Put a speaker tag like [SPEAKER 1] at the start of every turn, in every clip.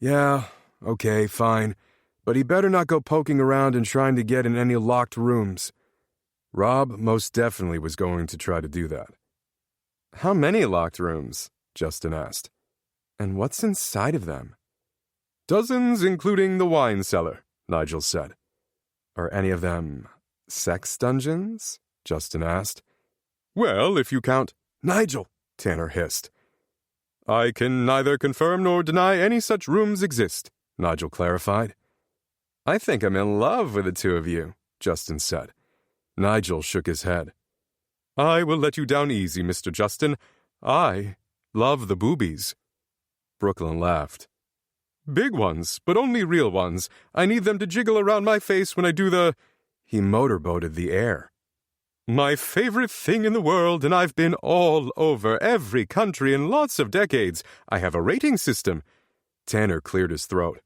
[SPEAKER 1] Yeah, okay, fine. But he better not go poking around and trying to get in any locked rooms. Rob most definitely was going to try to do that. How many locked rooms? Justin asked. And what's inside of them? Dozens, including the wine cellar, Nigel said. Are any of them sex dungeons? Justin asked. Well, if you count... Nigel, Tanner hissed. I can neither confirm nor deny any such rooms exist, Nigel clarified. I think I'm in love with the two of you, Justin said. Nigel shook his head. I will let you down easy, Mr. Justin. I love the boobies. Brooklyn laughed. Big ones, but only real ones. I need them to jiggle around my face when I do the... He motorboated the air. My favorite thing in the world, and I've been all over every country in lots of decades. I have a rating system. Tanner cleared his throat.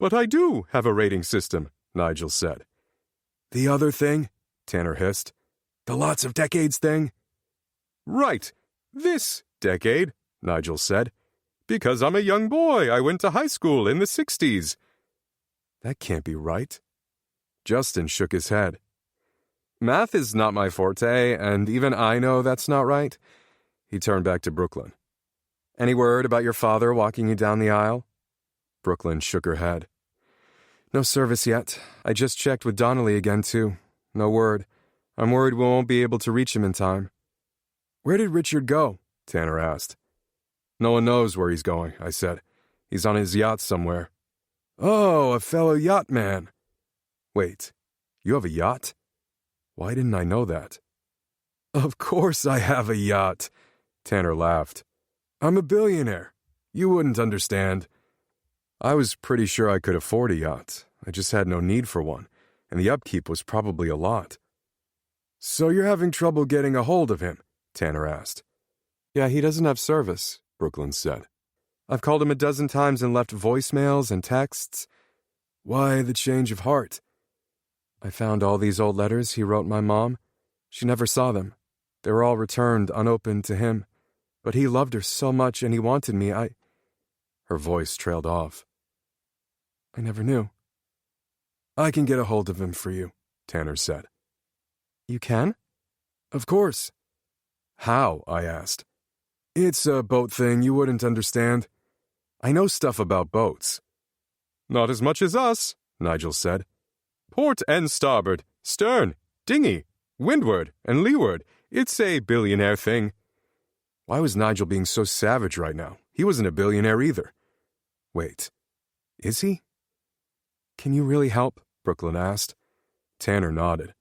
[SPEAKER 1] But I do have a rating system, Nigel said. The other thing? Tanner hissed. The lots of decades thing? Right. This decade, Nigel said. Because I'm a young boy. I went to high school in the 60s. That can't be right. Justin shook his head. Math is not my forte, and even I know that's not right. He turned back to Brooklyn. Any word about your father walking you down the aisle? Brooklyn shook her head. No service yet. I just checked with Donnelly again, too. No word. I'm worried we won't be able to reach him in time. Where did Richard go? Tanner asked. No one knows where he's going, I said. He's on his yacht somewhere. Oh, a fellow yacht man. Wait, you have a yacht? Why didn't I know that? Of course I have a yacht, Tanner laughed. I'm a billionaire. You wouldn't understand. I was pretty sure I could afford a yacht. I just had no need for one, and the upkeep was probably a lot. So you're having trouble getting a hold of him? Tanner asked. Yeah, he doesn't have service, Brooklyn said. I've called him a dozen times and left voicemails and texts. Why the change of heart? I found all these old letters he wrote my mom. She never saw them. They were all returned unopened to him. But he loved her so much and he wanted me. Her voice trailed off. I never knew. I can get a hold of him for you, Tanner said. You can? Of course. How? I asked. It's a boat thing you wouldn't understand. I know stuff about boats. Not as much as us, Nigel said. Port and starboard, stern, dinghy, windward and leeward. It's a billionaire thing. Why was Nigel being so savage right now? He wasn't a billionaire either. Wait, is he? Can you really help? Brooklyn asked. Tanner nodded.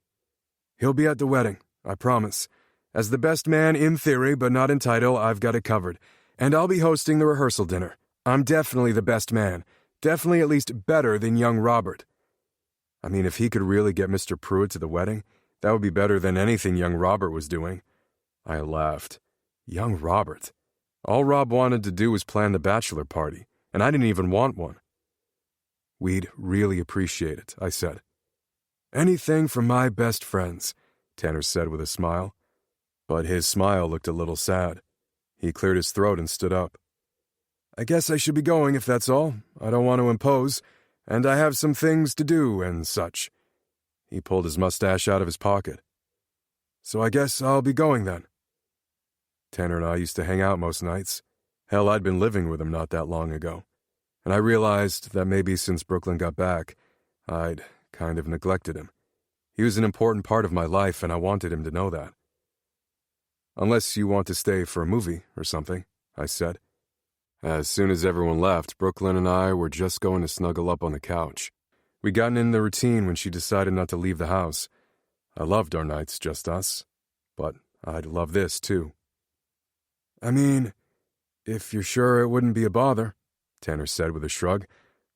[SPEAKER 1] He'll be at the wedding, I promise. As the best man in theory, but not in title, I've got it covered. And I'll be hosting the rehearsal dinner. I'm definitely the best man. Definitely at least better than young Robert. I mean, if he could really get Mr. Pruitt to the wedding, that would be better than anything young Robert was doing. I laughed. Young Robert. All Rob wanted to do was plan the bachelor party, and I didn't even want one. We'd really appreciate it, I said. Anything for my best friends, Tanner said with a smile. But his smile looked a little sad. He cleared his throat and stood up. I guess I should be going if that's all. I don't want to impose, and I have some things to do and such. He pulled his mustache out of his pocket. So I guess I'll be going then. Tanner and I used to hang out most nights. Hell, I'd been living with him not that long ago. And I realized that maybe since Brooklyn got back, I'd kind of neglected him. He was an important part of my life, and I wanted him to know that. Unless you want to stay for a movie or something, I said. As soon as everyone left, Brooklyn and I were just going to snuggle up on the couch. We'd gotten in the routine when she decided not to leave the house. I loved our nights, just us. But I'd love this, too. I mean, if you're sure it wouldn't be a bother, Tanner said with a shrug,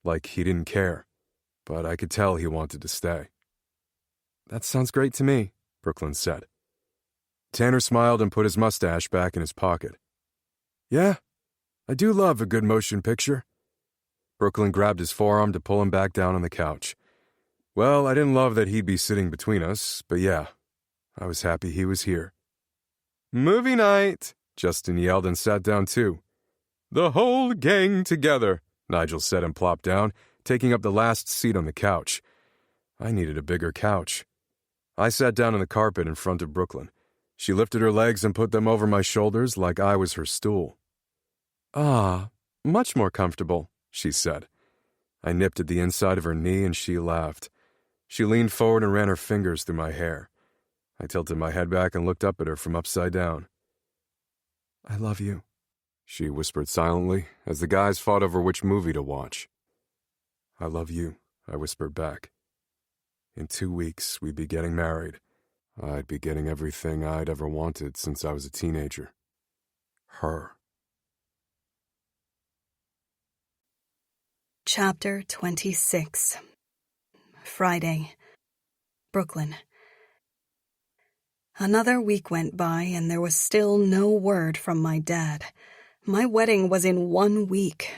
[SPEAKER 1] like he didn't care. But I could tell he wanted to stay. That sounds great to me, Brooklyn said. Tanner smiled and put his mustache back in his pocket. Yeah, I do love a good motion picture. Brooklyn grabbed his forearm to pull him back down on the couch. Well, I didn't love that he'd be sitting between us, but yeah, I was happy he was here. Movie night, Justin yelled and sat down too. The whole gang together, Nigel said and plopped down, taking up the last seat on the couch. I needed a bigger couch. I sat down on the carpet in front of Brooklyn. She lifted her legs and put them over my shoulders like I was her stool. "Ah, much more comfortable," she said. I nipped at the inside of her knee and she laughed. She leaned forward and ran her fingers through my hair. I tilted my head back and looked up at her from upside down. "I love you," she whispered silently as the guys fought over which movie to watch. "I love you," I whispered back. In 2 weeks, we'd be getting married. I'd be getting everything I'd ever wanted since I was a teenager. Her.
[SPEAKER 2] Chapter 26. Friday. Brooklyn. Another week went by and there was still no word from my dad. My wedding was in 1 week,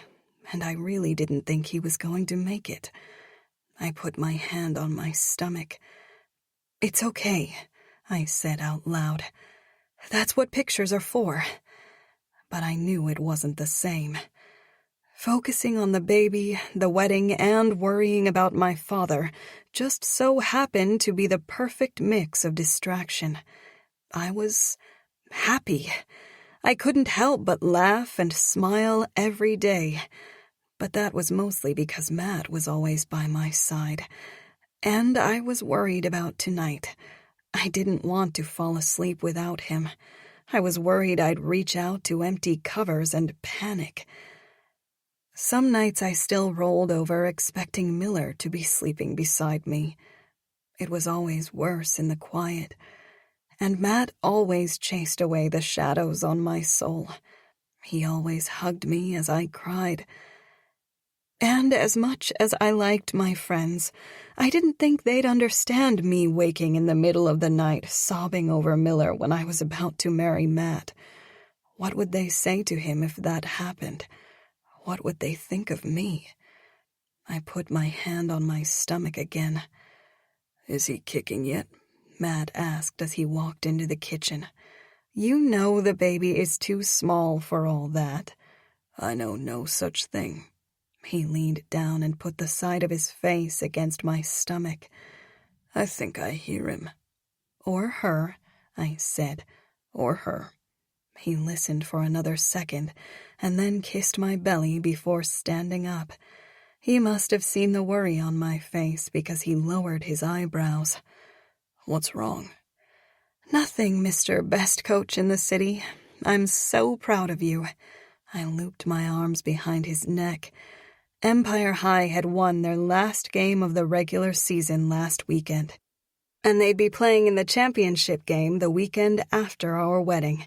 [SPEAKER 2] and I really didn't think he was going to make it. I put my hand on my stomach. "It's okay," I said out loud. "That's what pictures are for." But I knew it wasn't the same. Focusing on the baby, the wedding, and worrying about my father just so happened to be the perfect mix of distraction. I was happy. I couldn't help but laugh and smile every day. But that was mostly because Matt was always by my side. And I was worried about tonight. I didn't want to fall asleep without him. I was worried I'd reach out to empty covers and panic. Some nights I still rolled over expecting Miller to be sleeping beside me. It was always worse in the quiet. And Matt always chased away the shadows on my soul. He always hugged me as I cried. And as much as I liked my friends, I didn't think they'd understand me waking in the middle of the night sobbing over Miller when I was about to marry Matt. What would they say to him if that happened? What would they think of me? I put my hand on my stomach again. "Is he kicking yet?" Matt asked as he walked into the kitchen. "You know the baby is too small for all that." "I know no such thing." He leaned down and put the side of his face against my stomach. "I think I hear him." "Or her," I said. "Or her." He listened for another second, and then kissed my belly before standing up. He must have seen the worry on my face because he lowered his eyebrows. "What's wrong?" "Nothing, Mr. Best Coach in the city. I'm so proud of you." I looped my arms behind his neck. Empire High had won their last game of the regular season last weekend, and they'd be playing in the championship game the weekend after our wedding.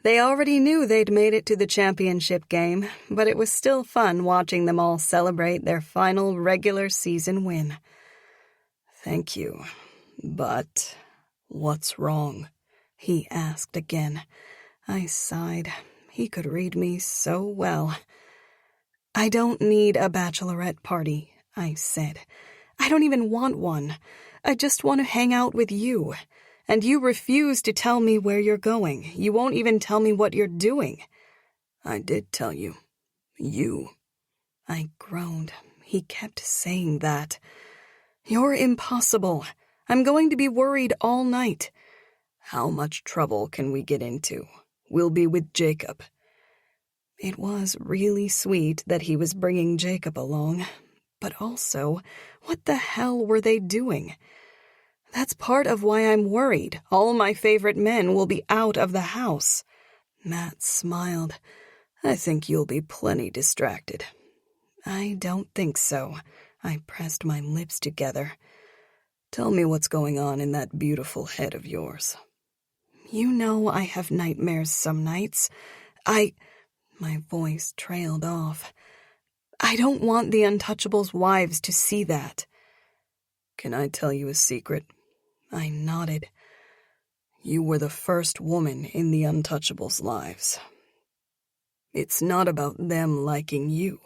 [SPEAKER 2] They already knew they'd made it to the championship game, but it was still fun watching them all celebrate their final regular season win. "Thank you, but what's wrong?" he asked again. I sighed. He could read me so well. "I don't need a bachelorette party," I said. "I don't even want one. I just want to hang out with you. And you refuse to tell me where you're going. You won't even tell me what you're doing." "I did tell you. You." I groaned. He kept saying that. "You're impossible. I'm going to be worried all night." "How much trouble can we get into? We'll be with Jacob." It was really sweet that he was bringing Jacob along, but also, what the hell were they doing? That's part of why I'm worried. All my favorite men will be out of the house. Matt smiled. "I think you'll be plenty distracted." "I don't think so." I pressed my lips together. "Tell me what's going on in that beautiful head of yours." "You know I have nightmares some nights. My voice trailed off. "I don't want the Untouchables' wives to see that." "Can I tell you a secret?" I nodded. "You were the first woman in the Untouchables' lives. It's not about them liking you.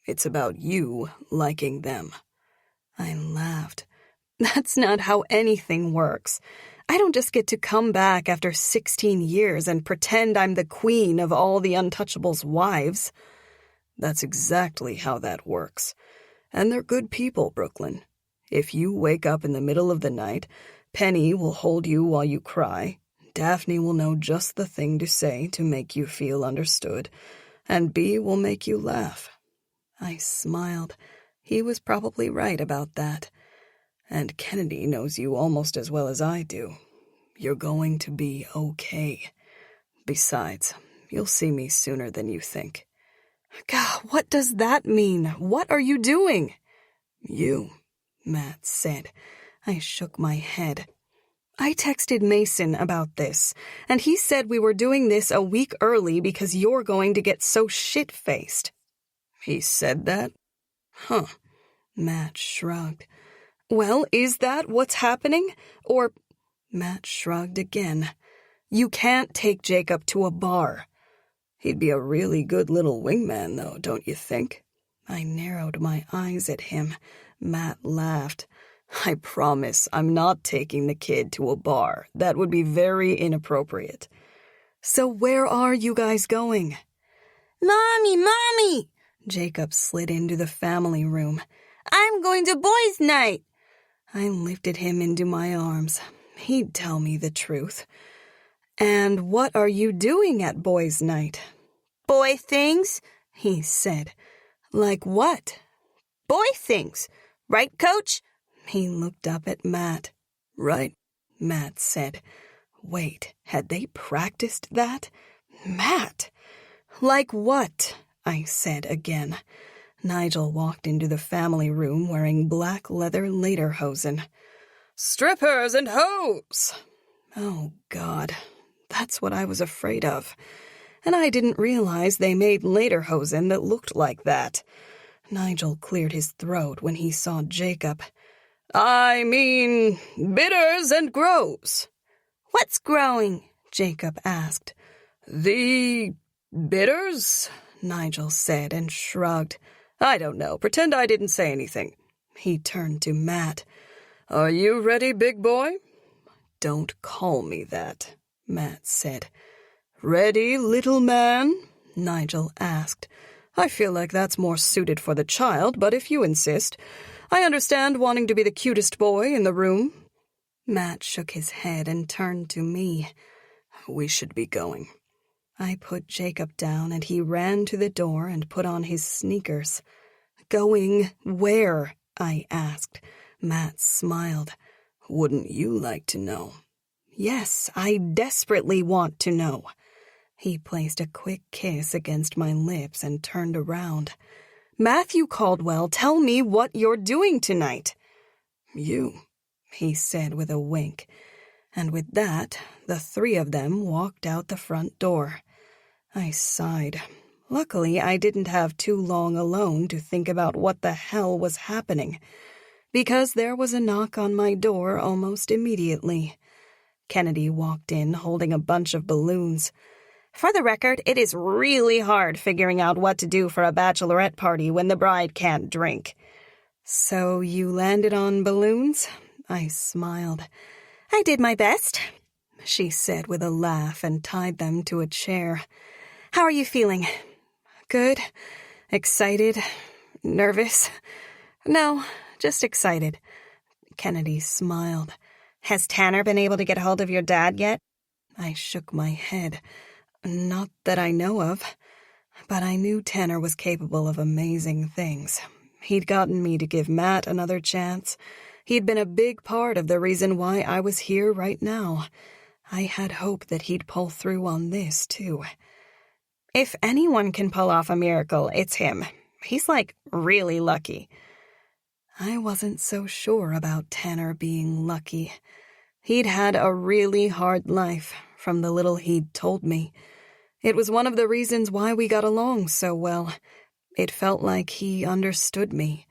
[SPEAKER 2] It's about you liking them." I laughed. "That's not how anything works. I don't just get to come back after 16 years and pretend I'm the queen of all the Untouchables' wives." That's exactly how that works. And they're good people, Brooklyn. If you wake up in the middle of the night, Penny will hold you while you cry, Daphne will know just the thing to say to make you feel understood, and Bea will make you laugh. I smiled. He was probably right about that. And Kennedy knows you almost as well as I do. You're going to be okay. Besides, you'll see me sooner than you think. God, what does that mean? What are you doing? You, Matt said. I shook my head. I texted Mason about this, and he said we were doing this a week early because you're going to get so shit-faced. He said that? Huh. Matt shrugged. Well, is that what's happening? Or... Matt shrugged again. You can't take Jacob to a bar. He'd be a really good little wingman, though, don't you think? I narrowed my eyes at him. Matt laughed. I promise I'm not taking the kid to a bar. That would be very inappropriate. So where are you guys going?
[SPEAKER 3] Mommy!
[SPEAKER 2] Jacob slid into the family room.
[SPEAKER 3] I'm going to boys' night.
[SPEAKER 2] I lifted him into my arms. He'd tell me the truth. And what are you doing at boys' night?
[SPEAKER 3] Boy things,
[SPEAKER 2] he said. Like what?
[SPEAKER 3] Boy things. Right, Coach?
[SPEAKER 2] He looked up at Matt. Right, Matt said. Wait, had they practiced that? Matt! Like what? I said again. Nigel walked into the family room wearing black leather lederhosen. Strippers and hoes! Oh, God. That's what I was afraid of. And I didn't realize they made lederhosen that looked like that. Nigel cleared his throat when he saw Jacob. I mean, bitters and grows.
[SPEAKER 3] What's growing?
[SPEAKER 2] Jacob asked. The bitters? Nigel said and shrugged. I don't know. Pretend I didn't say anything. He turned to Matt. Are you ready, big boy? Don't call me that, Matt said. Ready, little man? Nigel asked. I feel like that's more suited for the child, but if you insist, I understand wanting to be the cutest boy in the room. Matt shook his head and turned to me. We should be going. I put Jacob down and he ran to the door and put on his sneakers. Going where? I asked. Matt smiled. Wouldn't you like to know? Yes, I desperately want to know. He placed a quick kiss against my lips and turned around. Matthew Caldwell, tell me what you're doing tonight. You, he said with a wink. And with that, the three of them walked out the front door. I sighed. Luckily, I didn't have too long alone to think about what the hell was happening, because there was a knock on my door almost immediately. Kennedy walked in holding a bunch of balloons.
[SPEAKER 3] For the record, it is really hard figuring out what to do for a bachelorette party when the bride can't drink.
[SPEAKER 2] So you landed on balloons? I smiled.
[SPEAKER 3] I did my best,
[SPEAKER 2] she said with a laugh and tied them to a chair.
[SPEAKER 3] How are you feeling?
[SPEAKER 2] Good. Excited. Nervous. No, just excited. Kennedy smiled.
[SPEAKER 3] Has Tanner been able to get hold of your dad yet?
[SPEAKER 2] I shook my head. Not that I know of. But I knew Tanner was capable of amazing things. He'd gotten me to give Matt another chance. He'd been a big part of the reason why I was here right now. I had hope that he'd pull through on this, too.
[SPEAKER 3] If anyone can pull off a miracle, it's him. He's, really lucky.
[SPEAKER 2] I wasn't so sure about Tanner being lucky. He'd had a really hard life, from the little he'd told me. It was one of the reasons why we got along so well. It felt like he understood me.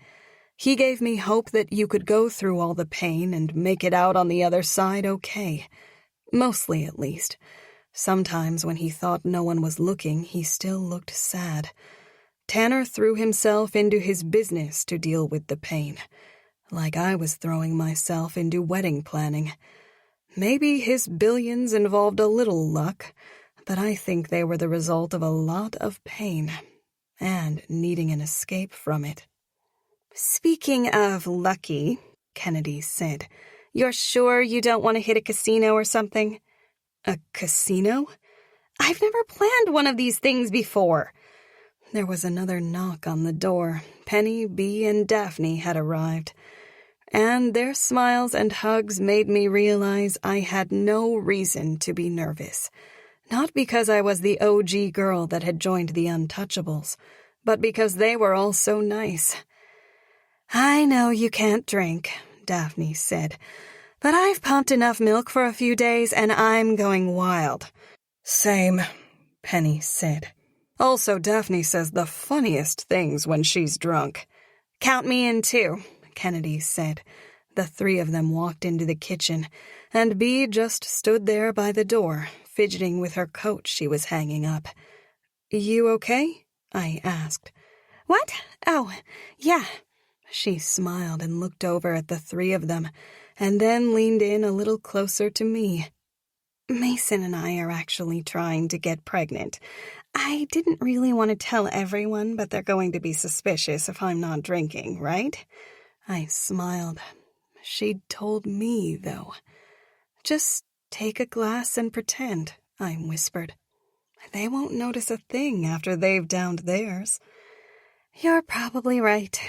[SPEAKER 2] He gave me hope that you could go through all the pain and make it out on the other side okay. Mostly, at least. Sometimes when he thought no one was looking, he still looked sad. Tanner threw himself into his business to deal with the pain, like I was throwing myself into wedding planning. Maybe his billions involved a little luck, but I think they were the result of a lot of pain. and needing an escape from it.
[SPEAKER 3] "Speaking of lucky," Kennedy said, "you're sure you don't want to hit a casino or something?"
[SPEAKER 2] "A casino?"
[SPEAKER 3] "I've never planned one of these things before."
[SPEAKER 2] There was another knock on the door. Penny, Bee, and Daphne had arrived, and their smiles and hugs made me realize I had no reason to be nervous. Not because I was the OG girl that had joined the Untouchables, but because they were all so nice. "I know you can't drink," Daphne said, "but I've pumped enough milk for a few days and I'm going wild."
[SPEAKER 3] "Same," Penny said.
[SPEAKER 2] Also, Daphne says the funniest things when she's drunk.
[SPEAKER 3] "Count me in too,"
[SPEAKER 2] Kennedy said. The three of them walked into the kitchen, and Bee just stood there by the door, fidgeting with her coat she was hanging up. "You okay?" I asked.
[SPEAKER 3] "What? Oh, yeah."
[SPEAKER 2] She smiled and looked over at the three of them, and then leaned in a little closer to me.
[SPEAKER 3] "Mason and I are actually trying to get pregnant. I didn't really want to tell everyone, but they're going to be suspicious if I'm not drinking, right?"
[SPEAKER 2] I smiled. She'd told me, though. "Just take a glass and pretend," I whispered. "They won't notice a thing after they've downed theirs."
[SPEAKER 3] "You're probably right,"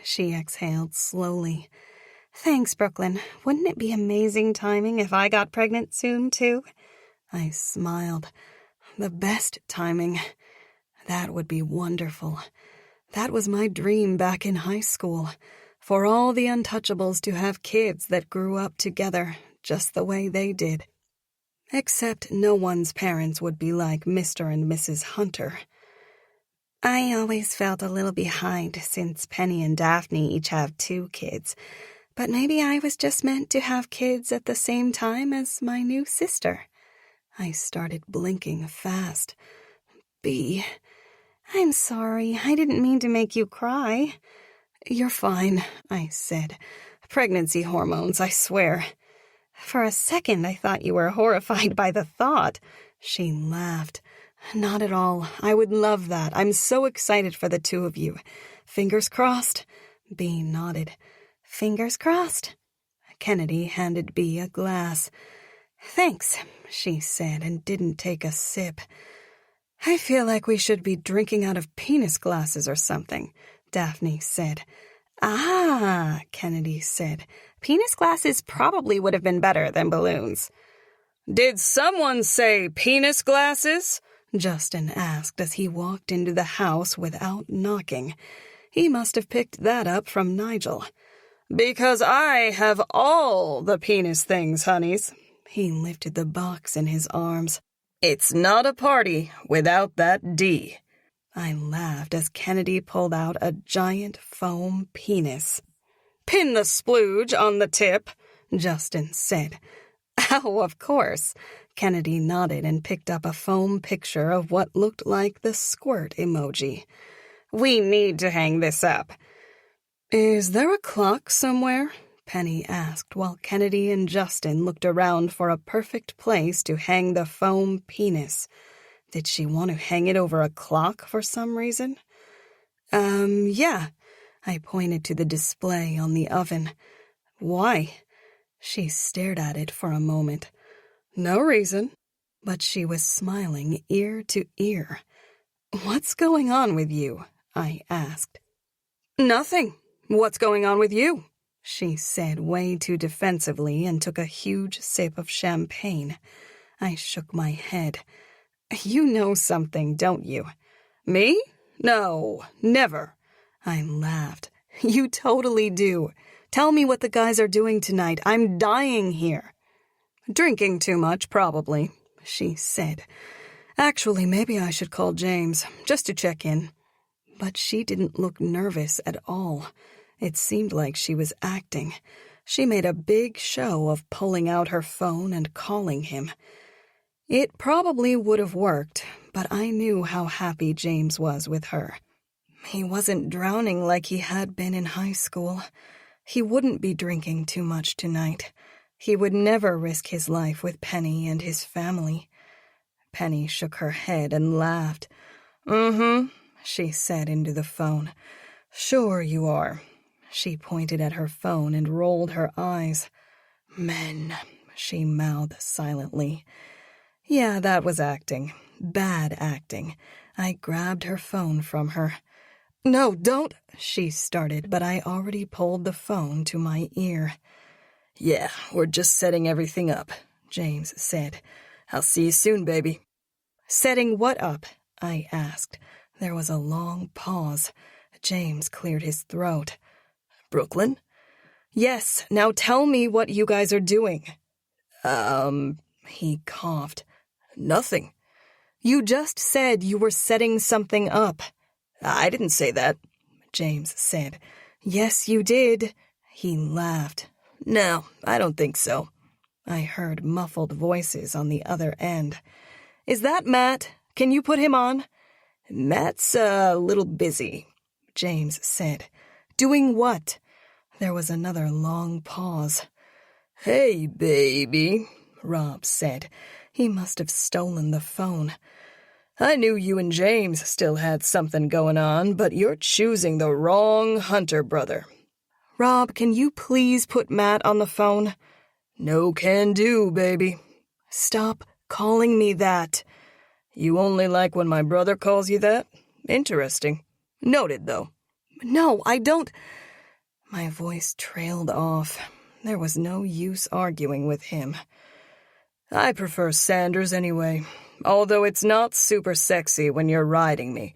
[SPEAKER 3] she exhaled slowly. "Thanks, Brooklyn. Wouldn't it be amazing timing if I got pregnant soon, too?"
[SPEAKER 2] I smiled. The best timing. That would be wonderful. That was my dream back in high school, for all the Untouchables to have kids that grew up together just the way they did. Except no one's parents would be like Mr. and Mrs. Hunter.
[SPEAKER 3] "I always felt a little behind since Penny and Daphne each have 2 kids, but maybe I was just meant to have kids at the same time as my new sister."
[SPEAKER 2] I started blinking fast. "Bee."
[SPEAKER 3] "I'm sorry. I didn't mean to make you cry."
[SPEAKER 2] "You're fine," I said. "Pregnancy hormones, I swear."
[SPEAKER 3] "For a second I thought you were horrified by the thought."
[SPEAKER 2] She laughed. "Not at all. I would love that. I'm so excited for the two of you. Fingers crossed?" Bee nodded.
[SPEAKER 3] "Fingers crossed."
[SPEAKER 2] Kennedy handed Bee a glass. "Thanks," she said, and didn't take a sip. "I feel like we should be drinking out of penis glasses or something," Daphne said.
[SPEAKER 3] "Ah," Kennedy said. "Penis glasses probably would have been better than balloons."
[SPEAKER 2] "Did someone say penis glasses?" Justin asked as he walked into the house without knocking. He must have picked that up from Nigel. "Because I have all the penis things, honeys." He lifted the box in his arms. "It's not a party without that D." I laughed as Kennedy pulled out a giant foam penis. "Pin the splooge on the tip," Justin said. "Oh, of course." Kennedy nodded and picked up a foam picture of what looked like the squirt emoji. "We need to hang this up." "Is there a clock somewhere?" Penny asked while Kennedy and Justin looked around for a perfect place to hang the foam penis. Did she want to hang it over a clock for some reason? Yeah. I pointed to the display on the oven. "Why?" She stared at it for a moment. "No reason." But she was smiling ear to ear. "What's going on with you?" I asked. "Nothing. What's going on with you?" she said way too defensively and took a huge sip of champagne. I shook my head. "You know something, don't you?" "Me? No, never." I laughed. "You totally do. Tell me what the guys are doing tonight. I'm dying here." "Drinking too much, probably," she said. "Actually, maybe I should call James, just to check in." But she didn't look nervous at all. It seemed like she was acting. She made a big show of pulling out her phone and calling him. It probably would have worked, but I knew how happy James was with her. He wasn't drowning like he had been in high school. He wouldn't be drinking too much tonight. He would never risk his life with Penny and his family. Penny shook her head and laughed. she said into the phone. Sure you are. She pointed at her phone and rolled her eyes. Men, she mouthed silently. Yeah, that was acting. Bad acting. I grabbed her phone from her. No, don't, she started, but I already pulled the phone to my ear. Yeah, we're just setting everything up, James said. I'll see you soon, baby. Setting what up? I asked. There was a long pause. James cleared his throat. Brooklyn? Yes, now tell me what you guys are doing. He coughed. Nothing. You just said you were setting something up. I didn't say that, James said. Yes, you did. He laughed. No, I don't think so. I heard muffled voices on the other end. Is that Matt? Can you put him on? Matt's a little busy, James said. Doing what? There was another long pause. Hey, baby, Rob said. He must have stolen the phone. I knew you and James still had something going on, but you're choosing the wrong hunter, brother. Rob, can you please put Matt on the phone? No can do, baby. Stop calling me that. You only like when my brother calls you that? Interesting. Noted, though. No, I don't. My voice trailed off. There was no use arguing with him. I prefer Sanders anyway, although it's not super sexy when you're riding me.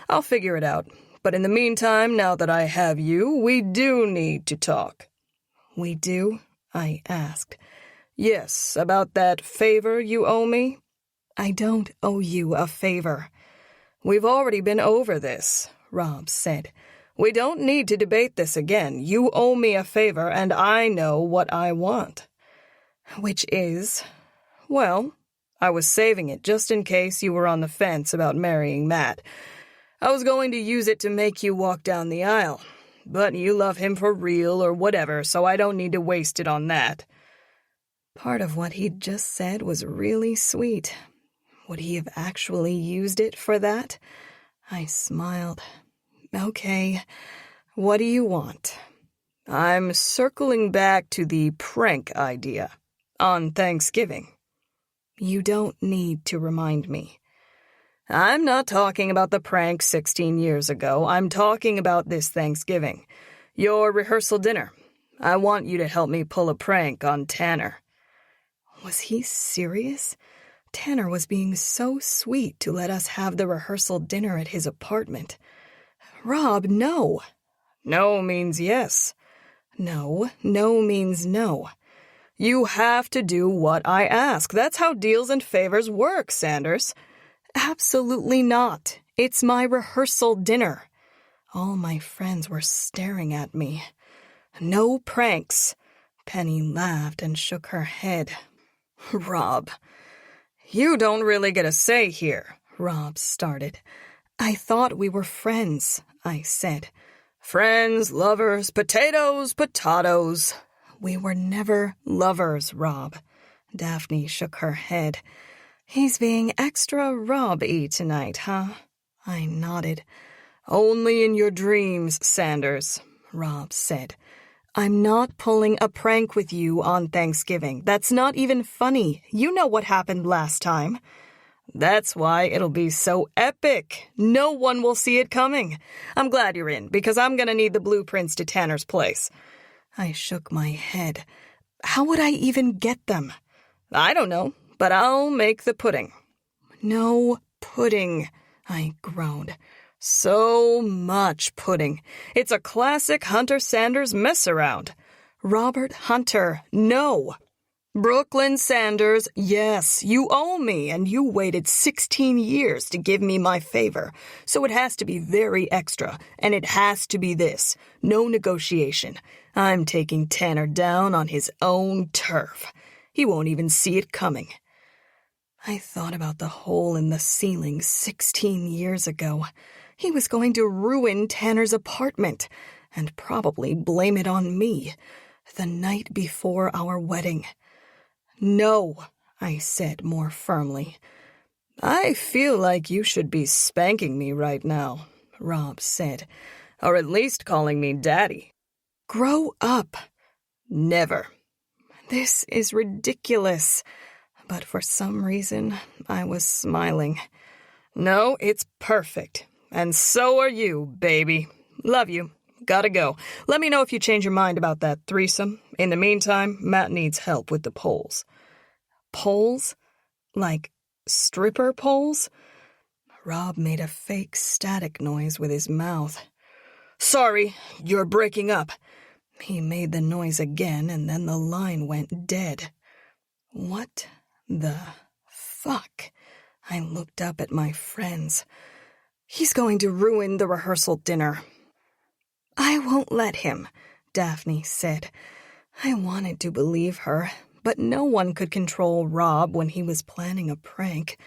[SPEAKER 2] I'll figure it out. But in the meantime, now that I have you, we do need to talk. We do? I asked. Yes, about that favor you owe me? I don't owe you a favor. We've already been over this, Rob said. We don't need to debate this again. You owe me a favor, and I know what I want. Which is? Well, I was saving it just in case you were on the fence about marrying Matt. I was going to use it to make you walk down the aisle. But you love him for real or whatever, so I don't need to waste it on that. Part of what he'd just said was really sweet. Would he have actually used it for that? I smiled. Okay, what do you want? I'm circling back to the prank idea on Thanksgiving. You don't need to remind me. I'm not talking about the prank 16 years ago. I'm talking about this Thanksgiving. Your rehearsal dinner. I want you to help me pull a prank on Tanner. Was he serious? Tanner was being so sweet to let us have the rehearsal dinner at his apartment. Rob, no. No means yes. No means no. You have to do what I ask. That's how deals and favors work, Sanders. Absolutely not. It's my rehearsal dinner. All my friends were staring at me. No pranks. Penny laughed and shook her head. Rob, you don't really get a say here, Rob started. I thought we were friends, I said. Friends, lovers, potatoes, potatoes. We were never lovers, Rob. Daphne shook her head. He's being extra Rob-y tonight, huh? I nodded. Only in your dreams, Sanders, Rob said. I'm not pulling a prank with you on Thanksgiving. That's not even funny. You know what happened last time. That's why it'll be so epic. No one will see it coming. I'm glad you're in, because I'm going to need the blueprints to Tanner's place. I shook my head. How would I even get them? I don't know, but I'll make the pudding. No pudding, I groaned. So much pudding. It's a classic Hunter Sanders mess-around. Robert Hunter, no. Brooklyn Sanders, yes, you owe me, and you waited 16 years to give me my favor. So it has to be very extra, and it has to be this. No negotiation. I'm taking Tanner down on his own turf. He won't even see it coming. I thought about the hole in the ceiling 16 years ago. He was going to ruin Tanner's apartment, and probably blame it on me, the night before our wedding. No, I said more firmly. I feel like you should be spanking me right now. Rob said. Or at least calling me Daddy. Grow up. Never. This is ridiculous. But for some reason, I was smiling. No, it's perfect. And so are you, baby. Love you. Gotta go. Let me know if you change your mind about that threesome. In the meantime, Matt needs help with the poles. Poles? Like stripper poles? Rob made a fake static noise with his mouth. Sorry, you're breaking up. He made the noise again, and then the line went dead. What the fuck? I looked up at my friends. He's going to ruin the rehearsal dinner. I won't let him, Daphne said. I wanted to believe her, but no one could control Rob when he was planning a prank.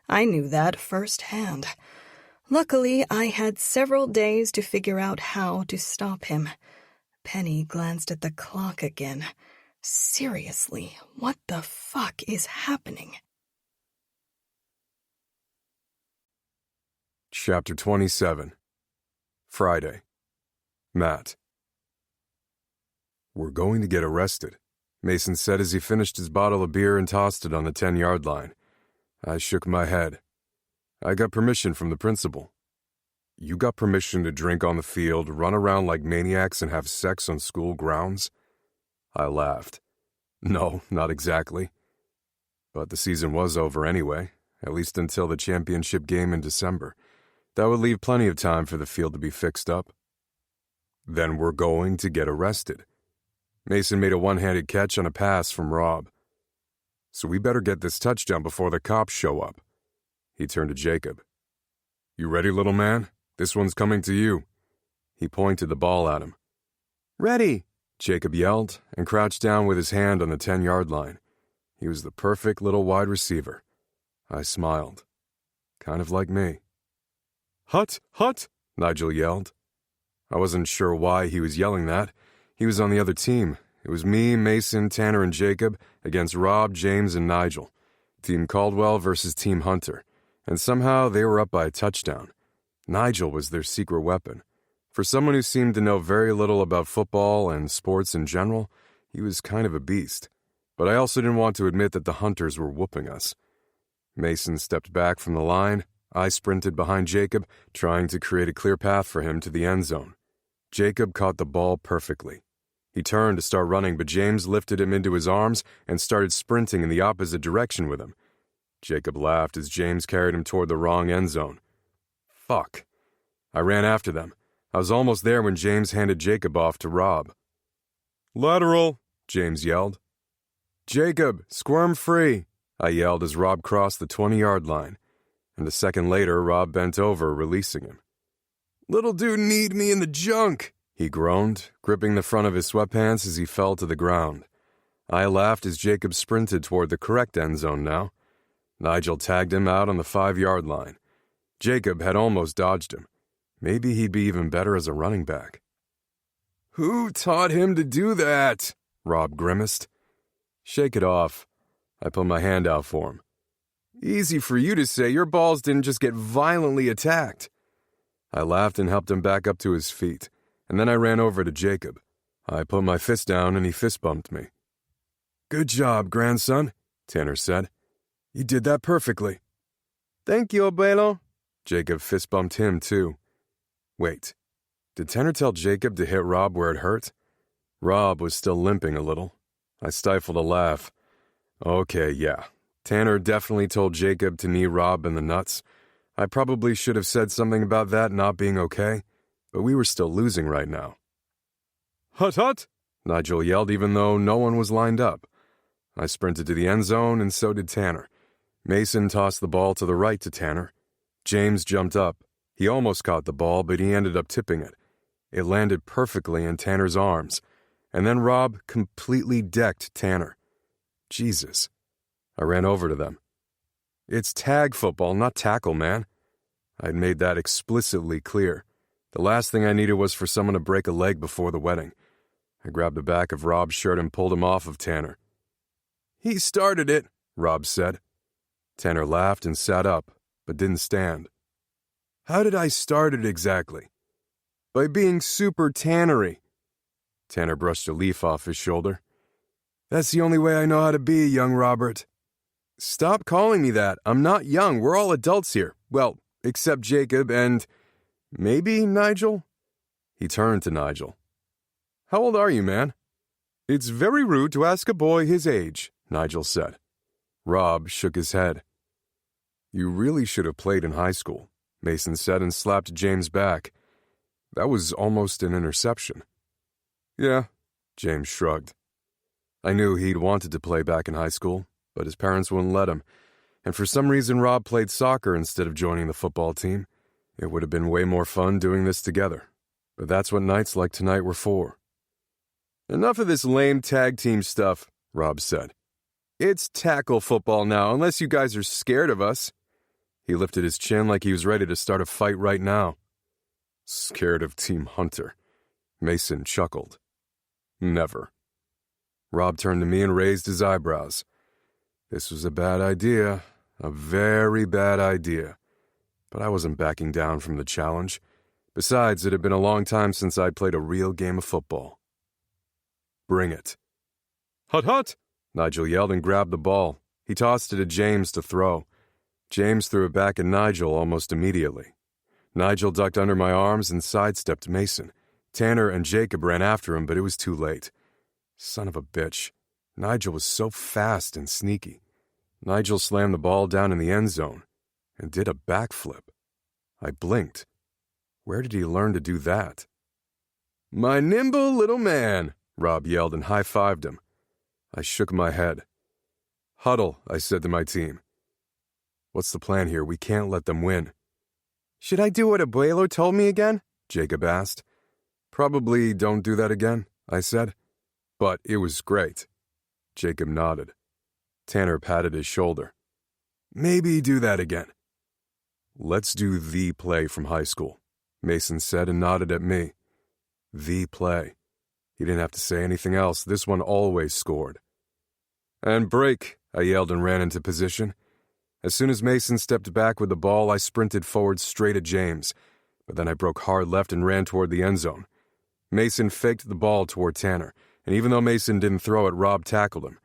[SPEAKER 2] I knew that firsthand. Luckily, I had several days to figure out how to stop him. Penny glanced at the clock again. Seriously, what the fuck is happening?
[SPEAKER 1] Chapter 27. Friday. Matt. We're going to get arrested, Mason said as he finished his bottle of beer and tossed it on the 10-yard line. I shook my head. I got permission from the principal. You got permission to drink on the field, run around like maniacs, and have sex on school grounds? I laughed. No, not exactly. But the season was over anyway, at least until the championship game in December. That would leave plenty of time for the field to be fixed up. Then we're going to get arrested. Mason made a one-handed catch on a pass from Rob. So we better get this touchdown before the cops show up. He turned to Jacob. You ready, little man? This one's coming to you. He pointed the ball at him. Ready, Jacob yelled and crouched down with his hand on the 10-yard line. He was the perfect little wide receiver. I smiled. Kind of like me. Hut, hut, Nigel yelled. I wasn't sure why he was yelling that. He was on the other team. It was me, Mason, Tanner, and Jacob against Rob, James, and Nigel. Team Caldwell versus Team Hunter. And somehow they were up by a touchdown. Nigel was their secret weapon. For someone who seemed to know very little about football and sports in general, he was kind of a beast. But I also didn't want to admit that the Hunters were whooping us. Mason stepped back from the line. I sprinted behind Jacob, trying to create a clear path for him to the end zone. Jacob caught the ball perfectly. He turned to start running, but James lifted him into his arms and started sprinting in the opposite direction with him. Jacob laughed as James carried him toward the wrong end zone. Fuck. I ran after them. I was almost there when James handed Jacob off to Rob. Lateral, James yelled. Jacob, squirm free, I yelled as Rob crossed the 20-yard line. And a second later, Rob bent over, releasing him. Little dude need me in the junk, he groaned, gripping the front of his sweatpants as he fell to the ground. I laughed as Jacob sprinted toward the correct end zone now. Nigel tagged him out on the 5-yard line. Jacob had almost dodged him. Maybe he'd be even better as a running back. Who taught him to do that? Rob grimaced. Shake it off. I put my hand out for him. Easy for you to say. Your balls didn't just get violently attacked. I laughed and helped him back up to his feet, and then I ran over to Jacob. I put my fist down and he fist bumped me. Good job, grandson, Tanner said. You did that perfectly. Thank you, abuelo. Jacob fist bumped him too. Wait, did Tanner tell Jacob to hit Rob where it hurt? Rob was still limping a little. I stifled a laugh. Okay, yeah. Tanner definitely told Jacob to knee Rob in the nuts. I probably should have said something about that not being okay, but we were still losing right now. Hut hut, Nigel yelled even though no one was lined up. I sprinted to the end zone and so did Tanner. Mason tossed the ball to the right to Tanner. James jumped up. He almost caught the ball, but he ended up tipping it. It landed perfectly in Tanner's arms, and then Rob completely decked Tanner. Jesus. I ran over to them. It's tag football, not tackle, man. I'd made that explicitly clear. The last thing I needed was for someone to break a leg before the wedding. I grabbed the back of Rob's shirt and pulled him off of Tanner. He started it, Rob said. Tanner laughed and sat up, but didn't stand. How did I start it exactly? By being super tannery. Tanner brushed a leaf off his shoulder. That's the only way I know how to be, young Robert. Stop calling me that. I'm not young. We're all adults here. Well, except Jacob and maybe Nigel? He turned to Nigel. How old are you, man? It's very rude to ask a boy his age, Nigel said. Rob shook his head. You really should have played in high school, Mason said and slapped James back. That was almost an interception. Yeah, James shrugged. I knew he'd wanted to play back in high school, but his parents wouldn't let him, and for some reason Rob played soccer instead of joining the football team. It would have been way more fun doing this together, but that's what nights like tonight were for. Enough of this lame tag team stuff, Rob said. It's tackle football now, unless you guys are scared of us. He lifted his chin like he was ready to start a fight right now. Scared of Team Hunter. Mason chuckled. Never. Rob turned to me and raised his eyebrows. This was a bad idea, a very bad idea. But I wasn't backing down from the challenge. Besides, it had been a long time since I'd played a real game of football. Bring it. Hut hut! Nigel yelled and grabbed the ball. He tossed it at James to throw. James threw it back at Nigel almost immediately. Nigel ducked under my arms and sidestepped Mason. Tanner and Jacob ran after him, but it was too late. Son of a bitch. Nigel was so fast and sneaky. Nigel slammed the ball down in the end zone and did a backflip. I blinked. Where did he learn to do that? My nimble little man, Rob yelled and high-fived him. I shook my head. Huddle, I said to my team. What's the plan here? We can't let them win. Should I do what Abuelo told me again? Jacob asked. Probably don't do that again, I said. But it was great. Jacob nodded. Tanner patted his shoulder. Maybe do that again. Let's do the play from high school, Mason said and nodded at me. The play. He didn't have to say anything else. This one always scored. And break, I yelled and ran into position. As soon as Mason stepped back with the ball, I sprinted forward straight at James, but then I broke hard left and ran toward the end zone. Mason faked the ball toward Tanner, and even though Mason didn't throw it, Rob tackled him.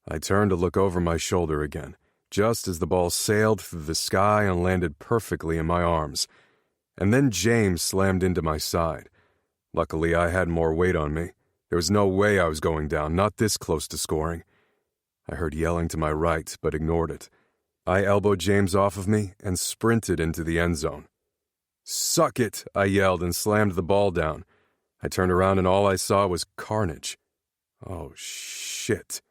[SPEAKER 1] I turned to look over my shoulder again, just as the ball sailed through the sky and landed perfectly in my arms. And then James slammed into my side. Luckily, I had more weight on me. There was no way I was going down, not this close to scoring. I heard yelling to my right, but ignored it. I elbowed James off of me and sprinted into the end zone. Suck it, I yelled and slammed the ball down. I turned around and all I saw was carnage. Oh, shit.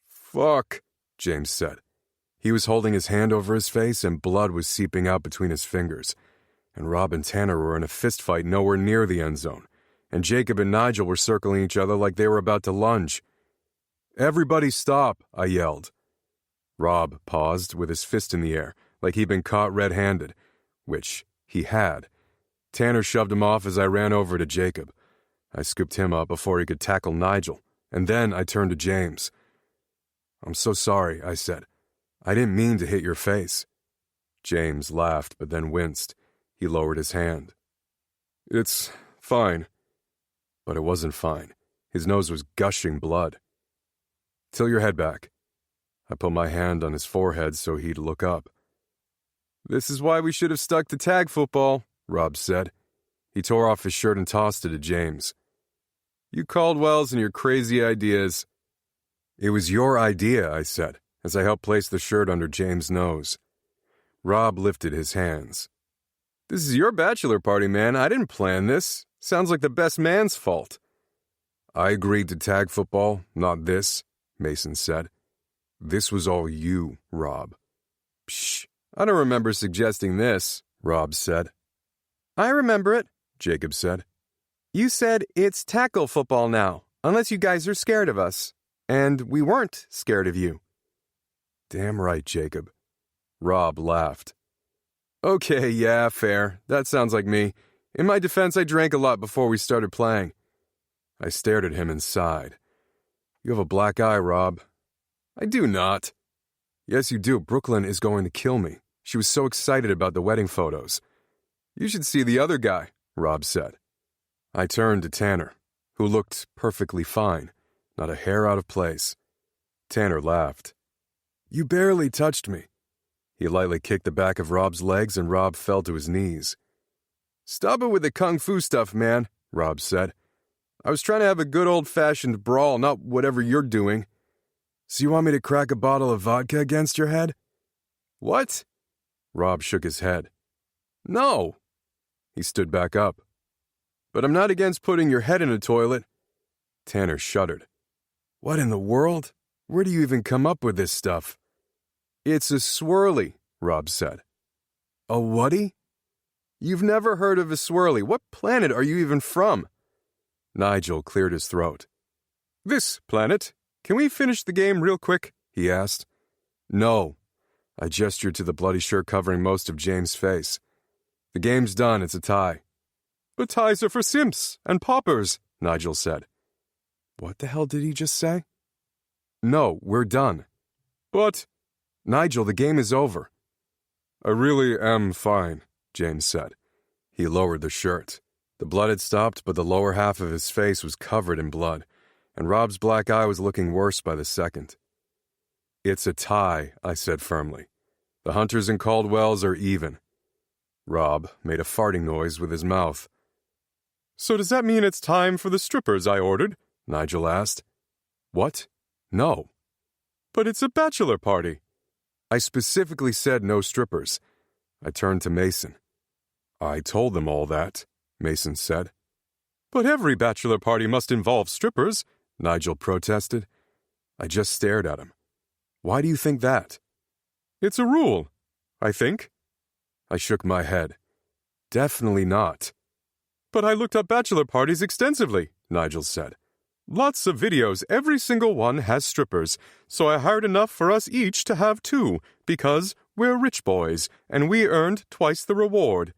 [SPEAKER 1] Fuck, James said. He was holding his hand over his face and blood was seeping out between his fingers. And Rob and Tanner were in a fistfight nowhere near the end zone. And Jacob and Nigel were circling each other like they were about to lunge. Everybody stop, I yelled. Rob paused with his fist in the air, like he'd been caught red-handed, which he had. Tanner shoved him off as I ran over to Jacob. I scooped him up before he could tackle Nigel, and then I turned to James. I'm so sorry, I said. I didn't mean to hit your face. James laughed, but then winced. He lowered his hand. It's fine. But it wasn't fine. His nose was gushing blood. Tilt your head back. I put my hand on his forehead so he'd look up. This is why we should have stuck to tag football, Rob said. He tore off his shirt and tossed it at James. You Caldwells and your crazy ideas. It was your idea, I said, as I helped place the shirt under James' nose. Rob lifted his hands. This is your bachelor party, man. I didn't plan this. Sounds like the best man's fault. I agreed to tag football, not this, Mason said. This was all you, Rob. Psh, I don't remember suggesting this, Rob said. I remember it, Jacob said. You said it's tackle football now, unless you guys are scared of us. And we weren't scared of you. Damn right, Jacob. Rob laughed. Okay, yeah, fair. That sounds like me. In my defense, I drank a lot before we started playing. I stared at him and sighed. You have a black eye, Rob. I do not. Yes, you do. Brooklyn is going to kill me. She was so excited about the wedding photos. You should see the other guy, Rob said. I turned to Tanner, who looked perfectly fine, not a hair out of place. Tanner laughed. You barely touched me. He lightly kicked the back of Rob's legs and Rob fell to his knees. Stop it with the kung fu stuff, man, Rob said. I was trying to have a good old-fashioned brawl, not whatever you're doing. So you want me to crack a bottle of vodka against your head? What? Rob shook his head. No. He stood back up. But I'm not against putting your head in a toilet. Tanner shuddered. What in the world? Where do you even come up with this stuff? It's a swirly, Rob said. A whaty? You've never heard of a swirly. What planet are you even from? Nigel cleared his throat. This planet. Can we finish the game real quick? He asked. No. I gestured to the bloody shirt covering most of James' face. The game's done. It's a tie. But ties are for simps and paupers, Nigel said. What the hell did he just say? No, we're done. But, Nigel, the game is over. I really am fine, James said. He lowered the shirt. The blood had stopped, but the lower half of his face was covered in blood, and Rob's black eye was looking worse by the second. It's a tie, I said firmly. The Hunters and Caldwells are even. Rob made a farting noise with his mouth. So does that mean it's time for the strippers I ordered? Nigel asked. What? No. But it's a bachelor party. I specifically said no strippers. I turned to Mason. I told them all that, Mason said. But every bachelor party must involve strippers, Nigel protested. I just stared at him. Why do you think that? It's a rule, I think. I shook my head. Definitely not. But I looked up bachelor parties extensively, Nigel said. Lots of videos, every single one has strippers, so I hired enough for us each to have 2, because we're rich boys, and we earned twice the reward.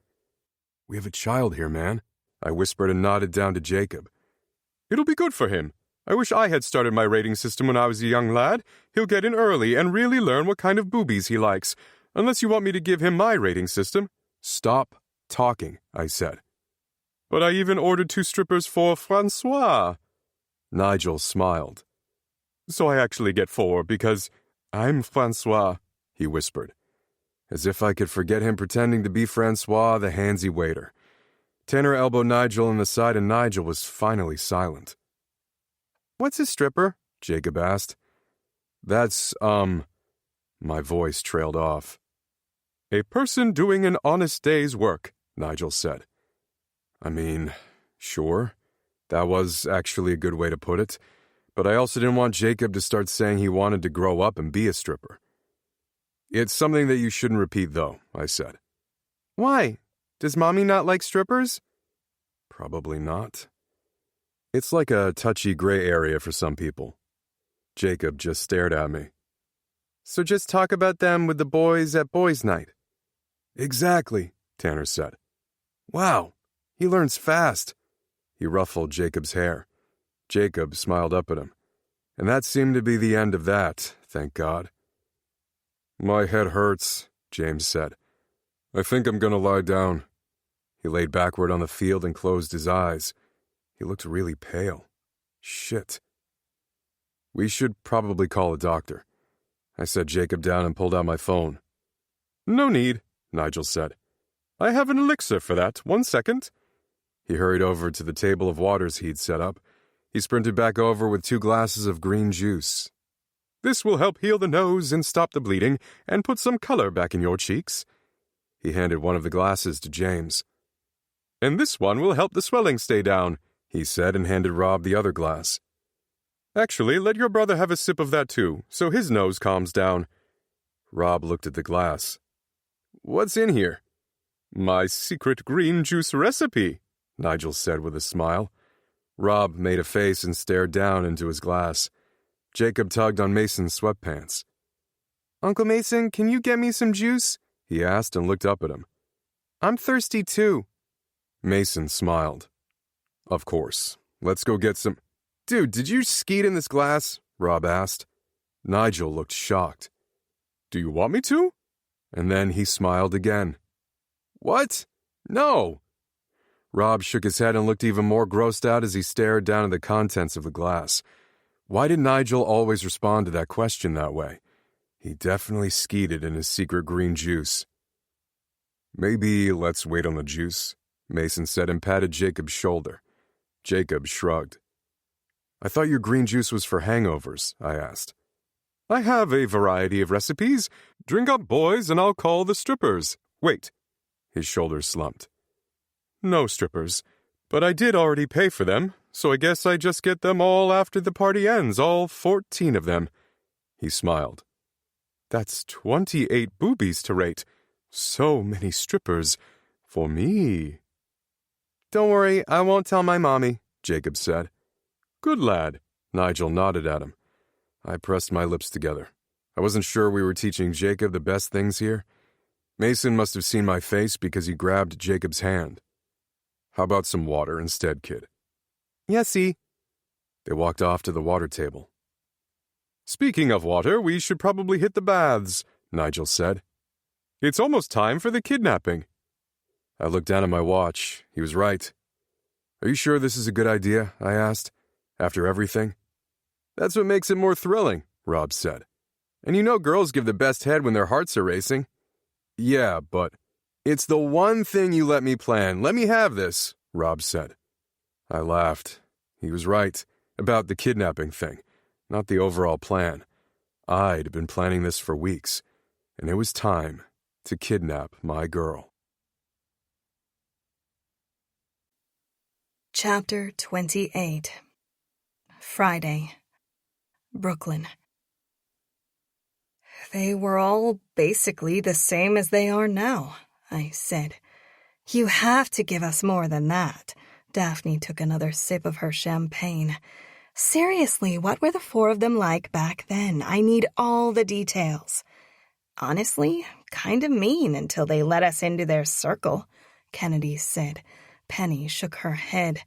[SPEAKER 1] We have a child here, man, I whispered and nodded down to Jacob. It'll be good for him. I wish I had started my rating system when I was a young lad. He'll get in early and really learn what kind of boobies he likes, unless you want me to give him my rating system. Stop talking, I said. But I even ordered 2 strippers for Francois. Nigel smiled. So I actually get 4 because I'm Francois, he whispered. As if I could forget him pretending to be Francois, the handsy waiter. Tanner elbowed Nigel in the side and Nigel was finally silent. What's a stripper? Jacob asked. That's, My voice trailed off. A person doing an honest day's work, Nigel said. I mean, sure. That was actually a good way to put it. But I also didn't want Jacob to start saying he wanted to grow up and be a stripper. It's something that you shouldn't repeat, though, I said. Why? Does Mommy not like strippers? Probably not. It's like a touchy gray area for some people. Jacob just stared at me. So just talk about them with the boys at boys' night. Exactly, Tanner said. Wow, he learns fast. He ruffled Jacob's hair. Jacob smiled up at him. And that seemed to be the end of that, thank God. My head hurts, James said. I think I'm going to lie down. He laid backward on the field and closed his eyes. He looked really pale. Shit. We should probably call a doctor. I set Jacob down and pulled out my phone. No need, Nigel said. I have an elixir for that. 1 second. He hurried over to the table of waters he'd set up. He sprinted back over with 2 glasses of green juice. This will help heal the nose and stop the bleeding and put some color back in your cheeks. He handed one of the glasses to James. And this one will help the swelling stay down, he said and handed Rob the other glass. Actually, let your brother have a sip of that too, so his nose calms down. Rob looked at the glass. What's in here? My secret green juice recipe, Nigel said with a smile. Rob made a face and stared down into his glass. Jacob tugged on Mason's sweatpants. Uncle Mason, can you get me some juice? He asked and looked up at him. I'm thirsty too. Mason smiled. Of course. Let's go get some... Dude, did you skeet in this glass? Rob asked. Nigel looked shocked. Do you want me to? And then he smiled again. What? No. Rob shook his head and looked even more grossed out as he stared down at the contents of the glass. Why did Nigel always respond to that question that way? He definitely skeeted in his secret green juice. Maybe let's wait on the juice, Mason said and patted Jacob's shoulder. Jacob shrugged. I thought your green juice was for hangovers, I asked. I have a variety of recipes. Drink up, boys, and I'll call the strippers. Wait. His shoulders slumped. No strippers, but I did already pay for them, so I guess I just get them all after the party ends, all 14 of them. He smiled. That's 28 boobies to rate. So many strippers. For me. Don't worry, I won't tell my mommy, Jacob said. Good lad, Nigel nodded at him. I pressed my lips together. I wasn't sure we were teaching Jacob the best things here. Mason must have seen my face because he grabbed Jacob's hand. How about some water instead, kid? Yesy. They walked off to the water table. Speaking of water, we should probably hit the baths, Nigel said. It's almost time for the kidnapping. I looked down at my watch. He was right. Are you sure this is a good idea? I asked. After everything? That's what makes it more thrilling, Rob said. And you know girls give the best head when their hearts are racing. Yeah, but it's the one thing you let me plan. Let me have this, Rob said. I laughed. He was right about the kidnapping thing, not the overall plan. I'd been planning this for weeks, and it was time to kidnap my girl.
[SPEAKER 2] Chapter 28. Friday. Brooklyn. They were all basically the same as they are now, I said. You have to give us more than that. Daphne took another sip of her champagne. Seriously, what were the four of them like back then? I need all the details. Honestly, kind of mean until they let us into their circle, Kennedy said. Penny shook her head.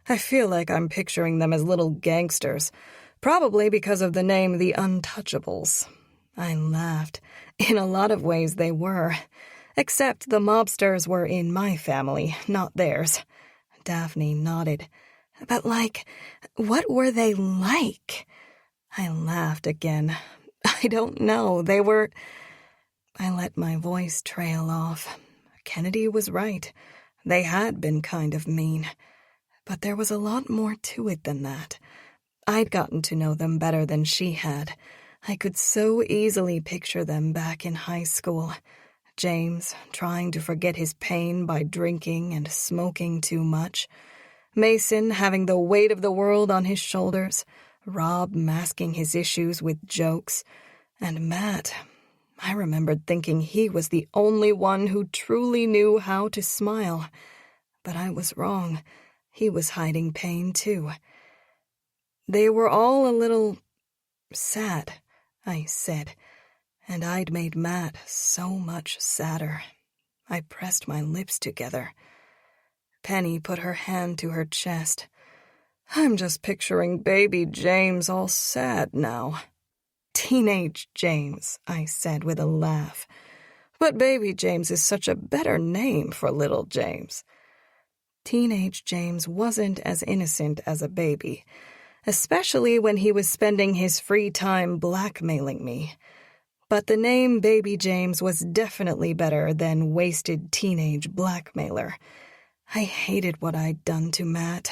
[SPEAKER 2] I feel like I'm picturing them as little gangsters, probably because of the name The Untouchables. I laughed. In a lot of ways they were, except the mobsters were in my family, not theirs. Daphne nodded. But what were they like? I laughed again. I don't know. I let my voice trail off. Kennedy was right. They had been kind of mean. But there was a lot more to it than that. I'd gotten to know them better than she had. I could so easily picture them back in high school. James trying to forget his pain by drinking and smoking too much. Mason having the weight of the world on his shoulders. Rob masking his issues with jokes. And Matt, I remembered thinking he was the only one who truly knew how to smile. But I was wrong. He was hiding pain, too. They were all a little sad, I said, and I'd made Matt so much sadder. I pressed my lips together. Penny put her hand to her chest. I'm just picturing baby James all sad now. Teenage James, I said with a laugh. But baby James is such a better name for little James. Teenage James wasn't as innocent as a baby, especially when he was spending his free time blackmailing me. But the name Baby James was definitely better than wasted teenage blackmailer. I hated what I'd done to Matt,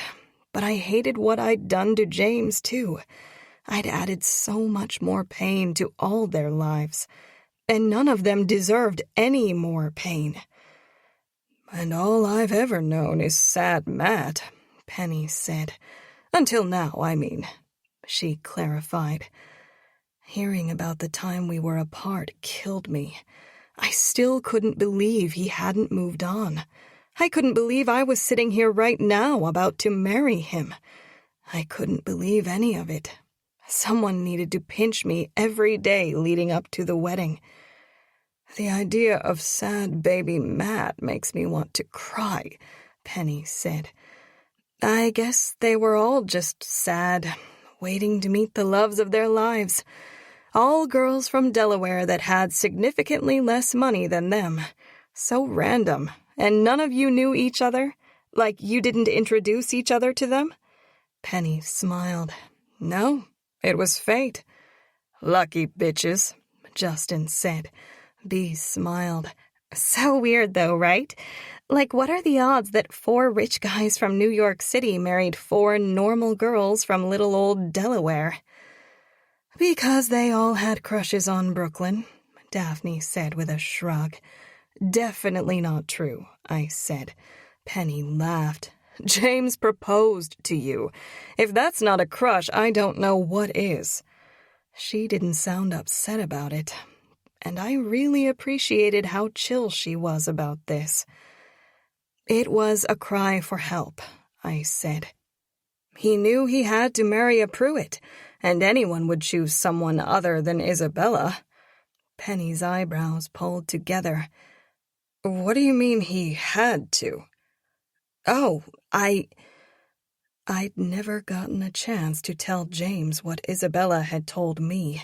[SPEAKER 2] but I hated what I'd done to James, too. I'd added so much more pain to all their lives, and none of them deserved any more pain. And all I've ever known is sad Matt, Penny said. Until now, I mean, she clarified. Hearing about the time we were apart killed me. I still couldn't believe he hadn't moved on. I couldn't believe I was sitting here right now about to marry him. I couldn't believe any of it. Someone needed to pinch me every day leading up to the wedding. The idea of sad baby Matt makes me want to cry, Penny said. I guess they were all just sad, waiting to meet the loves of their lives. All girls from Delaware that had significantly less money than them. So random, And none of you knew each other? Like you didn't introduce each other to them?" Penny smiled. "No, it was fate." "Lucky bitches," Justin said. Bee smiled.
[SPEAKER 3] So weird though, right? Like, what are the odds that 4 rich guys from New York City married 4 normal girls from little old Delaware?
[SPEAKER 2] "Because they all had crushes on Brooklyn," Daphne said with a shrug. "Definitely not true," I said. Penny laughed. "James proposed to you. If that's not a crush, I don't know what is." She didn't sound upset about it, and I really appreciated how chill she was about this. "It was a cry for help," I said. "He knew he had to marry a Pruitt, and anyone would choose someone other than Isabella." Penny's eyebrows pulled together. "What do you mean he had to?" "Oh, I'd never gotten a chance to tell James what Isabella had told me,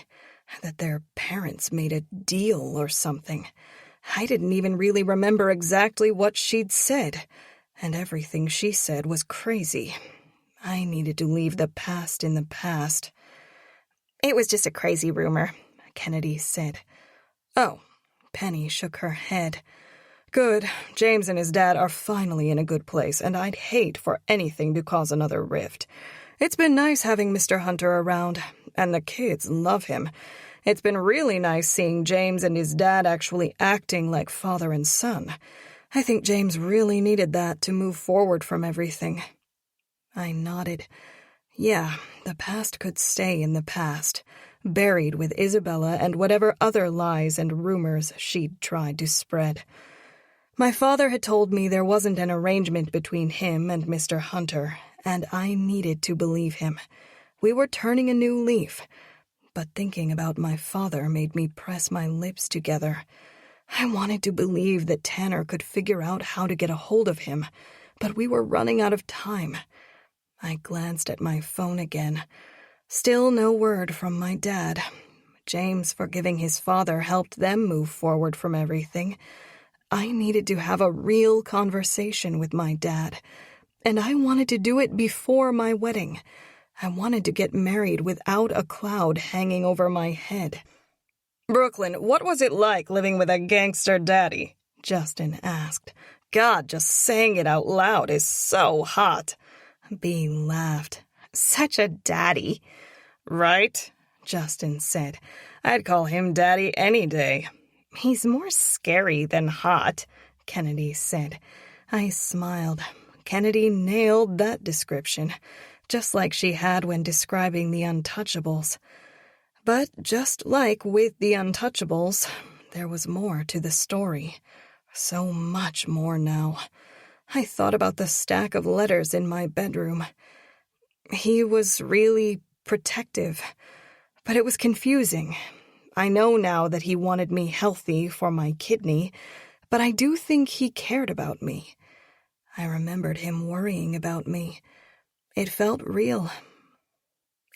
[SPEAKER 2] that their parents made a deal or something. I didn't even really remember exactly what she'd said, and everything she said was crazy. I needed to leave the past in the past."
[SPEAKER 3] "It was just a crazy rumor,"
[SPEAKER 2] Kennedy said. "Oh," Penny shook her head. "Good. James and his dad are finally in a good place, and I'd hate for anything to cause another rift. It's been nice having Mr. Hunter around, and the kids love him. It's been really nice seeing James and his dad actually acting like father and son. I think James really needed that to move forward from everything." I nodded. Yeah, the past could stay in the past, buried with Isabella and whatever other lies and rumors she'd tried to spread. My father had told me there wasn't an arrangement between him and Mr. Hunter, and I needed to believe him. We were turning a new leaf. But thinking about my father made me press my lips together. I wanted to believe that Tanner could figure out how to get a hold of him, but we were running out of time. I glanced at my phone again. Still no word from my dad. James forgiving his father helped them move forward from everything. I needed to have a real conversation with my dad, and I wanted to do it before my wedding. I wanted to get married without a cloud hanging over my head. "Brooklyn, what was it like living with a gangster daddy?" Justin asked. "God, just saying it out loud is so hot." Bee laughed.
[SPEAKER 3] "Such a daddy."
[SPEAKER 2] "Right?" Justin said. "I'd call him daddy any day."
[SPEAKER 3] "He's more scary than hot,"
[SPEAKER 2] Kennedy said. I smiled. Kennedy nailed that description, just like she had when describing the Untouchables. But just like with the Untouchables, there was more to the story. So much more now. I thought about the stack of letters in my bedroom. He was really protective, but it was confusing. I know now that he wanted me healthy for my kidney, but I do think he cared about me. I remembered him worrying about me. It felt real.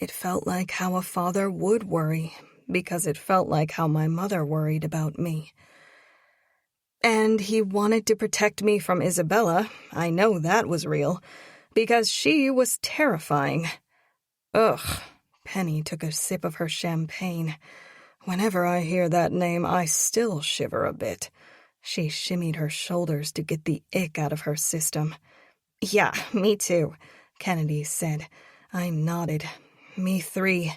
[SPEAKER 2] It felt like how a father would worry, because it felt like how my mother worried about me. And he wanted to protect me from Isabella. I know that was real, because she was terrifying. Ugh, Penny took a sip of her champagne. Whenever I hear that name, I still shiver a bit. She shimmied her shoulders to get the ick out of her system.
[SPEAKER 3] "Yeah, me too,"
[SPEAKER 2] Kennedy said. I nodded. "Me 3.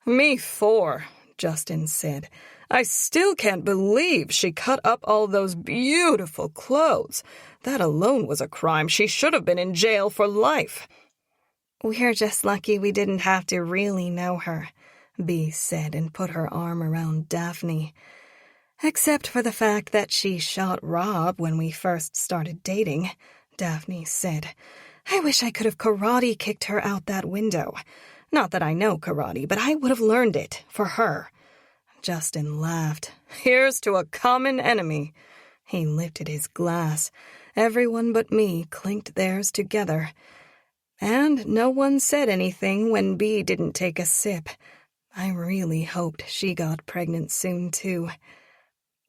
[SPEAKER 2] "Me 4, Justin said. "I still can't believe she cut up all those beautiful clothes. That alone was a crime. She should have been in jail for life."
[SPEAKER 3] "We're just lucky we didn't have to really know her,"
[SPEAKER 2] Bee said and put her arm around Daphne. "Except for the fact that she shot Rob when we first started dating," Daphne said. "I wish I could have karate kicked her out that window. Not that I know karate, but I would have learned it for her." Justin laughed. "Here's to a common enemy." He lifted his glass. Everyone but me clinked theirs together. And no one said anything when Bee didn't take a sip. I really hoped she got pregnant soon, too.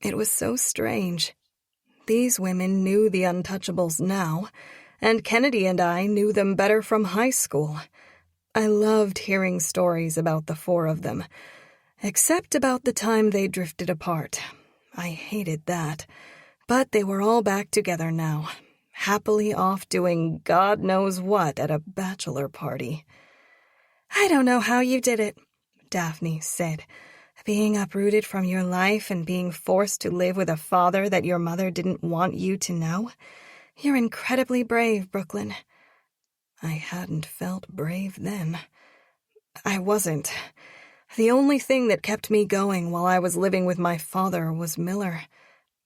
[SPEAKER 2] It was so strange. These women knew the Untouchables now, and Kennedy and I knew them better from high school. I loved hearing stories about the four of them, except about the time they drifted apart. I hated that, but they were all back together now, happily off doing God knows what at a bachelor party.
[SPEAKER 3] I don't know how you did it, Daphne said. Being uprooted from your life and being forced to live with a father that your mother didn't want you to know. You're incredibly brave, Brooklyn.
[SPEAKER 2] I hadn't felt brave then. I wasn't. The only thing that kept me going while I was living with my father was Miller.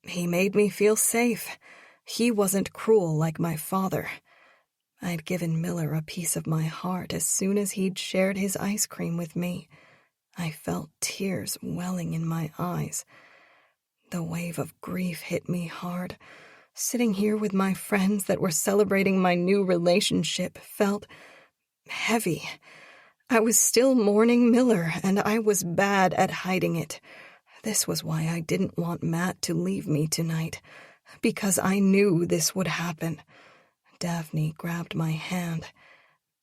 [SPEAKER 2] He made me feel safe. He wasn't cruel like my father. I'd given Miller a piece of my heart as soon as he'd shared his ice cream with me. I felt tears welling in my eyes. The wave of grief hit me hard. Sitting here with my friends that were celebrating my new relationship felt heavy. I was still mourning Miller, and I was bad at hiding it. This was why I didn't want Matt to leave me tonight, because I knew this would happen. Daphne grabbed my hand.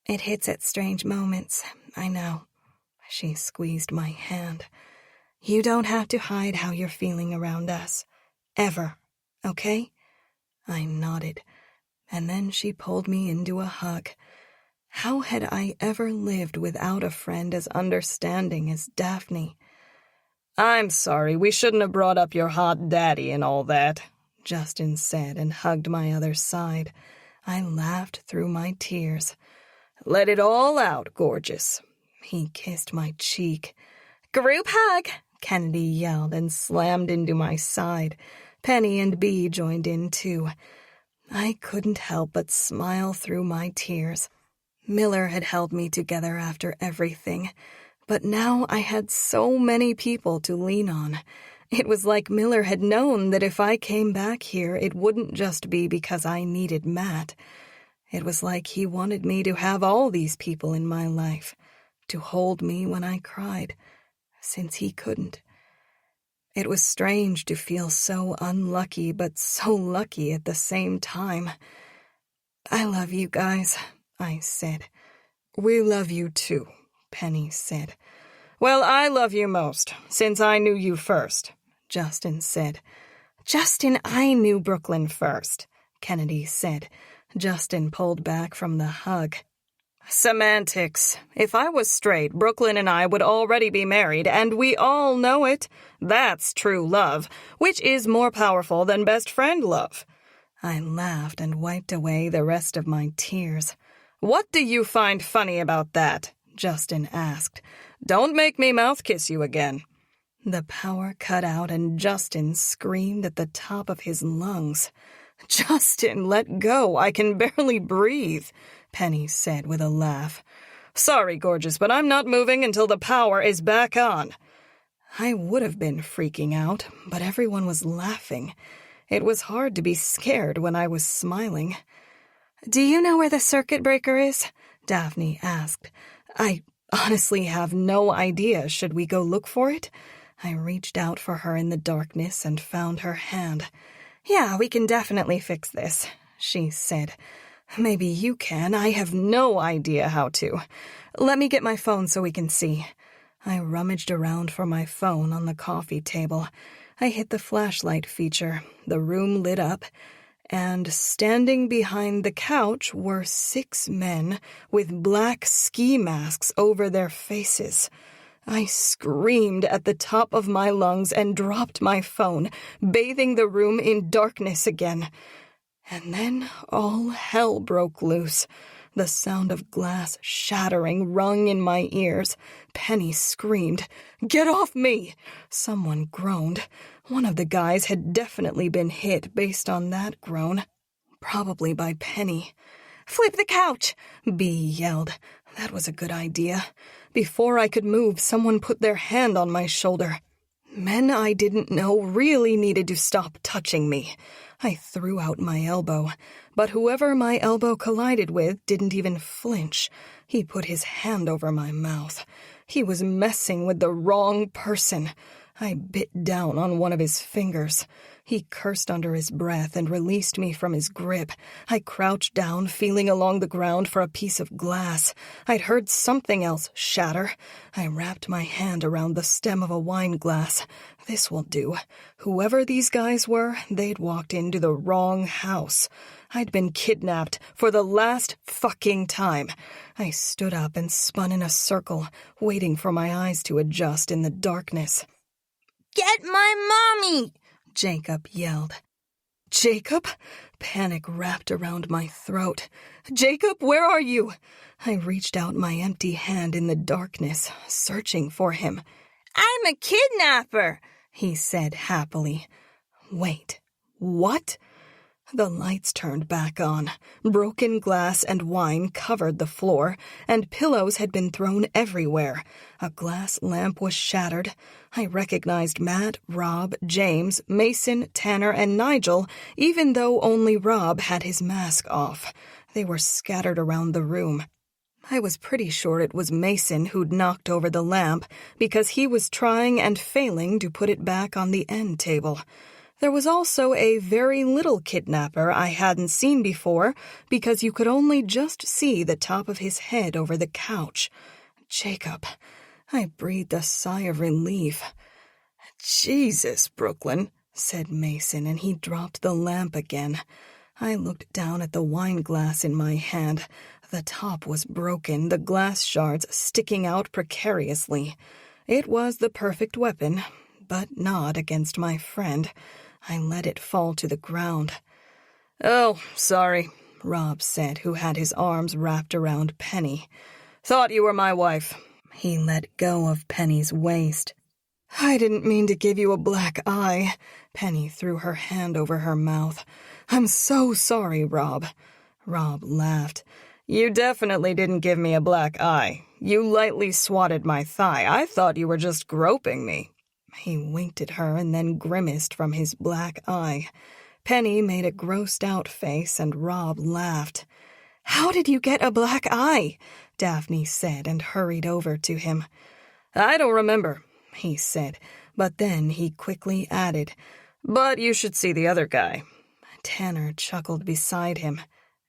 [SPEAKER 3] It hits at strange moments, I know.
[SPEAKER 2] She squeezed my hand.
[SPEAKER 3] You don't have to hide how you're feeling around us. Ever, okay?
[SPEAKER 2] I nodded, and then she pulled me into a hug. How had I ever lived without a friend as understanding as Daphne? "I'm sorry, we shouldn't have brought up your hot daddy and all that," Justin said and hugged my other side. I laughed through my tears. "Let it all out, gorgeous." He kissed my cheek.
[SPEAKER 3] "Group hug!"
[SPEAKER 2] Kennedy yelled and slammed into my side. Penny and Bea joined in too. I couldn't help but smile through my tears. Miller had held me together after everything, but now I had so many people to lean on. It was like Miller had known that if I came back here, it wouldn't just be because I needed Matt. It was like he wanted me to have all these people in my life, to hold me when I cried, since he couldn't. It was strange to feel so unlucky but so lucky at the same time. "I love you guys," I said. "We love you too," Penny said. "Well, I love you most, since I knew you first," Justin said.
[SPEAKER 3] "Justin, I knew Brooklyn first,"
[SPEAKER 2] Kennedy said. Justin pulled back from the hug. "Semantics. If I was straight, Brooklyn and I would already be married, and we all know it. That's true love, which is more powerful than best friend love." I laughed and wiped away the rest of my tears. "What do you find funny about that?" Justin asked. "Don't make me mouth kiss you again." The power cut out and Justin screamed at the top of his lungs. "Justin, let go. I can barely breathe," Penny said with a laugh. "Sorry, gorgeous, but I'm not moving until the power is back on." I would have been freaking out, but everyone was laughing. It was hard to be scared when I was smiling.
[SPEAKER 3] "Do you know where the circuit breaker is?"
[SPEAKER 2] Daphne asked. "I honestly have no idea. Should we go look for it?" I reached out for her in the darkness and found her hand.
[SPEAKER 3] "Yeah, we can definitely fix this,"
[SPEAKER 2] she said. "Maybe you can. I have no idea how to. Let me get my phone so we can see." I rummaged around for my phone on the coffee table. I hit the flashlight feature. The room lit up, and standing behind the couch were 6 men with black ski masks over their faces. I screamed at the top of my lungs and dropped my phone, bathing the room in darkness again. And then all hell broke loose. The sound of glass shattering rung in my ears. Penny screamed, "Get off me!" Someone groaned. One of the guys had definitely been hit based on that groan. Probably by Penny.
[SPEAKER 3] "Flip the couch!"
[SPEAKER 2] Bea yelled. That was a good idea. Before I could move, someone put their hand on my shoulder. Men I didn't know really needed to stop touching me. I threw out my elbow, but whoever my elbow collided with didn't even flinch. He put his hand over my mouth. He was messing with the wrong person. I bit down on one of his fingers. He cursed under his breath and released me from his grip. I crouched down, feeling along the ground for a piece of glass. I'd heard something else shatter. I wrapped my hand around the stem of a wine glass. This will do. Whoever these guys were, they'd walked into the wrong house. I'd been kidnapped for the last fucking time. I stood up and spun in a circle, waiting for my eyes to adjust in the darkness.
[SPEAKER 3] Get my mommy!
[SPEAKER 2] Jacob yelled. Jacob? Panic wrapped around my throat. Jacob, where are you? I reached out my empty hand in the darkness, searching for him.
[SPEAKER 3] I'm a kidnapper,
[SPEAKER 2] he said happily. Wait, what? The lights turned back on. Broken glass and wine covered the floor, and pillows had been thrown everywhere. A glass lamp was shattered. I recognized Matt, Rob, James, Mason, Tanner, and Nigel, even though only Rob had his mask off. They were scattered around the room. I was pretty sure it was Mason who'd knocked over the lamp, because he was trying and failing to put it back on the end table. There was also a very little kidnapper I hadn't seen before, because you could only just see the top of his head over the couch. Jacob. I breathed a sigh of relief. Jesus, Brooklyn, said Mason, and he dropped the lamp again. I looked down at the wine glass in my hand. The top was broken, the glass shards sticking out precariously. It was the perfect weapon, but not against my friend. I let it fall to the ground. Oh, sorry, Rob said, who had his arms wrapped around Penny. Thought you were my wife. He let go of Penny's waist. I didn't mean to give you a black eye. Penny threw her hand over her mouth. I'm so sorry, Rob. Rob laughed. You definitely didn't give me a black eye. You lightly swatted my thigh. I thought you were just groping me. He winked at her and then grimaced from his black eye. Penny made a grossed-out face, and Rob laughed. How did you get a black eye? Daphne said and hurried over to him. I don't remember, he said, but then he quickly added, but you should see the other guy. Tanner chuckled beside him.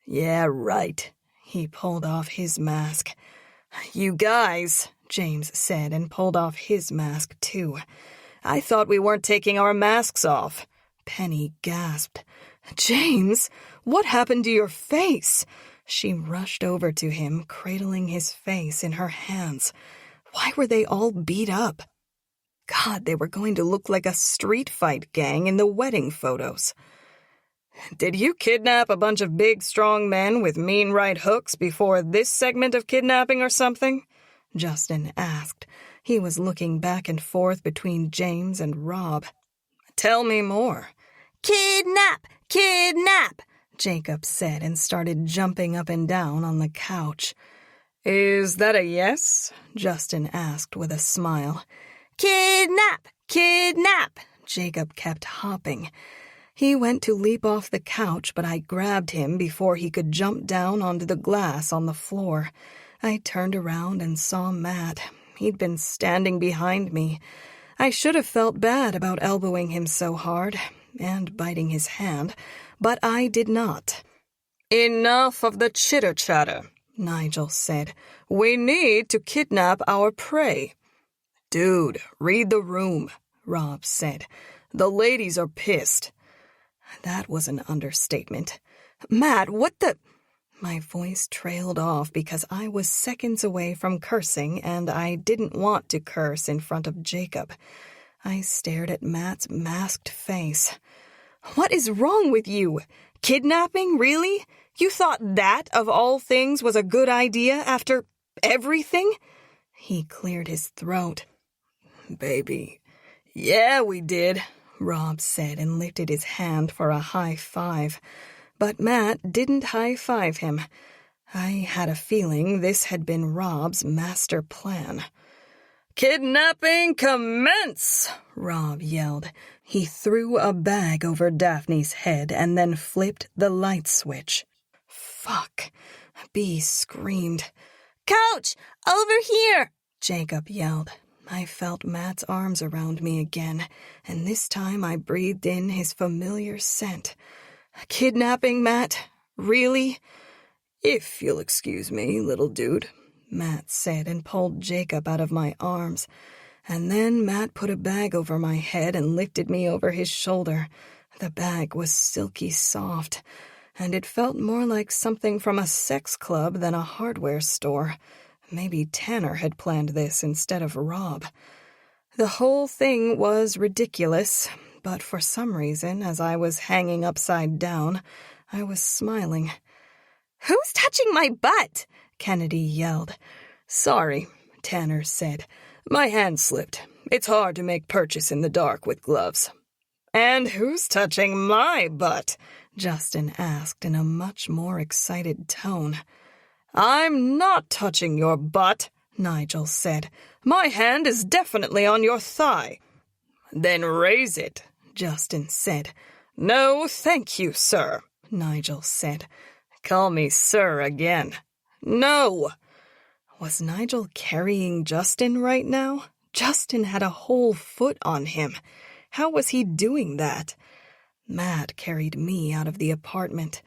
[SPEAKER 2] Yeah, right. He pulled off his mask. You guys, James said, and pulled off his mask too. I thought we weren't taking our masks off. Penny gasped. James, what happened to your face? She rushed over to him, cradling his face in her hands. Why were they all beat up? God, they were going to look like a street fight gang in the wedding photos. Did you kidnap a bunch of big, strong men with mean right hooks before this segment of kidnapping or something? Justin asked. He was looking back and forth between James and Rob. Tell me more.
[SPEAKER 3] Kidnap! Kidnap!
[SPEAKER 2] Jacob said and started jumping up and down on the couch. Is that a yes? Justin asked with a smile.
[SPEAKER 3] Kidnap! Kidnap!
[SPEAKER 2] Jacob kept hopping. He went to leap off the couch, but I grabbed him before he could jump down onto the glass on the floor. I turned around and saw Matt. He'd been standing behind me. I should have felt bad about elbowing him so hard and biting his hand, but I did not. Enough of the chitter-chatter, Nigel said. We need to kidnap our prey. Dude, read the room, Rob said. The ladies are pissed. That was an understatement. Matt, what the... My voice trailed off because I was seconds away from cursing, and I didn't want to curse in front of Jacob. I stared at Matt's masked face. What is wrong with you? Kidnapping, really? You thought that, of all things, was a good idea after everything? He cleared his throat. Baby. Yeah, we did, Rob said and lifted his hand for a high five. But Matt didn't high-five him. I had a feeling this had been Rob's master plan. Kidnapping commence! Rob yelled. He threw a bag over Daphne's head and then flipped the light switch. Fuck. Bee screamed.
[SPEAKER 3] Coach, over here!
[SPEAKER 2] Jacob yelled. I felt Matt's arms around me again, and this time I breathed in his familiar scent. Kidnapping, Matt? Really? If you'll excuse me, little dude, Matt said and pulled Jacob out of my arms. And then Matt put a bag over my head and lifted me over his shoulder. The bag was silky soft, and it felt more like something from a sex club than a hardware store. Maybe Tanner had planned this instead of Rob. The whole thing was ridiculous, but for some reason, as I was hanging upside down, I was smiling.
[SPEAKER 3] "Who's touching my butt?"
[SPEAKER 2] Kennedy yelled. "Sorry," Tanner said. "My hand slipped. It's hard to make purchase in the dark with gloves." "And who's touching my butt?" Justin asked in a much more excited tone. "I'm not touching your butt," Nigel said. "My hand is definitely on your thigh." "Then raise it," Justin said. "No, thank you, sir," Nigel said. "Call me sir again." "No!" Was Nigel carrying Justin right now? Justin had a whole foot on him. How was he doing that? Matt carried me out of the apartment.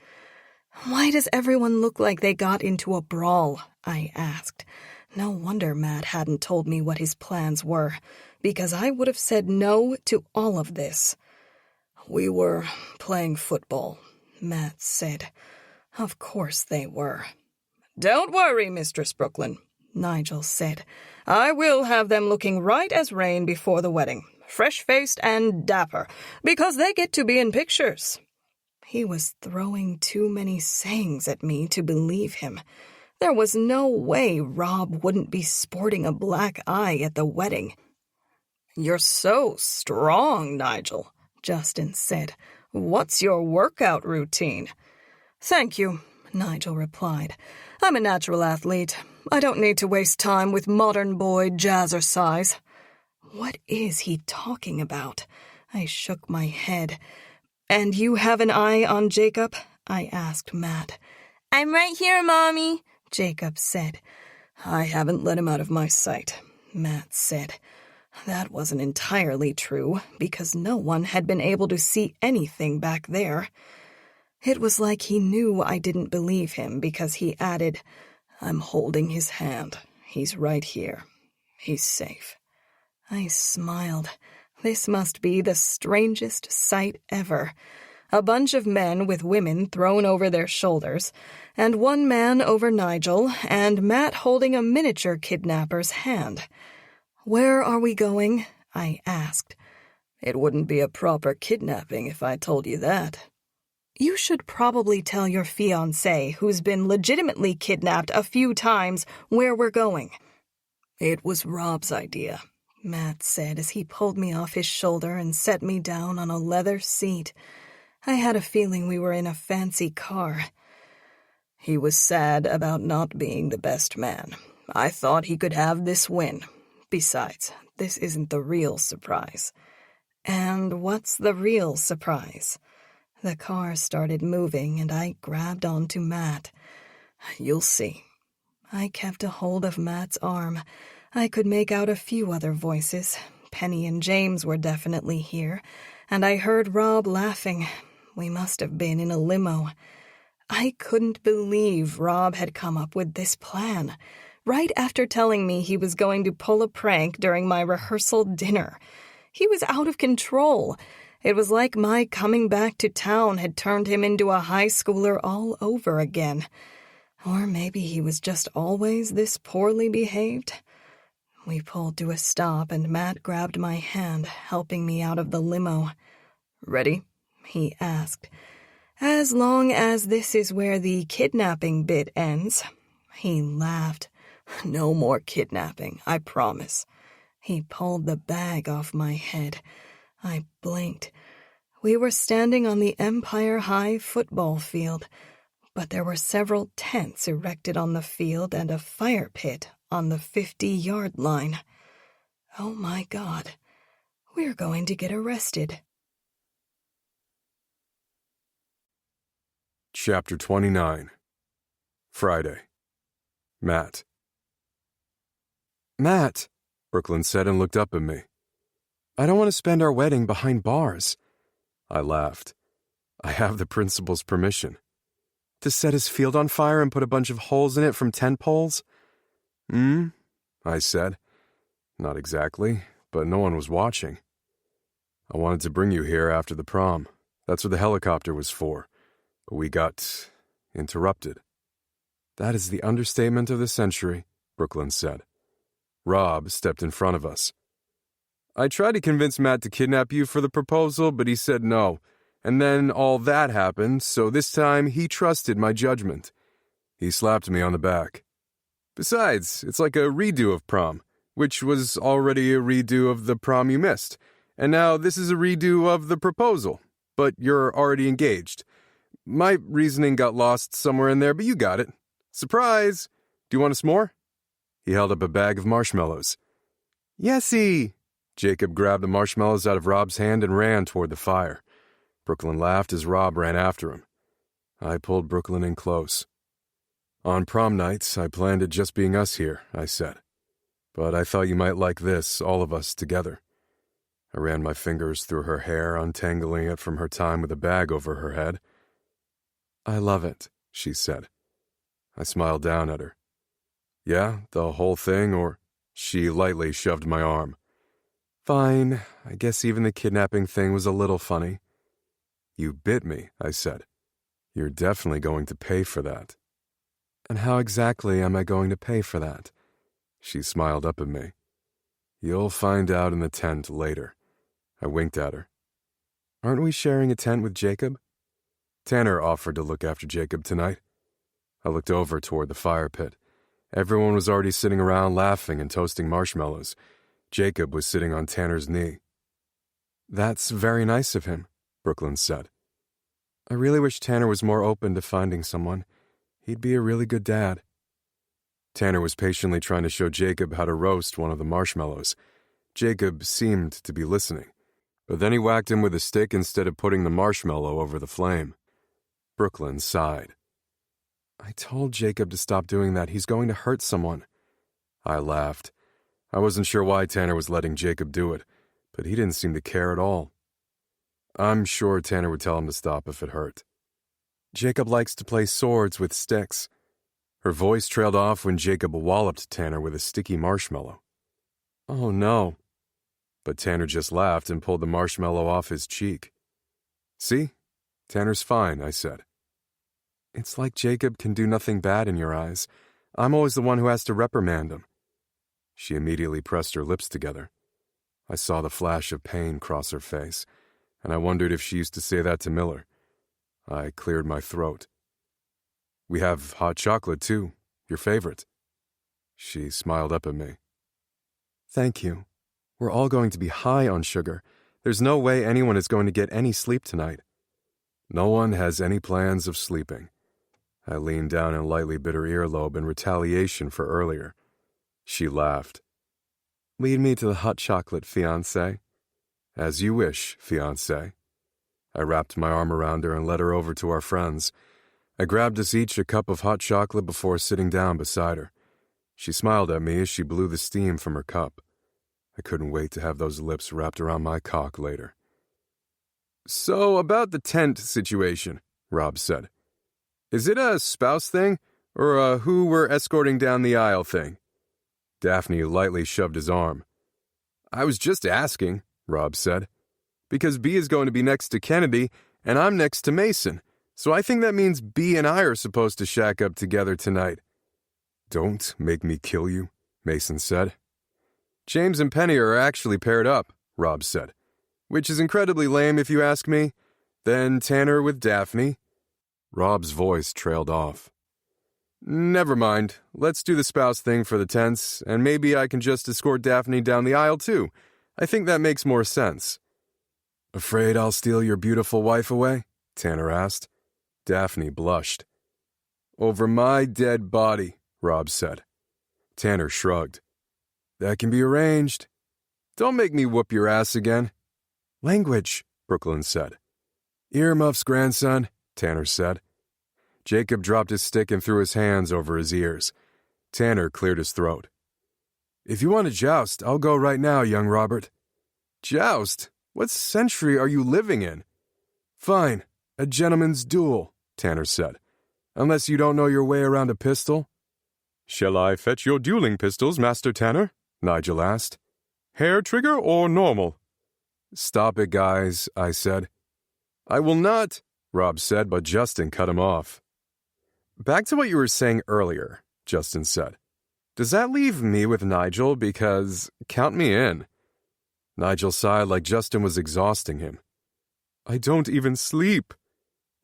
[SPEAKER 2] "Why does everyone look like they got into a brawl?" I asked. No wonder Matt hadn't told me what his plans were, because I would have said no to all of this. "We were playing football," Matt said. Of course they were. "Don't worry, Mistress Brooklyn," Nigel said. "I will have them looking right as rain before the wedding, fresh-faced and dapper, because they get to be in pictures." He was throwing too many sayings at me to believe him. There was no way Rob wouldn't be sporting a black eye at the wedding. "You're so strong, Nigel," Justin said. "What's your workout routine?" "Thank you," Nigel replied. "I'm a natural athlete. I don't need to waste time with modern boy jazzercise." What is he talking about? I shook my head. "And you have an eye on Jacob?" I asked Matt.
[SPEAKER 3] "I'm right here, Mommy,"
[SPEAKER 2] Jacob said. "I haven't let him out of my sight," Matt said. That wasn't entirely true, because no one had been able to see anything back there. It was like he knew I didn't believe him, because he added, "I'm holding his hand. He's right here. He's safe." I smiled. This must be the strangest sight ever. A bunch of men with women thrown over their shoulders, and one man over Nigel, and Matt holding a miniature kidnapper's hand. "Where are we going?" I asked. "It wouldn't be a proper kidnapping if I told you that." "You should probably tell your fiancé, who's been legitimately kidnapped a few times, where we're going." "It was Rob's idea," Matt said as he pulled me off his shoulder and set me down on a leather seat. I had a feeling we were in a fancy car. "He was sad about not being the best man. I thought he could have this win. Besides, this isn't the real surprise." "And what's the real surprise?" The car started moving, and I grabbed onto Matt. "You'll see." I kept a hold of Matt's arm. I could make out a few other voices. Penny and James were definitely here, and I heard Rob laughing. We must have been in a limo. I couldn't believe Rob had come up with this plan, right after telling me he was going to pull a prank during my rehearsal dinner. He was out of control. It was like my coming back to town had turned him into a high schooler all over again. Or maybe he was just always this poorly behaved. We pulled to a stop, and Matt grabbed my hand, helping me out of the limo. "Ready?" he asked. "As long as this is where the kidnapping bit ends." He laughed. "No more kidnapping, I promise." He pulled the bag off my head. I blinked. We were standing on the Empire High football field, but there were several tents erected on the field and a fire pit on the 50-yard line. Oh my God, we're going to get arrested.
[SPEAKER 1] Chapter 29. Friday. Matt. "Matt, Brooklyn said and looked up at me. I don't want to spend our wedding behind bars. I laughed. I have the principal's permission. To set his field on fire and put a bunch of holes in it from tent poles? I said. Not exactly, but no one was watching. I wanted to bring you here after the prom. That's what the helicopter was for. But we got interrupted. That is the understatement of the century, Brooklyn said. Rob stepped in front of us. I tried to convince Matt to kidnap you for the proposal, but he said no. And then all that happened, so this time he trusted my judgment. He slapped me on the back. Besides, it's like a redo of prom, which was already a redo of the prom you missed. And now this is a redo of the proposal, but you're already engaged. My reasoning got lost somewhere in there, but you got it. Surprise! Do you want us more? He held up a bag of marshmallows. Yesy! Jacob grabbed the marshmallows out of Rob's hand and ran toward the fire. Brooklyn laughed as Rob ran after him. I pulled Brooklyn in close. On prom nights, I planned it just being us here, I said. But I thought you might like this, all of us together. I ran my fingers through her hair, untangling it from her time with a bag over her head. I love it, she said. I smiled down at her. Yeah, the whole thing, or... She lightly shoved my arm. Fine, I guess even the kidnapping thing was a little funny. You bit me, I said. You're definitely going to pay for that. And how exactly am I going to pay for that? She smiled up at me. You'll find out in the tent later. I winked at her. Aren't we sharing a tent with Jacob? Tanner offered to look after Jacob tonight. I looked over toward the fire pit. Everyone was already sitting around laughing and toasting marshmallows. Jacob was sitting on Tanner's knee. That's very nice of him, Brooklyn said. I really wish Tanner was more open to finding someone. He'd be a really good dad. Tanner was patiently trying to show Jacob how to roast one of the marshmallows. Jacob seemed to be listening, but then he whacked him with a stick instead of putting the marshmallow over the flame. Brooklyn sighed. I told Jacob to stop doing that. He's going to hurt someone. I laughed. I wasn't sure why Tanner was letting Jacob do it, but he didn't seem to care at all. I'm sure Tanner would tell him to stop if it hurt. Jacob likes to play swords with sticks. Her voice trailed off when Jacob walloped Tanner with a sticky marshmallow. Oh no. But Tanner just laughed and pulled the marshmallow off his cheek. See? Tanner's fine, I said. It's like Jacob can do nothing bad in your eyes. I'm always the one who has to reprimand him. She immediately pressed her lips together. I saw the flash of pain cross her face, and I wondered if she used to say that to Miller. I cleared my throat. We have hot chocolate, too. Your favorite. She smiled up at me. Thank you. We're all going to be high on sugar. There's no way anyone is going to get any sleep tonight. No one has any plans of sleeping. I leaned down and lightly bit her earlobe in retaliation for earlier. She laughed. Lead me to the hot chocolate, fiancé. As you wish, fiancé. I wrapped my arm around her and led her over to our friends. I grabbed us each a cup of hot chocolate before sitting down beside her. She smiled at me as she blew the steam from her cup. I couldn't wait to have those lips wrapped around my cock later. So, about the tent situation, Rob said. Is it a spouse thing, or a who we're escorting down the aisle thing? Daphne lightly shoved his arm. I was just asking, Rob said, because B is going to be next to Kennedy, and I'm next to Mason, so I think that means B and I are supposed to shack up together tonight. Don't make me kill you, Mason said. James and Penny are actually paired up, Rob said, which is incredibly lame if you ask me. Then Tanner with Daphne. Rob's voice trailed off. Never mind. Let's do the spouse thing for the tents, and maybe I can just escort Daphne down the aisle too. I think that makes more sense. Afraid I'll steal your beautiful wife away? Tanner asked. Daphne blushed. Over my dead body, Rob said. Tanner shrugged. That can be arranged. Don't make me whoop your ass again. Language, Brooklyn said. Earmuffs, grandson, Tanner said. Jacob dropped his stick and threw his hands over his ears. Tanner cleared his throat. If you want to joust, I'll go right now, young Robert. Joust? What century are you living in? Fine, a gentleman's duel, Tanner said. Unless you don't know your way around a pistol. Shall I fetch your dueling pistols, Master Tanner? Nigel asked. Hair trigger or normal? Stop it, guys, I said. I will not, Rob said, but Justin cut him off. Back to what you were saying earlier, Justin said. Does that leave me with Nigel? Because count me in. Nigel sighed like Justin was exhausting him. I don't even sleep.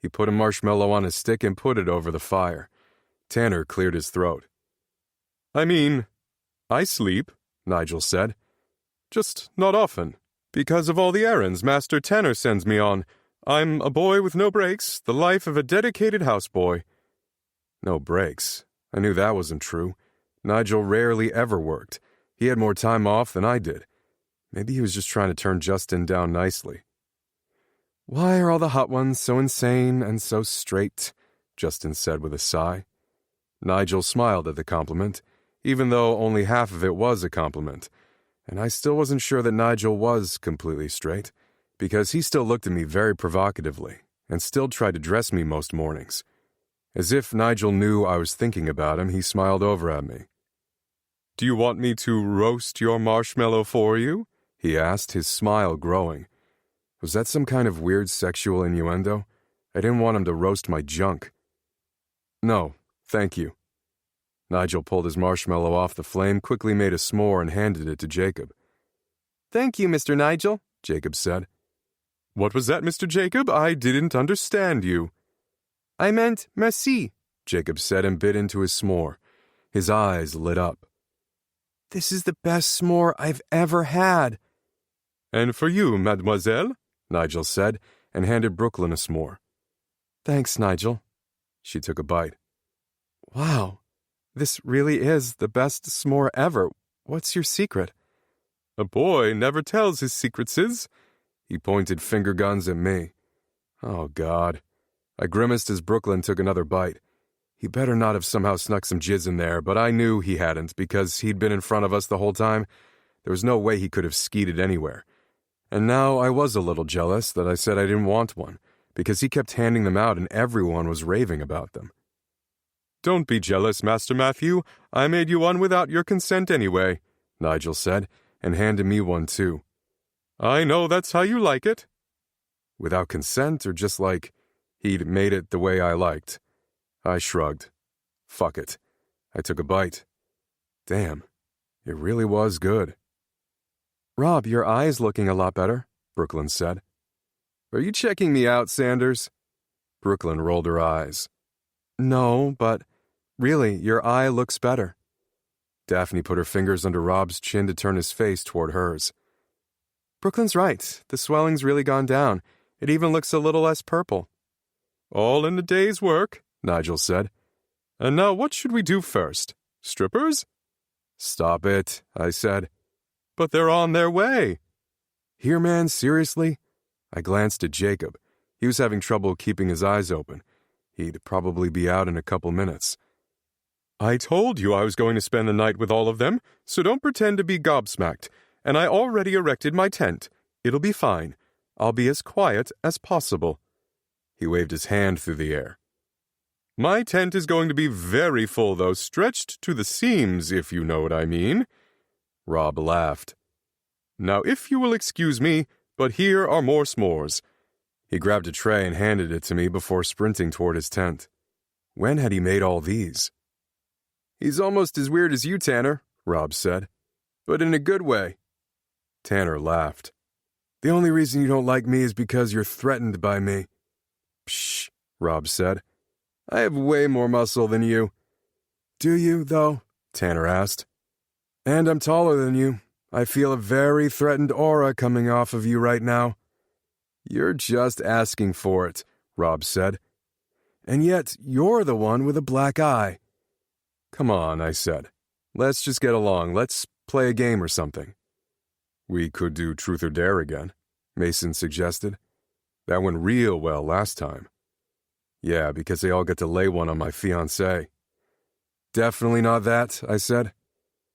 [SPEAKER 1] He put a marshmallow on his stick and put it over the fire. Tanner cleared his throat. I mean, I sleep, Nigel said. Just not often. Because of all the errands Master Tanner sends me on. I'm a boy with no breaks, the life of a dedicated houseboy. No breaks. I knew that wasn't true. Nigel rarely ever worked. He had more time off than I did. Maybe he was just trying to turn Justin down nicely. Why are all the hot ones so insane and so straight? Justin said with a sigh. Nigel smiled at the compliment, even though only half of it was a compliment, and I still wasn't sure that Nigel was completely straight, because he still looked at me very provocatively and still tried to dress me most mornings. As if Nigel knew I was thinking about him, he smiled over at me. Do you want me to roast your marshmallow for you? He asked, his smile growing. Was that some kind of weird sexual innuendo? I didn't want him to roast my junk. No, thank you. Nigel pulled his marshmallow off the flame, quickly made a s'more, and handed it to Jacob. Thank you, Mr. Nigel, Jacob said. What was that, Mr. Jacob? I didn't understand you. I meant merci, Jacob said and bit into his s'more. His eyes lit up. This is the best s'more I've ever had. And for you, mademoiselle, Nigel said, and handed Brooklyn a s'more. Thanks, Nigel. She took a bite. Wow, this really is the best s'more ever. What's your secret? A boy never tells his secretses. He pointed finger guns at me. Oh, God. I grimaced as Brooklyn took another bite. He better not have somehow snuck some jizz in there, but I knew he hadn't because he'd been in front of us the whole time. There was no way he could have skeeted anywhere. And now I was a little jealous that I said I didn't want one, because he kept handing them out and everyone was raving about them. Don't be jealous, Master Matthew. I made you one without your consent anyway, Nigel said, and handed me one too. I know that's how you like it. Without consent, or just like he'd made it the way I liked? I shrugged. Fuck it. I took a bite. Damn, it really was good. Rob, your eye's looking a lot better, Brooklyn said. Are you checking me out, Sanders? Brooklyn rolled her eyes. No, but really, your eye looks better. Daphne put her fingers under Rob's chin to turn his face toward hers. Brooklyn's right. The swelling's really gone down. It even looks a little less purple. All in the day's work, Nigel said. And now what should we do first? Strippers? Stop it, I said. But they're on their way. Here, man, seriously? I glanced at Jacob. He was having trouble keeping his eyes open. He'd probably be out in a couple minutes. I told you I was going to spend the night with all of them, so don't pretend to be gobsmacked. And I already erected my tent. It'll be fine. I'll be as quiet as possible. He waved his hand through the air. My tent is going to be very full, though, stretched to the seams, if you know what I mean. Rob laughed. Now, if you will excuse me, but here are more s'mores. He grabbed a tray and handed it to me before sprinting toward his tent. When had he made all these? He's almost as weird as you, Tanner, Rob said, but in a good way. Tanner laughed. The only reason you don't like me is because you're threatened by me. Psh, Rob said. I have way more muscle than you. Do you, though? Tanner asked. And I'm taller than you. I feel a very threatened aura coming off of you right now. You're just asking for it, Rob said. And yet, you're the one with a black eye. Come on, I said. Let's just get along. Let's play a game or something. We could do Truth or Dare again, Mason suggested. That went real well last time. Yeah, because they all get to lay one on my fiancée. Definitely not that, I said.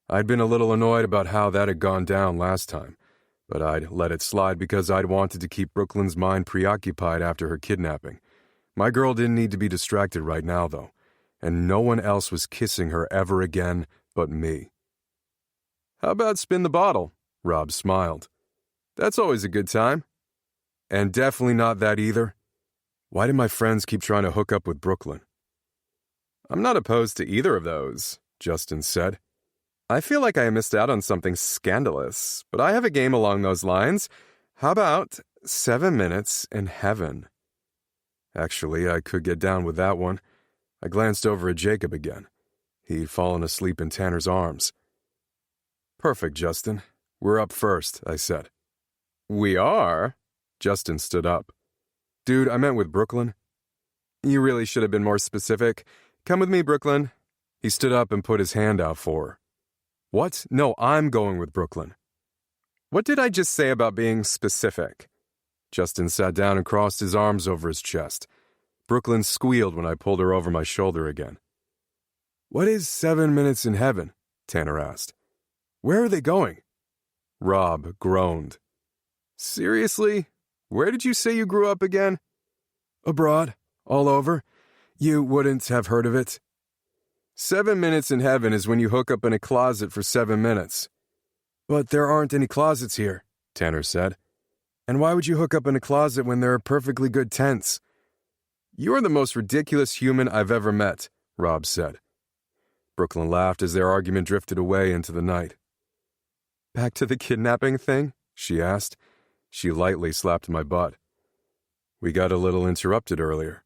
[SPEAKER 1] I'd been a little annoyed about how that had gone down last time, but I'd let it slide because I'd wanted to keep Brooklyn's mind preoccupied after her kidnapping. My girl didn't need to be distracted right now, though, and no one else was kissing her ever again but me. "How about spin the bottle?" Rob smiled. "That's always a good time." "And definitely not that either. Why do my friends keep trying to hook up with Brooklyn?" "I'm not opposed to either of those," Justin said. "I feel like I missed out on something scandalous, but I have a game along those lines. How about 7 minutes in heaven?" Actually, I could get down with that one. I glanced over at Jacob again. He'd fallen asleep in Tanner's arms. "Perfect, Justin. We're up first," I said. "We are?" Justin stood up. "Dude, I meant with Brooklyn." "You really should have been more specific. Come with me, Brooklyn." He stood up and put his hand out for her. "What? No, I'm going with Brooklyn." "What did I just say about being specific?" Justin sat down and crossed his arms over his chest. Brooklyn squealed when I pulled her over my shoulder again. "What is 7 minutes in heaven?" Tanner asked. "Where are they going?" Rob groaned. "Seriously? Where did you say you grew up again?" "Abroad. All over. You wouldn't have heard of it." 7 minutes in heaven is when you hook up in a closet for 7 minutes. "But there aren't any closets here," Tanner said. "And why would you hook up in a closet when there are perfectly good tents?" "You are the most ridiculous human I've ever met," Rob said. Brooklyn laughed as their argument drifted away into the night. "Back to the kidnapping thing?" she asked. She lightly slapped my butt. "We got a little interrupted earlier."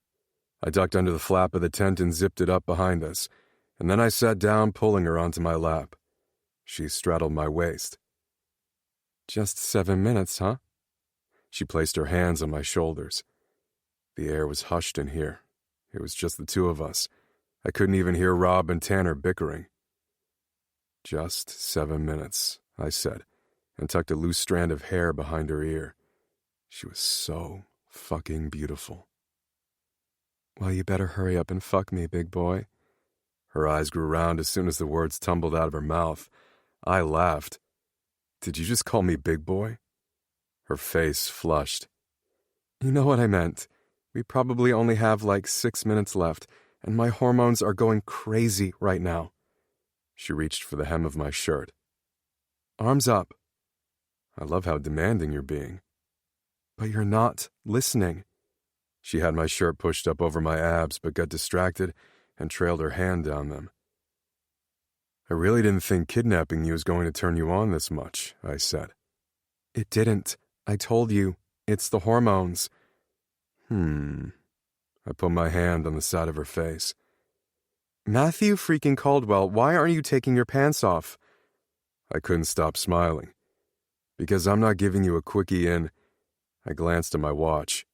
[SPEAKER 1] I ducked under the flap of the tent and zipped it up behind us, and then I sat down, pulling her onto my lap. She straddled my waist. "Just 7 minutes, huh?" She placed her hands on my shoulders. The air was hushed in here. It was just the two of us. I couldn't even hear Rob and Tanner bickering. "Just 7 minutes," I said, and tucked a loose strand of hair behind her ear. She was so fucking beautiful. "Well, you better hurry up and fuck me, big boy." Her eyes grew round as soon as the words tumbled out of her mouth. I laughed. "Did you just call me big boy?" Her face flushed. "You know what I meant. We probably only have like 6 minutes left, and my hormones are going crazy right now." She reached for the hem of my shirt. "Arms up." "I love how demanding you're being." "But you're not listening." She had my shirt pushed up over my abs, but got distracted and trailed her hand down them. "I really didn't think kidnapping you was going to turn you on this much," I said. "It didn't. I told you. It's the hormones." I put my hand on the side of her face. "Matthew freaking Caldwell, why aren't you taking your pants off?" I couldn't stop smiling. "Because I'm not giving you a quickie in." I glanced at my watch.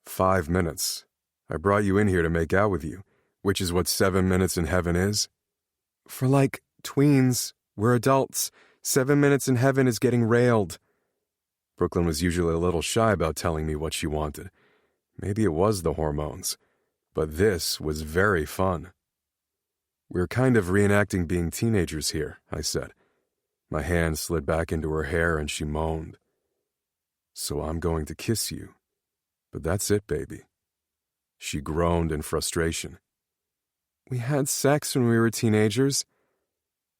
[SPEAKER 1] 5 minutes. I brought you in here to make out with you, which is what 7 minutes in heaven is. For like tweens, we're adults. 7 minutes in heaven is getting railed. Brooklyn was usually a little shy about telling me what she wanted. Maybe it was the hormones, but this was very fun. "We're kind of reenacting being teenagers here," I said. My hand slid back into her hair and she moaned. "So I'm going to kiss you. But that's it, baby." She groaned in frustration. "We had sex when we were teenagers."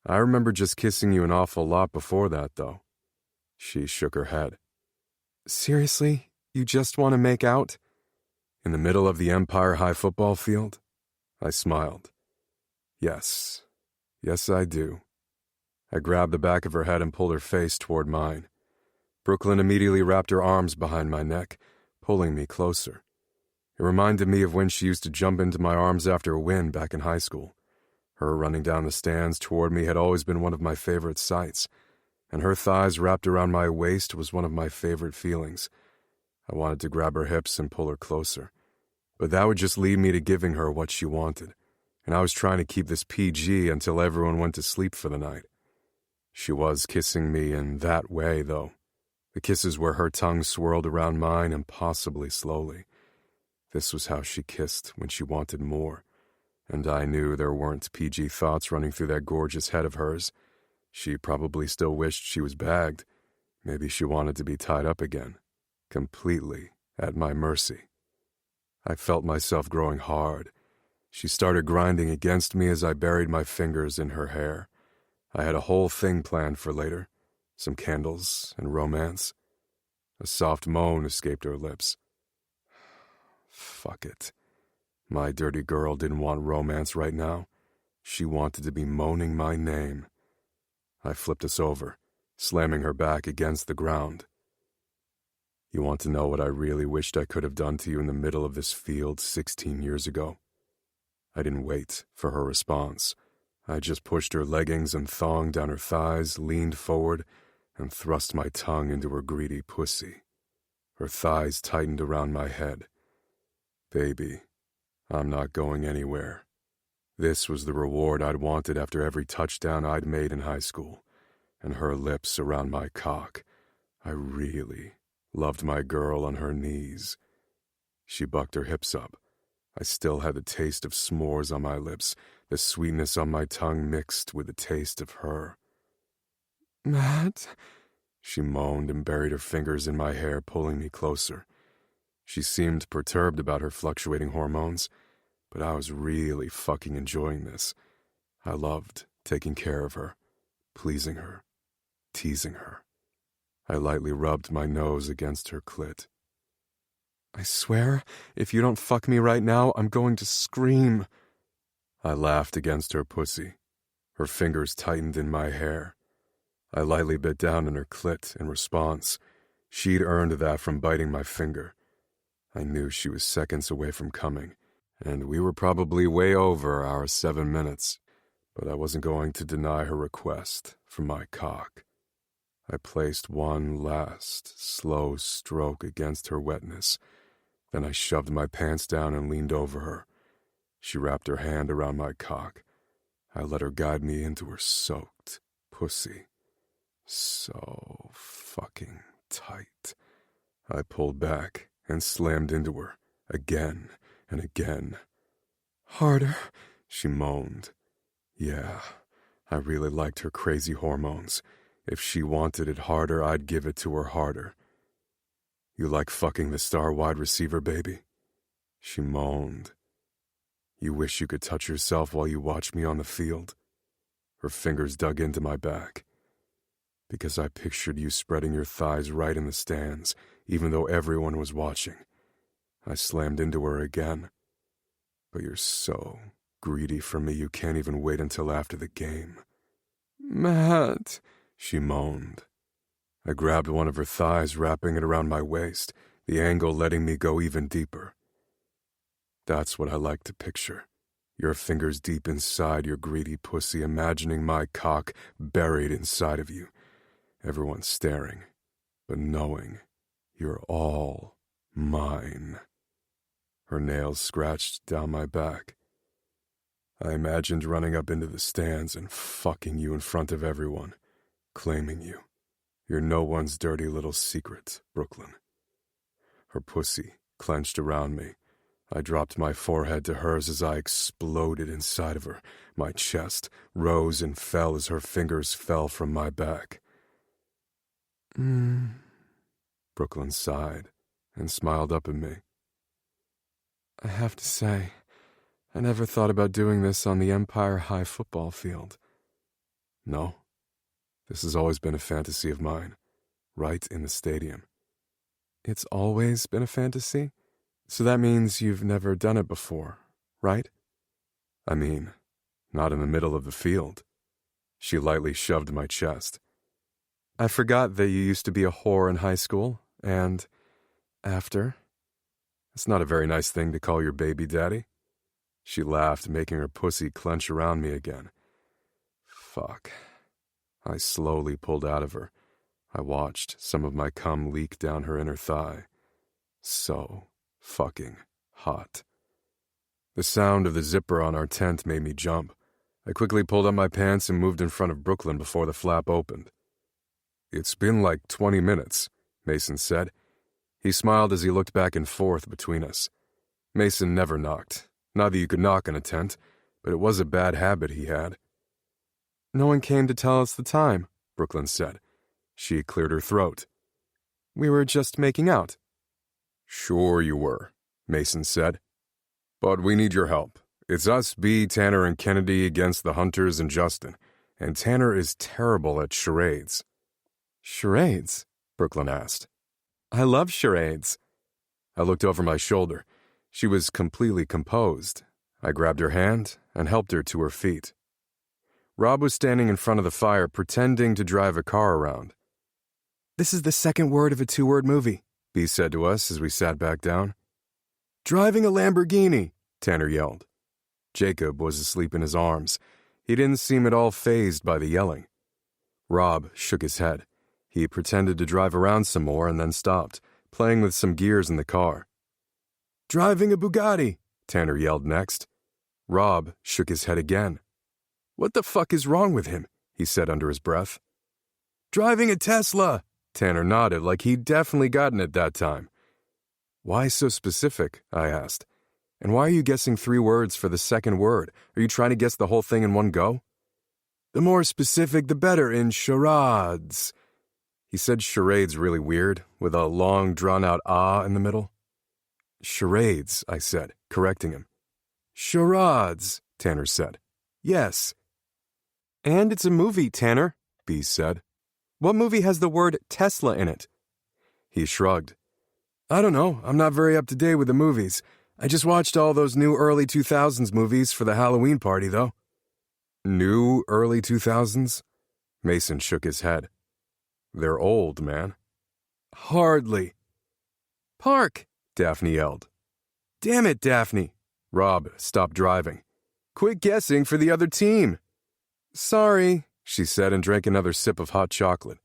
[SPEAKER 1] "I remember just kissing you an awful lot before that, though." She shook her head. "Seriously? You just want to make out?" "In the middle of the Empire High football field?" I smiled. Yes, I do." I grabbed the back of her head and pulled her face toward mine. Brooklyn immediately wrapped her arms behind my neck, pulling me closer. It reminded me of when she used to jump into my arms after a win back in high school. Her running down the stands toward me had always been one of my favorite sights, and her thighs wrapped around my waist was one of my favorite feelings. I wanted to grab her hips and pull her closer, but that would just lead me to giving her what she wanted, and I was trying to keep this PG until everyone went to sleep for the night. She was kissing me in that way, though. The kisses where her tongue swirled around mine impossibly slowly. This was how she kissed when she wanted more, and I knew there weren't PG thoughts running through that gorgeous head of hers. She probably still wished she was bagged. Maybe she wanted to be tied up again, completely at my mercy. I felt myself growing hard. She started grinding against me as I buried my fingers in her hair. I had a whole thing planned for later, some candles and romance. A soft moan escaped her lips. Fuck it. My dirty girl didn't want romance right now. She wanted to be moaning my name. I flipped us over, slamming her back against the ground. You want to know what I really wished I could have done to you in the middle of this field 16 years ago? I didn't wait for her response. I just pushed her leggings and thong down her thighs, leaned forward, and thrust my tongue into her greedy pussy. Her thighs tightened around my head. Baby, I'm not going anywhere. This was the reward I'd wanted after every touchdown I'd made in high school, and her lips around my cock. I really loved my girl on her knees. She bucked her hips up. I still had the taste of s'mores on my lips, the sweetness on my tongue mixed with the taste of her.
[SPEAKER 2] Matt?
[SPEAKER 1] She moaned and buried her fingers in my hair, pulling me closer. She seemed perturbed about her fluctuating hormones, but I was really fucking enjoying this. I loved taking care of her, pleasing her, teasing her. I lightly rubbed my nose against her clit. I swear, if you don't fuck me right now, I'm going to scream. I laughed against her pussy. Her fingers tightened in my hair. I lightly bit down on her clit in response. She'd earned that from biting my finger. I knew she was seconds away from coming, and we were probably way over our 7 minutes, but I wasn't going to deny her request for my cock. I placed one last, slow stroke against her wetness. Then I shoved my pants down and leaned over her. She wrapped her hand around my cock. I let her guide me into her soaked pussy. So fucking tight. I pulled back and slammed into her, again and again. Harder, she moaned. Yeah, I really liked her crazy hormones. If she wanted it harder, I'd give it to her harder. You like fucking the star wide receiver, baby? She moaned. You wish you could touch yourself while you watch me on the field? Her fingers dug into my back. Because I pictured you spreading your thighs right in the stands, even though everyone was watching. I slammed into her again. But you're so greedy for me you can't even wait until after the game. Matt, she moaned. I grabbed one of her thighs, wrapping it around my waist, the angle letting me go even deeper. That's what I like to picture. Your fingers deep inside your greedy pussy, imagining my cock buried inside of you. Everyone staring, but knowing you're all mine. Her nails scratched down my back. I imagined running up into the stands and fucking you in front of everyone, claiming you. You're no one's dirty little secret, Brooklyn. Her pussy clenched around me. I dropped my forehead to hers as I exploded inside of her. My chest rose and fell as her fingers fell from my back. Brooklyn sighed and smiled up at me. I have to say, I never thought about doing this on the Empire High football field. No, this has always been a fantasy of mine, right in the stadium. It's always been a fantasy? So that means you've never done it before, right? I mean, not in the middle of the field. She lightly shoved my chest. I forgot that you used to be a whore in high school, and after. It's not a very nice thing to call your baby daddy. She laughed, making her pussy clench around me again. Fuck. I slowly pulled out of her. I watched some of my cum leak down her inner thigh. So fucking hot. The sound of the zipper on our tent made me jump. I quickly pulled up my pants and moved in front of Brooklyn before the flap opened. It's been like 20 minutes, Mason said. He smiled as he looked back and forth between us. Mason never knocked. Not that you could knock in a tent, but it was a bad habit he had. No one came to tell us the time, Brooklyn said. She cleared her throat. We were just making out. Sure you were, Mason said. But we need your help. It's us, B, Tanner, and Kennedy against the Hunters and Justin, and Tanner is terrible at charades. Charades? Brooklyn asked. I love charades. I looked over my shoulder. She was completely composed. I grabbed her hand and helped her to her feet. Rob was standing in front of the fire, pretending to drive a car around. This is the second word of a two-word movie, B said to us as we sat back down. Driving a Lamborghini, Tanner yelled. Jacob was asleep in his arms. He didn't seem at all fazed by the yelling. Rob shook his head. He pretended to drive around some more and then stopped, playing with some gears in the car. Driving a Bugatti, Tanner yelled next. Rob shook his head again. What the fuck is wrong with him? He said under his breath. Driving a Tesla, Tanner nodded like he'd definitely gotten it that time. Why so specific? I asked. And why are you guessing 3 words for the second word? Are you trying to guess the whole thing in one go? The more specific, the better in charades. He said charades really weird, with a long, drawn-out ah in the middle. Charades, I said, correcting him. Charades, Tanner said. Yes. And it's a movie, Tanner, B said. What movie has the word Tesla in it? He shrugged. I don't know. I'm not very up to date with the movies. I just watched all those new early 2000s movies for the Halloween party, though. New early 2000s? Mason shook his head. They're old, man. Hardly. Park, Daphne yelled. Damn it, Daphne. Rob stopped driving. Quit guessing for the other team. Sorry, she said and drank another sip of hot chocolate.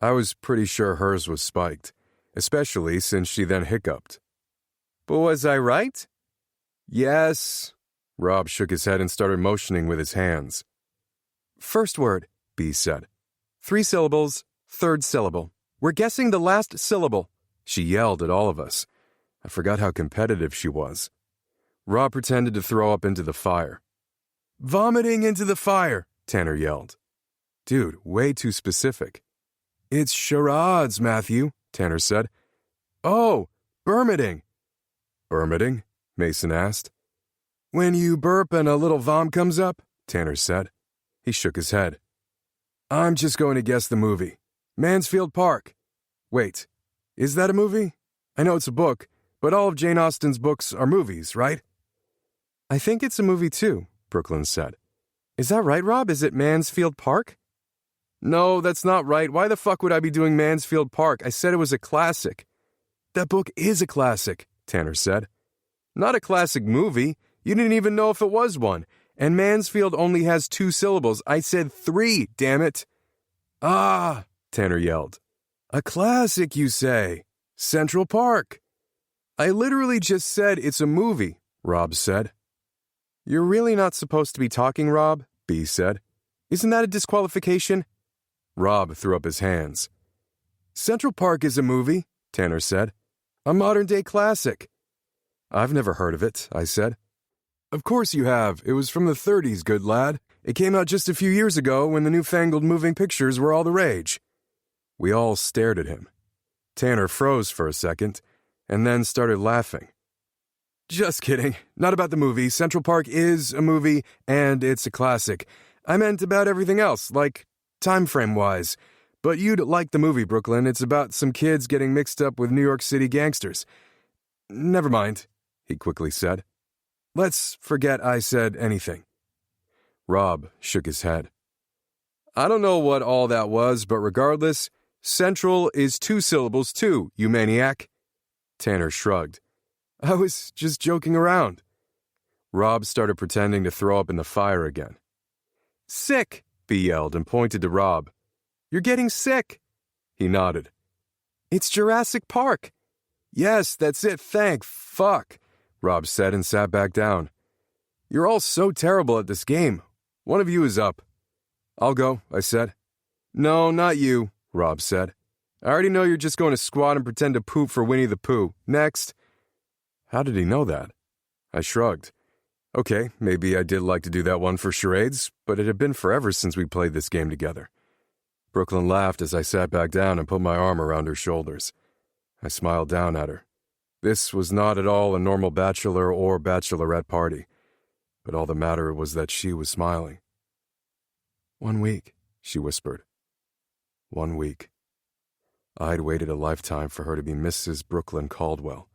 [SPEAKER 1] I was pretty sure hers was spiked, especially since she then hiccuped. But was I right? Yes. Rob shook his head and started motioning with his hands. First word, B said. 3 syllables, third syllable. We're guessing the last syllable. She yelled at all of us. I forgot how competitive she was. Rob pretended to throw up into the fire. Vomiting into the fire, Tanner yelled. Dude, way too specific. It's charades, Matthew, Tanner said. Oh, bermiting. Bermiting? Mason asked. When you burp and a little vom comes up, Tanner said. He shook his head. I'm just going to guess the movie. Mansfield Park. Wait, is that a movie? I know it's a book, but all of Jane Austen's books are movies, right? I think it's a movie too, Brooklyn said. Is that right, Rob? Is it Mansfield Park? No, that's not right. Why the fuck would I be doing Mansfield Park? I said it was a classic. That book is a classic, Tanner said. Not a classic movie. You didn't even know if it was one. And Mansfield only has 2 syllables. I said 3, damn it. Ah, Tanner yelled. A classic, you say. Central Park. I literally just said it's a movie, Rob said. You're really not supposed to be talking, Rob, B said. Isn't that a disqualification? Rob threw up his hands. Central Park is a movie, Tanner said. A modern-day classic. I've never heard of it, I said. Of course you have. It was from the 30s, good lad. It came out just a few years ago when the newfangled moving pictures were all the rage. We all stared at him. Tanner froze for a second, and then started laughing. Just kidding. Not about the movie. Central Park is a movie, and it's a classic. I meant about everything else, like time frame-wise. But you'd like the movie, Brooklyn. It's about some kids getting mixed up with New York City gangsters. Never mind, he quickly said. Let's forget I said anything. Rob shook his head. I don't know what all that was, but regardless, Central is 2 syllables too, you maniac. Tanner shrugged. I was just joking around. Rob started pretending to throw up in the fire again. Sick, B yelled and pointed to Rob. You're getting sick. He nodded. It's Jurassic Park. Yes, that's it, thank fuck, Rob said and sat back down. You're all so terrible at this game. One of you is up. I'll go, I said. No, not you, Rob said. I already know you're just going to squat and pretend to poop for Winnie the Pooh. Next. How did he know that? I shrugged. Okay, maybe I did like to do that one for charades, but it had been forever since we played this game together. Brooklyn laughed as I sat back down and put my arm around her shoulders. I smiled down at her. This was not at all a normal bachelor or bachelorette party, but all the matter was that she was smiling. 1 week, she whispered. 1 week. I'd waited a lifetime for her to be Mrs. Brooklyn Caldwell,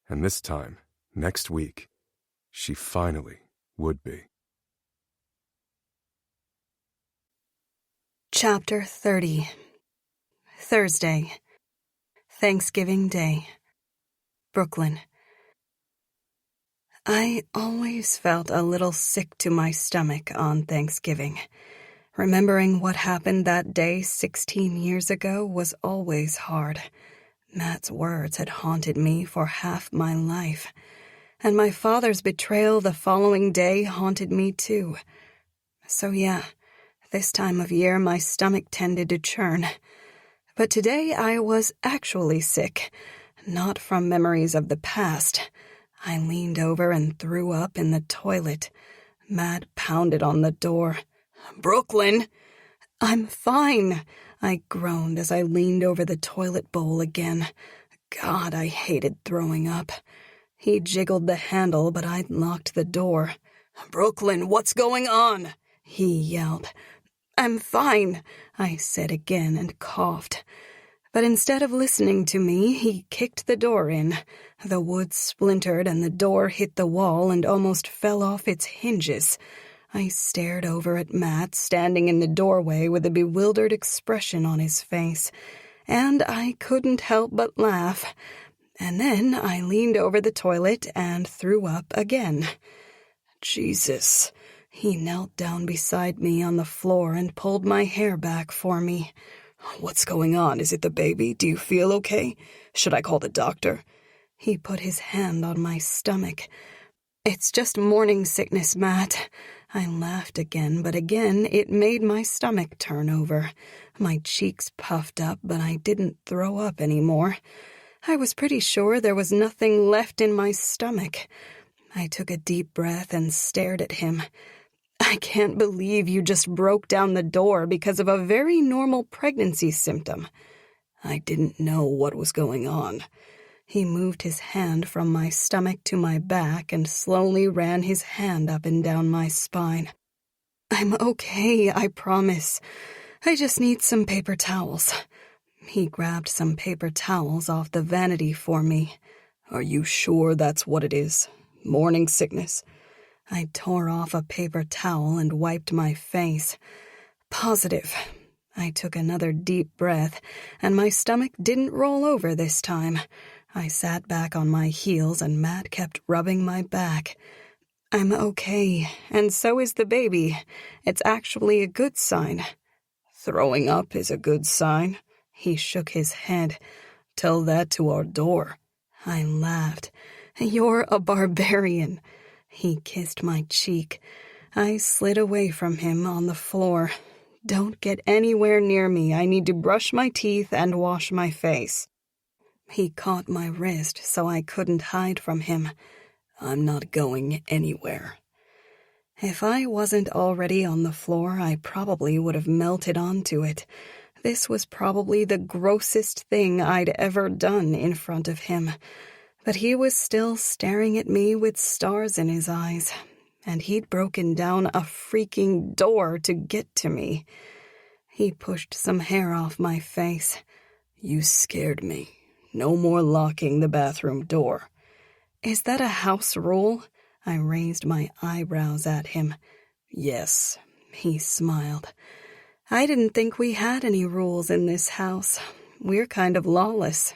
[SPEAKER 1] and this time, next week, she finally would be.
[SPEAKER 2] Chapter 30. Thursday. Thanksgiving Day. Brooklyn. I always felt a little sick to my stomach on Thanksgiving. Remembering what happened that day 16 years ago was always hard. Matt's words had haunted me for half my life, and my father's betrayal the following day haunted me too. So yeah, this time of year my stomach tended to churn. But today I was actually sick, not from memories of the past. I leaned over and threw up in the toilet. Matt pounded on the door. "Brooklyn!" "I'm fine," I groaned as I leaned over the toilet bowl again. God, I hated throwing up. He jiggled the handle, but I'd locked the door. "Brooklyn, what's going on?" he yelled. "I'm fine," I said again and coughed. But instead of listening to me, he kicked the door in. The wood splintered and the door hit the wall and almost fell off its hinges. I stared over at Matt, standing in the doorway with a bewildered expression on his face, and I couldn't help but laugh. And then I leaned over the toilet and threw up again. Jesus. He knelt down beside me on the floor and pulled my hair back for me. "What's going on? Is it the baby? Do you feel okay? Should I call the doctor?" He put his hand on my stomach. "It's just morning sickness, Matt." I laughed again, but again it made my stomach turn over. My cheeks puffed up, but I didn't throw up anymore. I was pretty sure there was nothing left in my stomach. I took a deep breath and stared at him. "I can't believe you just broke down the door because of a very normal pregnancy symptom." I didn't know what was going on. He moved his hand from my stomach to my back and slowly ran his hand up and down my spine. "I'm okay, I promise. I just need some paper towels." He grabbed some paper towels off the vanity for me. "Are you sure that's what it is? Morning sickness?" I tore off a paper towel and wiped my face. "Positive." I took another deep breath, and my stomach didn't roll over this time. I sat back on my heels, and Matt kept rubbing my back. "I'm okay, and so is the baby. It's actually a good sign." "Throwing up is a good sign?" He shook his head. "Tell that to our door." I laughed. "You're a barbarian." He kissed my cheek. I slid away from him on the floor. "Don't get anywhere near me. I need to brush my teeth and wash my face." He caught my wrist so I couldn't hide from him. "I'm not going anywhere." If I wasn't already on the floor, I probably would have melted onto it. This was probably the grossest thing I'd ever done in front of him. But he was still staring at me with stars in his eyes, and he'd broken down a freaking door to get to me. He pushed some hair off my face. "You scared me. No more locking the bathroom door." "Is that a house rule?" I raised my eyebrows at him. "Yes," he smiled. "I didn't think we had any rules in this house. We're kind of lawless."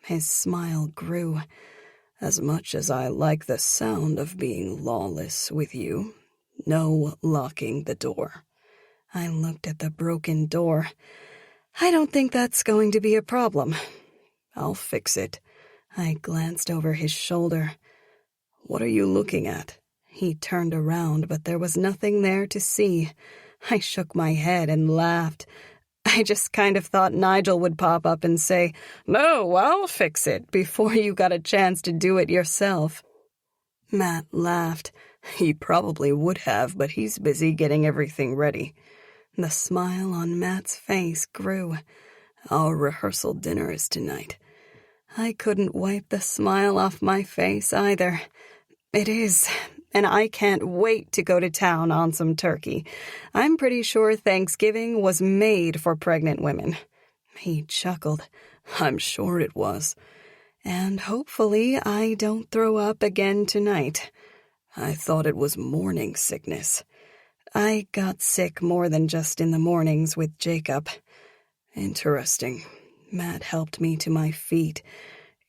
[SPEAKER 2] His smile grew. "As much as I like the sound of being lawless with you, no locking the door." I looked at the broken door. "I don't think that's going to be a problem." "I'll fix it." I glanced over his shoulder. "What are you looking at?" He turned around, but there was nothing there to see. I shook my head and laughed. I just kind of thought Nigel would pop up and say, "No, I'll fix it," before you got a chance to do it yourself. Matt laughed. He probably would have, but he's busy getting everything ready. The smile on Matt's face grew. Our rehearsal dinner is tonight. I couldn't wipe the smile off my face either. It is, and I can't wait to go to town on some turkey. I'm pretty sure Thanksgiving was made for pregnant women. He chuckled. I'm sure it was. And hopefully I don't throw up again tonight. I thought it was morning sickness. I got sick more than just in the mornings with Jacob. Interesting. Matt helped me to my feet.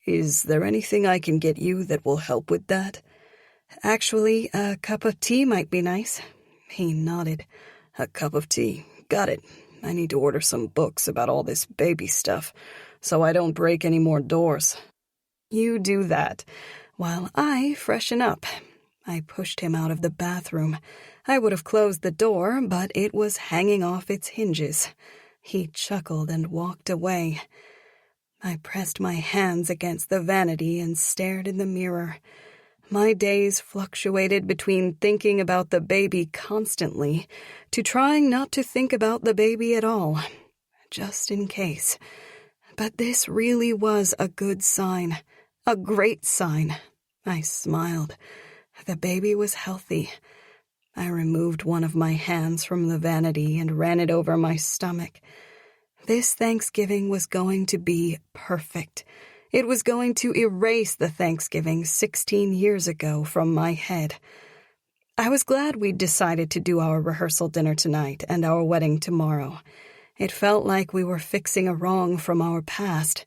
[SPEAKER 2] Is there anything I can get you that will help with that? Actually, a cup of tea might be nice. He nodded. A cup of tea. Got it. I need to order some books about all this baby stuff, so I don't break any more doors. You do that, while I freshen up. I pushed him out of the bathroom. I would have closed the door, but it was hanging off its hinges. He chuckled and walked away. I pressed my hands against the vanity and stared in the mirror. My days fluctuated between thinking about the baby constantly to trying not to think about the baby at all, just in case. But this really was a good sign, a great sign. I smiled. The baby was healthy. I removed one of my hands from the vanity and ran it over my stomach. This Thanksgiving was going to be perfect. It was going to erase the Thanksgiving 16 years ago from my head. I was glad we'd decided to do our rehearsal dinner tonight and our wedding tomorrow. It felt like we were fixing a wrong from our past.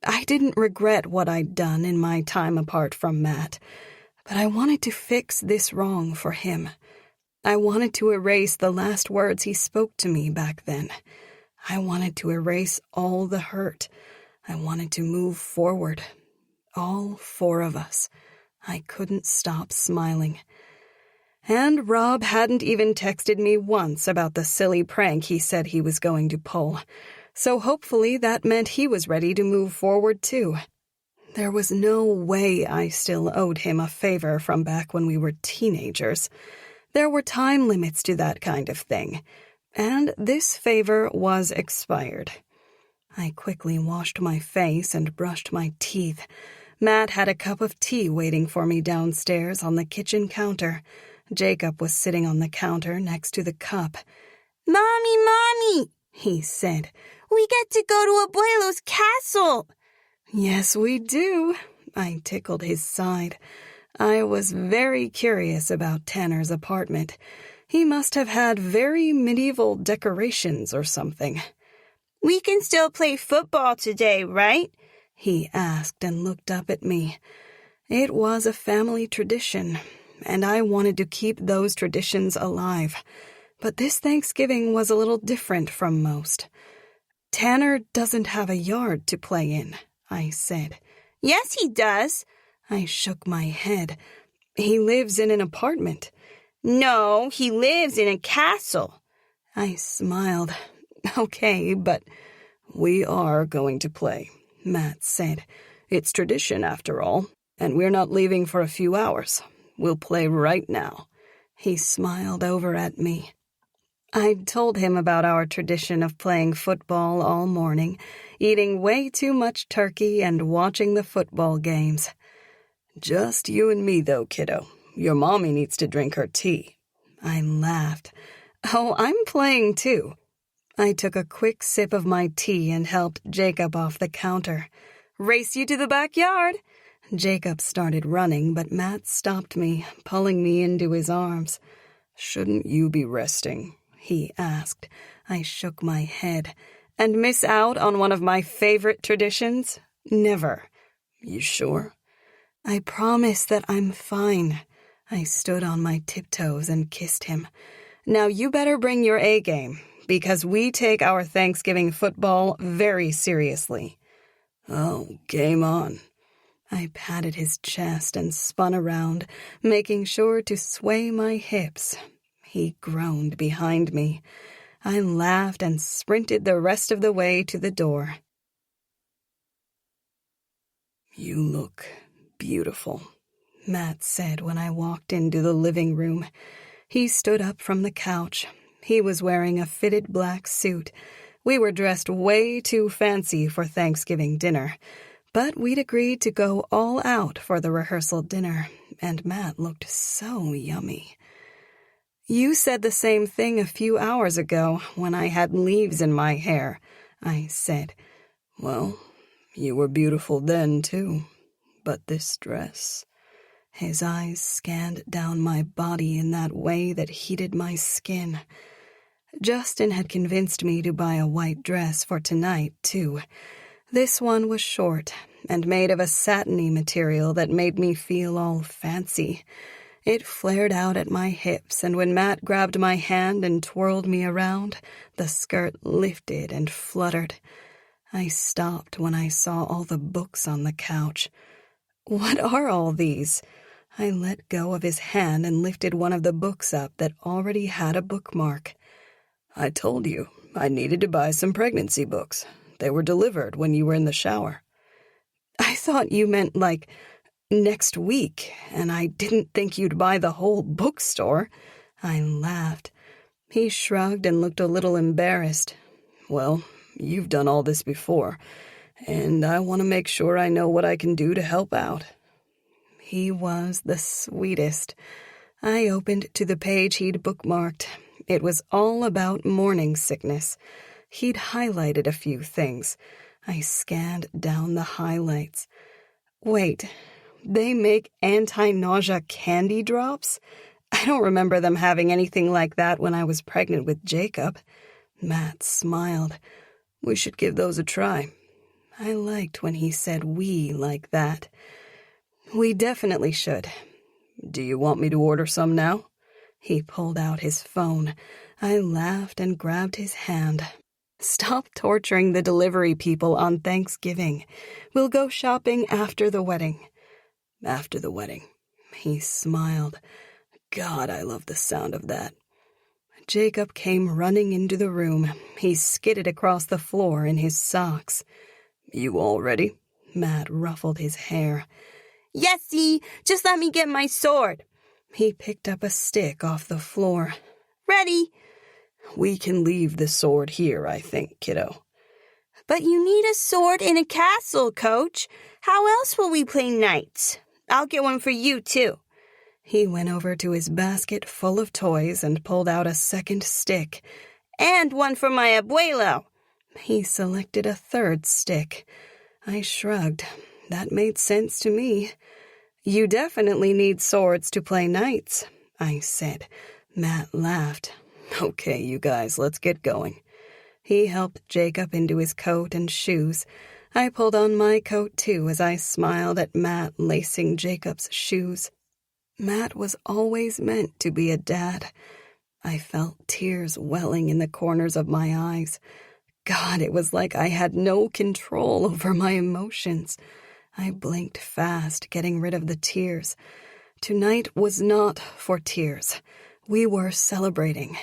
[SPEAKER 2] I didn't regret what I'd done in my time apart from Matt, but I wanted to fix this wrong for him. I wanted to erase the last words he spoke to me back then. I wanted to erase all the hurt. I wanted to move forward. All four of us. I couldn't stop smiling. And Rob hadn't even texted me once about the silly prank he said he was going to pull. So hopefully that meant he was ready to move forward too. There was no way I still owed him a favor from back when we were teenagers. There were time limits to that kind of thing, and this favor was expired. I quickly washed my face and brushed my teeth. Matt had a cup of tea waiting for me downstairs on the kitchen counter. Jacob was sitting on the counter next to the cup.
[SPEAKER 3] Mommy, he said. We get to go to Abuelo's castle.
[SPEAKER 2] Yes, we do. I tickled his side. I was very curious about Tanner's apartment. He must have had very medieval decorations or something.
[SPEAKER 3] We can still play football today, right?
[SPEAKER 2] He asked and looked up at me. It was a family tradition, and I wanted to keep those traditions alive. But this Thanksgiving was a little different from most. Tanner doesn't have a yard to play in, I said.
[SPEAKER 3] Yes, he does.
[SPEAKER 2] I shook my head. He lives in an apartment.
[SPEAKER 3] No, he lives in a castle.
[SPEAKER 2] I smiled. Okay, but we are going to play, Matt said. It's tradition, after all, and we're not leaving for a few hours. We'll play right now. He smiled over at me. I'd told him about our tradition of playing football all morning, eating way too much turkey and watching the football games. Just you and me, though, kiddo. Your mommy needs to drink her tea. I laughed. Oh, I'm playing too. I took a quick sip of my tea and helped Jacob off the counter. Race you to the backyard. Jacob started running, but Matt stopped me, pulling me into his arms. Shouldn't you be resting? He asked. I shook my head. And miss out on one of my favorite traditions? Never. You sure? I promise that I'm fine. I stood on my tiptoes and kissed him. Now you better bring your A game, because we take our Thanksgiving football very seriously. Oh, game on. I patted his chest and spun around, making sure to sway my hips. He groaned behind me. I laughed and sprinted the rest of the way to the door. You look beautiful, Matt said when I walked into the living room. He stood up from the couch. He was wearing a fitted black suit. We were dressed way too fancy for Thanksgiving dinner, but we'd agreed to go all out for the rehearsal dinner, and Matt looked so yummy. "You said the same thing a few hours ago when I had leaves in my hair," I said. "Well, you were beautiful then, too. But this dress..." His eyes scanned down my body in that way that heated my skin. Justin had convinced me to buy a white dress for tonight, too. This one was short and made of a satiny material that made me feel all fancy. It flared out at my hips, and when Matt grabbed my hand and twirled me around, the skirt lifted and fluttered. I stopped when I saw all the books on the couch. "What are all these?" I let go of his hand and lifted one of the books up that already had a bookmark. "I told you I needed to buy some pregnancy books. They were delivered when you were in the shower." "I thought you meant, like, next week, and I didn't think you'd buy the whole bookstore." I laughed. He shrugged and looked a little embarrassed. "Well, you've done all this before, and I want to make sure I know what I can do to help out." He was the sweetest. I opened to the page he'd bookmarked. It was all about morning sickness. He'd highlighted a few things. I scanned down the highlights. Wait, they make anti-nausea candy drops? I don't remember them having anything like that when I was pregnant with Jacob. Matt smiled. "We should give those a try." I liked when he said "we" like that. "We definitely should." "Do you want me to order some now?" He pulled out his phone. I laughed and grabbed his hand. "Stop torturing the delivery people on Thanksgiving. We'll go shopping after the wedding." "After the wedding." He smiled. God, I love the sound of that. Jacob came running into the room. He skidded across the floor in his socks. "You all ready?" Matt ruffled his hair.
[SPEAKER 3] "Yesy, just let me get my sword."
[SPEAKER 2] He picked up a stick off the floor.
[SPEAKER 3] "Ready."
[SPEAKER 1] "We can leave the sword here, I think, kiddo."
[SPEAKER 3] "But you need a sword in a castle, Coach. How else will we play knights? I'll get one for you, too."
[SPEAKER 2] He went over to his basket full of toys and pulled out a second stick.
[SPEAKER 3] "And one for my abuelo."
[SPEAKER 2] He selected a third stick. I shrugged. That made sense to me. "You definitely need swords to play knights," I said. Matt laughed. "Okay, you guys, let's get going." He helped Jacob into his coat and shoes. I pulled on my coat, too, as I smiled at Matt lacing Jacob's shoes. Matt was always meant to be a dad. I felt tears welling in the corners of my eyes. God, it was like I had no control over my emotions. I blinked fast, getting rid of the tears. Tonight was not for tears. We were celebrating.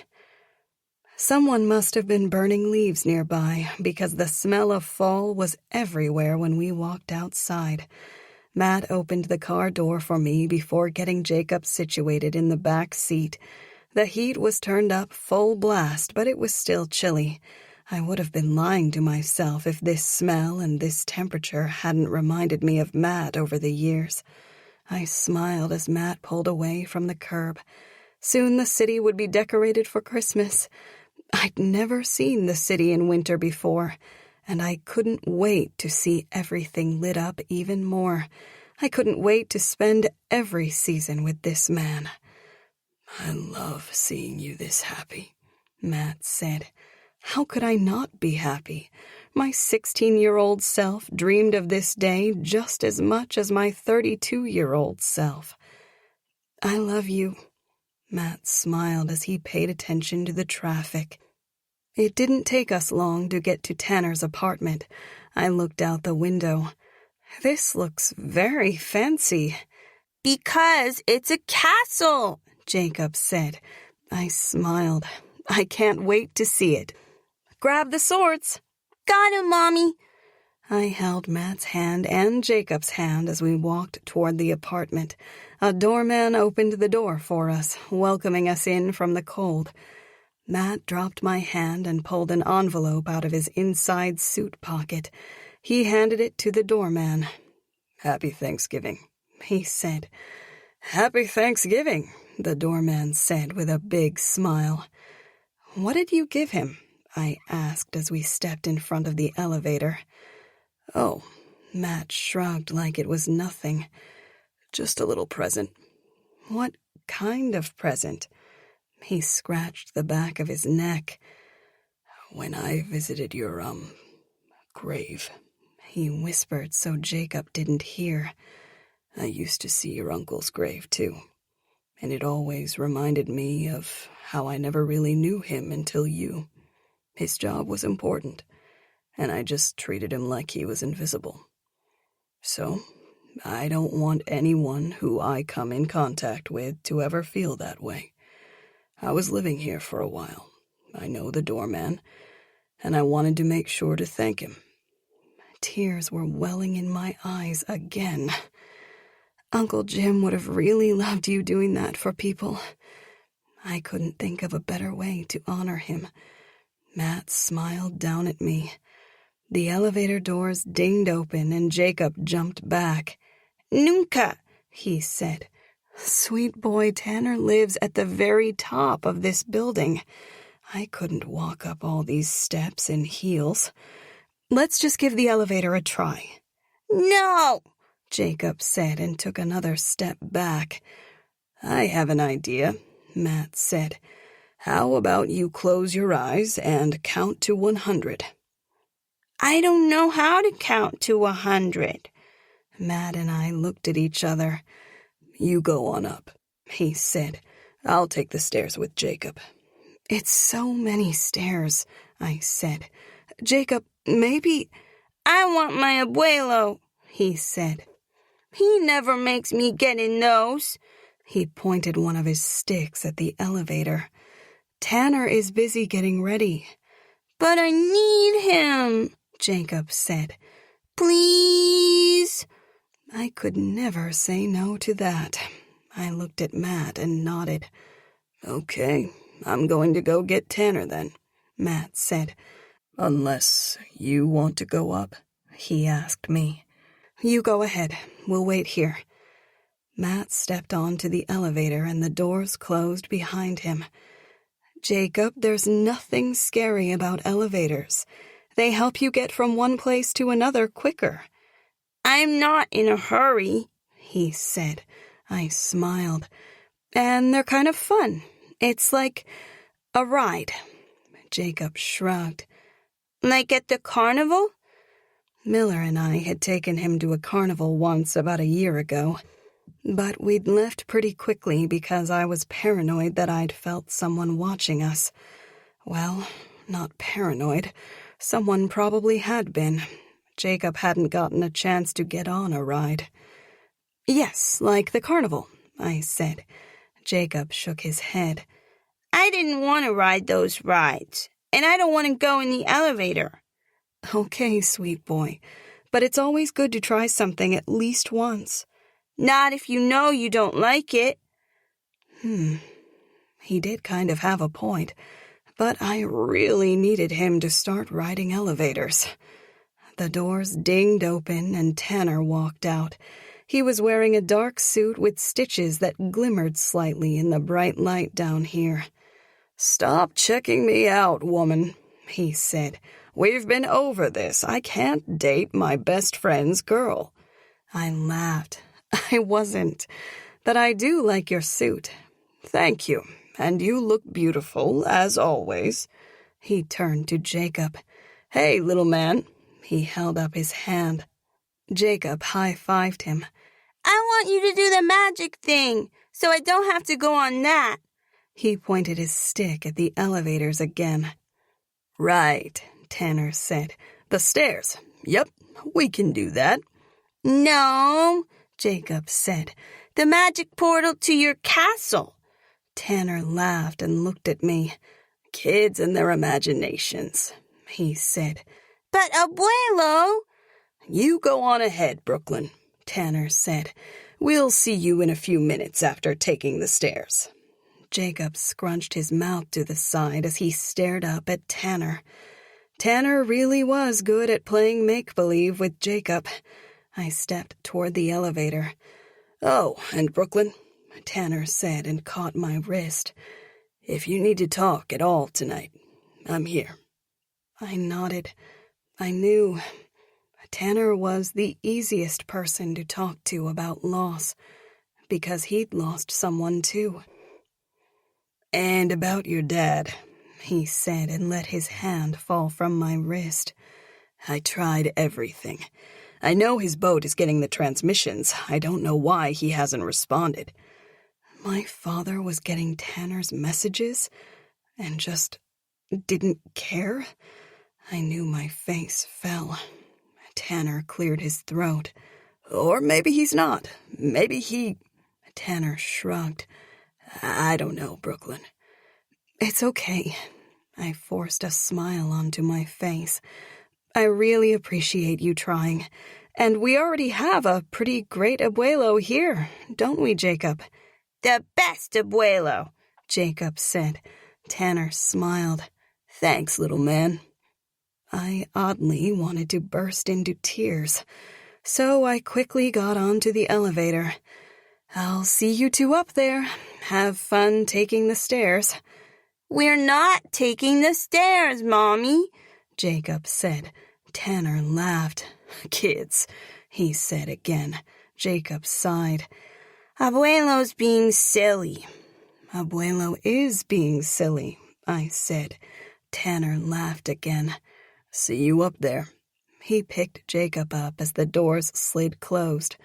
[SPEAKER 2] Someone must have been burning leaves nearby, because the smell of fall was everywhere when we walked outside. Matt opened the car door for me before getting Jacob situated in the back seat. The heat was turned up full blast, but it was still chilly. I would have been lying to myself if this smell and this temperature hadn't reminded me of Matt over the years. I smiled as Matt pulled away from the curb. Soon the city would be decorated for Christmas. I'd never seen the city in winter before, and I couldn't wait to see everything lit up even more. I couldn't wait to spend every season with this man. "I love seeing you this happy," Matt said. How could I not be happy? My 16-year-old self dreamed of this day just as much as my 32-year-old self. "I love you." Matt smiled as he paid attention to the traffic. It didn't take us long to get to Tanner's apartment. I looked out the window. "This looks very fancy."
[SPEAKER 3] "Because it's a castle,"
[SPEAKER 2] Jacob said. I smiled. "I can't wait to see it." "Grab the swords."
[SPEAKER 3] "Got him, Mommy."
[SPEAKER 2] I held Matt's hand and Jacob's hand as we walked toward the apartment. A doorman opened the door for us, welcoming us in from the cold. Matt dropped my hand and pulled an envelope out of his inside suit pocket. He handed it to the doorman. "Happy Thanksgiving," he said. "Happy Thanksgiving," the doorman said with a big smile. "What did you give him?" I asked as we stepped in front of the elevator. "Oh," Matt shrugged like it was nothing. "Just a little present." "What kind of present?" He scratched the back of his neck. "When I visited your, grave," he whispered so Jacob didn't hear. "I used to see your uncle's grave, too, and it always reminded me of how I never really knew him until you. His job was important, and I just treated him like he was invisible. So, I don't want anyone who I come in contact with to ever feel that way. I was living here for a while. I know the doorman, and I wanted to make sure to thank him." Tears were welling in my eyes again. Uncle Jim would have really loved you doing that for people. I couldn't think of a better way to honor him. Matt smiled down at me. The elevator doors dinged open and Jacob jumped back. "Nunca," he said. "Sweet boy Tanner lives at the very top of this building. I couldn't walk up all these steps in heels. Let's just give the elevator a try." "No," Jacob said and took another step back. "I have an idea," Matt said. "How about you close your eyes and count to 100? "I don't know how to count to 100. Matt and I looked at each other. "You go on up," he said. "I'll take the stairs with Jacob." "It's so many stairs," I said. "Jacob, maybe—" "I want my abuelo," he said. "He never makes me get in those." He pointed one of his sticks at the elevator. "Tanner is busy getting ready." "But I need him," Jacob said. "Please." I could never say no to that. I looked at Matt and nodded. "Okay, I'm going to go get Tanner then," Matt said. "Unless you want to go up?" he asked me. "You go ahead. We'll wait here." Matt stepped onto the elevator and the doors closed behind him. "Jacob, there's nothing scary about elevators. They help you get from one place to another quicker." "I'm not in a hurry," he said. I smiled. "And they're kind of fun. It's like a ride." Jacob shrugged. "Like at the carnival?" Miller and I had taken him to a carnival once about a year ago, but we'd left pretty quickly because I was paranoid that I'd felt someone watching us. Well, not paranoid. Someone probably had been. Jacob hadn't gotten a chance to get on a ride. "Yes, like the carnival," I said. Jacob shook his head. "I didn't want to ride those rides, and I don't want to go in the elevator." "Okay, sweet boy, but it's always good to try something at least once." "Not if you know you don't like it." He did kind of have a point, but I really needed him to start riding elevators. The doors dinged open and Tanner walked out. He was wearing a dark suit with stitches that glimmered slightly in the bright light down here. "Stop checking me out, woman," he said. "We've been over this. I can't date my best friend's girl." I laughed. "I wasn't. But I do like your suit." "Thank you. And you look beautiful, as always." He turned to Jacob. "Hey, little man." He held up his hand. Jacob high-fived him. "I want you to do the magic thing, so I don't have to go on that." He pointed his stick at the elevators again. "Right," Tanner said. "The stairs. Yep, we can do that." "No," Jacob said. "The magic portal to your castle." Tanner laughed and looked at me. "Kids and their imaginations," he said. "But abuelo," "You go on ahead, Brooklyn," Tanner said. "We'll see you in a few minutes after taking the stairs." Jacob scrunched his mouth to the side as he stared up at Tanner. Tanner really was good at playing make-believe with Jacob. I stepped toward the elevator. "Oh, and Brooklyn," Tanner said and caught my wrist. "If you need to talk at all tonight, I'm here." I nodded. I knew Tanner was the easiest person to talk to about loss, because he'd lost someone too. "And about your dad," he said and let his hand fall from my wrist. "I tried everything. I know his boat is getting the transmissions. I don't know why he hasn't responded." My father was getting Tanner's messages and just didn't care? I knew my face fell. Tanner cleared his throat. "Or maybe he's not. Maybe he—" Tanner shrugged. "I don't know, Brooklyn." "It's okay." I forced a smile onto my face. "I really appreciate you trying. And we already have a pretty great abuelo here, don't we, Jacob?" "The best abuelo," Jacob said. Tanner smiled. "Thanks, little man." I oddly wanted to burst into tears, so I quickly got onto the elevator. "I'll see you two up there. Have fun taking the stairs." "We're not taking the stairs, Mommy," Jacob said. Tanner laughed. "Kids," he said again. Jacob sighed. "Abuelo's being silly." "Abuelo is being silly," I said. Tanner laughed again. "See you up there." He picked Jacob up as the doors slid closed.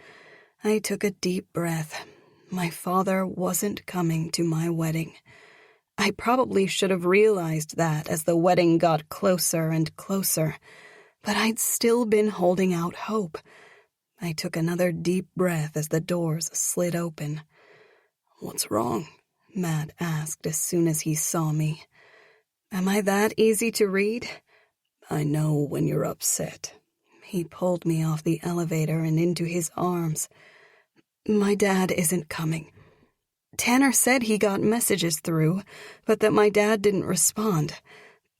[SPEAKER 2] I took a deep breath. My father wasn't coming to my wedding. I probably should have realized that as the wedding got closer and closer, but I'd still been holding out hope. I took another deep breath as the doors slid open. "What's wrong?" Matt asked as soon as he saw me. Am I that easy to read? "I know when you're upset." He pulled me off the elevator and into his arms. "My dad isn't coming. Tanner said he got messages through, but that my dad didn't respond.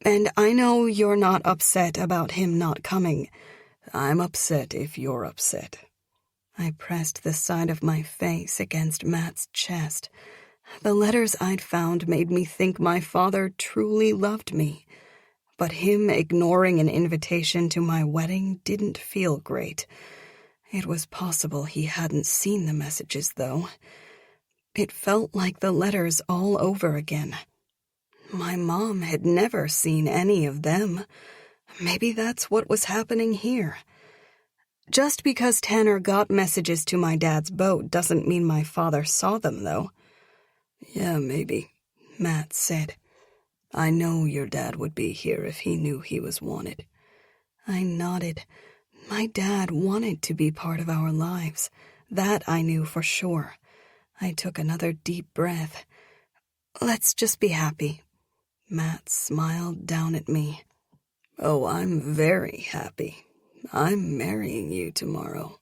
[SPEAKER 2] And I know you're not upset about him not coming." "I'm upset if you're upset." I pressed the side of my face against Matt's chest. The letters I'd found made me think my father truly loved me. But him ignoring an invitation to my wedding didn't feel great. It was possible he hadn't seen the messages, though. It felt like the letters all over again. My mom had never seen any of them. Maybe that's what was happening here. Just because Tanner got messages to my dad's boat doesn't mean my father saw them, though. "Yeah, maybe," Matt said. "I know your dad would be here if he knew he was wanted." I nodded. My dad wanted to be part of our lives. That I knew for sure. I took another deep breath. "Let's just be happy." Matt smiled down at me. "Oh, I'm very happy. I'm marrying you tomorrow."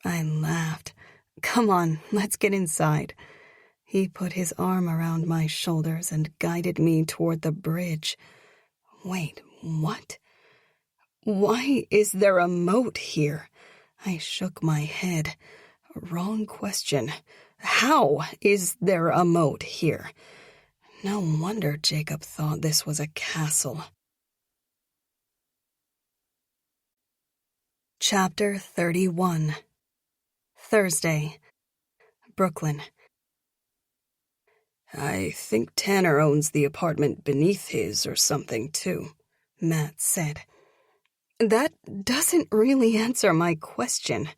[SPEAKER 2] I laughed. "Come on, let's get inside." He put his arm around my shoulders and guided me toward the bridge. Wait, what? Why is there a moat here? I shook my head. Wrong question. How is there a moat here? No wonder Jacob thought this was a castle. Chapter 31. Thursday. Brooklyn. "I think Tanner owns the apartment beneath his or something, too," Matt said. That doesn't really answer my question.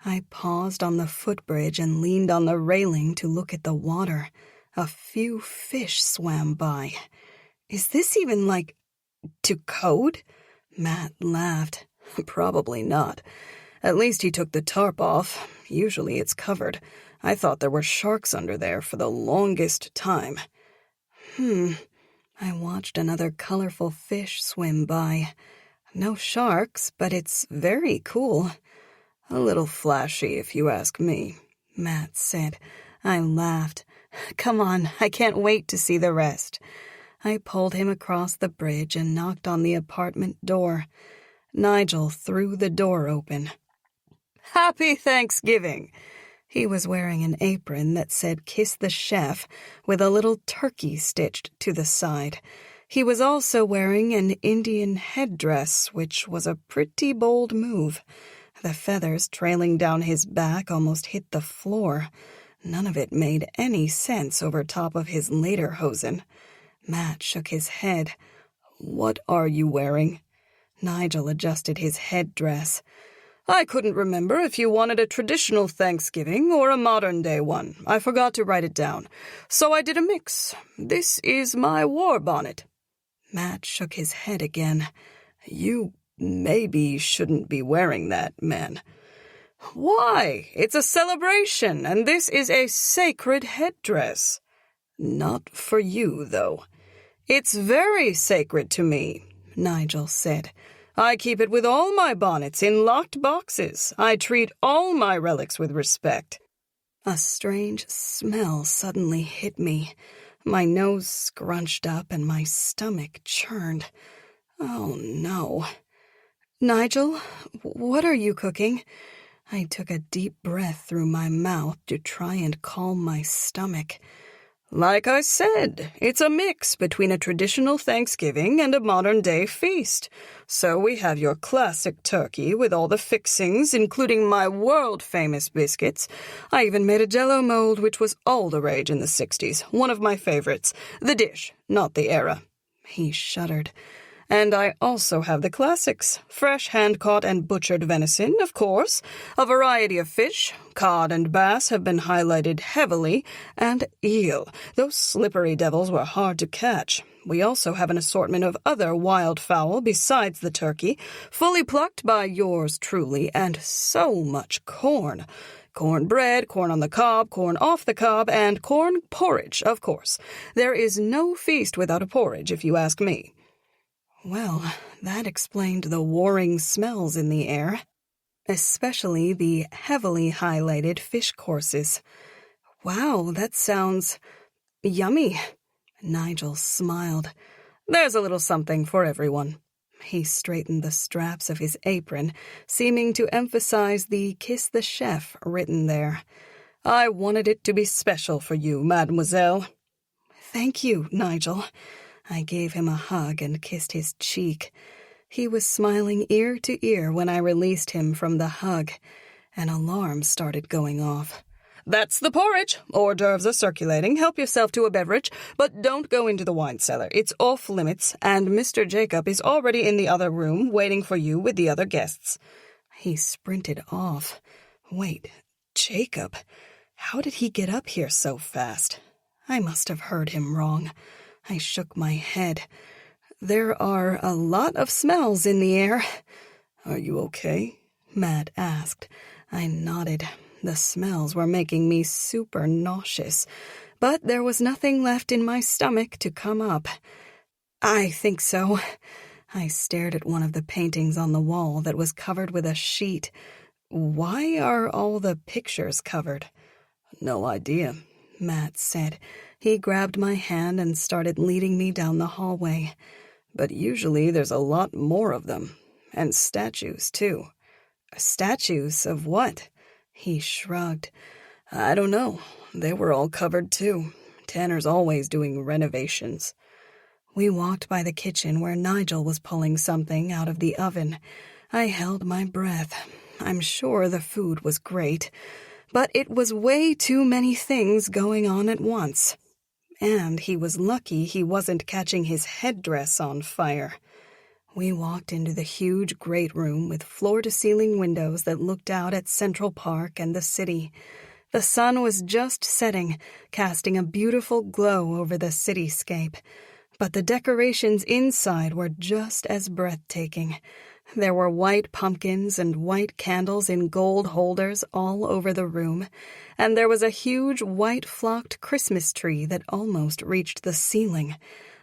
[SPEAKER 2] I paused on the footbridge and leaned on the railing to look at the water. A few fish swam by. Is this even to code? Matt laughed. "Probably not. At least he took the tarp off. Usually it's covered. I thought there were sharks under there for the longest time." I watched another colorful fish swim by. No sharks, but it's very cool. A little flashy, if you ask me, Matt said. I laughed. Come on, I can't wait to see the rest. I pulled him across the bridge and knocked on the apartment door. Nigel threw the door open. Happy Thanksgiving! He was wearing an apron that said Kiss the Chef with a little turkey stitched to the side. He was also wearing an Indian headdress, which was a pretty bold move. The feathers trailing down his back almost hit the floor. None of it made any sense over top of his lederhosen. Matt shook his head. What are you wearing? Nigel adjusted his headdress. I couldn't remember if you wanted a traditional Thanksgiving or a modern-day one. I forgot to write it down. So I did a mix. This is my war bonnet. Matt shook his head again. You maybe shouldn't be wearing that, man. Why? It's a celebration, and this is a sacred headdress. Not for you, though. It's very sacred to me, Nigel said. I keep it with all my bonnets in locked boxes. I treat all my relics with respect. A strange smell suddenly hit me. My nose scrunched up and my stomach churned. Oh, no. Nigel, what are you cooking? I took a deep breath through my mouth to try and calm my stomach. Like I said, it's a mix between a traditional Thanksgiving and a modern-day feast. So we have your classic turkey with all the fixings, including my world-famous biscuits. I even made a Jell-O mold, which was all the rage in the 60s. One of my favorites. The dish, not the era. He shuddered. And I also have the classics. Fresh hand-caught and butchered venison, of course. A variety of fish. Cod and bass have been highlighted heavily. And eel. Those slippery devils were hard to catch. We also have an assortment of other wild fowl besides the turkey, fully plucked by yours truly, and so much corn. Corn bread, corn on the cob, corn off the cob, and corn porridge, of course. There is no feast without a porridge, if you ask me. Well, that explained the warring smells in the air, especially the heavily highlighted fish courses. Wow, that sounds yummy. Nigel smiled. There's a little something for everyone. He straightened the straps of his apron, seeming to emphasize the Kiss the Chef written there. I wanted it to be special for you, mademoiselle. Thank you, Nigel. I gave him a hug and kissed his cheek. He was smiling ear to ear when I released him from the hug. An alarm started going off. That's the porridge. Hors d'oeuvres are circulating. Help yourself to a beverage, but don't go into the wine cellar. It's off limits, and Mr. Jacob is already in the other room waiting for you with the other guests. He sprinted off. Wait, Jacob? How did he get up here so fast? I must have heard him wrong. I shook my head. There are a lot of smells in the air. Are you okay? Matt asked. I nodded. The smells were making me super nauseous, but there was nothing left in my stomach to come up. I think so. I stared at one of the paintings on the wall that was covered with a sheet. Why are all the pictures covered? No idea, Matt said. He grabbed my hand and started leading me down the hallway. But usually there's a lot more of them. And statues, too. Statues of what? He shrugged. I don't know. They were all covered, too. Tanner's always doing renovations. We walked by the kitchen where Nigel was pulling something out of the oven. I held my breath. I'm sure the food was great, but it was way too many things going on at once. And he was lucky he wasn't catching his headdress on fire. We walked into the huge great room with floor-to-ceiling windows that looked out at Central Park and the city. The sun was just setting, casting a beautiful glow over the cityscape. But the decorations inside were just as breathtaking. There were white pumpkins and white candles in gold holders all over the room, and there was a huge white flocked Christmas tree that almost reached the ceiling.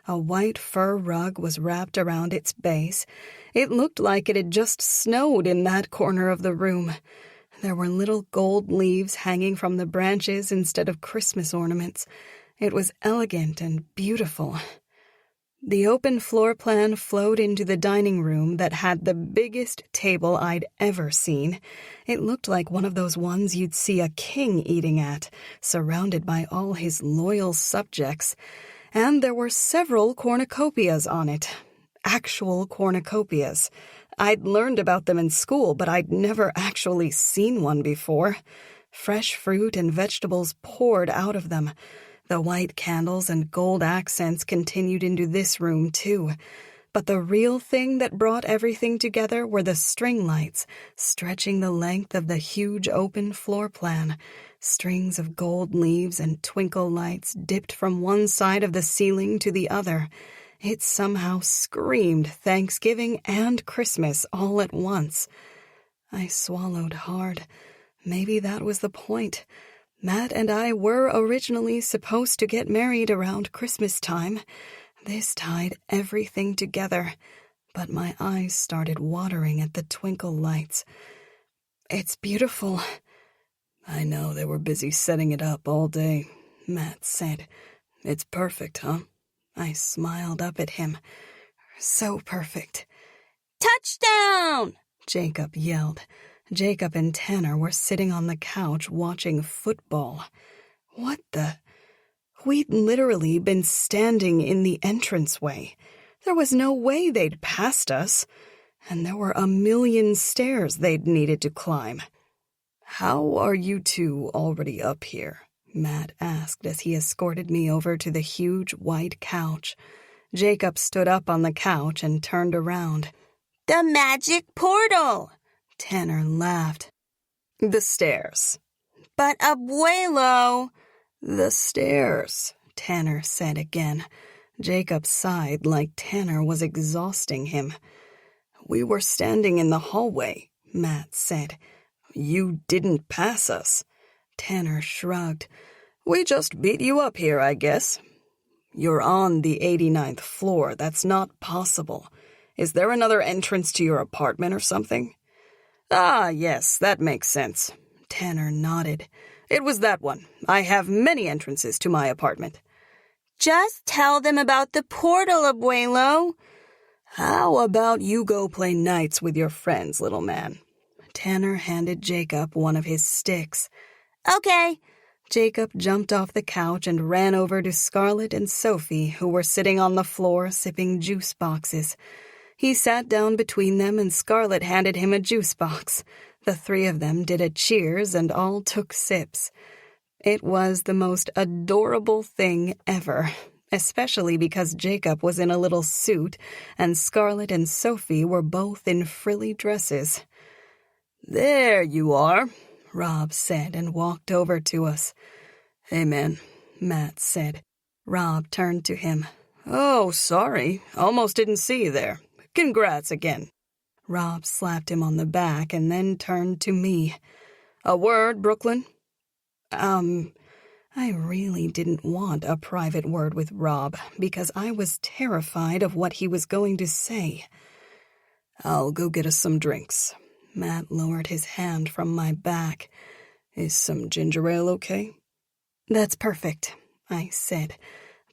[SPEAKER 2] A white fur rug was wrapped around its base. It looked like it had just snowed in that corner of the room. There were little gold leaves hanging from the branches instead of Christmas ornaments. It was elegant and beautiful. The open floor plan flowed into the dining room that had the biggest table I'd ever seen. It looked like one of those ones you'd see a king eating at, surrounded by all his loyal subjects. And there were several cornucopias on it. Actual cornucopias. I'd learned about them in school, but I'd never actually seen one before. Fresh fruit and vegetables poured out of them. The white candles and gold accents continued into this room, too. But the real thing that brought everything together were the string lights, stretching the length of the huge open floor plan. Strings of gold leaves and twinkle lights dipped from one side of the ceiling to the other. It somehow screamed Thanksgiving and Christmas all at once. I swallowed hard. Maybe that was the point. Matt and I were originally supposed to get married around Christmas time. This tied everything together, but my eyes started watering at the twinkle lights. It's beautiful. I know they were busy setting it up all day, Matt said. It's perfect, huh? I smiled up at him. So perfect.
[SPEAKER 3] Touchdown!
[SPEAKER 2] Jacob yelled. Jacob and Tanner were sitting on the couch watching football. What the? We'd literally been standing in the entranceway. There was no way they'd passed us, and there were a million stairs they'd needed to climb. How are you two already up here? Matt asked as he escorted me over to the huge white couch. Jacob stood up on the couch and turned around.
[SPEAKER 3] The magic portal!
[SPEAKER 2] Tanner laughed. The stairs.
[SPEAKER 3] But Abuelo...
[SPEAKER 2] The stairs, Tanner said again. Jacob sighed like Tanner was exhausting him. We were standing in the hallway, Matt said. You didn't pass us. Tanner shrugged. We just beat you up here, I guess. You're on the 89th floor. That's not possible. Is there another entrance to your apartment or something? Ah, yes, that makes sense. Tanner nodded. It was that one. I have many entrances to my apartment.
[SPEAKER 3] Just tell them about the portal, Abuelo.
[SPEAKER 2] How about you go play knights with your friends, little man? Tanner handed Jacob one of his sticks.
[SPEAKER 3] Okay.
[SPEAKER 2] Jacob jumped off the couch and ran over to Scarlett and Sophie, who were sitting on the floor sipping juice boxes. He sat down between them and Scarlett handed him a juice box. The three of them did a cheers and all took sips. It was the most adorable thing ever, especially because Jacob was in a little suit and Scarlett and Sophie were both in frilly dresses. There you are, Rob said and walked over to us. Hey, man, Matt said. Rob turned to him. Oh, sorry, almost didn't see you there. Congrats again. Rob slapped him on the back and then turned to me. A word, Brooklyn? I really didn't want a private word with Rob because I was terrified of what he was going to say. I'll go get us some drinks. Matt lowered his hand from my back. Is some ginger ale okay? That's perfect, I said,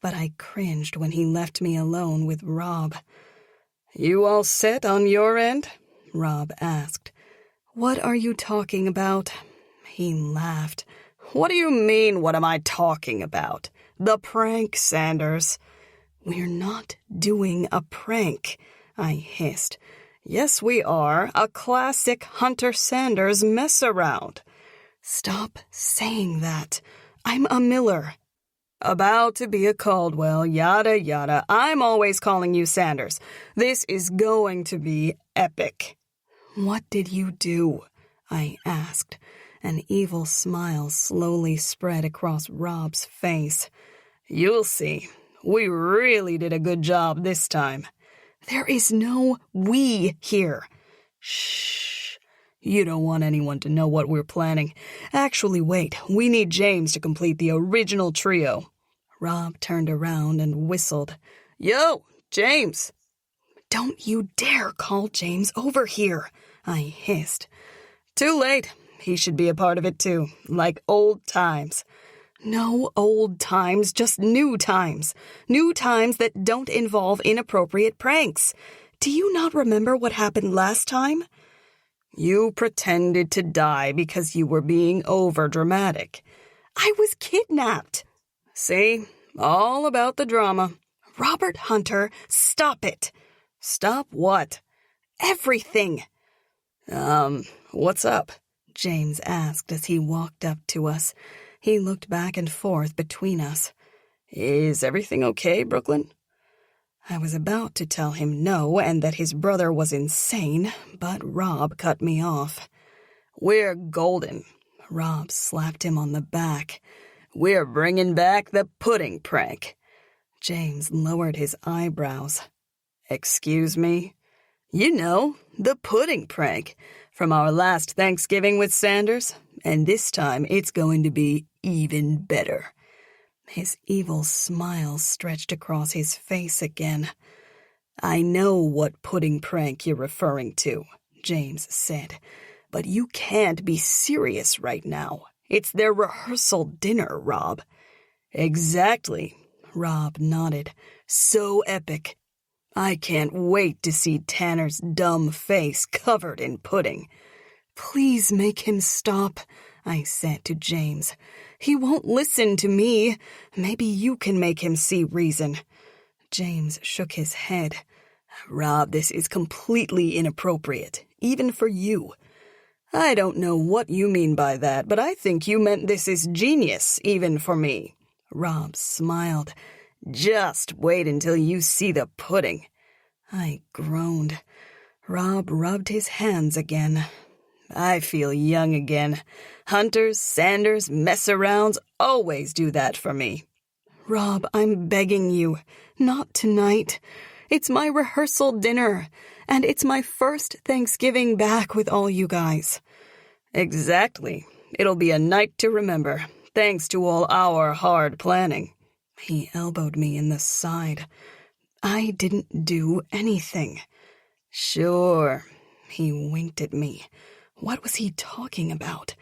[SPEAKER 2] but I cringed when he left me alone with Rob. You all set on your end? Rob asked. What are you talking about? He laughed. What do you mean, what am I talking about? The prank, Sanders. We're not doing a prank, I hissed. Yes, we are. A classic Hunter Sanders mess around. Stop saying that. I'm a Miller. About to be a Caldwell, yada yada. I'm always calling you Sanders. This is going to be epic. What did you do? I asked. An evil smile slowly spread across Rob's face. You'll see. We really did a good job this time. There is no we here. Shh. You don't want anyone to know what we're planning. Actually, wait. We need James to complete the original trio. Rob turned around and whistled. Yo, James! Don't you dare call James over here, I hissed. Too late. He should be a part of it too, like old times. No old times, just new times. New times that don't involve inappropriate pranks. Do you not remember what happened last time? You pretended to die because you were being overdramatic. I was kidnapped. See? All about the drama. Robert Hunter, stop it. Stop what? Everything. What's up? James asked as he walked up to us. He looked back and forth between us. Is everything okay, Brooklyn? I was about to tell him no and that his brother was insane, but Rob cut me off. We're golden. Rob slapped him on the back. We're bringing back the pudding prank. James lowered his eyebrows. Excuse me? You know, the pudding prank from our last Thanksgiving with Sanders, and this time it's going to be even better. His evil smile stretched across his face again. I know what pudding prank you're referring to, James said, but you can't be serious right now. It's their rehearsal dinner, Rob. Exactly, Rob nodded. So epic. I can't wait to see Tanner's dumb face covered in pudding. Please make him stop, I said to James. He won't listen to me. Maybe you can make him see reason. James shook his head. Rob, this is completely inappropriate, even for you. I don't know what you mean by that, but I think you meant this is genius, even for me. Rob smiled. Just wait until you see the pudding. I groaned. Rob rubbed his hands again. I feel young again. Hunters, Sanders, mess-arounds always do that for me. Rob, I'm begging you. Not tonight. It's my rehearsal dinner, and it's my first Thanksgiving back with all you guys. Exactly. It'll be a night to remember, thanks to all our hard planning. He elbowed me in the side. I didn't do anything. Sure. He winked at me. What was he talking about?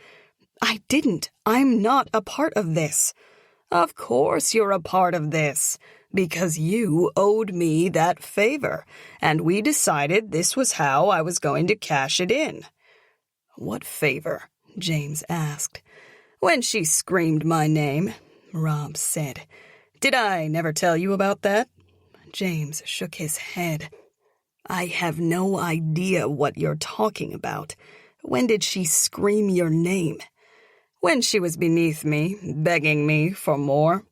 [SPEAKER 2] I didn't. I'm not a part of this. Of course you're a part of this, because you owed me that favor, and we decided this was how I was going to cash it in. What favor? James asked. When she screamed my name, Rob said. Did I never tell you about that? James shook his head. I have no idea what you're talking about. When did she scream your name? When she was beneath me, begging me for more.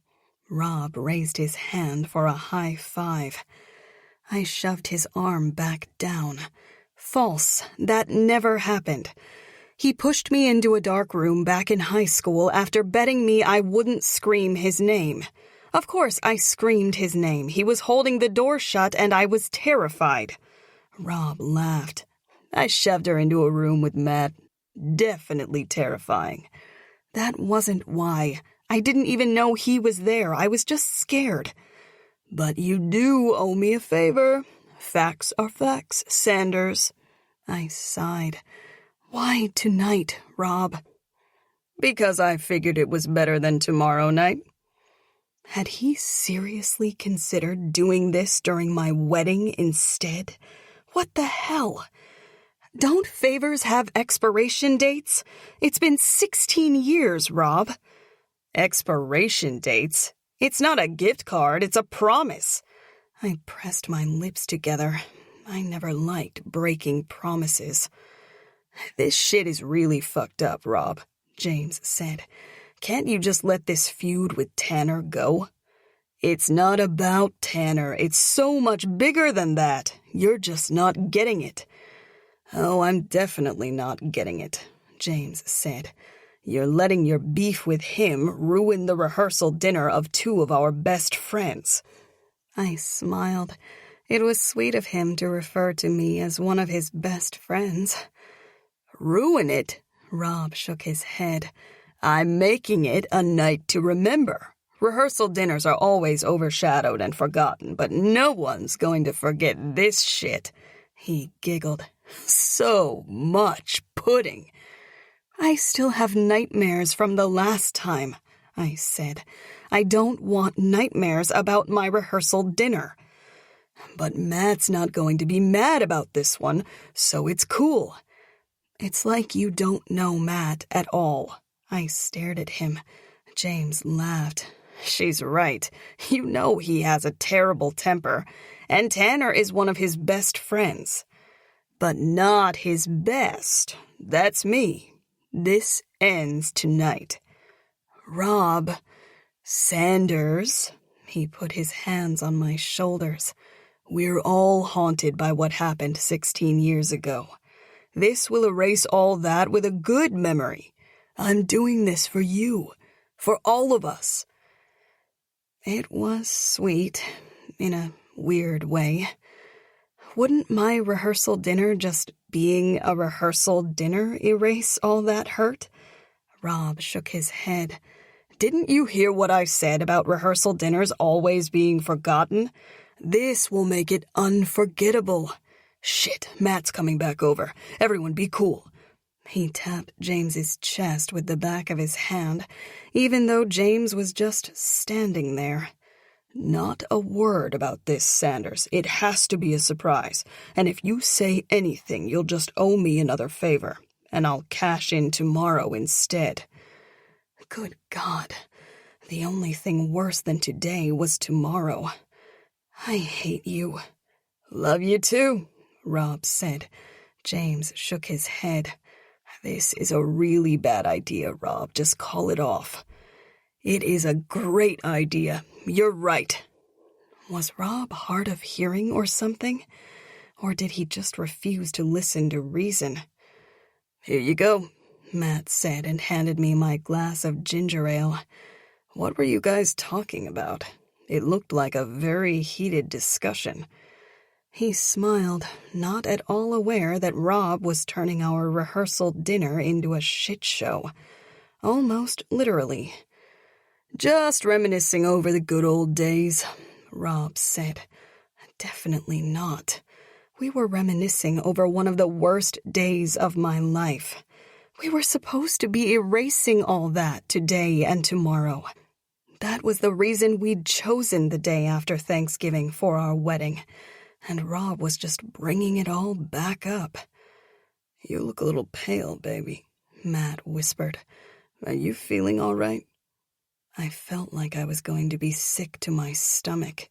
[SPEAKER 2] Rob raised his hand for a high five. I shoved his arm back down. False. That never happened. He pushed me into a dark room back in high school after betting me I wouldn't scream his name. Of course I screamed his name. He was holding the door shut and I was terrified. Rob laughed. I shoved her into a room with Matt. Definitely terrifying. That wasn't why. I didn't even know he was there. I was just scared. But you do owe me a favor. Facts are facts, Sanders. I sighed. Why tonight, Rob? Because I figured it was better than tomorrow night. Had he seriously considered doing this during my wedding instead? What the hell? Don't favors have expiration dates? It's been 16 years, Rob. Expiration dates? It's not a gift card, it's a promise. I pressed my lips together. I never liked breaking promises. This shit is really fucked up, Rob, James said. Can't you just let this feud with Tanner go? It's not about Tanner. It's so much bigger than that. You're just not getting it. Oh, I'm definitely not getting it, James said. You're letting your beef with him ruin the rehearsal dinner of two of our best friends. I smiled. It was sweet of him to refer to me as one of his best friends. Ruin it? Rob shook his head. I'm making it a night to remember. Rehearsal dinners are always overshadowed and forgotten, but no one's going to forget this shit. He giggled. So much pudding. I still have nightmares from the last time, I said. I don't want nightmares about my rehearsal dinner. But Matt's not going to be mad about this one, so it's cool. It's like you don't know Matt at all. I stared at him. James laughed. She's right. You know he has a terrible temper, and Tanner is one of his best friends. But not his best. That's me. This ends tonight. Rob. Sanders. He put his hands on my shoulders. We're all haunted by what happened 16 years ago. This will erase all that with a good memory. I'm doing this for you. For all of us. It was sweet, in a weird way. Wouldn't my rehearsal dinner just being a rehearsal dinner erase all that hurt? Rob shook his head. Didn't you hear what I said about rehearsal dinners always being forgotten? This will make it unforgettable. Shit, Matt's coming back over. Everyone be cool. He tapped James's chest with the back of his hand, even though James was just standing there. Not a word about this, Sanders. It has to be a surprise, and if you say anything, you'll just owe me another favor, and I'll cash in tomorrow instead. Good God, the only thing worse than today was tomorrow. I hate you. Love you too, Rob said. James shook his head. This is a really bad idea, Rob. Just call it off. It is a great idea. You're right. Was Rob hard of hearing or something? Or did he just refuse to listen to reason? Here you go, Matt said and handed me my glass of ginger ale. What were you guys talking about? It looked like a very heated discussion. He smiled, not at all aware that Rob was turning our rehearsal dinner into a shit show. Almost literally. Just reminiscing over the good old days, Rob said. Definitely not. We were reminiscing over one of the worst days of my life. We were supposed to be erasing all that today and tomorrow. That was the reason we'd chosen the day after Thanksgiving for our wedding. And Rob was just bringing it all back up. You look a little pale, baby, Matt whispered. Are you feeling all right? I felt like I was going to be sick to my stomach,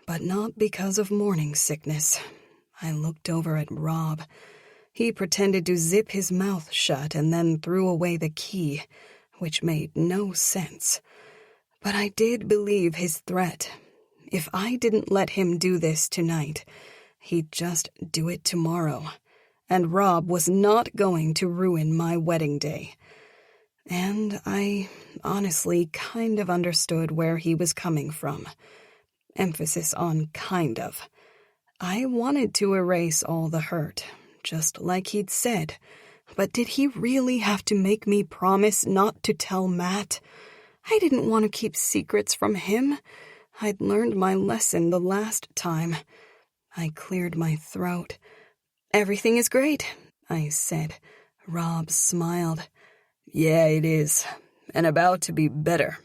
[SPEAKER 2] but not because of morning sickness. I looked over at Rob. He pretended to zip his mouth shut and then threw away the key, which made no sense. But I did believe his threat. If I didn't let him do this tonight, he'd just do it tomorrow. And Rob was not going to ruin my wedding day. And I honestly kind of understood where he was coming from. Emphasis on kind of. I wanted to erase all the hurt, just like he'd said. But did he really have to make me promise not to tell Matt? I didn't want to keep secrets from him. I'd learned my lesson the last time. I cleared my throat. Everything is great, I said. Rob smiled. Yeah, it is. And about to be better.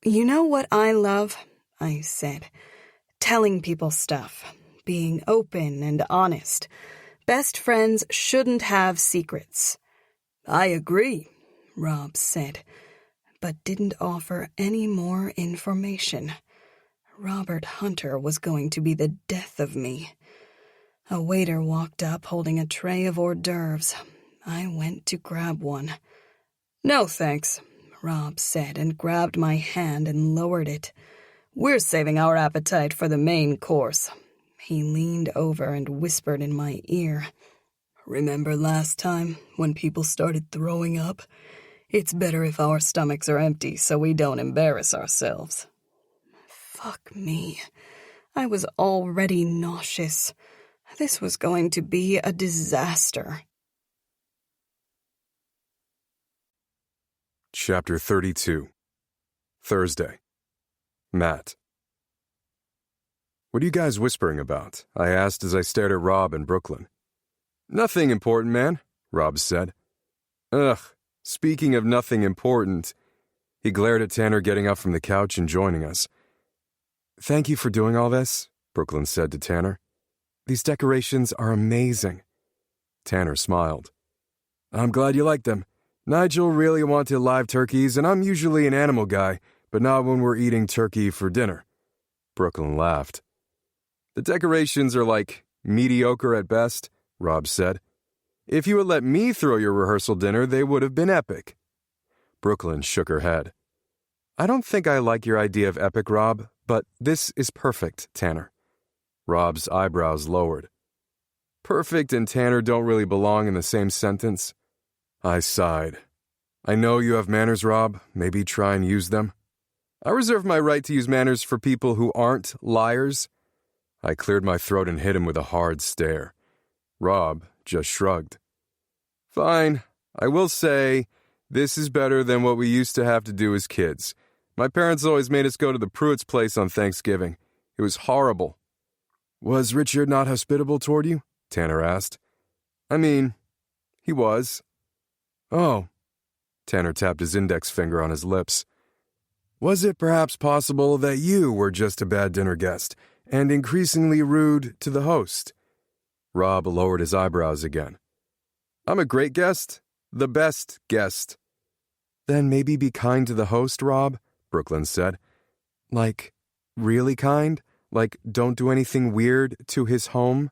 [SPEAKER 2] You know what I love? I said. Telling people stuff. Being open and honest. Best friends shouldn't have secrets. I agree, Rob said, but didn't offer any more information. Robert Hunter was going to be the death of me. A waiter walked up holding a tray of hors d'oeuvres. I went to grab one. No, thanks, Rob said and grabbed my hand and lowered it. We're saving our appetite for the main course. He leaned over and whispered in my ear. Remember last time when people started throwing up? It's better if our stomachs are empty so we don't embarrass ourselves. Fuck me. I was already nauseous. This was going to be a disaster.
[SPEAKER 1] Chapter 32. Thursday. Matt. "What are you guys whispering about?" I asked as I stared at Rob and Brooklyn. "Nothing important, man," Rob said. "Ugh, speaking of nothing important." He glared at Tanner getting up from the couch and joining us. "Thank you for doing all this," Brooklyn said to Tanner. "These decorations are amazing." Tanner smiled. "I'm glad you like them. Nigel really wanted live turkeys, and I'm usually an animal guy, but not when we're eating turkey for dinner." Brooklyn laughed. "The decorations are like mediocre at best," Rob said. "If you had let me throw your rehearsal dinner, they would have been epic." Brooklyn shook her head. "I don't think I like your idea of epic, Rob, but this is perfect, Tanner." Rob's eyebrows lowered. "Perfect and Tanner don't really belong in the same sentence." I sighed. "I know you have manners, Rob. Maybe try and use them." "I reserve my right to use manners for people who aren't liars." I cleared my throat and hit him with a hard stare. Rob just shrugged. "Fine. I will say, this is better than what we used to have to do as kids. My parents always made us go to the Pruitt's place on Thanksgiving. It was horrible." "Was Richard not hospitable toward you?" Tanner asked. "I mean, he was." "Oh." Tanner tapped his index finger on his lips. "Was it perhaps possible that you were just a bad dinner guest and increasingly rude to the host?" Rob lowered his eyebrows again. "I'm a great guest. The best guest." "Then maybe be kind to the host, Rob," Brooklyn said. "Like, really kind? Like, don't do anything weird to his home?"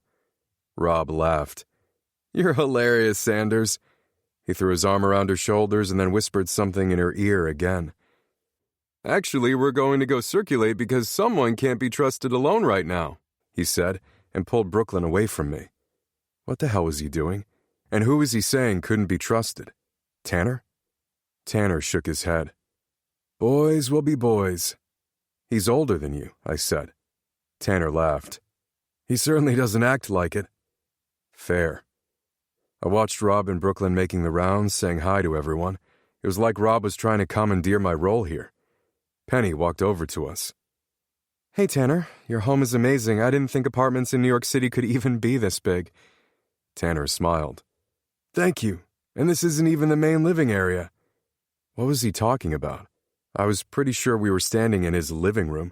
[SPEAKER 1] Rob laughed. "You're hilarious, Sanders." He threw his arm around her shoulders and then whispered something in her ear again. "Actually, we're going to go circulate because someone can't be trusted alone right now," he said, and pulled Brooklyn away from me. What the hell was he doing? And who was he saying couldn't be trusted? Tanner? Tanner shook his head. "Boys will be boys." "He's older than you," I said. Tanner laughed. "He certainly doesn't act like it." Fair. I watched Rob and Brooklyn making the rounds, saying hi to everyone. It was like Rob was trying to commandeer my role here. Penny walked over to us. "Hey, Tanner, your home is amazing. I didn't think apartments in New York City could even be this big." Tanner smiled. "Thank you. And this isn't even the main living area." What was he talking about? I was pretty sure we were standing in his living room.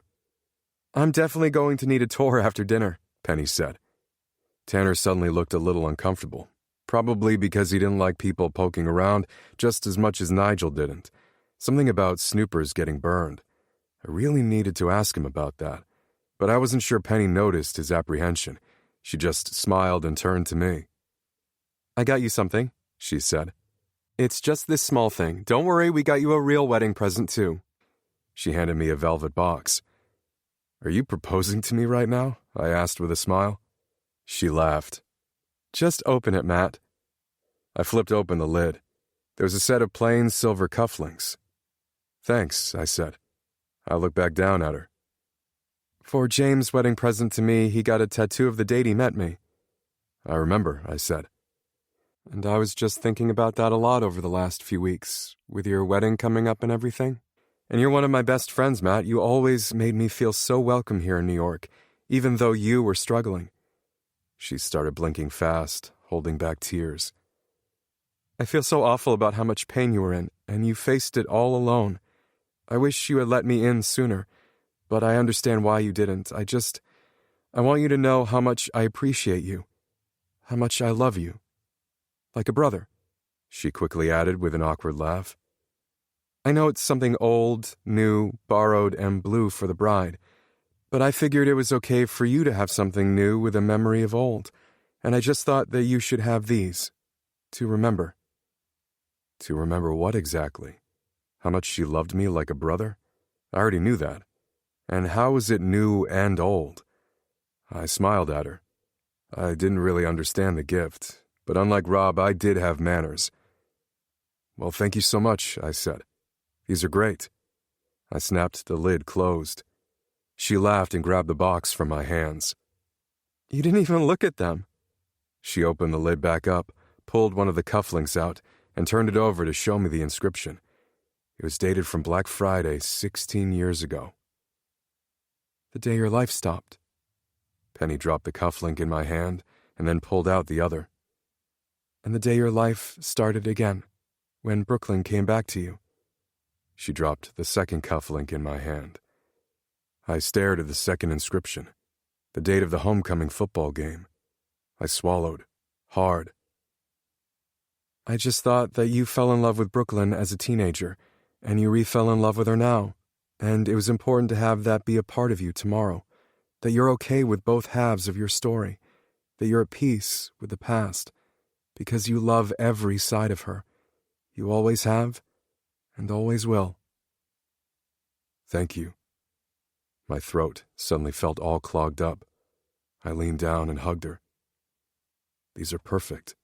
[SPEAKER 1] "I'm definitely going to need a tour after dinner," Penny said. Tanner suddenly looked a little uncomfortable, probably because he didn't like people poking around just as much as Nigel didn't. Something about snoopers getting burned. I really needed to ask him about that, but I wasn't sure Penny noticed his apprehension. She just smiled and turned to me. "I got you something," she said. "It's just this small thing. Don't worry, we got you a real wedding present, too." She handed me a velvet box. "Are you proposing to me right now?" I asked with a smile. She laughed. "Just open it, Matt." I flipped open the lid. There was a set of plain silver cufflinks. "Thanks," I said. I looked back down at her. "For James' wedding present to me, he got a tattoo of the date he met me." "I remember," I said. "And I was just thinking about that a lot over the last few weeks, with your wedding coming up and everything. And you're one of my best friends, Matt. You always made me feel so welcome here in New York, even though you were struggling." She started blinking fast, holding back tears. "I feel so awful about how much pain you were in, and you faced it all alone. I wish you had let me in sooner, but I understand why you didn't. I want you to know how much I appreciate you, how much I love you. Like a brother," she quickly added with an awkward laugh. "I know it's something old, new, borrowed, and blue for the bride, but I figured it was okay for you to have something new with a memory of old, and I just thought that you should have these, to remember." To remember what exactly? How much she loved me like a brother? I already knew that. And how was it new and old? I smiled at her. I didn't really understand the gift, but unlike Rob, I did have manners. "Well, thank you so much," I said. "These are great." I snapped the lid closed. She laughed and grabbed the box from my hands. "You didn't even look at them." She opened the lid back up, pulled one of the cufflinks out, and turned it over to show me the inscription. It was dated from Black Friday 16 years ago. The day your life stopped. Penny dropped the cufflink in my hand and then pulled out the other. And the day your life started again, when Brooklyn came back to you. She dropped the second cufflink in my hand. I stared at the second inscription, the date of the homecoming football game. I swallowed, hard. I just thought that you fell in love with Brooklyn as a teenager, and you re-fell in love with her now, and it was important to have that be a part of you tomorrow, that you're okay with both halves of your story, that you're at peace with the past, because you love every side of her. You always have, and always will. Thank you. My throat suddenly felt all clogged up. I leaned down and hugged her. These are perfect.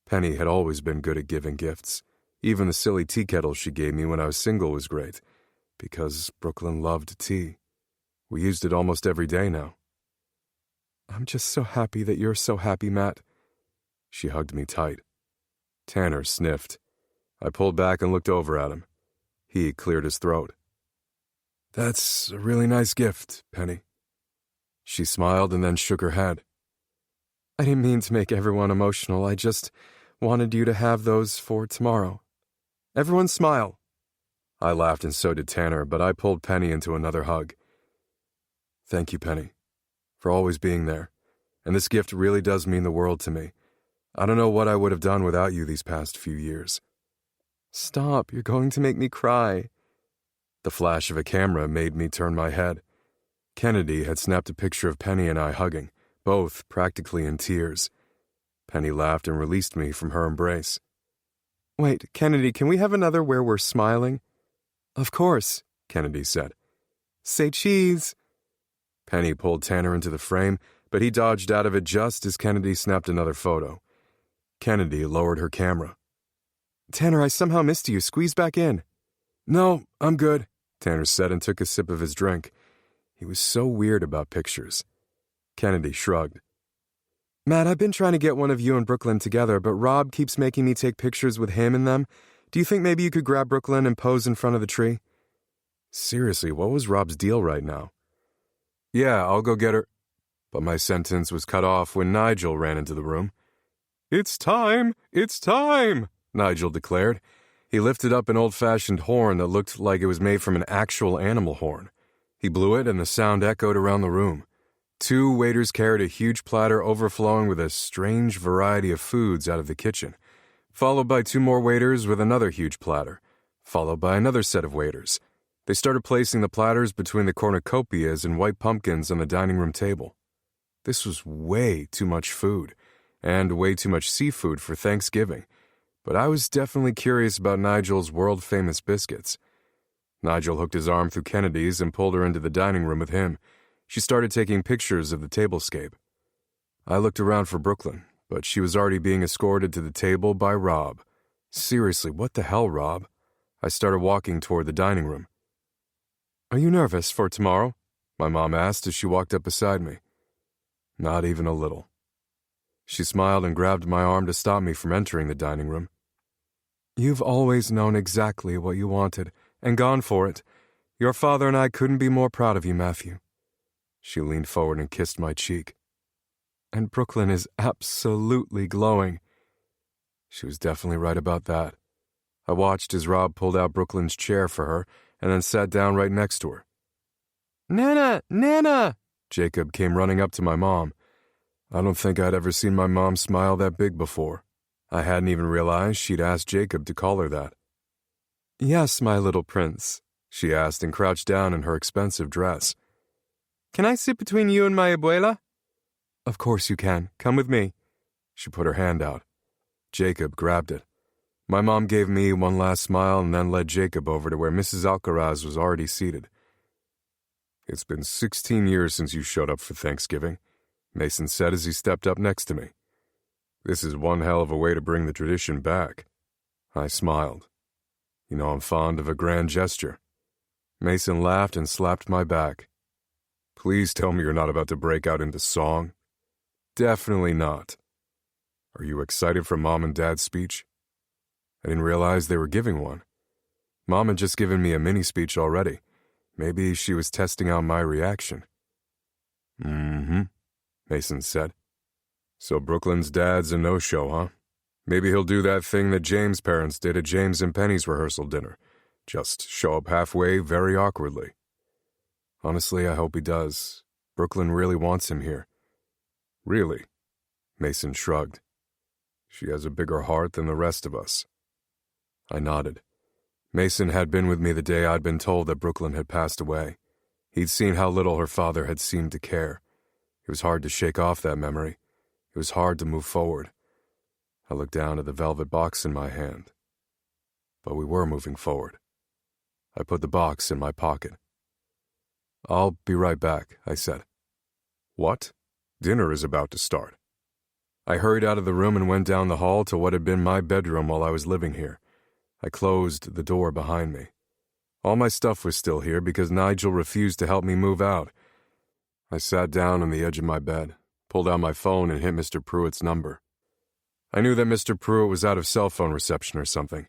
[SPEAKER 1] Penny had always been good at giving gifts. Even the silly tea kettle she gave me when I was single was great, because Brooklyn loved tea. We used it almost every day now. I'm just so happy that you're so happy, Matt. She hugged me tight. Tanner sniffed. I pulled back and looked over at him. He cleared his throat. That's a really nice gift, Penny. She smiled and then shook her head. I didn't mean to make everyone emotional. I just wanted you to have those for tomorrow. Everyone smile. I laughed and so did Tanner, but I pulled Penny into another hug. Thank you, Penny, for always being there. And this gift really does mean the world to me. I don't know what I would have done without you these past few years. Stop, you're going to make me cry. The flash of a camera made me turn my head. Kennedy had snapped a picture of Penny and I hugging, both practically in tears. Penny laughed and released me from her embrace. Wait, Kennedy, can we have another where we're smiling? Of course, Kennedy said. Say cheese. Penny pulled Tanner into the frame, but he dodged out of it just as Kennedy snapped another photo. Kennedy lowered her camera. Tanner, I somehow missed you. Squeeze back in. No, I'm good, Tanner said and took a sip of his drink. He was so weird about pictures. Kennedy shrugged. Matt, I've been trying to get one of you and Brooklyn together, but Rob keeps making me take pictures with him and them. Do you think maybe you could grab Brooklyn and pose in front of the tree? Seriously, what was Rob's deal right now? Yeah, I'll go get her. But my sentence was cut off when Nigel ran into the room. It's time! It's time! Nigel declared. He lifted up an old-fashioned horn that looked like it was made from an actual animal horn. He blew it and the sound echoed around the room. 2 waiters carried a huge platter overflowing with a strange variety of foods out of the kitchen, followed by 2 more waiters with another huge platter, followed by another set of waiters. They started placing the platters between the cornucopias and white pumpkins on the dining room table. This was way too much food, and way too much seafood for Thanksgiving, but I was definitely curious about Nigel's world-famous biscuits. Nigel hooked his arm through Kennedy's and pulled her into the dining room with him. She started taking pictures of the tablescape. I looked around for Brooklyn, but she was already being escorted to the table by Rob. Seriously, what the hell, Rob? I started walking toward the dining room. Are you nervous for tomorrow? My mom asked as she walked up beside me. Not even a little. She smiled and grabbed my arm to stop me from entering the dining room. You've always known exactly what you wanted, and gone for it. Your father and I couldn't be more proud of you, Matthew. She leaned forward and kissed my cheek. And Brooklyn is absolutely glowing. She was definitely right about that. I watched as Rob pulled out Brooklyn's chair for her and then sat down right next to her. Nana! Nana! Jacob came running up to my mom. I don't think I'd ever seen my mom smile that big before. I hadn't even realized she'd asked Jacob to call her that. Yes, my little prince, she asked and crouched down in her expensive dress. Can I sit between you and my abuela? Of course you can. Come with me. She put her hand out. Jacob grabbed it. My mom gave me one last smile and then led Jacob over to where Mrs. Alcaraz was already seated. It's been 16 years since you showed up for Thanksgiving, Mason said as he stepped up next to me. This is one hell of a way to bring the tradition back. I smiled. You know I'm fond of a grand gesture. Mason laughed and slapped my back. Please tell me you're not about to break out into song. Definitely not. Are you excited for Mom and Dad's speech? I didn't realize they were giving one. Mom had just given me a mini-speech already. Maybe she was testing out my reaction. "Mm-hmm," Mason said. "So Brooklyn's dad's a no-show, huh? Maybe he'll do that thing that James' parents did at James and Penny's rehearsal dinner. Just show up halfway very awkwardly. Honestly, I hope he does. Brooklyn really wants him here." "Really?" Mason shrugged. "She has a bigger heart than the rest of us." I nodded. Mason had been with me the day I'd been told that Brooklyn had passed away. He'd seen how little her father had seemed to care. It was hard to shake off that memory. It was hard to move forward. I looked down at the velvet box in my hand. But we were moving forward. I put the box in my pocket. "I'll be right back," I said. "What? Dinner is about to start." I hurried out of the room and went down the hall to what had been my bedroom while I was living here. I closed the door behind me. All my stuff was still here because Nigel refused to help me move out. I sat down on the edge of my bed, pulled out my phone and hit Mr. Pruitt's number. I knew that Mr. Pruitt was out of cell phone reception or something,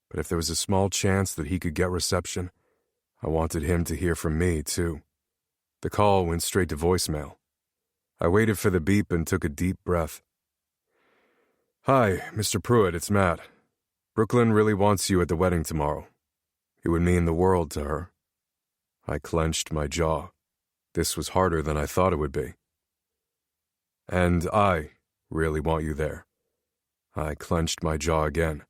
[SPEAKER 1] but if there was a small chance that he could get reception, I wanted him to hear from me, too. The call went straight to voicemail. I waited for the beep and took a deep breath. "Hi, Mr. Pruitt, it's Matt. Brooklyn really wants you at the wedding tomorrow. It would mean the world to her." I clenched my jaw. This was harder than I thought it would be. "And I really want you there." I clenched my jaw again.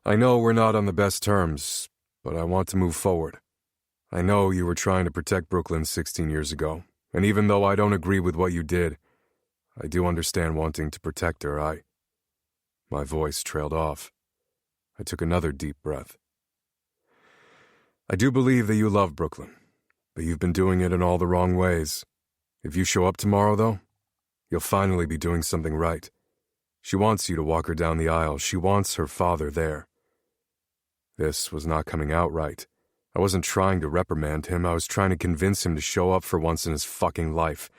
[SPEAKER 1] "I know we're not on the best terms, but I want to move forward. I know you were trying to protect Brooklyn 16 years ago, and even though I don't agree with what you did, I do understand wanting to protect her. My voice trailed off. I took another deep breath. "I do believe that you love Brooklyn, but you've been doing it in all the wrong ways. If you show up tomorrow, though, you'll finally be doing something right. She wants you to walk her down the aisle. She wants her father there." This was not coming out right. I wasn't trying to reprimand him. I was trying to convince him to show up for once in his fucking life.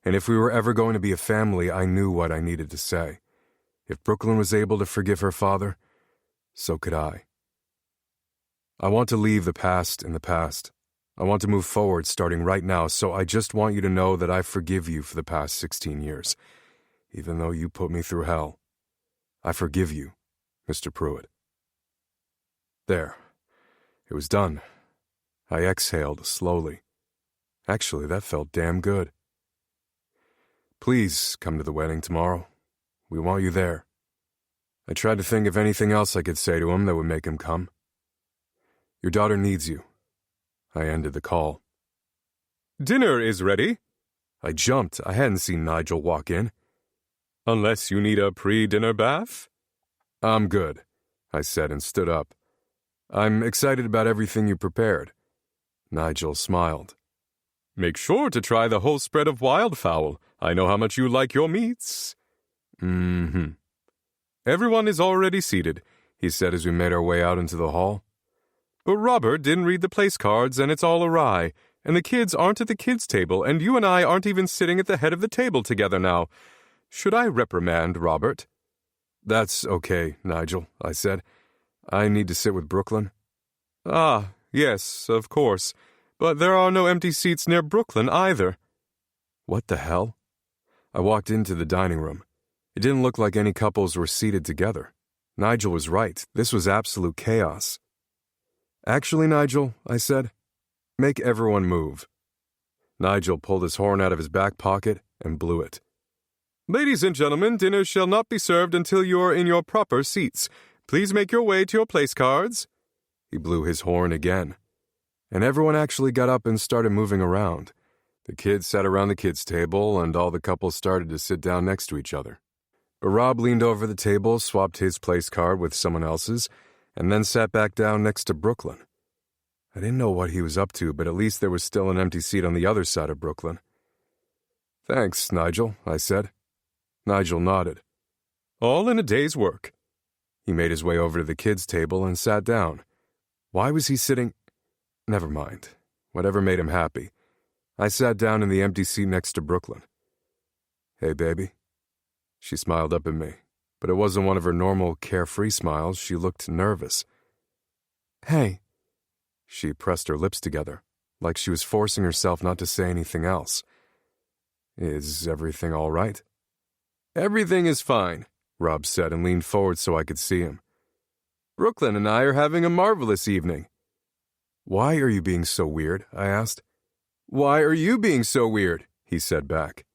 [SPEAKER 1] And if we were ever going to be a family, I knew what I needed to say. If Brooklyn was able to forgive her father, so could I. I want to leave the past in the past. I want to move forward starting right now, so I just want you to know that I forgive you for the past 16 years. Even though you put me through hell, I forgive you, Mr. Pruitt. There. It was done. I exhaled slowly. Actually, that felt damn good. "Please come to the wedding tomorrow. We want you there." I tried to think of anything else I could say to him that would make him come. "Your daughter needs you." I ended the call. "Dinner is ready." I jumped. I hadn't seen Nigel walk in. "Unless you need a pre-dinner bath?" "I'm good," I said and stood up. "I'm excited about everything you prepared." Nigel smiled. "Make sure to try the whole spread of wildfowl. I know how much you like your meats." "Mm-hmm." "Everyone is already seated," he said as we made our way out into the hall. "But Robert didn't read the place cards and it's all awry, and the kids aren't at the kids' table, and you and I aren't even sitting at the head of the table together now. Should I reprimand Robert?" "That's okay, Nigel," I said. "I need to sit with Brooklyn." "Ah, yes, of course. But there are no empty seats near Brooklyn either." What the hell? I walked into the dining room. It didn't look like any couples were seated together. Nigel was right. This was absolute chaos. "Actually, Nigel," I said, "make everyone move." Nigel pulled his horn out of his back pocket and blew it. "Ladies and gentlemen, dinner shall not be served until you are in your proper seats. Please make your way to your place cards." He blew his horn again. And everyone actually got up and started moving around. The kids sat around the kids' table, and all the couples started to sit down next to each other. But Rob leaned over the table, swapped his place card with someone else's, and then sat back down next to Brooklyn. I didn't know what he was up to, but at least there was still an empty seat on the other side of Brooklyn. "Thanks, Nigel," I said. Nigel nodded. "All in a day's work." He made his way over to the kids' table and sat down. Why was he sitting? Never mind. Whatever made him happy. I sat down in the empty seat next to Brooklyn. "Hey, baby." She smiled up at me, but it wasn't one of her normal, carefree smiles. She looked nervous. Hey. She pressed her lips together, like she was forcing herself not to say anything else. Is everything all right? Everything is fine, Rob said and leaned forward so I could see him. Brooklyn and I are having a marvelous evening. Why are you being so weird? I asked. Why are you being so weird? He said back.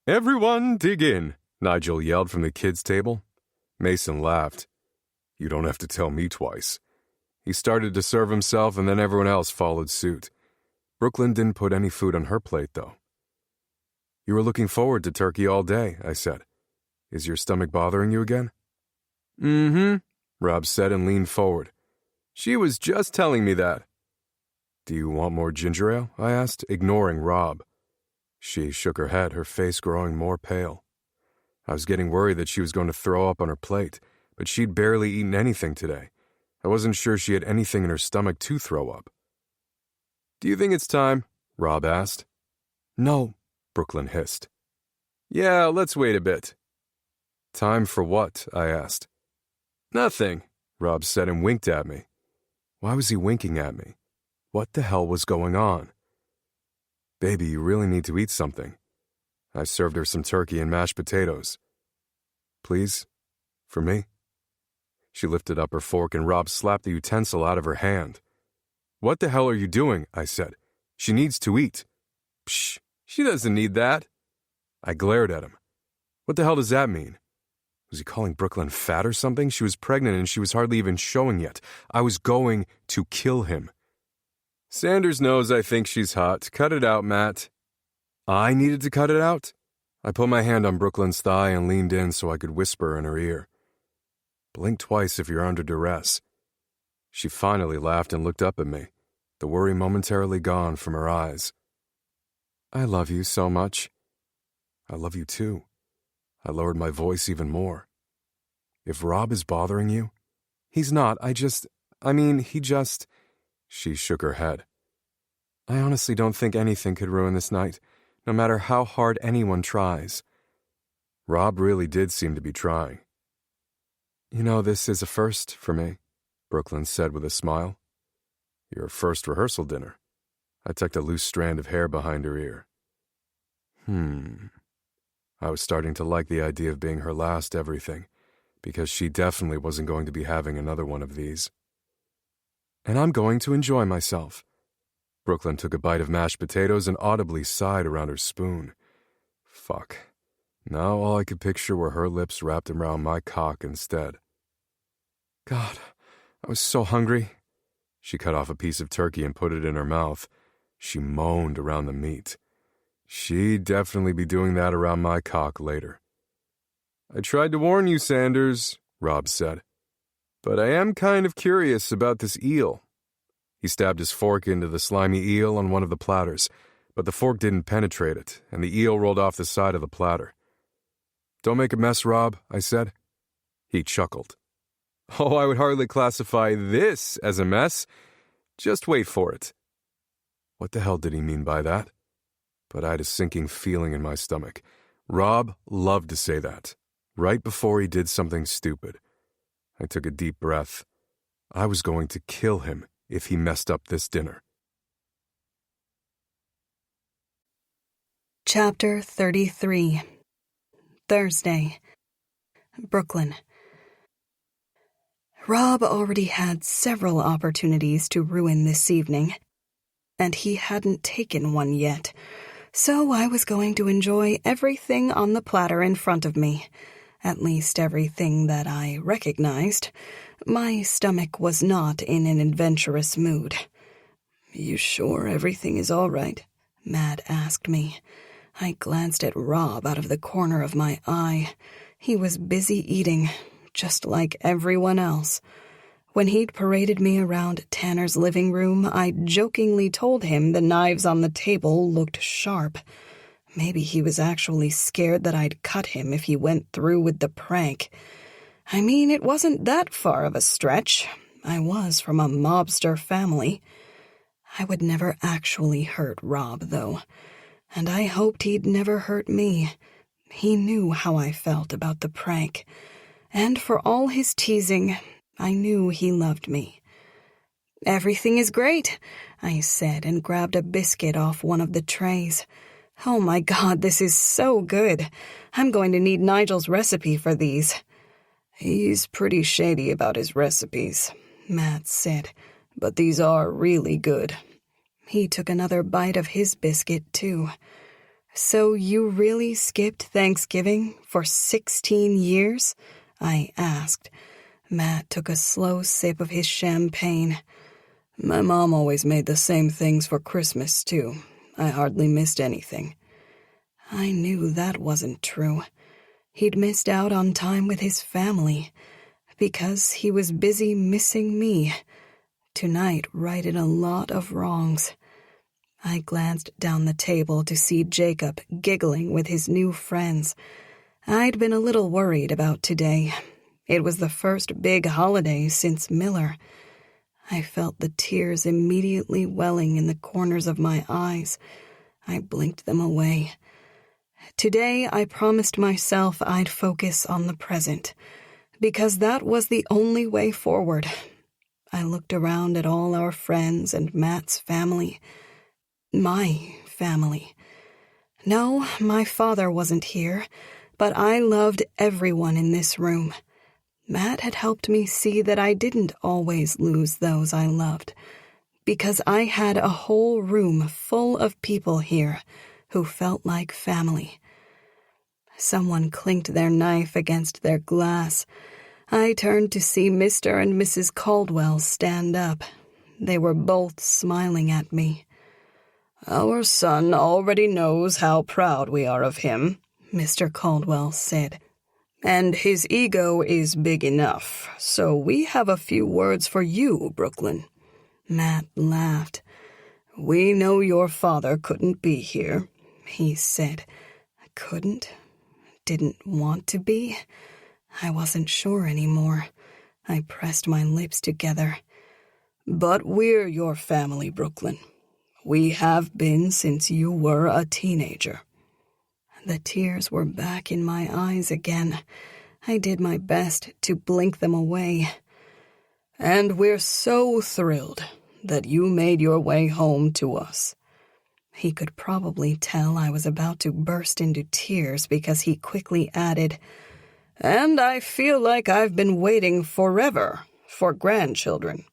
[SPEAKER 1] Everyone dig in, Nigel yelled from the kids' table. Mason laughed. You don't have to tell me twice. He started to serve himself and then everyone else followed suit. Brooklyn didn't put any food on her plate, though. You were looking forward to turkey all day, I said. Is your stomach bothering you again? Mm-hmm, Rob said and leaned forward. She was just telling me that. Do you want more ginger ale? I asked, ignoring Rob. She shook her head, her face growing more pale. I was getting worried that she was going to throw up on her plate, but she'd barely eaten anything today. I wasn't sure she had anything in her stomach to throw up. Do you think it's time? Rob asked. No, Brooklyn hissed. Yeah, let's wait a bit. Time for what? I asked. Nothing, Rob said and winked at me. Why was he winking at me? What the hell was going on? Baby, you really need to eat something. I served her some turkey and mashed potatoes. Please? For me? She lifted up her fork and Rob slapped the utensil out of her hand. What the hell are you doing? I said. She needs to eat. Psh, she doesn't need that. I glared at him. What the hell does that mean? Was he calling Brooklyn fat or something? She was pregnant and she was hardly even showing yet. I was going to kill him. Sanders knows I think she's hot. Cut it out, Matt. I needed to cut it out? I put my hand on Brooklyn's thigh and leaned in so I could whisper in her ear. Blink twice if you're under duress. She finally laughed and looked up at me, the worry momentarily gone from her eyes. I love you so much. I love you too. I lowered my voice even more. If Rob is bothering you, he's not. He just... She shook her head. I honestly don't think anything could ruin this night, no matter how hard anyone tries. Rob really did seem to be trying. You know, this is a first for me, Brooklyn said with a smile. Your first rehearsal dinner. I tucked a loose strand of hair behind her ear. I was starting to like the idea of being her last everything, because she definitely wasn't going to be having another one of these. And I'm going to enjoy myself. Brooklyn took a bite of mashed potatoes and audibly sighed around her spoon. Fuck. Now all I could picture were her lips wrapped around my cock instead. God, I was so hungry. She cut off a piece of turkey and put it in her mouth. She moaned around the meat. She'd definitely be doing that around my cock later. I tried to warn you, Sanders, Rob said. But I am kind of curious about this eel. He stabbed his fork into the slimy eel on one of the platters, but the fork didn't penetrate it, and the eel rolled off the side of the platter. Don't make a mess, Rob, I said. He chuckled. Oh, I would hardly classify this as a mess. Just wait for it. What the hell did he mean by that? But I had a sinking feeling in my stomach. Rob loved to say that, right before he did something stupid. I took a deep breath. I was going to kill him if he messed up this dinner.
[SPEAKER 2] Chapter 33. Thursday. Brooklyn. Rob already had several opportunities to ruin this evening, and he hadn't taken one yet, so I was going to enjoy everything on the platter in front of me, at least everything that I recognized. My stomach was not in an adventurous mood. You sure everything is all right? Mad asked me. I glanced at Rob out of the corner of my eye. He was busy eating, just like everyone else. When he'd paraded me around Tanner's living room, I jokingly told him the knives on the table looked sharp. Maybe he was actually scared that I'd cut him if he went through with the prank. I mean, it wasn't that far of a stretch. I was from a mobster family. I would never actually hurt Rob, though, and I hoped he'd never hurt me. He knew how I felt about the prank, and for all his teasing, I knew he loved me. "Everything is great," I said and grabbed a biscuit off one of the trays. "Oh my God, this is so good. I'm going to need Nigel's recipe for these."
[SPEAKER 4] "He's pretty shady about his recipes," Matt said, "but these are really good."
[SPEAKER 2] He took another bite of his biscuit, too. "So you really skipped Thanksgiving for 16 years?" I asked. Matt took a slow sip of his champagne.
[SPEAKER 4] "My mom always made the same things for Christmas, too. I hardly missed anything."
[SPEAKER 2] I knew that wasn't true. He'd missed out on time with his family because he was busy missing me. Tonight righted a lot of wrongs. I glanced down the table to see Jacob giggling with his new friends. I'd been a little worried about today. It was the first big holiday since Miller. I felt the tears immediately welling in the corners of my eyes. I blinked them away. Today I promised myself I'd focus on the present, because that was the only way forward. I looked around at all our friends and Matt's family. My family. No, my father wasn't here, but I loved everyone in this room. Matt had helped me see that I didn't always lose those I loved, because I had a whole room full of people here who felt like family. Someone clinked their knife against their glass. I turned to see Mr. and Mrs. Caldwell stand up. They were both smiling at me.
[SPEAKER 4] "Our son already knows how proud we are of him," Mr. Caldwell said. "And his ego is big enough, so we have a few words for you, Brooklyn."
[SPEAKER 2] Matt laughed.
[SPEAKER 4] "We know your father couldn't be here,"
[SPEAKER 2] he said. Couldn't? Didn't want to be? I wasn't sure anymore. I pressed my lips together.
[SPEAKER 4] "But we're your family, Brooklyn. We have been since you were a teenager."
[SPEAKER 2] The tears were back in my eyes again. I did my best to blink them away.
[SPEAKER 4] "And we're so thrilled that you made your way home to us."
[SPEAKER 2] He could probably tell I was about to burst into tears because he quickly added,
[SPEAKER 4] "And I feel like I've been waiting forever for grandchildren."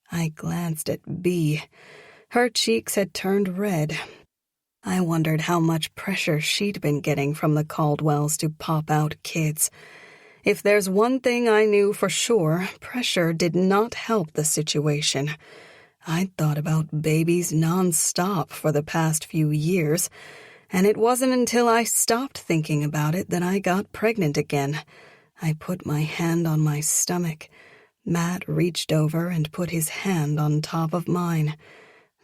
[SPEAKER 2] I glanced at Bea. Her cheeks had turned red. I wondered how much pressure she'd been getting from the Caldwells to pop out kids. If there's one thing I knew for sure, pressure did not help the situation. I'd thought about babies nonstop for the past few years, and it wasn't until I stopped thinking about it that I got pregnant again. I put my hand on my stomach. Matt reached over and put his hand on top of mine.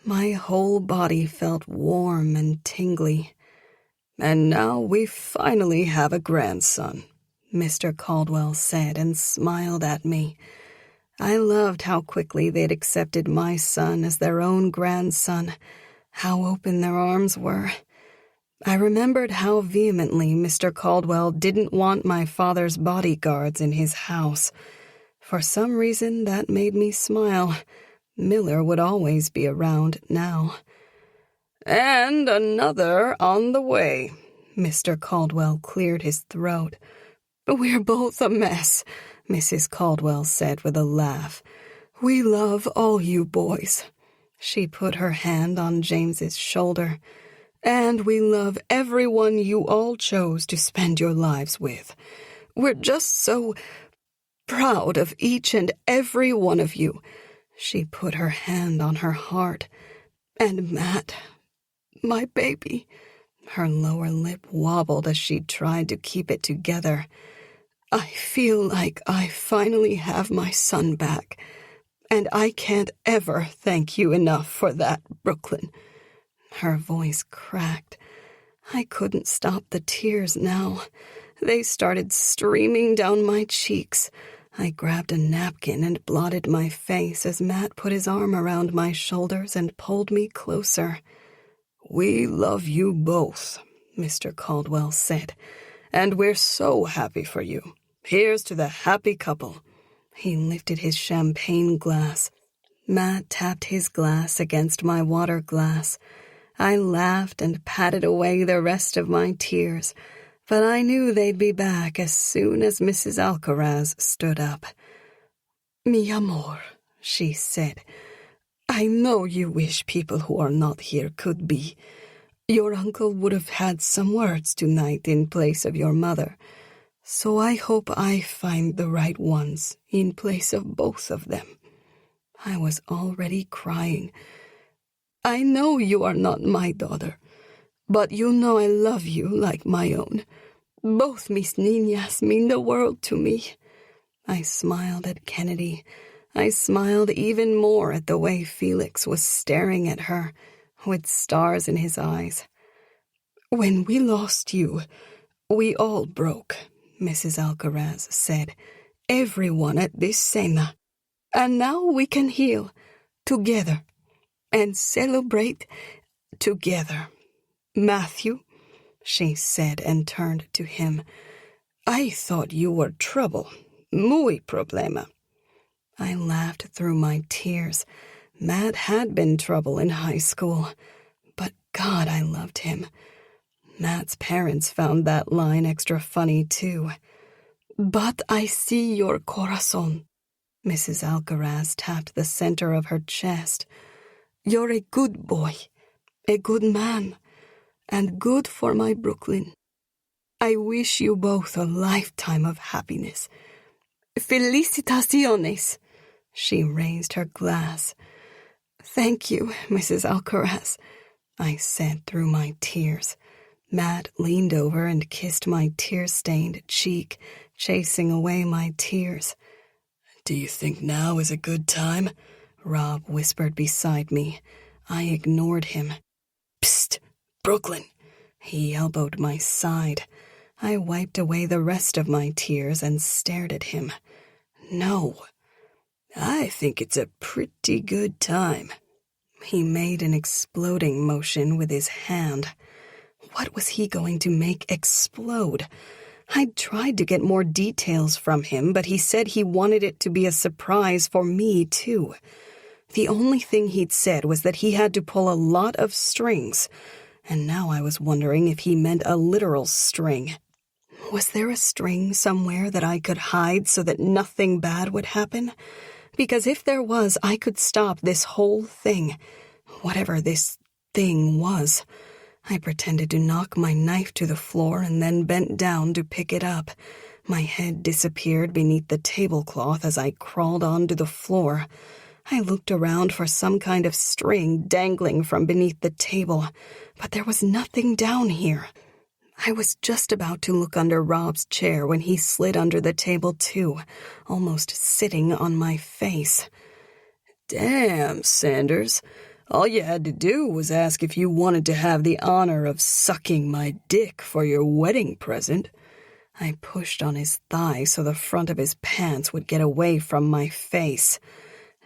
[SPEAKER 2] My whole body felt warm and tingly.
[SPEAKER 4] "And now we finally have a grandson,"
[SPEAKER 2] Mr. Caldwell said and smiled at me. I loved how quickly they'd accepted my son as their own grandson, how open their arms were. I remembered how vehemently Mr. Caldwell didn't want my father's bodyguards in his house. For some reason, that made me smile. Miller would always be around now.
[SPEAKER 4] "And another on the way."
[SPEAKER 2] Mr. Caldwell cleared his throat. "We're both a mess," Mrs. Caldwell said with a laugh. "We love all you boys." She put her hand on James's shoulder. "And we love everyone you all chose to spend your lives with. We're just so proud of each and every one of you." She put her hand on her heart. "And Matt, my baby." Her lower lip wobbled as she tried to keep it together. "I feel like I finally have my son back, and I can't ever thank you enough for that, Brooklyn." Her voice cracked. I couldn't stop the tears now. They started streaming down my cheeks. I grabbed a napkin and blotted my face as Matt put his arm around my shoulders and pulled me closer.
[SPEAKER 4] "We love you both," Mr. Caldwell said, "and we're so happy for you. Here's to the happy couple."
[SPEAKER 2] He lifted his champagne glass. Matt tapped his glass against my water glass. I laughed and patted away the rest of my tears, but I knew they'd be back as soon as Mrs. Alcaraz stood up. "Mi amor," she said, "I know you wish people who are not here could be. Your uncle would have had some words tonight in place of your mother, so I hope I find the right ones in place of both of them." I was already crying. "I know you are not my daughter, but you know I love you like my own. Both mis niñas mean the world to me." I smiled at Kennedy. I smiled even more at the way Felix was staring at her, with stars in his eyes. "When we lost you, we all broke," Mrs. Alcaraz said. "Everyone at this cena. And now we can heal together and celebrate together. Matthew," she said and turned to him, "I thought you were trouble. Muy problema." I laughed through my tears. Matt had been trouble in high school, but God, I loved him. Matt's parents found that line extra funny, too. "But I see your corazón." Mrs. Alcaraz tapped the center of her chest. "You're a good boy, a good man, and good for my Brooklyn. I wish you both a lifetime of happiness. Felicitaciones." She raised her glass. "Thank you, Mrs. Alcaraz," I said through my tears. Matt leaned over and kissed my tear-stained cheek, chasing away my tears. "Do you think now is a good time?" Rob whispered beside me. I ignored him. "Psst, Brooklyn!" He elbowed my side. I wiped away the rest of my tears and stared at him. "No, I think it's a pretty good time." He made an exploding motion with his hand. What was he going to make explode? I'd tried to get more details from him, but he said he wanted it to be a surprise for me, too. The only thing he'd said was that he had to pull a lot of strings, and now I was wondering if he meant a literal string. Was there a string somewhere that I could hide so that nothing bad would happen? Because if there was, I could stop this whole thing, whatever this thing was. I pretended to knock my knife to the floor and then bent down to pick it up. My head disappeared beneath the tablecloth as I crawled onto the floor. I looked around for some kind of string dangling from beneath the table, but there was nothing down here. I was just about to look under Rob's chair when he slid under the table too, almost sitting on my face. "Damn, Sanders. All you had to do was ask if you wanted to have the honor of sucking my dick for your wedding present." I pushed on his thigh so the front of his pants would get away from my face.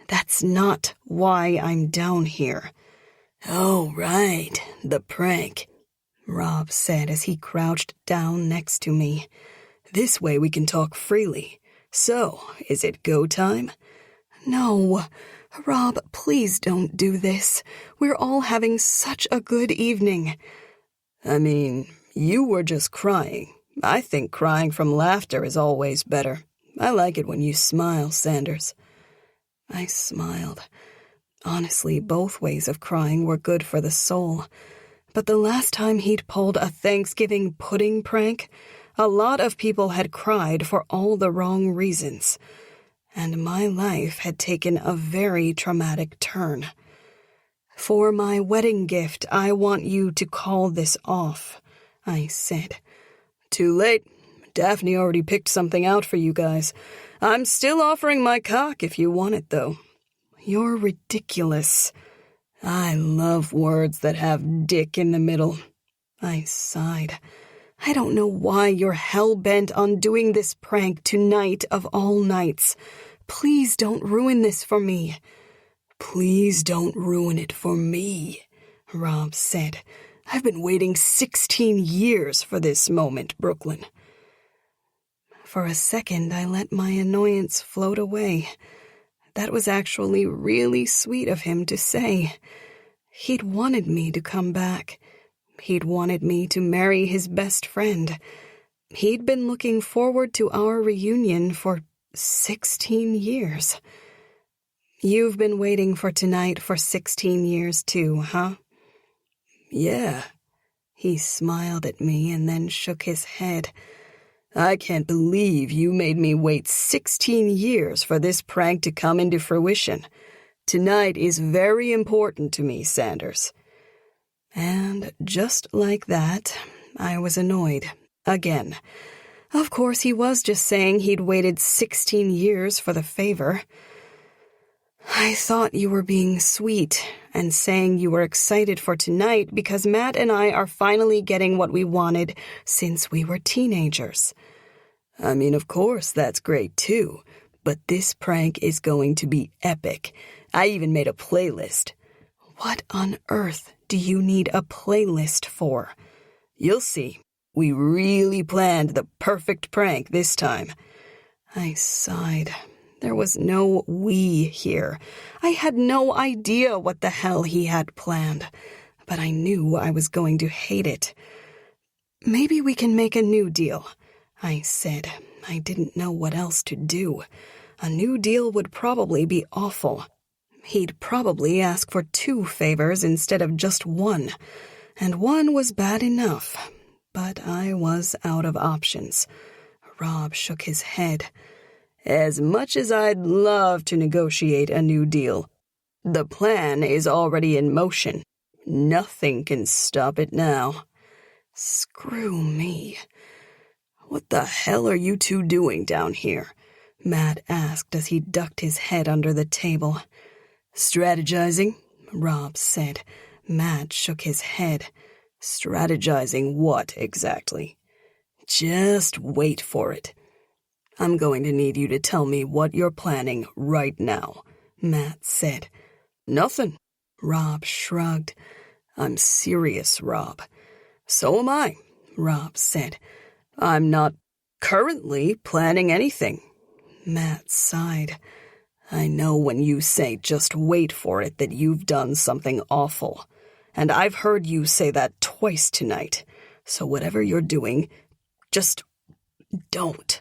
[SPEAKER 2] "That's not why I'm down here." "Oh, right, the prank," Rob said as he crouched down next to me. "This way we can talk freely. So, is it go time?" "No. Rob, please don't do this. We're all having such a good evening." "I mean, you were just crying. I think crying from laughter is always better. I like it when you smile, Sanders." I smiled. Honestly, both ways of crying were good for the soul. But the last time he'd pulled a Thanksgiving pudding prank, a lot of people had cried for all the wrong reasons. And my life had taken a very traumatic turn. "For my wedding gift, I want you to call this off," I said. "Too late. Daphne already picked something out for you guys. I'm still offering my cock if you want it, though." "You're ridiculous." I love words that have dick in the middle. I sighed. "I don't know why you're hell-bent on doing this prank tonight of all nights. Please don't ruin this for me." "Please don't ruin it for me," Rob said. "I've been waiting 16 years for this moment, Brooklyn." For a second, I let my annoyance float away. That was actually really sweet of him to say. He'd wanted me to come back. He'd wanted me to marry his best friend. He'd been looking forward to our reunion for 16 years. You've been waiting for tonight for 16 years too, huh?
[SPEAKER 4] Yeah.
[SPEAKER 2] He smiled at me and then shook his head.
[SPEAKER 4] I can't believe you made me wait 16 years for this prank to come into fruition. Tonight is very important to me, Sanders.
[SPEAKER 2] And just like that, I was annoyed. Again. Of course, he was just saying he'd waited 16 years for the favor. I thought you were being sweet and saying you were excited for tonight because Matt and I are finally getting what we wanted since we were teenagers.
[SPEAKER 4] I mean, of course, that's great too, but this prank is going to be epic. I even made a playlist.
[SPEAKER 2] What on earth do you need a playlist for?
[SPEAKER 4] You'll see. We really planned the perfect prank this time.
[SPEAKER 2] I sighed. There was no we here. I had no idea what the hell he had planned, but I knew I was going to hate it. Maybe we can make a new deal, I said. I didn't know what else to do. A new deal would probably be awful. He'd probably ask for 2 favors instead of just 1, and 1 was bad enough. But I was out of options. Rob shook his head.
[SPEAKER 4] As much as I'd love to negotiate a new deal, the plan is already in motion. Nothing can stop it now.
[SPEAKER 2] Screw me.
[SPEAKER 4] What the hell are you two doing down here?
[SPEAKER 2] Matt asked as he ducked his head under the table.
[SPEAKER 4] Strategizing?
[SPEAKER 2] Rob said. Matt shook his head.
[SPEAKER 4] Strategizing what exactly? Just wait for it. I'm going to need you to tell me what you're planning right now,
[SPEAKER 2] Matt said.
[SPEAKER 4] Nothing.
[SPEAKER 2] Rob shrugged.
[SPEAKER 4] I'm serious, Rob. So am I, Rob said. I'm not currently planning anything.
[SPEAKER 2] Matt sighed.
[SPEAKER 4] I know when you say just wait for it that you've done something awful. And I've heard you say that twice tonight. So whatever you're doing, just don't.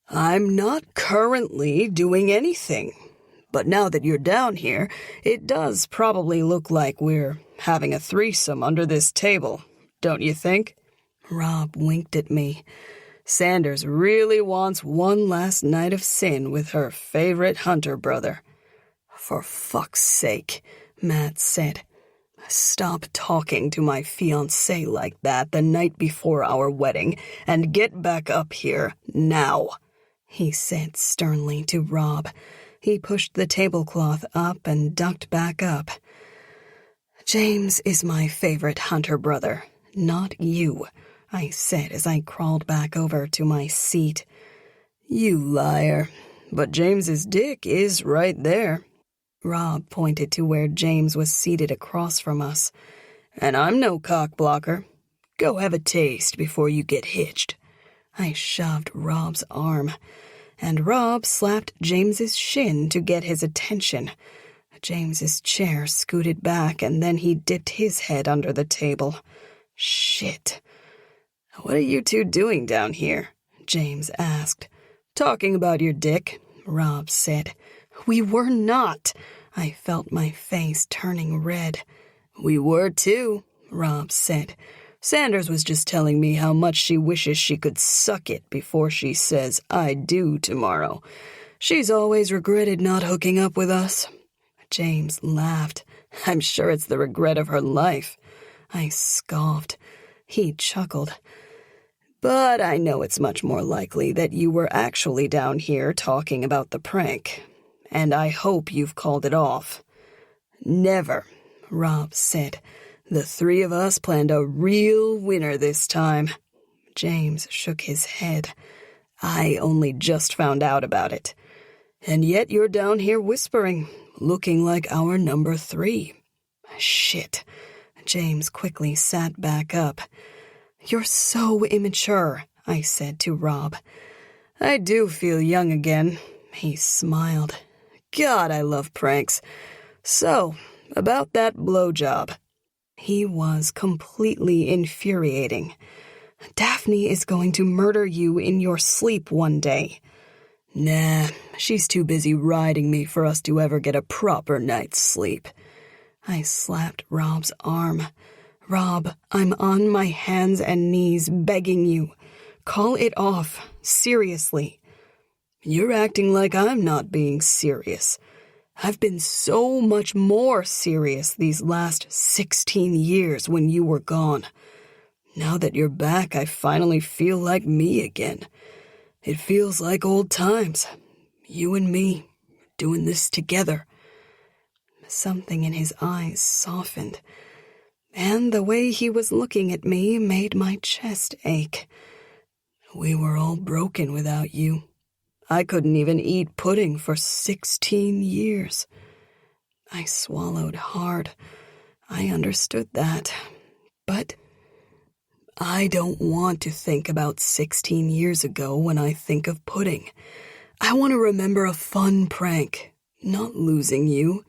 [SPEAKER 4] I'm not currently doing anything. But now that you're down here, it does probably look like we're having a threesome under this table, don't you think?
[SPEAKER 2] Rob winked at me.
[SPEAKER 4] Sanders really wants one last night of sin with her favorite hunter brother.
[SPEAKER 2] For fuck's sake, Matt said.
[SPEAKER 4] Stop talking to my fiancé like that the night before our wedding and get back up here now,
[SPEAKER 2] he said sternly to Rob. He pushed the tablecloth up and ducked back up. James is my favorite hunter brother, not you, I said as I crawled back over to my seat.
[SPEAKER 4] You liar, but James's dick is right there.
[SPEAKER 2] Rob pointed to where James was seated across from us.
[SPEAKER 4] And I'm no cock blocker. Go have a taste before you get hitched.
[SPEAKER 2] I shoved Rob's arm, and Rob slapped James's shin to get his attention. James's chair scooted back, and then he dipped his head under the table. Shit.
[SPEAKER 4] What are you two doing down here? James asked.
[SPEAKER 2] Talking about your dick, Rob said. We were not. I felt my face turning red.
[SPEAKER 4] We were too,
[SPEAKER 2] Rob said.
[SPEAKER 4] Sanders was just telling me how much she wishes she could suck it before she says I do tomorrow. She's always regretted not hooking up with us.
[SPEAKER 2] James laughed.
[SPEAKER 4] I'm sure it's the regret of her life.
[SPEAKER 2] I scoffed. He chuckled.
[SPEAKER 4] But I know it's much more likely that you were actually down here talking about the prank. And I hope you've called it off.
[SPEAKER 2] Never, Rob said.
[SPEAKER 4] The 3 of us planned a real winner this time.
[SPEAKER 2] James shook his head.
[SPEAKER 4] I only just found out about it. And yet you're down here whispering, looking like our number 3.
[SPEAKER 2] Shit. James quickly sat back up. You're so immature, I said to Rob.
[SPEAKER 4] I do feel young again.
[SPEAKER 2] He smiled.
[SPEAKER 4] God, I love pranks. So, about that blowjob. He was completely infuriating. Daphne is going to murder you in your sleep one day. Nah, she's too busy riding me for us to ever get a proper night's sleep. I slapped Rob's arm. Rob, I'm on my hands and knees begging you. Call it off, seriously. You're acting like I'm not being serious. I've been so much more serious these last 16 years when you were gone. Now that you're back, I finally feel like me again. It feels like old times. You and me, doing this together. Something in his eyes softened, and the way he was looking at me made my chest ache. We were all broken without you. I couldn't even eat pudding for 16 years. I swallowed hard. I understood that. But I don't want to think about 16 years ago when I think of pudding. I want to remember a fun prank, not losing you.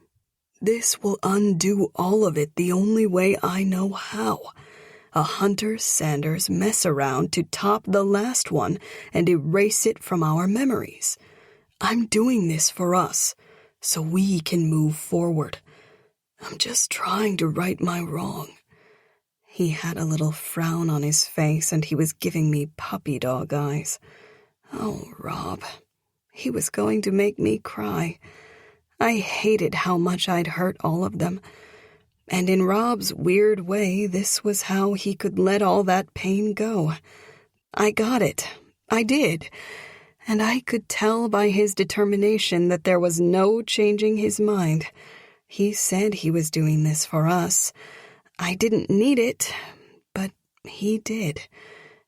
[SPEAKER 4] This will undo all of it the only way I know how. A Hunter-Sanders mess around to top the last one and erase it from our memories. I'm doing this for us, so we can move forward. I'm just trying to right my wrong. He had a little frown on his face and he was giving me puppy dog eyes. Oh, Rob. He was going to make me cry. I hated how much I'd hurt all of them. And in Rob's weird way, this was how he could let all that pain go. I got it. I did. And I could tell by his determination that there was no changing his mind. He said he was doing this for us. I didn't need it, but he did.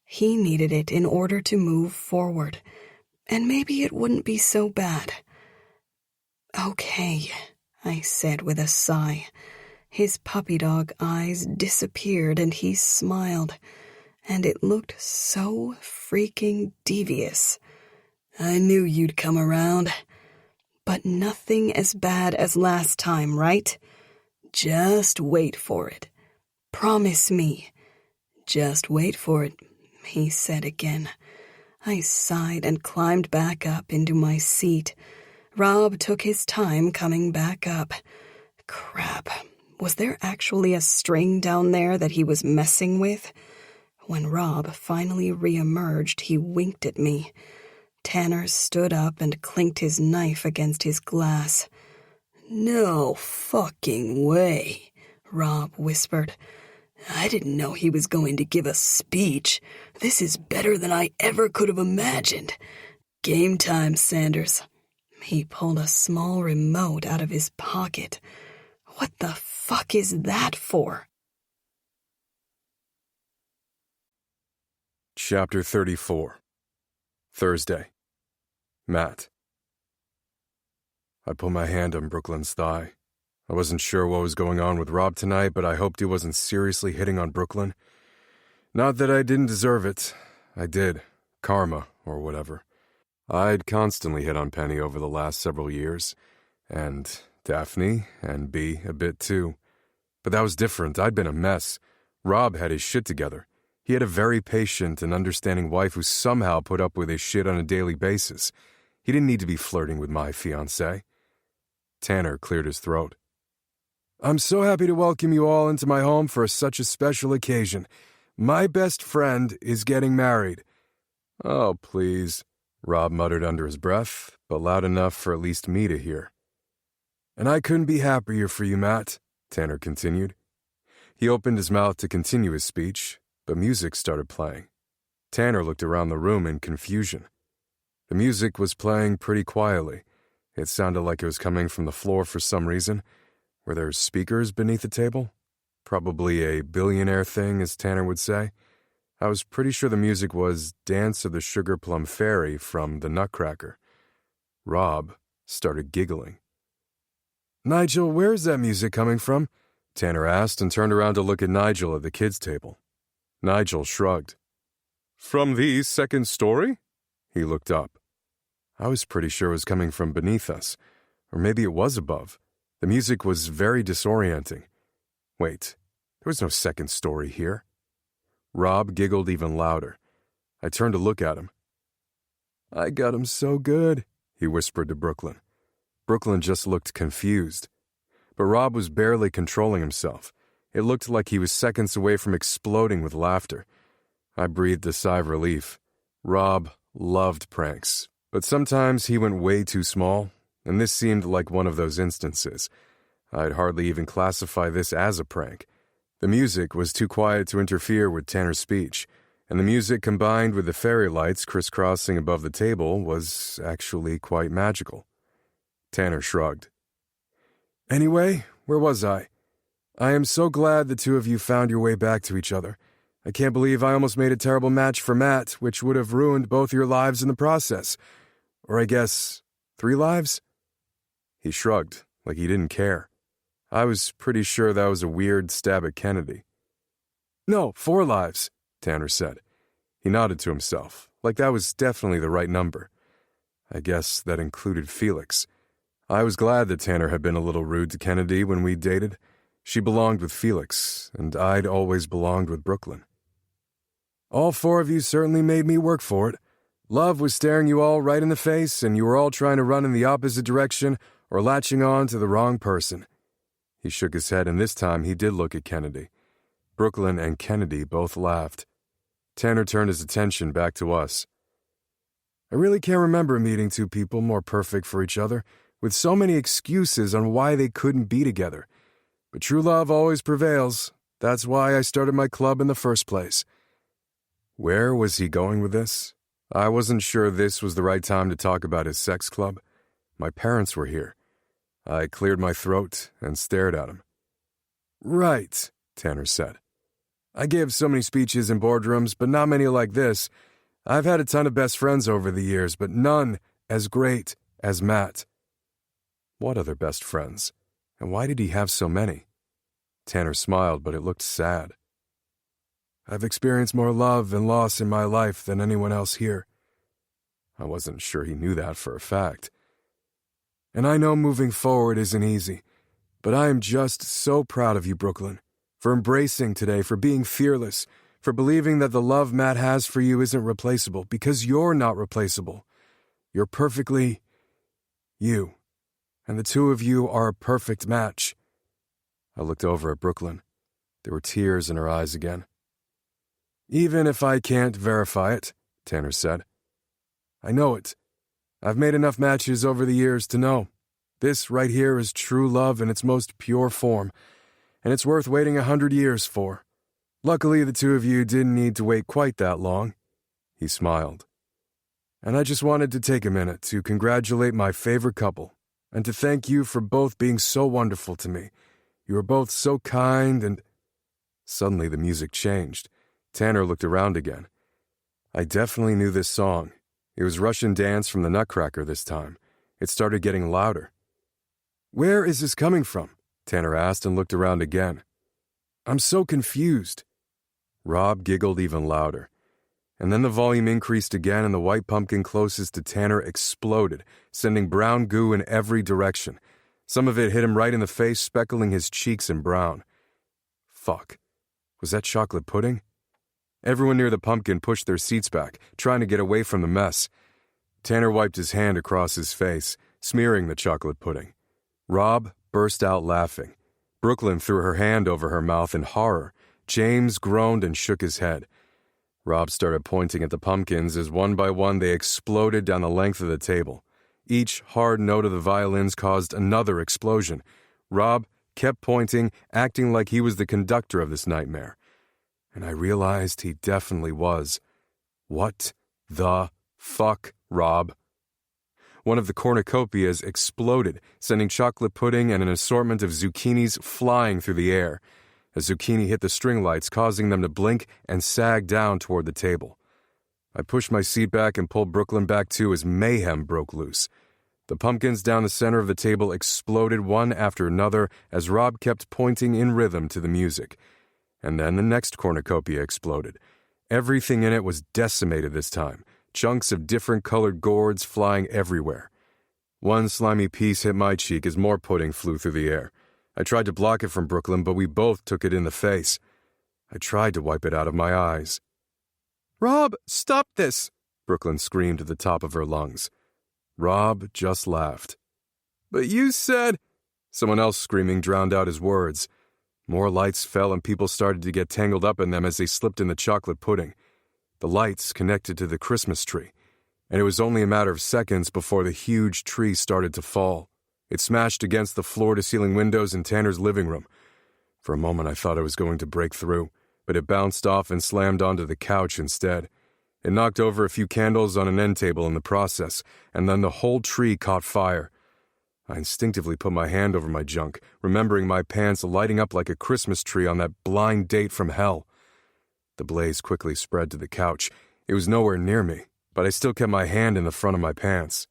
[SPEAKER 4] He needed it in order to move forward. And maybe it wouldn't be so bad. Okay, I said with a sigh. His puppy dog eyes disappeared and he smiled, and it looked so freaking devious. I knew you'd come around. But nothing as bad as last time, right? Just wait for it. Promise me. Just wait for it, he said again. I sighed and climbed back up into my seat. Rob took his time coming back up. Crap. Was there actually a string down there that he was messing with? When Rob finally re-emerged, he winked at me. Tanner stood up and clinked his knife against his glass. No fucking way, Rob whispered. I didn't know he was going to give a speech. This is better than I ever could have imagined. Game time, Sanders. He pulled a small remote out of his pocket. What the fuck is that for?
[SPEAKER 1] Chapter 34. Thursday. Matt. I put my hand on Brooklyn's thigh. I wasn't sure what was going on with Rob tonight, but I hoped he wasn't seriously hitting on Brooklyn. Not that I didn't deserve it. I did. Karma, or whatever. I'd constantly hit on Penny over the last several years, and Daphne, and B a bit too. But that was different. I'd been a mess. Rob had his shit together. He had a very patient and understanding wife who somehow put up with his shit on a daily basis. He didn't need to be flirting with my fiancée. Tanner cleared his throat. I'm so happy to welcome you all into my home for such a special occasion. My best friend is getting married. Oh, please, Rob muttered under his breath, but loud enough for at least me to hear. And I couldn't be happier for you, Matt, Tanner continued. He opened his mouth to continue his speech, but music started playing. Tanner looked around the room in confusion. The music was playing pretty quietly. It sounded like it was coming from the floor for some reason. Were there speakers beneath the table? Probably a Billionaire thing, as Tanner would say. I was pretty sure the music was Dance of the Sugar Plum Fairy from The Nutcracker. Rob started giggling. Nigel, where is that music coming from? Tanner asked and turned around to look at Nigel at the kids' table. Nigel shrugged. From the second story? He looked up. I was pretty sure it was coming from beneath us. Or maybe it was above. The music was very disorienting. Wait, there was no second story here. Rob giggled even louder. I turned to look at him. I got him so good, he whispered to Brooklyn. Brooklyn just looked confused. But Rob was barely controlling himself. It looked like he was seconds away from exploding with laughter. I breathed a sigh of relief. Rob loved pranks, but sometimes he went way too small, and this seemed like one of those instances. I'd hardly even classify this as a prank. The music was too quiet to interfere with Tanner's speech, and the music combined with the fairy lights crisscrossing above the table was actually quite magical. Tanner shrugged. Anyway, where was I? I am so glad the two of you found your way back to each other. I can't believe I almost made a terrible match for Matt, which would have ruined both your lives in the process. Or I guess, 3 lives? He shrugged, like he didn't care. I was pretty sure that was a weird stab at Kennedy. No, 4 lives, Tanner said. He nodded to himself, like that was definitely the right number. I guess that included Felix. I was glad that Tanner had been a little rude to Kennedy when we dated. She belonged with Felix, and I'd always belonged with Brooklyn. All 4 of you certainly made me work for it. Love was staring you all right in the face, and you were all trying to run in the opposite direction or latching on to the wrong person. He shook his head, and this time he did look at Kennedy. Brooklyn and Kennedy both laughed. Tanner turned his attention back to us. I really can't remember meeting 2 people more perfect for each other, with so many excuses on why they couldn't be together. But true love always prevails. That's why I started my club in the first place. Where was he going with this? I wasn't sure this was the right time to talk about his sex club. My parents were here. I cleared my throat and stared at him. Right, Tanner said. I gave so many speeches in boardrooms, but not many like this. I've had a ton of best friends over the years, but none as great as Matt. What other best friends? And why did he have so many? Tanner smiled, but it looked sad. I've experienced more love and loss in my life than anyone else here. I wasn't sure he knew that for a fact. And I know moving forward isn't easy, but I am just so proud of you, Brooklyn, for embracing today, for being fearless, for believing that the love Matt has for you isn't replaceable, because you're not replaceable. You're perfectly you. And the 2 of you are a perfect match. I looked over at Brooklyn. There were tears in her eyes again. Even if I can't verify it, Tanner said. I know it. I've made enough matches over the years to know. This right here is true love in its most pure form, and it's worth waiting 100 years for. Luckily, the 2 of you didn't need to wait quite that long. He smiled. And I just wanted to take a minute to congratulate my favorite couple, and to thank you for both being so wonderful to me. You were both so kind and... Suddenly the music changed. Tanner looked around again. I definitely knew this song. It was Russian Dance from the Nutcracker this time. It started getting louder. Where is this coming from? Tanner asked and looked around again. I'm so confused. Rob giggled even louder. And then the volume increased again and the white pumpkin closest to Tanner exploded, sending brown goo in every direction. Some of it hit him right in the face, speckling his cheeks in brown. Fuck. Was that chocolate pudding? Everyone near the pumpkin pushed their seats back, trying to get away from the mess. Tanner wiped his hand across his face, smearing the chocolate pudding. Rob burst out laughing. Brooklyn threw her hand over her mouth in horror. James groaned and shook his head. Rob started pointing at the pumpkins as one by one they exploded down the length of the table. Each hard note of the violins caused another explosion. Rob kept pointing, acting like he was the conductor of this nightmare. And I realized he definitely was. What the fuck, Rob? One of the cornucopias exploded, sending chocolate pudding and an assortment of zucchinis flying through the air. A zucchini hit the string lights, causing them to blink and sag down toward the table. I pushed my seat back and pulled Brooklyn back too as mayhem broke loose. The pumpkins down the center of the table exploded one after another as Rob kept pointing in rhythm to the music. And then the next cornucopia exploded. Everything in it was decimated this time, chunks of different colored gourds flying everywhere. One slimy piece hit my cheek as more pudding flew through the air. I tried to block it from Brooklyn, but we both took it in the face. I tried to wipe it out of my eyes. "Rob, stop this!" Brooklyn screamed at the top of her lungs. Rob just laughed. "But you said—" Someone else screaming drowned out his words. More lights fell and people started to get tangled up in them as they slipped in the chocolate pudding. The lights connected to the Christmas tree, and it was only a matter of seconds before the huge tree started to fall. It smashed against the floor-to-ceiling windows in Tanner's living room. For a moment I thought I was going to break through, but it bounced off and slammed onto the couch instead. It knocked over a few candles on an end table in the process, and then the whole tree caught fire. I instinctively put my hand over my junk, remembering my pants lighting up like a Christmas tree on that blind date from hell. The blaze quickly spread to the couch. It was nowhere near me, but I still kept my hand in the front of my pants.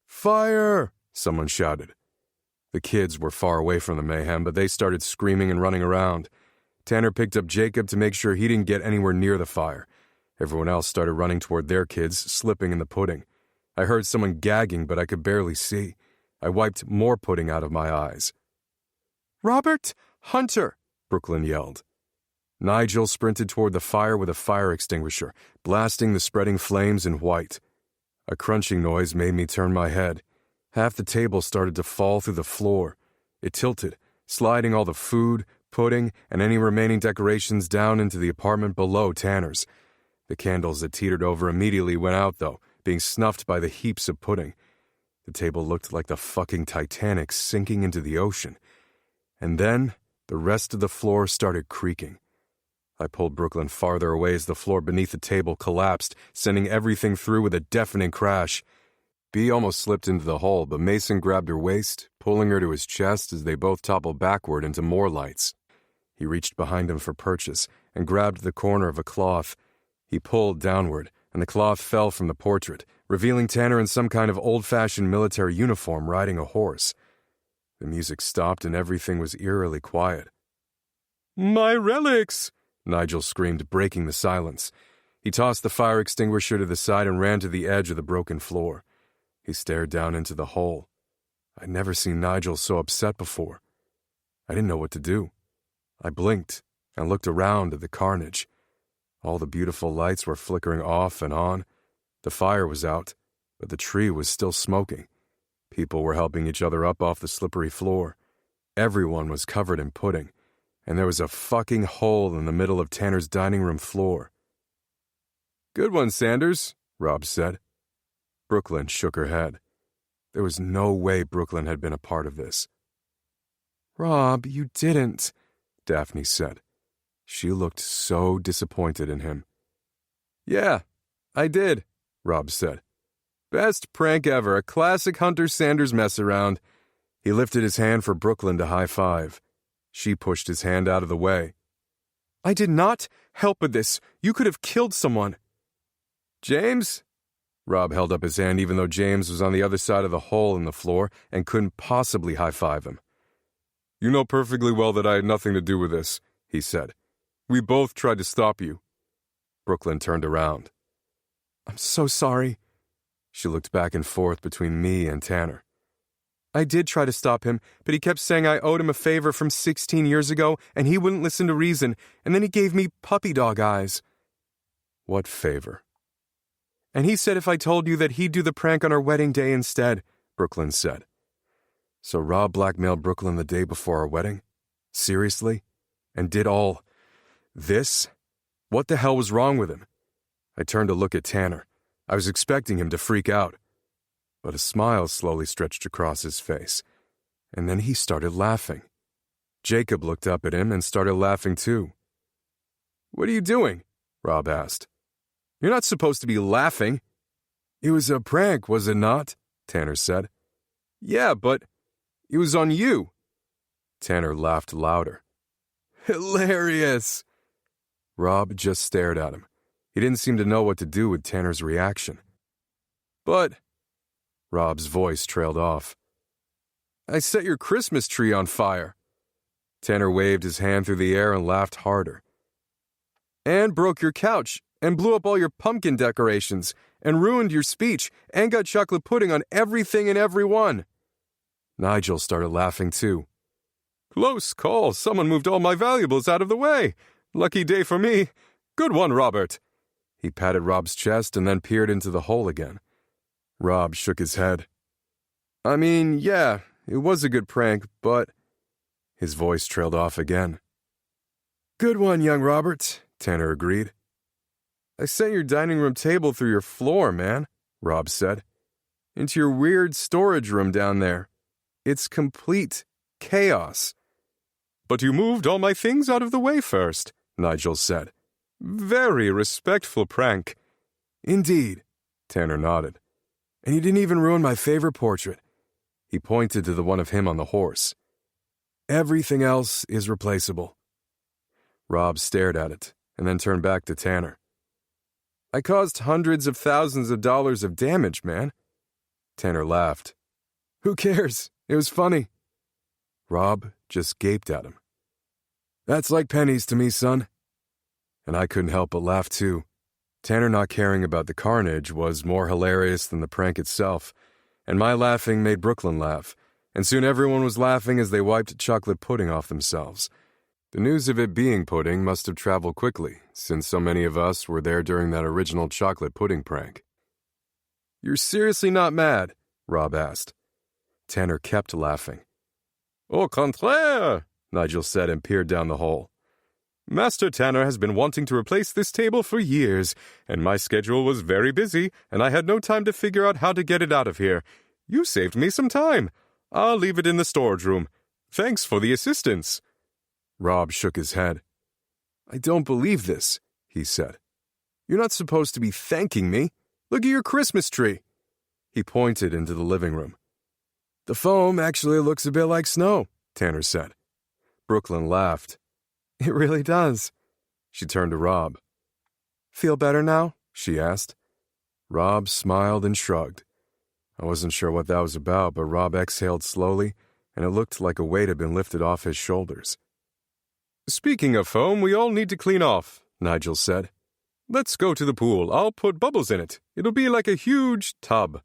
[SPEAKER 1] "Fire!" someone shouted. The kids were far away from the mayhem, but they started screaming and running around. Tanner picked up Jacob to make sure he didn't get anywhere near the fire. Everyone else started running toward their kids, slipping in the pudding. I heard someone gagging, but I could barely see. I wiped more pudding out of my eyes. "Robert! Hunter!" Brooklyn yelled. Nigel sprinted toward the fire with a fire extinguisher, blasting the spreading flames in white. A crunching noise made me turn my head. Half the table started to fall through the floor. It tilted, sliding all the food, pudding, and any remaining decorations down into the apartment below Tanner's. The candles that teetered over immediately went out, though, being snuffed by the heaps of pudding. The table looked like the fucking Titanic sinking into the ocean. And then the rest of the floor started creaking. I pulled Brooklyn farther away as the floor beneath the table collapsed, sending everything through with a deafening crash. Bea almost slipped into the hole, but Mason grabbed her waist, pulling her to his chest as they both toppled backward into more lights. He reached behind him for purchase and grabbed the corner of a cloth. He pulled downward, and the cloth fell from the portrait, revealing Tanner in some kind of old-fashioned military uniform riding a horse. The music stopped and everything was eerily quiet. "My relics!" Nigel screamed, breaking the silence. He tossed the fire extinguisher to the side and ran to the edge of the broken floor. He stared down into the hole. I'd never seen Nigel so upset before. I didn't know what to do. I blinked and looked around at the carnage. All the beautiful lights were flickering off and on. The fire was out, but the tree was still smoking. People were helping each other up off the slippery floor. Everyone was covered in pudding, and there was a fucking hole in the middle of Tanner's dining room floor. "Good one, Sanders," Rob said. Brooklyn shook her head. There was no way Brooklyn had been a part of this. "Rob, you didn't," Daphne said. She looked so disappointed in him. "Yeah, I did," Rob said. "Best prank ever, a classic Hunter Sanders mess around." He lifted his hand for Brooklyn to high five. She pushed his hand out of the way. "I did not help with this. You could have killed someone." "James?" Rob held up his hand even though James was on the other side of the hole in the floor and couldn't possibly high-five him. "You know perfectly well that I had nothing to do with this," he said. "We both tried to stop you." Brooklyn turned around. "I'm so sorry." She looked back and forth between me and Tanner. "I did try to stop him, but he kept saying I owed him a favor from 16 years ago, and he wouldn't listen to reason, and then he gave me puppy dog eyes." "What favor?" "And he said if I told you that he'd do the prank on our wedding day instead," Brooklyn said. So Rob blackmailed Brooklyn the day before our wedding? Seriously? And did all this? What the hell was wrong with him? I turned to look at Tanner. I was expecting him to freak out. But a smile slowly stretched across his face, and then he started laughing. Jacob looked up at him and started laughing too. "What are you doing?" Rob asked. "You're not supposed to be laughing." "It was a prank, was it not?" Tanner said. "Yeah, but it was on you." Tanner laughed louder. "Hilarious!" Rob just stared at him. He didn't seem to know what to do with Tanner's reaction. "But," Rob's voice trailed off, "I set your Christmas tree on fire." Tanner waved his hand through the air and laughed harder. "And broke your couch, and blew up all your pumpkin decorations, and ruined your speech and got chocolate pudding on everything and everyone." Nigel started laughing too. "Close call. Someone moved all my valuables out of the way. Lucky day for me. Good one, Robert." He patted Rob's chest and then peered into the hole again. Rob shook his head. "I mean, yeah, it was a good prank, but—" His voice trailed off again. "Good one, young Robert," Tanner agreed. "I sent your dining room table through your floor, man," Rob said. "Into your weird storage room down there. It's complete chaos." "But you moved all my things out of the way first," Nigel said. "Very respectful prank." "Indeed," Tanner nodded. "And you didn't even ruin my favorite portrait." He pointed to the one of him on the horse. "Everything else is replaceable." Rob stared at it and then turned back to Tanner. "I caused hundreds of thousands of dollars of damage, man." Tanner laughed. "Who cares? It was funny." Rob just gaped at him. "That's like pennies to me, son." And I couldn't help but laugh too. Tanner not caring about the carnage was more hilarious than the prank itself, and my laughing made Brooklyn laugh, and soon everyone was laughing as they wiped chocolate pudding off themselves. The news of it being pudding must have traveled quickly, since so many of us were there during that original chocolate pudding prank. "You're seriously not mad?" Rob asked. Tanner kept laughing. "Au contraire," Nigel said and peered down the hole. "Master Tanner has been wanting to replace this table for years, and my schedule was very busy, and I had no time to figure out how to get it out of here. You saved me some time. I'll leave it in the storage room. Thanks for the assistance." Rob shook his head. "I don't believe this," he said. "You're not supposed to be thanking me. Look at your Christmas tree." He pointed into the living room. "The foam actually looks a bit like snow," Tanner said. Brooklyn laughed. "It really does." She turned to Rob. "Feel better now?" she asked. Rob smiled and shrugged. I wasn't sure what that was about, but Rob exhaled slowly, and it looked like a weight had been lifted off his shoulders. "Speaking of foam, we all need to clean off," Nigel said. "Let's go to the pool. I'll put bubbles in it. It'll be like a huge tub."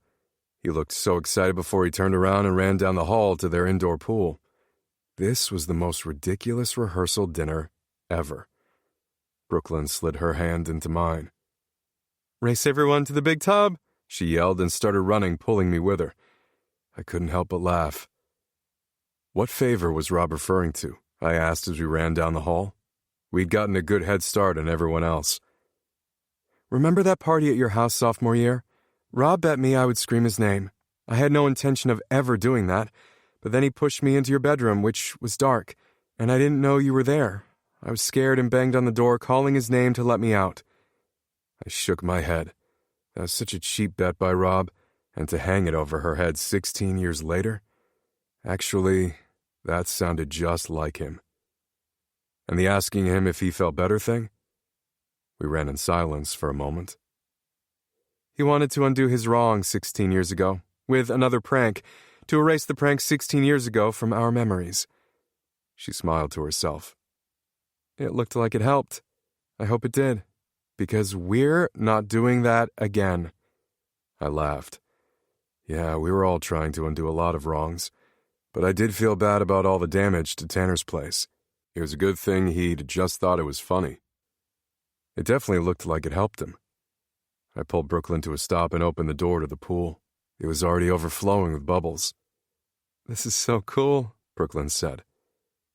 [SPEAKER 1] He looked so excited before he turned around and ran down the hall to their indoor pool. This was the most ridiculous rehearsal dinner ever. Brooklyn slid her hand into mine. "Race everyone to the big tub," she yelled and started running, pulling me with her. I couldn't help but laugh. "What favor was Rob referring to?" I asked as we ran down the hall. We'd gotten a good head start on everyone else. "Remember that party at your house sophomore year? Rob bet me I would scream his name. I had no intention of ever doing that, but then he pushed me into your bedroom, which was dark, and I didn't know you were there. I was scared and banged on the door, calling his name to let me out." I shook my head. That was such a cheap bet by Rob, and to hang it over her head 16 years later? Actually, that sounded just like him. And the asking him if he felt better thing? We ran in silence for a moment. "He wanted to undo his wrong 16 years ago, with another prank, to erase the prank 16 years ago from our memories." She smiled to herself. "It looked like it helped. I hope it did, because we're not doing that again." I laughed. Yeah, we were all trying to undo a lot of wrongs, but I did feel bad about all the damage to Tanner's place. It was a good thing he'd just thought it was funny. It definitely looked like it helped him. I pulled Brooklyn to a stop and opened the door to the pool. It was already overflowing with bubbles. "This is so cool," Brooklyn said.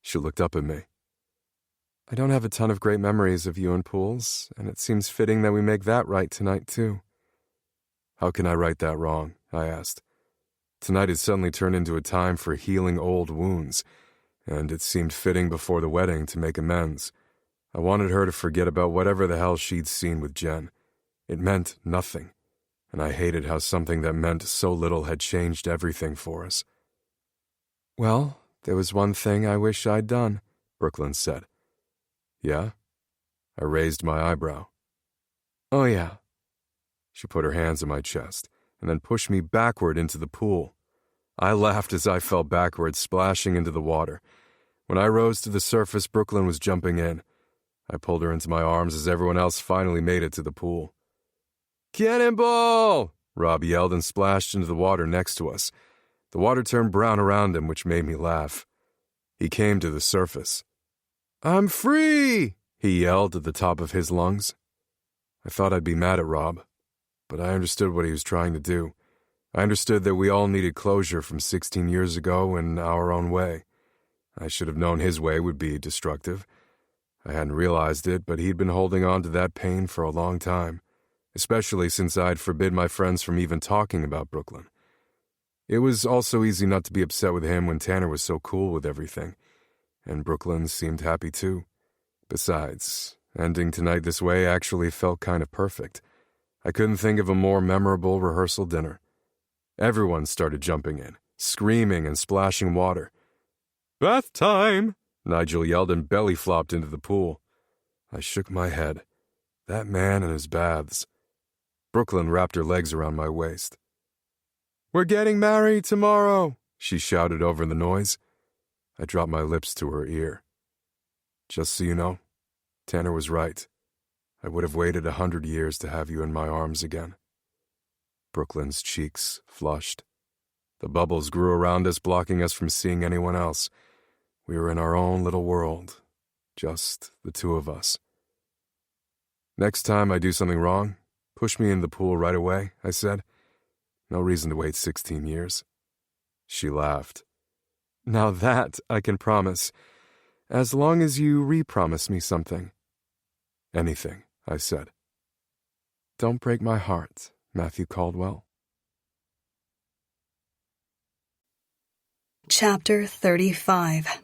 [SPEAKER 1] She looked up at me. "I don't have a ton of great memories of you in pools, and it seems fitting that we make that right tonight, too." "How can I right that wrong?" I asked. Tonight had suddenly turned into a time for healing old wounds, and it seemed fitting before the wedding to make amends. I wanted her to forget about whatever the hell she'd seen with Jen. It meant nothing, and I hated how something that meant so little had changed everything for us. "Well, there was one thing I wish I'd done," Brooklyn said. "Yeah?" I raised my eyebrow. "Oh, yeah." She put her hands on my chest and then pushed me backward into the pool. I laughed as I fell backward, splashing into the water. When I rose to the surface, Brooklyn was jumping in. I pulled her into my arms as everyone else finally made it to the pool. "Cannonball!" Rob yelled and splashed into the water next to us. The water turned brown around him, which made me laugh. He came to the surface. "I'm free!" he yelled at the top of his lungs. I thought I'd be mad at Rob, but I understood what he was trying to do. I understood that we all needed closure from 16 years ago in our own way. I should have known his way would be destructive. I hadn't realized it, but he'd been holding on to that pain for a long time, especially since I'd forbid my friends from even talking about Brooklyn. It was also easy not to be upset with him when Tanner was so cool with everything, and Brooklyn seemed happy too. Besides, ending tonight this way actually felt kind of perfect. I couldn't think of a more memorable rehearsal dinner. Everyone started jumping in, screaming and splashing water. "Bath time!" Nigel yelled and belly flopped into the pool. I shook my head. That man and his baths. Brooklyn wrapped her legs around my waist. "We're getting married tomorrow," she shouted over the noise. I dropped my lips to her ear. "Just so you know, Tanner was right. I would have waited 100 years to have you in my arms again." Brooklyn's cheeks flushed. The bubbles grew around us, blocking us from seeing anyone else. We were in our own little world, just the two of us. "Next time I do something wrong, push me in the pool right away," I said. "No reason to wait 16 years. She laughed. "Now that I can promise, as long as you re-promise me something." "Anything," I said. "Don't break my heart, Matthew Caldwell."
[SPEAKER 2] Chapter 35.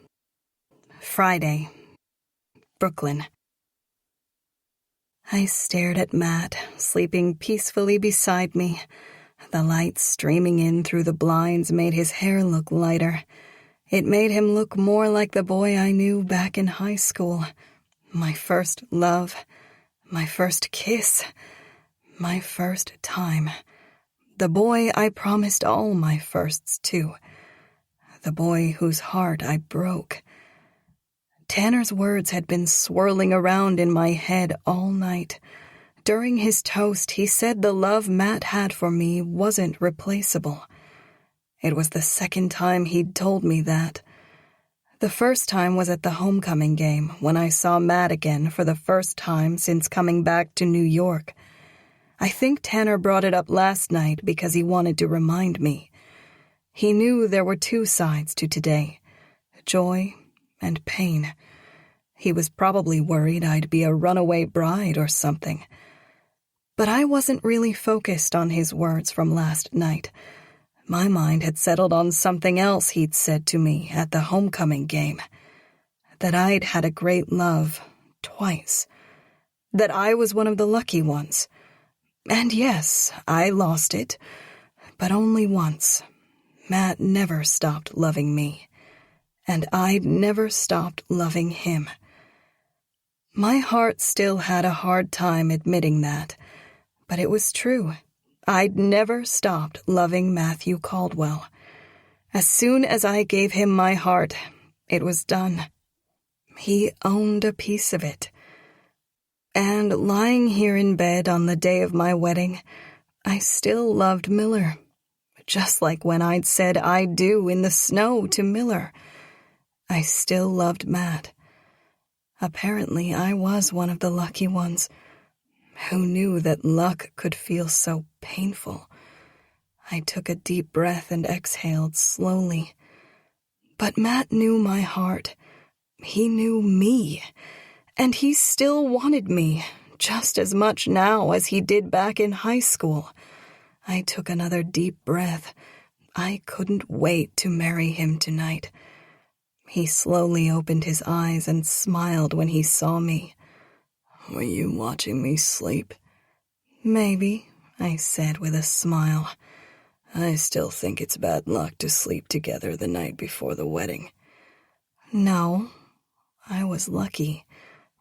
[SPEAKER 2] Friday. Brooklyn. I stared at Matt, sleeping peacefully beside me. The light streaming in through the blinds made his hair look lighter. It made him look more like the boy I knew back in high school. My first love, my first kiss, my first time. The boy I promised all my firsts to. The boy whose heart I broke. Tanner's words had been swirling around in my head all night. During his toast, he said the love Matt had for me wasn't replaceable. It was the second time he'd told me that. The first time was at the homecoming game, when I saw Matt again for the first time since coming back to New York. I think Tanner brought it up last night because he wanted to remind me. He knew there were two sides to today, joy and pain. He was probably worried I'd be a runaway bride or something. But I wasn't really focused on his words from last night. My mind had settled on something else he'd said to me at the homecoming game. That I'd had a great love twice. That I was one of the lucky ones. And yes, I lost it, but only once. Matt never stopped loving me, and I'd never stopped loving him. My heart still had a hard time admitting that, but it was true. I'd never stopped loving Matthew Caldwell. As soon as I gave him my heart, it was done. He owned a piece of it. And lying here in bed on the day of my wedding, I still loved Miller. Just like when I'd said I do in the snow to Miller. I still loved Matt. Apparently, I was one of the lucky ones. Who knew that luck could feel so painful? I took a deep breath and exhaled slowly. But Matt knew my heart. He knew me. And he still wanted me, just as much now as he did back in high school. I took another deep breath. I couldn't wait to marry him tonight. He slowly opened his eyes and smiled when he saw me. "Were you watching me sleep?" "Maybe," I said with a smile. "I still think it's bad luck to sleep together the night before the wedding." "No, I was lucky.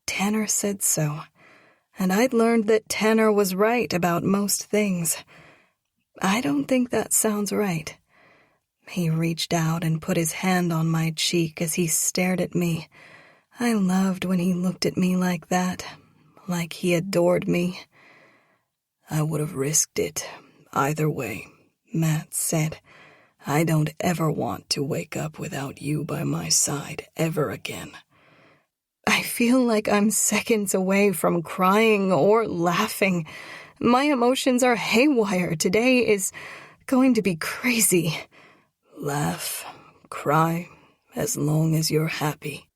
[SPEAKER 2] Tanner said so. And I'd learned that Tanner was right about most things. I don't think that sounds right." He reached out and put his hand on my cheek as he stared at me. I loved when he looked at me like that, like he adored me.
[SPEAKER 4] I would have risked it either way, Matt said. I don't ever want to wake up without you by my side ever again.
[SPEAKER 2] I feel like I'm seconds away from crying or laughing. My emotions are haywire. Today is going to be crazy.
[SPEAKER 4] Laugh, cry, as long as you're happy.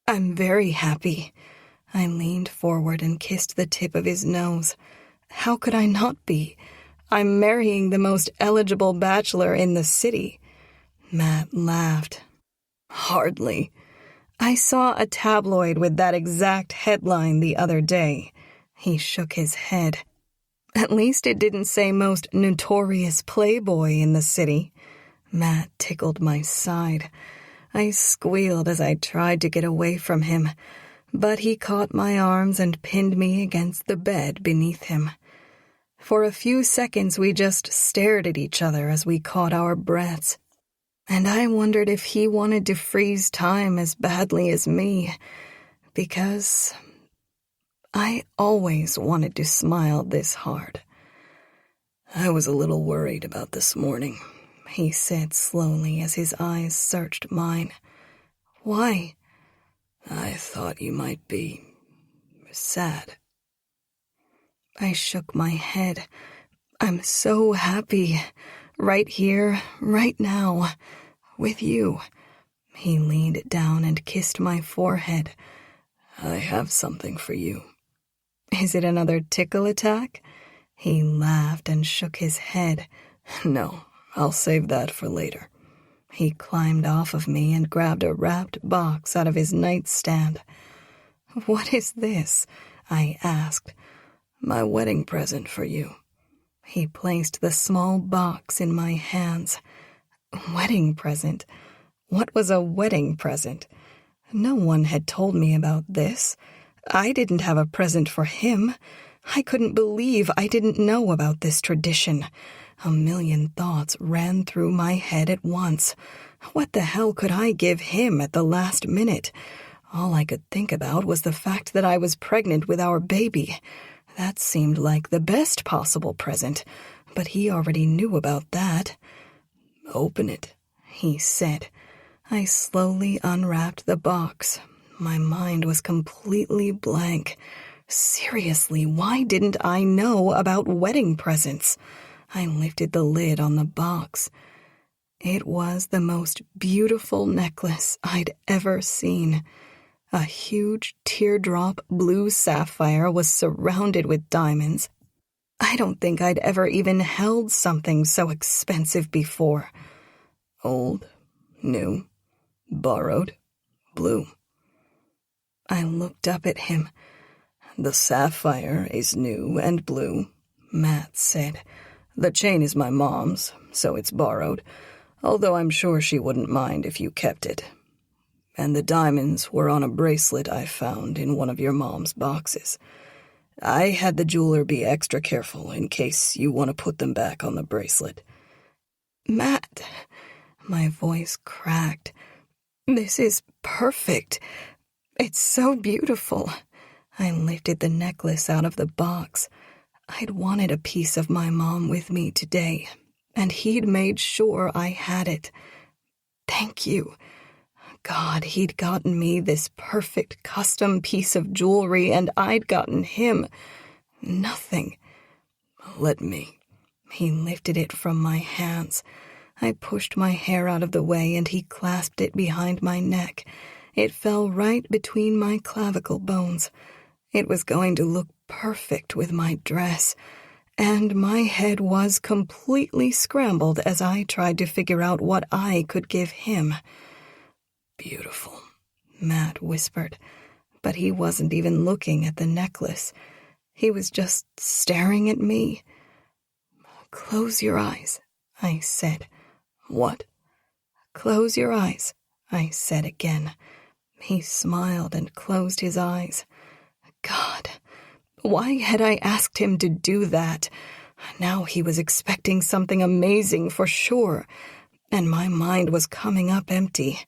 [SPEAKER 2] I'm very happy. I leaned forward and kissed the tip of his nose. How could I not be? I'm marrying the most eligible bachelor in the city.
[SPEAKER 4] Matt laughed. Hardly.
[SPEAKER 2] I saw a tabloid with that exact headline the other day. He shook his head. At least it didn't say most notorious playboy in the city. Matt tickled my side. I squealed as I tried to get away from him, but he caught my arms and pinned me against the bed beneath him. For a few seconds we just stared at each other as we caught our breaths, and I wondered if he wanted to freeze time as badly as me, because I always wanted to smile this hard.
[SPEAKER 4] I was a little worried about this morning,
[SPEAKER 2] he said slowly as his eyes searched mine. Why?
[SPEAKER 4] I thought you might be sad.
[SPEAKER 2] I shook my head. I'm so happy. Right here, right now, with you. He leaned down and kissed my forehead.
[SPEAKER 4] I have something for you.
[SPEAKER 2] Is it another tickle attack? He laughed and shook his head.
[SPEAKER 4] No, I'll save that for later.
[SPEAKER 2] He climbed off of me and grabbed a wrapped box out of his nightstand. What is this? I asked.
[SPEAKER 4] My wedding present for you.
[SPEAKER 2] He placed the small box in my hands. Wedding present? What was a wedding present? No one had told me about this. I didn't have a present for him. I couldn't believe I didn't know about this tradition. A million thoughts ran through my head at once. What the hell could I give him at the last minute? All I could think about was the fact that I was pregnant with our baby. That seemed like the best possible present, but he already knew about that.
[SPEAKER 4] Open it,
[SPEAKER 2] he said. I slowly unwrapped the box. My mind was completely blank. Seriously, why didn't I know about wedding presents? I lifted the lid on the box. It was the most beautiful necklace I'd ever seen. A huge teardrop blue sapphire was surrounded with diamonds. I don't think I'd ever even held something so expensive before.
[SPEAKER 4] Old, new, borrowed, blue.
[SPEAKER 2] I looked up at him.
[SPEAKER 4] The sapphire is new and blue, Matt said. The chain is my mom's, so it's borrowed, although I'm sure she wouldn't mind if you kept it. And the diamonds were on a bracelet I found in one of your mom's boxes. I had the jeweler be extra careful in case you want to put them back on the bracelet.
[SPEAKER 2] Matt, my voice cracked. This is perfect. It's so beautiful. I lifted the necklace out of the box. I'd wanted a piece of my mom with me today, and he'd made sure I had it. Thank you. God, he'd gotten me this perfect custom piece of jewelry, and I'd gotten him nothing.
[SPEAKER 4] Let me.
[SPEAKER 2] He lifted it from my hands. I pushed my hair out of the way, and he clasped it behind my neck. It fell right between my clavicle bones. It was going to look perfect with my dress, and my head was completely scrambled as I tried to figure out what I could give him.
[SPEAKER 4] Beautiful,
[SPEAKER 2] Matt whispered, but he wasn't even looking at the necklace. He was just staring at me. Close your eyes, I said.
[SPEAKER 4] What?
[SPEAKER 2] Close your eyes, I said again. He smiled and closed his eyes. God, why had I asked him to do that? Now he was expecting something amazing for sure, and my mind was coming up empty.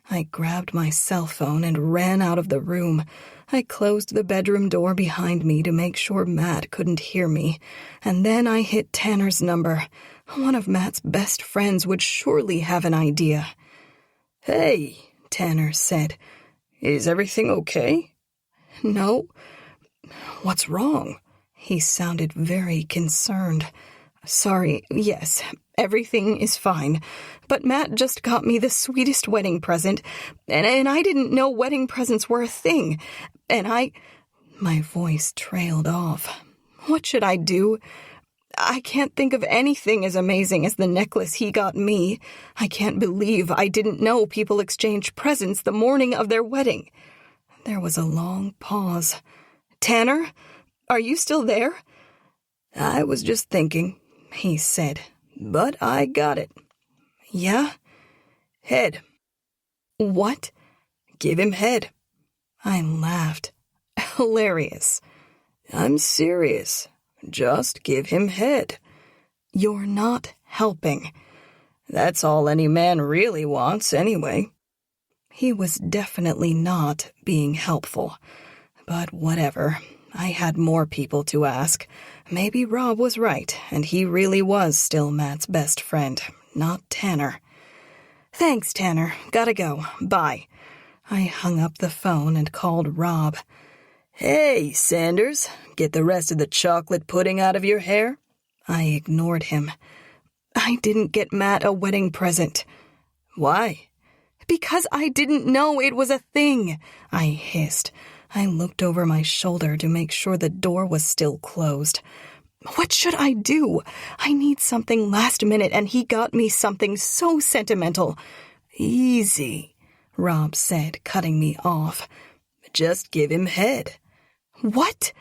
[SPEAKER 2] I grabbed my cell phone and ran out of the room. I closed the bedroom door behind me to make sure Matt couldn't hear me, and then I hit Tanner's number. One of Matt's best friends would surely have an idea.
[SPEAKER 4] "Hey," Tanner said. "Is everything okay?"
[SPEAKER 2] "No."
[SPEAKER 4] "What's wrong?"
[SPEAKER 2] He sounded very concerned. "Sorry, yes, everything is fine. But Matt just got me the sweetest wedding present, and I didn't know wedding presents were a thing. My voice trailed off. What should I do? I can't think of anything as amazing as the necklace he got me. I can't believe I didn't know people exchanged presents the morning of their wedding." There was a long pause. "Tanner, are you still there?"
[SPEAKER 4] "I was just thinking," he said, "but I got it."
[SPEAKER 2] "Yeah?"
[SPEAKER 4] "Head."
[SPEAKER 2] "What?"
[SPEAKER 4] "Give him head."
[SPEAKER 2] I laughed. Hilarious.
[SPEAKER 4] "I'm serious. Just give him head."
[SPEAKER 2] "You're not helping."
[SPEAKER 4] "That's all any man really wants, anyway."
[SPEAKER 2] He was definitely not being helpful. But whatever. I had more people to ask. Maybe Rob was right, and he really was still Matt's best friend, not Tanner. "Thanks, Tanner. Gotta go. Bye." I hung up the phone and called Rob.
[SPEAKER 4] "Hey, Sanders, get the rest of the chocolate pudding out of your hair?"
[SPEAKER 2] I ignored him. "I didn't get Matt a wedding present."
[SPEAKER 4] "Why?"
[SPEAKER 2] "Because I didn't know it was a thing," I hissed. I looked over my shoulder to make sure the door was still closed. What should I do? I need something last minute, and he got me something so sentimental.
[SPEAKER 4] "Easy,"
[SPEAKER 2] Rob said, cutting me off.
[SPEAKER 4] "Just give him head."
[SPEAKER 2] What?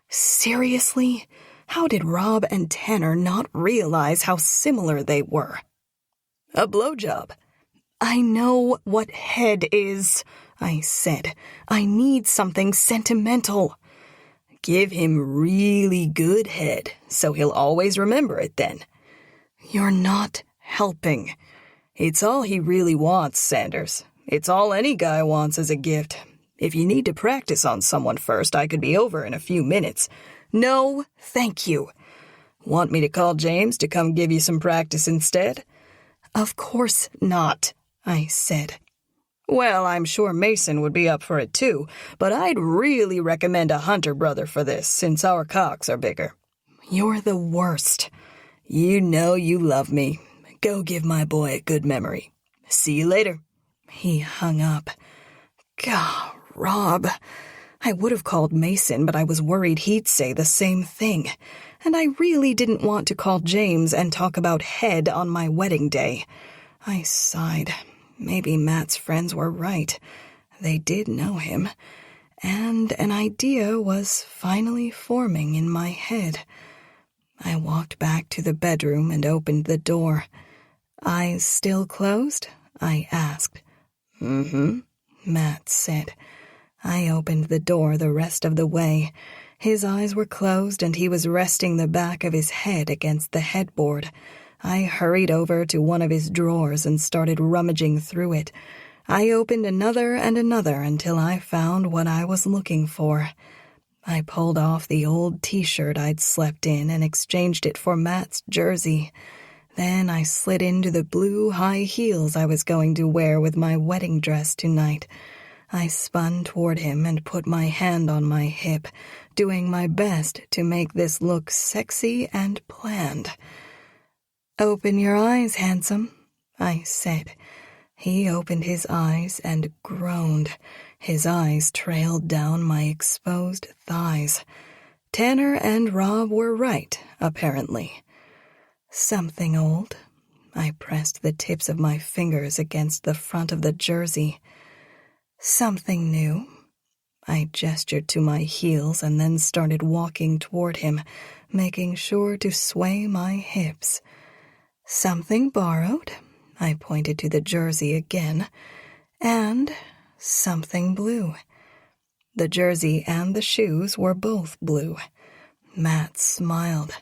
[SPEAKER 2] Seriously? How did Rob and Tanner not realize how similar they were?
[SPEAKER 4] "A blowjob."
[SPEAKER 2] "I know what head is," I said. "I need something sentimental."
[SPEAKER 4] "Give him really good head, so he'll always remember it then."
[SPEAKER 2] "You're not helping."
[SPEAKER 4] "It's all he really wants, Sanders. It's all any guy wants as a gift. If you need to practice on someone first, I could be over in a few minutes."
[SPEAKER 2] "No, thank you."
[SPEAKER 4] "Want me to call James to come give you some practice instead?"
[SPEAKER 2] "Of course not," I said.
[SPEAKER 4] "Well, I'm sure Mason would be up for it too, but I'd really recommend a Hunter brother for this, since our cocks are bigger."
[SPEAKER 2] "You're the worst."
[SPEAKER 4] "You know you love me. Go give my boy a good memory. See you later."
[SPEAKER 2] He hung up. God, Rob. I would have called Mason, but I was worried he'd say the same thing. And I really didn't want to call James and talk about head on my wedding day. I sighed. Maybe Matt's friends were right. They did know him. And an idea was finally forming in my head. I walked back to the bedroom and opened the door. "Eyes still closed?" I asked.
[SPEAKER 4] "Mm-hmm,"
[SPEAKER 2] Matt said. I opened the door the rest of the way. His eyes were closed and he was resting the back of his head against the headboard. I hurried over to one of his drawers and started rummaging through it. I opened another and another until I found what I was looking for. I pulled off the old t-shirt I'd slept in and exchanged it for Matt's jersey. Then I slid into the blue high heels I was going to wear with my wedding dress tonight. I spun toward him and put my hand on my hip, doing my best to make this look sexy and planned. "Open your eyes, handsome," I said. He opened his eyes and groaned. His eyes trailed down my exposed thighs. Tanner and Rob were right, apparently. "Something old?" I pressed the tips of my fingers against the front of the jersey. "Something new?" I gestured to my heels and then started walking toward him, making sure to sway my hips. "Something borrowed?" I pointed to the jersey again. "And something blue." The jersey and the shoes were both blue. Matt smiled.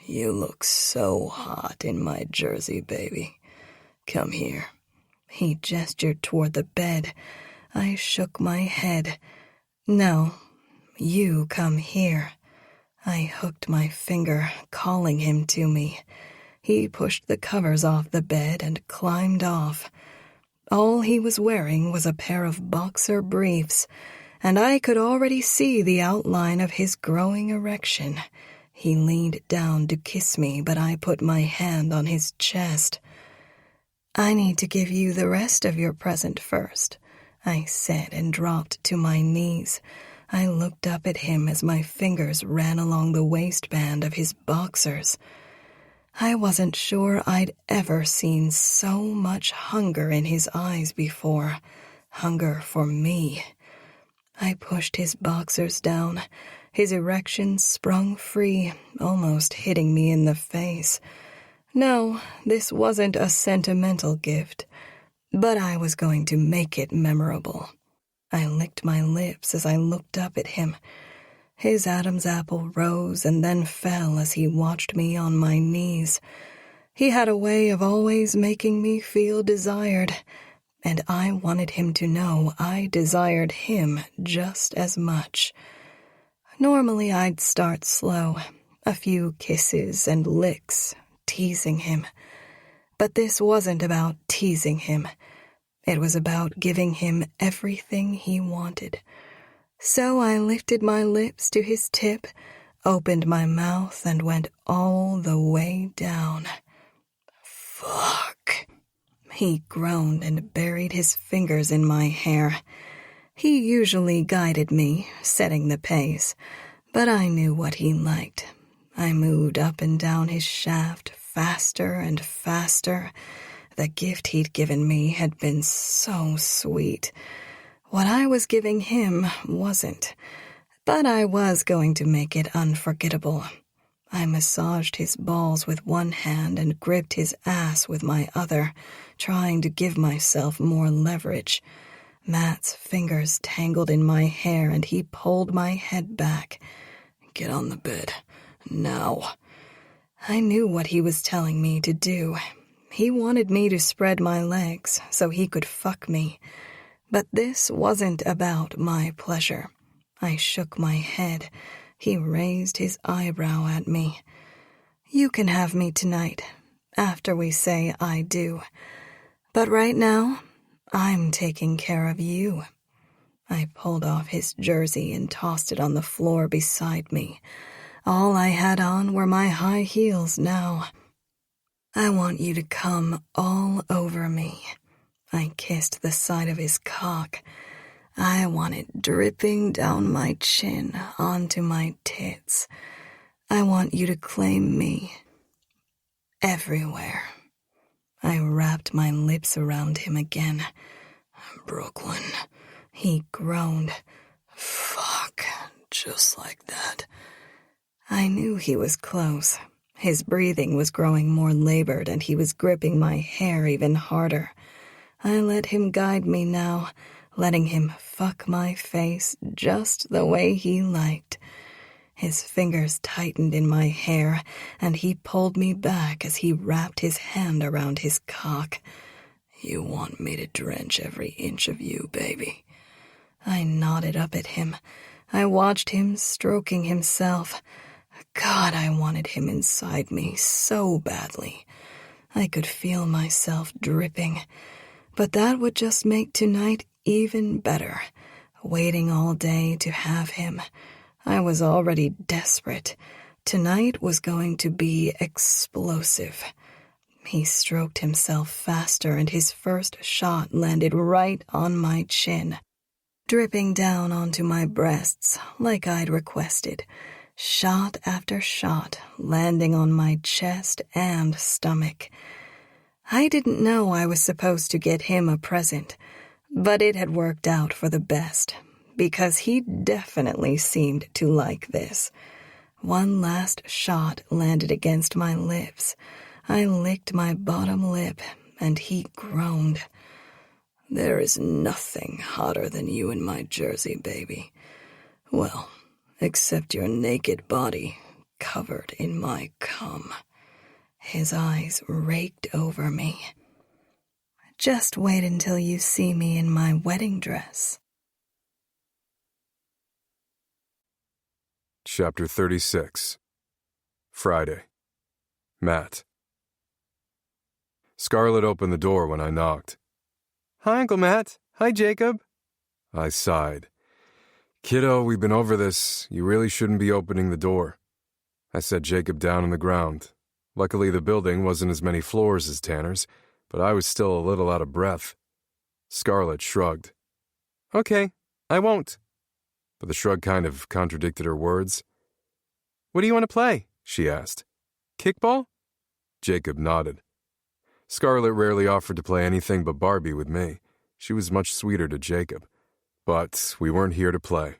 [SPEAKER 4] "You look so hot in my jersey, baby. Come here."
[SPEAKER 2] He gestured toward the bed. I shook my head.
[SPEAKER 4] "No, you come here." I hooked my finger, calling him to me. He pushed the covers off the bed and climbed off. All he was wearing was a pair of boxer briefs, and I could already see the outline of his growing erection. He leaned down to kiss me, but I put my hand on his chest. "I need to give you the rest of your present first," I said and dropped to my knees. I looked up at him as my fingers ran along the waistband of his boxers. I wasn't sure I'd ever seen so much hunger in his eyes before. Hunger for me. I pushed his boxers down. His erection sprung free, almost hitting me in the face. No, this wasn't a sentimental gift, but I was going to make it memorable. I licked my lips as I looked up at him. His Adam's apple rose and then fell as he watched me on my knees. He had a way of always making me feel desired, and I wanted him to know I desired him just as much. Normally I'd start slow, a few kisses and licks, teasing him. But this wasn't about teasing him. It was about giving him everything he wanted. So I lifted my lips to his tip, opened my mouth, and went all the way down. "Fuck." He groaned and buried his fingers in my hair. He usually guided me, setting the pace, but I knew what he liked. I moved up and down his shaft, faster and faster. The gift he'd given me had been so sweet. What I was giving him wasn't, but I was going to make it unforgettable. I massaged his balls with one hand and gripped his ass with my other, trying to give myself more leverage. Matt's fingers tangled in my hair and he pulled my head back. "Get on the bed, now." I knew what he was telling me to do. He wanted me to spread my legs so he could fuck me. But this wasn't about my pleasure. I shook my head. He raised his eyebrow at me. "You can have me tonight, after we say I do. But right now, I'm taking care of you." I pulled off his jersey and tossed it on the floor beside me. All I had on were my high heels now. "I want you to come all over me." I kissed the side of his cock. I want it dripping down my chin onto my tits. I want you to claim me everywhere. I wrapped my lips around him again. "Brooklyn," he groaned. "Fuck, just like that." I knew he was close. His breathing was growing more labored and he was gripping my hair even harder. I let him guide me now, letting him fuck my face just the way he liked. His fingers tightened in my hair, and he pulled me back as he wrapped his hand around his cock. "You want me to drench every inch of you, baby." I nodded up at him. I watched him stroking himself. God, I wanted him inside me so badly. I could feel myself dripping. But that would just make tonight even better. Waiting all day to have him. I was already desperate. Tonight was going to be explosive. He stroked himself faster and his first shot landed right on my chin, dripping down onto my breasts like I'd requested. Shot after shot, landing on my chest and stomach. I didn't know I was supposed to get him a present, but it had worked out for the best, because he definitely seemed to like this. One last shot landed against my lips. I licked my bottom lip, and he groaned. "There is nothing hotter than you in my jersey, baby. Well, except your naked body covered in my cum." His eyes raked over me. "Just wait until you see me in my wedding dress."
[SPEAKER 1] Chapter 36. Friday. Matt. Scarlett opened the door when I knocked.
[SPEAKER 4] Hi, Uncle Matt. Hi, Jacob.
[SPEAKER 1] I sighed. Kiddo, we've been over this. You really shouldn't be opening the door. I set Jacob down on the ground. Luckily, the building wasn't as many floors as Tanner's, but I was still a little out of breath. Scarlett shrugged.
[SPEAKER 4] Okay, I won't.
[SPEAKER 1] But the shrug kind of contradicted her words.
[SPEAKER 4] What do you want to play?
[SPEAKER 1] She asked.
[SPEAKER 4] Kickball?
[SPEAKER 1] Jacob nodded. Scarlett rarely offered to play anything but Barbie with me. She was much sweeter to Jacob. But we weren't here to play.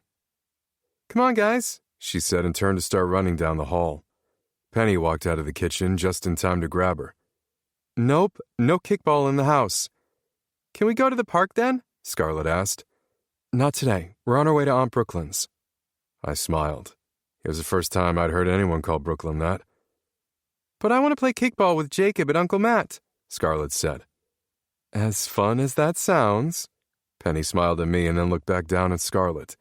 [SPEAKER 4] Come on, guys,
[SPEAKER 1] she said and turned to start running down the hall. Penny walked out of the kitchen just in time to grab her.
[SPEAKER 4] Nope, no kickball in the house. Can we go to the park then?
[SPEAKER 1] Scarlett asked.
[SPEAKER 4] Not today. We're on our way to Aunt Brooklyn's.
[SPEAKER 1] I smiled. It was the first time I'd heard anyone call Brooklyn that.
[SPEAKER 4] But I want to play kickball with Jacob and Uncle Matt, Scarlett said.
[SPEAKER 1] As fun as that sounds. Penny smiled at me and then looked back down at Scarlett.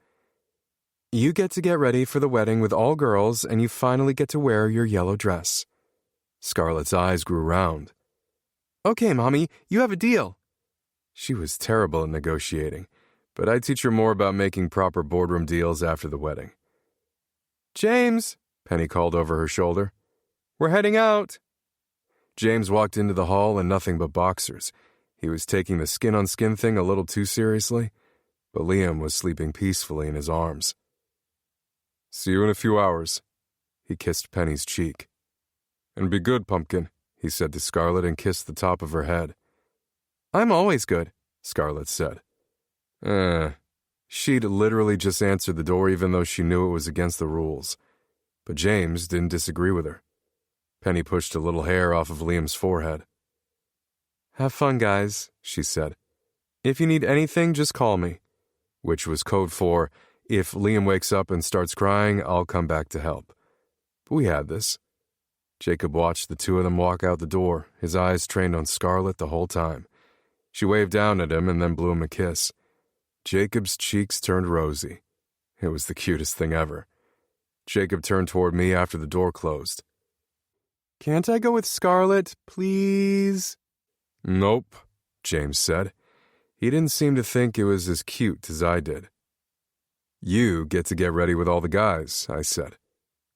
[SPEAKER 4] You get to get ready for the wedding with all girls, and you finally get to wear your yellow dress.
[SPEAKER 1] Scarlett's eyes grew round.
[SPEAKER 4] Okay, Mommy, you have a deal.
[SPEAKER 1] She was terrible at negotiating, but I'd teach her more about making proper boardroom deals after the wedding.
[SPEAKER 4] James,
[SPEAKER 1] Penny called over her shoulder.
[SPEAKER 4] We're heading out.
[SPEAKER 1] James walked into the hall in nothing but boxers. He was taking the skin-on-skin thing a little too seriously, but Liam was sleeping peacefully in his arms. See you in a few hours. He kissed Penny's cheek. And be good, Pumpkin, he said to Scarlett and kissed the top of her head.
[SPEAKER 4] I'm always good,
[SPEAKER 1] Scarlett said. She'd literally just answered the door even though she knew it was against the rules. But James didn't disagree with her. Penny pushed a little hair off of Liam's forehead.
[SPEAKER 4] Have fun, guys, she said. If you need anything, just call me.
[SPEAKER 1] Which was code for, if Liam wakes up and starts crying, I'll come back to help. But we had this. Jacob watched the two of them walk out the door, his eyes trained on Scarlett the whole time. She waved down at him and then blew him a kiss. Jacob's cheeks turned rosy. It was the cutest thing ever. Jacob turned toward me after the door closed.
[SPEAKER 4] Can't I go with Scarlett, please?
[SPEAKER 1] Nope, James said. He didn't seem to think it was as cute as I did. You get to get ready with all the guys, I said.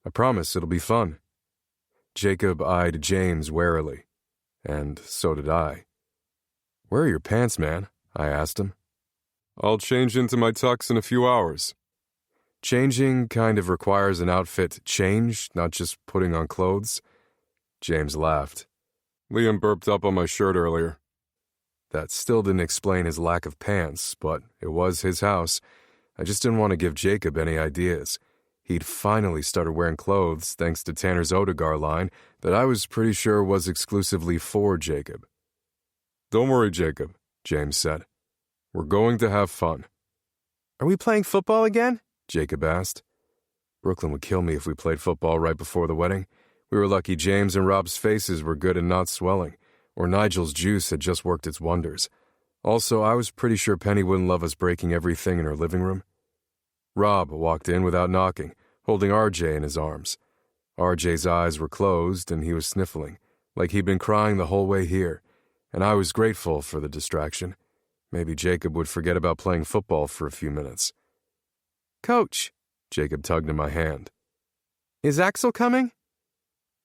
[SPEAKER 1] I promise it'll be fun. Jacob eyed James warily, and so did I. Where are your pants, man? I asked him. I'll change into my tux in a few hours. Changing kind of requires an outfit change, not just putting on clothes. James laughed. Liam burped up on my shirt earlier. That still didn't explain his lack of pants, but it was his house. I just didn't want to give Jacob any ideas. He'd finally started wearing clothes thanks to Tanner's Odegar line that I was pretty sure was exclusively for Jacob. Don't worry, Jacob, James said. We're going to have fun.
[SPEAKER 4] Are we playing football again?
[SPEAKER 1] Jacob asked. Brooklyn would kill me if we played football right before the wedding. We were lucky James and Rob's faces were good and not swelling, or Nigel's juice had just worked its wonders. Also, I was pretty sure Penny wouldn't love us breaking everything in her living room. Rob walked in without knocking, holding RJ in his arms. RJ's eyes were closed and he was sniffling, like he'd been crying the whole way here, and I was grateful for the distraction. Maybe Jacob would forget about playing football for a few minutes.
[SPEAKER 4] Coach,
[SPEAKER 1] Jacob tugged in my hand.
[SPEAKER 4] Is Axel coming?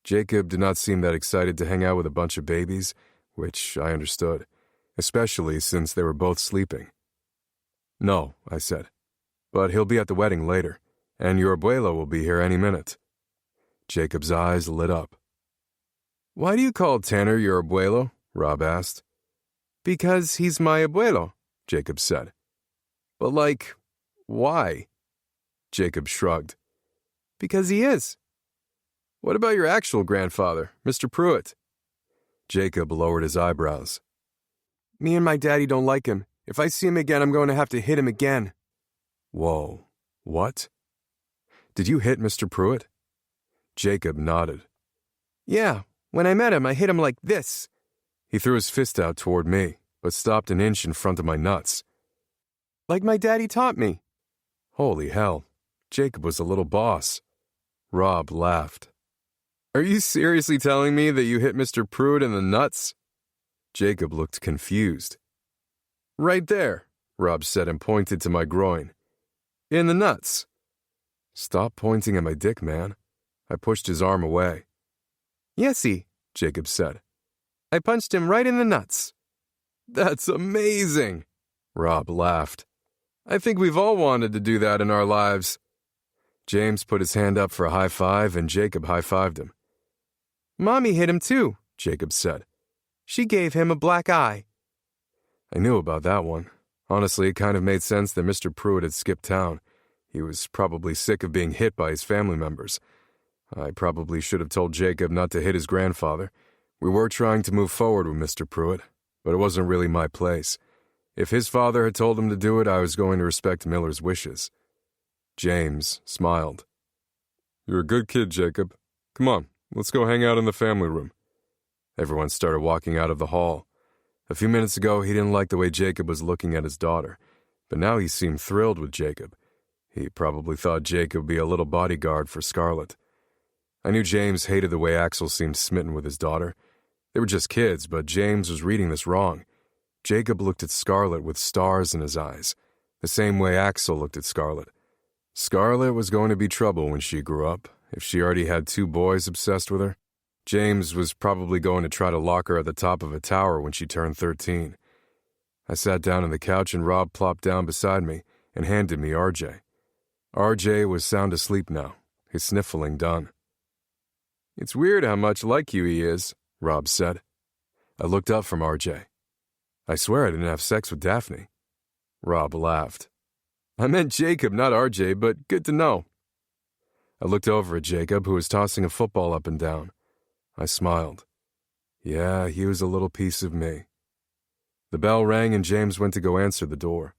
[SPEAKER 1] Jacob did not seem that excited to hang out with a bunch of babies, which I understood, especially since they were both sleeping. No, I said, but he'll be at the wedding later, and your abuelo will be here any minute. Jacob's eyes lit up. Why do you call Tanner your abuelo? Rob asked.
[SPEAKER 4] Because he's my abuelo,
[SPEAKER 1] Jacob said.
[SPEAKER 4] But why?
[SPEAKER 1] Jacob shrugged.
[SPEAKER 4] Because he is.
[SPEAKER 1] What about your actual grandfather, Mr. Pruitt? Jacob lowered his eyebrows.
[SPEAKER 4] Me and my daddy don't like him. If I see him again, I'm going to have to hit him again.
[SPEAKER 1] Whoa, what? Did you hit Mr. Pruitt? Jacob nodded.
[SPEAKER 4] Yeah, when I met him, I hit him like this.
[SPEAKER 1] He threw his fist out toward me, but stopped an inch in front of my nuts.
[SPEAKER 4] Like my daddy taught me.
[SPEAKER 1] Holy hell, Jacob was a little boss. Rob laughed. Are you seriously telling me that you hit Mr. Pruitt in the nuts? Jacob looked confused. Right there, Rob said and pointed to my groin. In the nuts. Stop pointing at my dick, man. I pushed his arm away. Yesy, Jacob said. I punched him right in the nuts. That's amazing, Rob laughed. I think we've all wanted to do that in our lives. James put his hand up for a high five, and Jacob high-fived him. Mommy hit him too, Jacob said. She gave him a black eye. I knew about that one. Honestly, it kind of made sense that Mr. Pruitt had skipped town. He was probably sick of being hit by his family members. I probably should have told Jacob not to hit his grandfather. We were trying to move forward with Mr. Pruitt, but it wasn't really my place. If his father had told him to do it, I was going to respect Miller's wishes. James smiled. You're a good kid, Jacob. Come on, let's go hang out in the family room. Everyone started walking out of the hall. A few minutes ago, he didn't like the way Jacob was looking at his daughter, but now he seemed thrilled with Jacob. He probably thought Jacob would be a little bodyguard for Scarlett. I knew James hated the way Axel seemed smitten with his daughter. They were just kids, but James was reading this wrong. Jacob looked at Scarlett with stars in his eyes, the same way Axel looked at Scarlett. Scarlett was going to be trouble when she grew up, if she already had 2 boys obsessed with her. James was probably going to try to lock her at the top of a tower when she turned 13. I sat down on the couch and Rob plopped down beside me and handed me RJ. RJ was sound asleep now, his sniffling done. It's weird how much like you he is, Rob said. I looked up from RJ. I swear I didn't have sex with Daphne. Rob laughed. I meant Jacob, not RJ, but good to know. I looked over at Jacob, who was tossing a football up and down. I smiled. Yeah, he was a little piece of me. The bell rang and James went to go answer the door.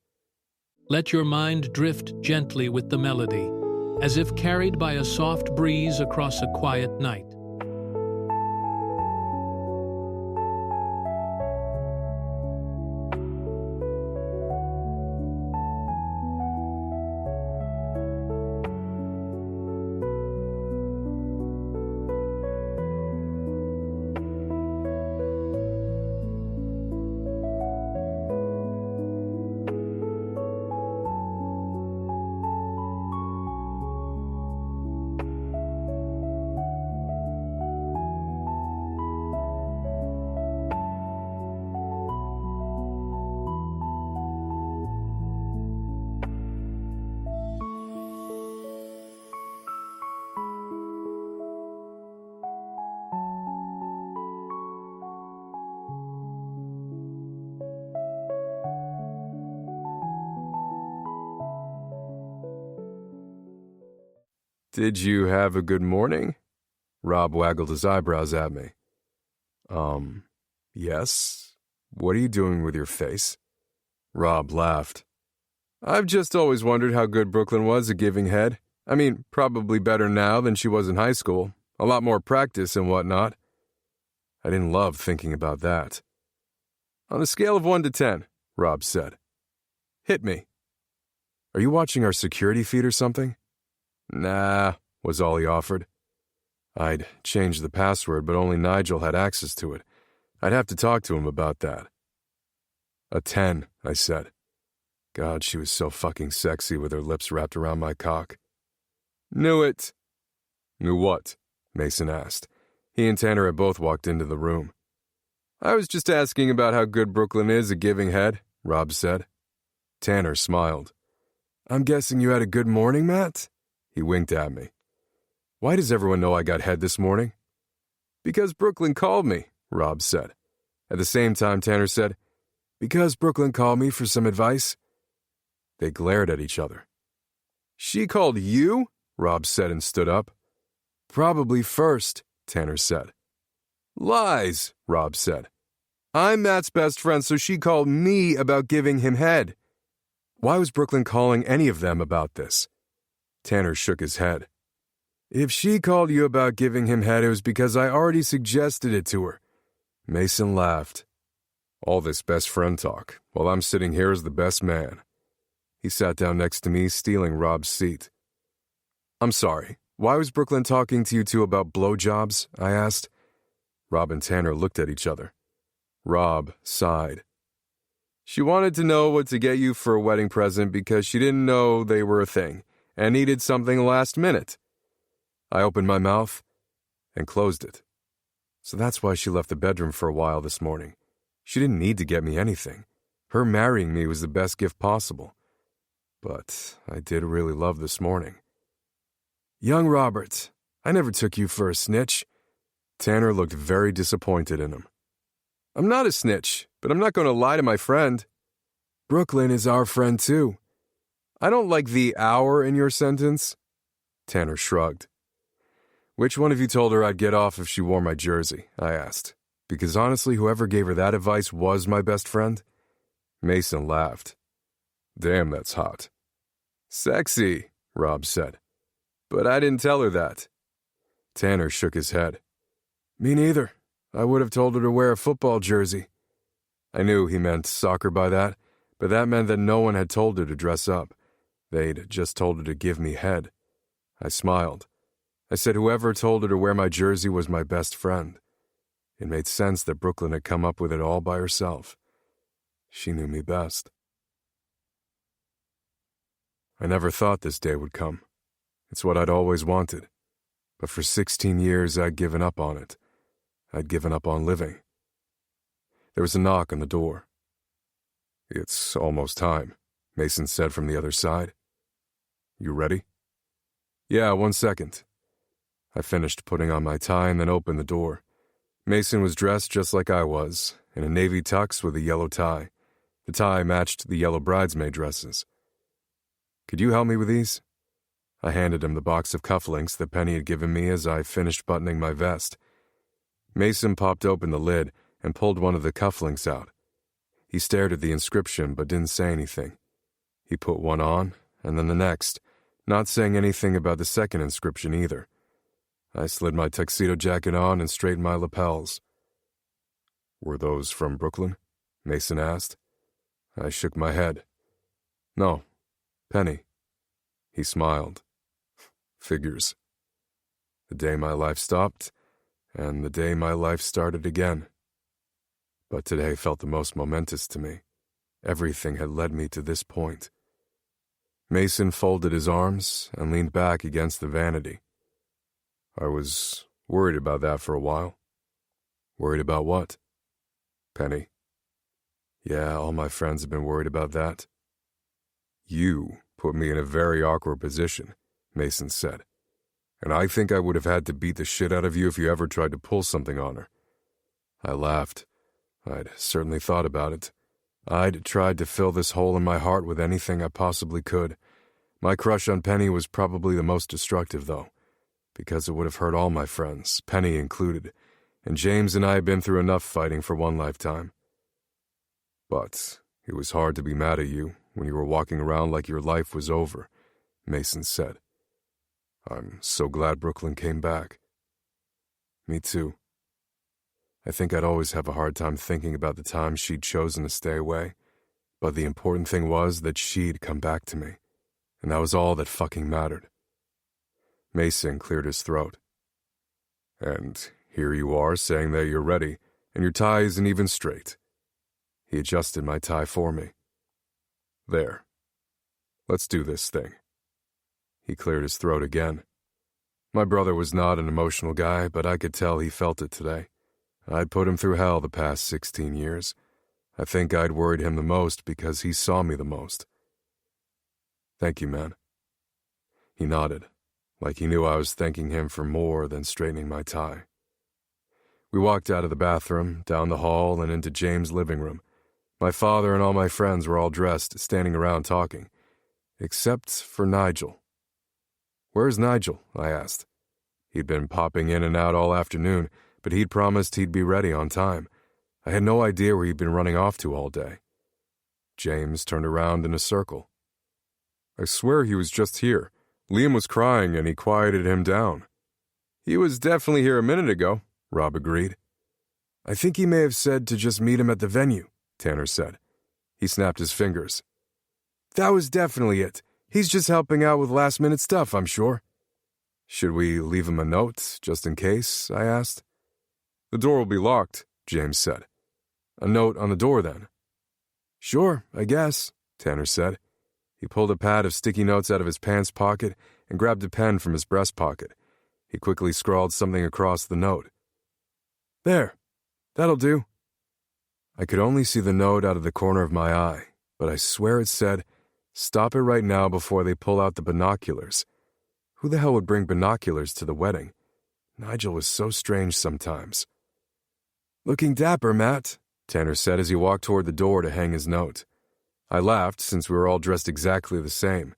[SPEAKER 5] Let your mind drift gently with the melody, as if carried by a soft breeze across a quiet night.
[SPEAKER 1] Did you have a good morning? Rob waggled his eyebrows at me. Yes. What are you doing with your face? Rob laughed. I've just always wondered how good Brooklyn was at giving head. I mean, probably better now than she was in high school. A lot more practice and whatnot. I didn't love thinking about that. On a scale of 1 to 10, Rob said. Hit me. Are you watching our security feed or something? Nah, was all he offered. I'd changed the password, but only Nigel had access to it. I'd have to talk to him about that. A 10, I said. God, she was so fucking sexy with her lips wrapped around my cock. Knew it. Knew what? Mason asked. He and Tanner had both walked into the room. I was just asking about how good Brooklyn is at giving head, Rob said. Tanner smiled. I'm guessing you had a good morning, Matt? He winked at me. Why does everyone know I got head this morning? Because Brooklyn called me, Rob said. At the same time, Tanner said, because Brooklyn called me for some advice? They glared at each other. She called you? Rob said and stood up. Probably first, Tanner said. Lies, Rob said. I'm Matt's best friend, so she called me about giving him head. Why was Brooklyn calling any of them about this? Tanner shook his head. If she called you about giving him head, it was because I already suggested it to her. Mason laughed. All this best friend talk, while I'm sitting here as the best man. He sat down next to me, stealing Rob's seat. I'm sorry, Why was Brooklyn talking to you two about blowjobs? I asked. Rob and Tanner looked at each other. Rob sighed. She wanted to know what to get you for a wedding present because she didn't know they were a thing and needed something last minute. I opened my mouth and closed it. So that's why she left the bedroom for a while this morning. She didn't need to get me anything. Her marrying me was the best gift possible. But I did really love this morning. Young Robert, I never took you for a snitch. Tanner looked very disappointed in him. I'm not a snitch, but I'm not going to lie to my friend. Brooklyn is our friend too. I don't like the "our" in your sentence. Tanner shrugged. Which one of you told her I'd get off if she wore my jersey? I asked. Because honestly, whoever gave her that advice was my best friend. Mason laughed. Damn, that's hot. Sexy, Rob said. But I didn't tell her that. Tanner shook his head. Me neither. I would have told her to wear a football jersey. I knew he meant soccer by that, but that meant that no one had told her to dress up. They'd just told her to give me head. I smiled. I said whoever told her to wear my jersey was my best friend. It made sense that Brooklyn had come up with it all by herself. She knew me best. I never thought this day would come. It's what I'd always wanted. But for 16 years, I'd given up on it. I'd given up on living. There was a knock on the door. It's almost time, Mason said from the other side. You ready? Yeah, 1 second. I finished putting on my tie and then opened the door. Mason was dressed just like I was, in a navy tux with a yellow tie. The tie matched the yellow bridesmaid dresses. Could you help me with these? I handed him the box of cufflinks that Penny had given me as I finished buttoning my vest. Mason popped open the lid and pulled one of the cufflinks out. He stared at the inscription but didn't say anything. He put one on, and then the next, not saying anything about the second inscription either. I slid my tuxedo jacket on and straightened my lapels. Were those from Brooklyn? Mason asked. I shook my head. No, Penny. He smiled. Figures. The day my life stopped, and the day my life started again. But today felt the most momentous to me. Everything had led me to this point. Mason folded his arms and leaned back against the vanity. I was worried about that for a while. Worried about what? Penny. Yeah, all my friends have been worried about that. You put me in a very awkward position, Mason said. And I think I would have had to beat the shit out of you if you ever tried to pull something on her. I laughed. I'd certainly thought about it. I'd tried to fill this hole in my heart with anything I possibly could. My crush on Penny was probably the most destructive, though, because it would have hurt all my friends, Penny included, and James and I had been through enough fighting for one lifetime. But it was hard to be mad at you when you were walking around like your life was over, Mason said. I'm so glad Brooklyn came back. Me too. I think I'd always have a hard time thinking about the time she'd chosen to stay away, but the important thing was that she'd come back to me, and that was all that fucking mattered. Mason cleared his throat. And here you are saying that you're ready, and your tie isn't even straight. He adjusted my tie for me. There. Let's do this thing. He cleared his throat again. My brother was not an emotional guy, but I could tell he felt it today. I'd put him through hell the past 16 years. I think I'd worried him the most because he saw me the most. Thank you, man. He nodded, like he knew I was thanking him for more than straightening my tie. We walked out of the bathroom, down the hall, and into James' living room. My father and all my friends were all dressed, standing around talking. Except for Nigel. Where's Nigel? I asked. He'd been popping in and out all afternoon, but he'd promised he'd be ready on time. I had no idea where he'd been running off to all day. James turned around in a circle. I swear he was just here. Liam was crying and he quieted him down. He was definitely here a minute ago, Rob agreed. I think he may have said to just meet him at the venue, Tanner said. He snapped his fingers. That was definitely it. He's just helping out with last-minute stuff, I'm sure. Should we leave him a note, just in case? I asked. The door will be locked, James said. A note on the door, then. Sure, I guess, Tanner said. He pulled a pad of sticky notes out of his pants pocket and grabbed a pen from his breast pocket. He quickly scrawled something across the note. There, that'll do. I could only see the note out of the corner of my eye, but I swear it said, "Stop it right now before they pull out the binoculars." Who the hell would bring binoculars to the wedding? Nigel was so strange sometimes. Looking dapper, Matt, Tanner said as he walked toward the door to hang his note. I laughed since we were all dressed exactly the same.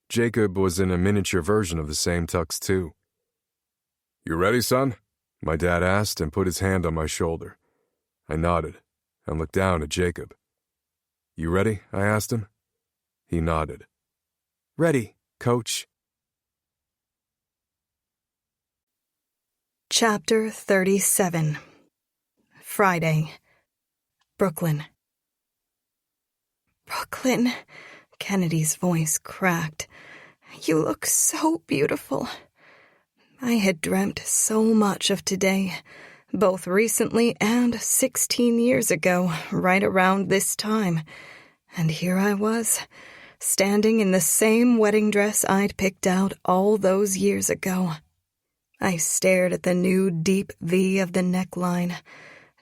[SPEAKER 1] Jacob was in a miniature version of the same tux, too. You ready, son? My dad asked and put his hand on my shoulder. I nodded and looked down at Jacob. You ready? I asked him. He nodded. Ready, Coach.
[SPEAKER 2] Chapter 37. Friday. Brooklyn. Brooklyn, Kennedy's voice cracked. You look so beautiful. I had dreamt so much of today, both recently and 16 years ago, right around this time. And here I was, standing in the same wedding dress I'd picked out all those years ago. I stared at the new deep V of the neckline.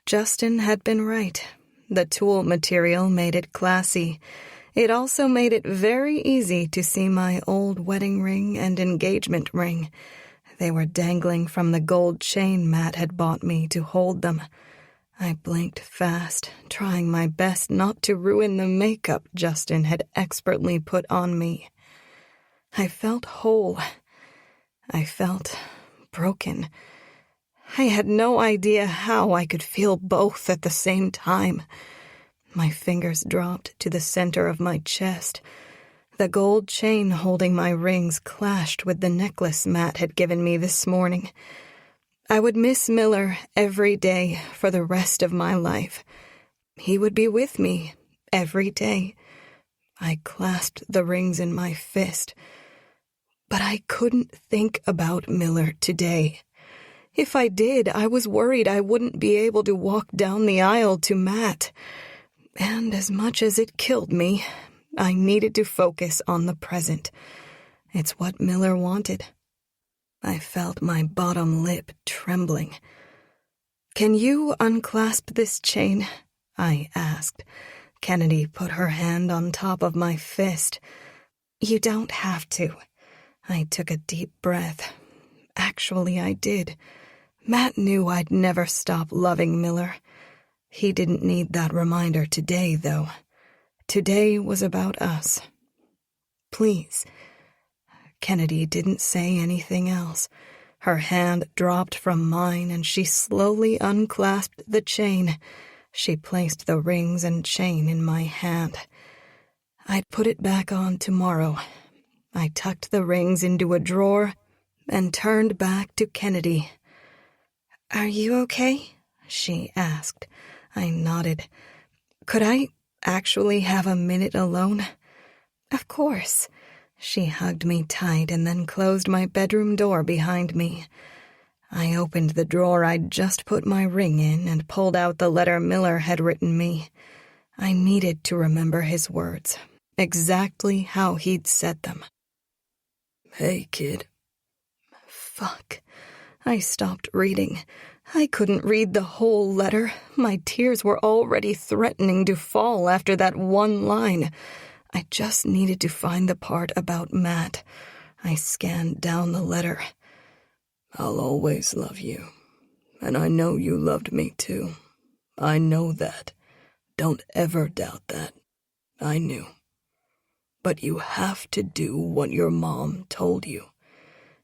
[SPEAKER 2] Justin had been right. The tulle material made it classy. It also made it very easy to see my old wedding ring and engagement ring. They were dangling from the gold chain Matt had bought me to hold them. I blinked fast, trying my best not to ruin the makeup Justin had expertly put on me. I felt whole. I felt broken. I had no idea how I could feel both at the same time. My fingers dropped to the center of my chest. The gold chain holding my rings clashed with the necklace Matt had given me this morning. I would miss Miller every day for the rest of my life. He would be with me every day. I clasped the rings in my fist. But I couldn't think about Miller today. If I did, I was worried I wouldn't be able to walk down the aisle to Matt. And as much as it killed me, I needed to focus on the present. It's what Miller wanted. I felt my bottom lip trembling. Can you unclasp this chain? I asked. Kennedy put her hand on top of my fist. You don't have to. I took a deep breath. Actually, I did. Matt knew I'd never stop loving Miller. He didn't need that reminder today, though. Today was about us. Please. Kennedy didn't say anything else. Her hand dropped from mine and she slowly unclasped the chain. She placed the rings and chain in my hand. I'd put it back on tomorrow. I tucked the rings into a drawer and turned back to Kennedy. Are you okay? She asked. I nodded. Could I actually have a minute alone? Of course. She hugged me tight and then closed my bedroom door behind me. I opened the drawer I'd just put my ring in and pulled out the letter Miller had written me. I needed to remember his words, exactly how he'd said them. Hey, kid. Fuck. I stopped reading. I couldn't read the whole letter. My tears were already threatening to fall after that one line. I just needed to find the part about Matt. I scanned down the letter. I'll always love you. And I know you loved me too. I know that. Don't ever doubt that. I knew. But you have to do what your mom told you.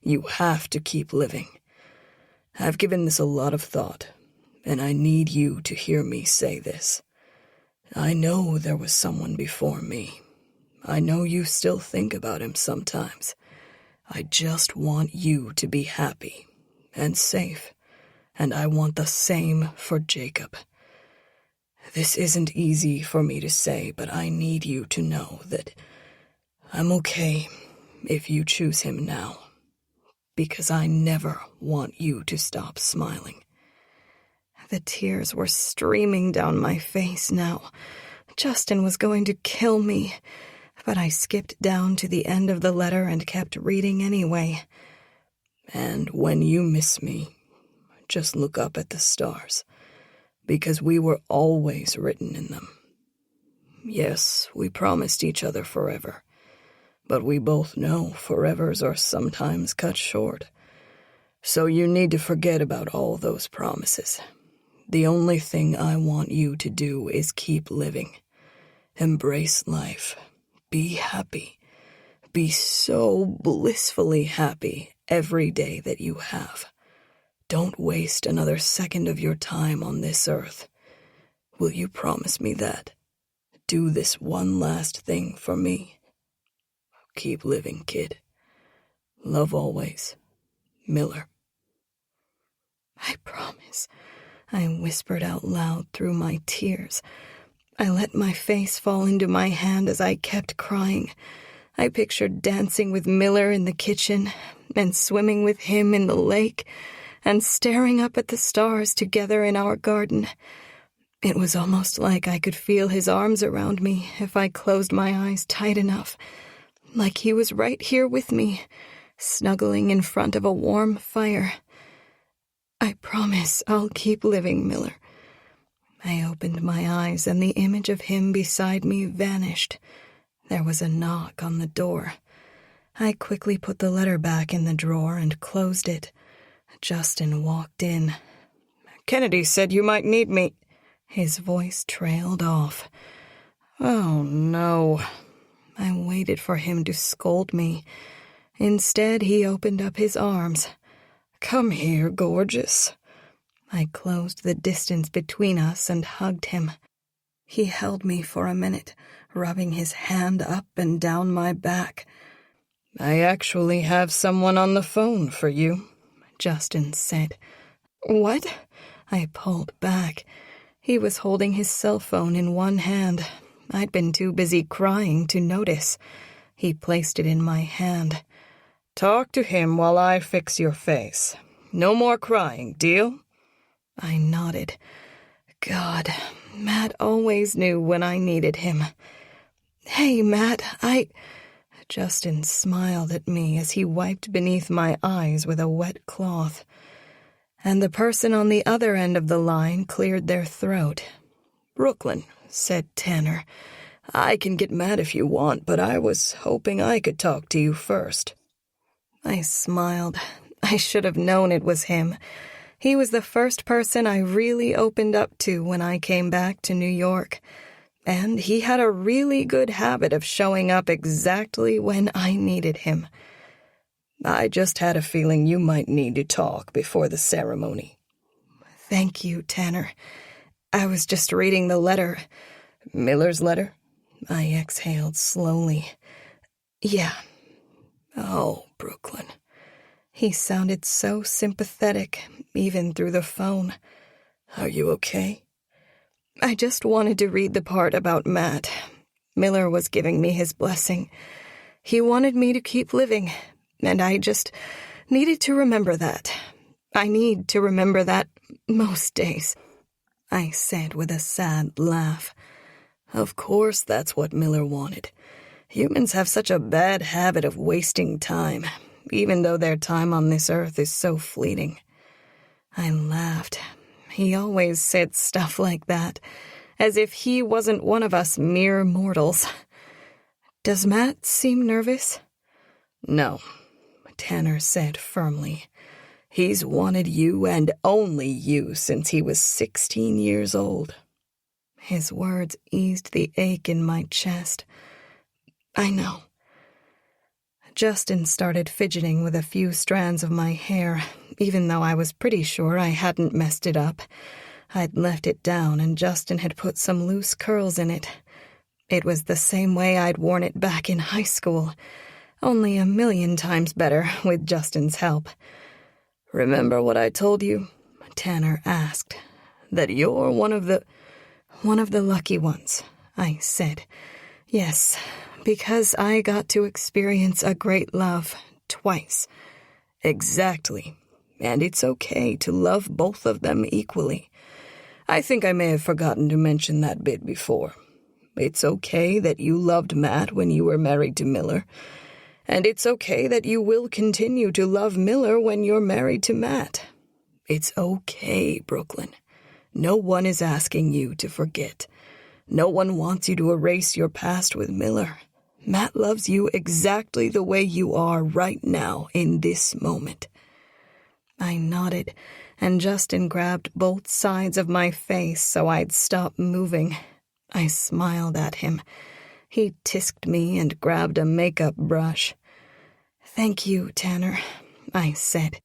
[SPEAKER 2] You have to keep living. I've given this a lot of thought, and I need you to hear me say this. I know there was someone before me. I know you still think about him sometimes. I just want you to be happy and safe, and I want the same for Jacob. This isn't easy for me to say, but I need you to know that I'm okay if you choose him now.
[SPEAKER 4] because I never want you to stop smiling.
[SPEAKER 2] The tears were streaming down my face now. Justin was going to kill me, but I skipped down to the end of the letter and kept reading anyway.
[SPEAKER 4] And when you miss me, just look up at the stars, because we were always written in them. Yes, we promised each other forever, but we both know forevers are sometimes cut short. So you need to forget about all those promises. The only thing I want you to do is keep living. Embrace life. Be happy. Be so blissfully happy every day that you have. Don't waste another second of your time on this earth. Will you promise me that? Do this one last thing for me. Keep living, kid. Love always. Miller.
[SPEAKER 2] I promise, I whispered out loud through my tears. I let my face fall into my hand as I kept crying. I pictured dancing with Miller in the kitchen, and swimming with him in the lake, and staring up at the stars together in our garden. It was almost like I could feel his arms around me if I closed my eyes tight enough, like he was right here with me, snuggling in front of a warm fire. I promise I'll keep living, Miller. I opened my eyes and the image of him beside me vanished. There was a knock on the door. I quickly put the letter back in the drawer and closed it. Justin walked in.
[SPEAKER 4] Kennedy said you might need me.
[SPEAKER 2] His voice trailed off.
[SPEAKER 4] Oh, no.
[SPEAKER 2] I waited for him to scold me. Instead, he opened up his arms.
[SPEAKER 4] Come here, gorgeous.
[SPEAKER 2] I closed the distance between us and hugged him. He held me for a minute, rubbing his hand up and down my back.
[SPEAKER 4] I actually have someone on the phone for you,
[SPEAKER 2] Justin said. What? I pulled back. He was holding his cell phone in one hand. I'd been too busy crying to notice. He placed it in my hand.
[SPEAKER 4] Talk to him while I fix your face. No more crying, deal?
[SPEAKER 2] I nodded. God, Matt always knew when I needed him. Hey, Matt, Justin smiled at me as he wiped beneath my eyes with a wet cloth. And the person on the other end of the line cleared their throat.
[SPEAKER 4] Brooklyn, said Tanner. I can get mad if you want, but I was hoping I could talk to you first.
[SPEAKER 2] I smiled. I should have known it was him. He was the first person I really opened up to when I came back to New York. And he had a really good habit of showing up exactly when I needed him.
[SPEAKER 4] I just had a feeling you might need to talk before the ceremony.
[SPEAKER 2] Thank you, Tanner. I was just reading the letter.
[SPEAKER 4] Miller's letter?
[SPEAKER 2] I exhaled slowly. Yeah.
[SPEAKER 4] Oh, Brooklyn.
[SPEAKER 2] He sounded so sympathetic, even through the phone.
[SPEAKER 4] Are you okay?
[SPEAKER 2] I just wanted to read the part about Matt. Miller was giving me his blessing. He wanted me to keep living, and I just needed to remember that. I need to remember that most days, I said with a sad laugh.
[SPEAKER 4] Of course that's what Miller wanted. Humans have such a bad habit of wasting time, even though their time on this earth is so fleeting.
[SPEAKER 2] I laughed. He always said stuff like that, as if he wasn't one of us mere mortals. Does Matt seem nervous?
[SPEAKER 4] No, Tanner said firmly. He's wanted you and only you since he was 16 years old.
[SPEAKER 2] His words eased the ache in my chest. I know. Justin started fidgeting with a few strands of my hair, even though I was pretty sure I hadn't messed it up. I'd left it down and Justin had put some loose curls in it. It was the same way I'd worn it back in high school, only 1,000,000 times better with Justin's help.
[SPEAKER 4] Remember what I told you? Tanner asked. That you're one of the
[SPEAKER 2] lucky ones, I said. Yes, because I got to experience a great love twice.
[SPEAKER 4] Exactly. And it's okay to love both of them equally. I think I may have forgotten to mention that bit before. It's okay that you loved Matt when you were married to Miller. And it's okay that you will continue to love Miller when you're married to Matt. It's okay, Brooklyn. No one is asking you to forget. No one wants you to erase your past with Miller. Matt loves you exactly the way you are right now in this moment. I nodded, and Justin grabbed both sides of my face so I'd stop moving. I smiled at him. He tisked me and grabbed a makeup brush. "Thank you, Tanner," I said.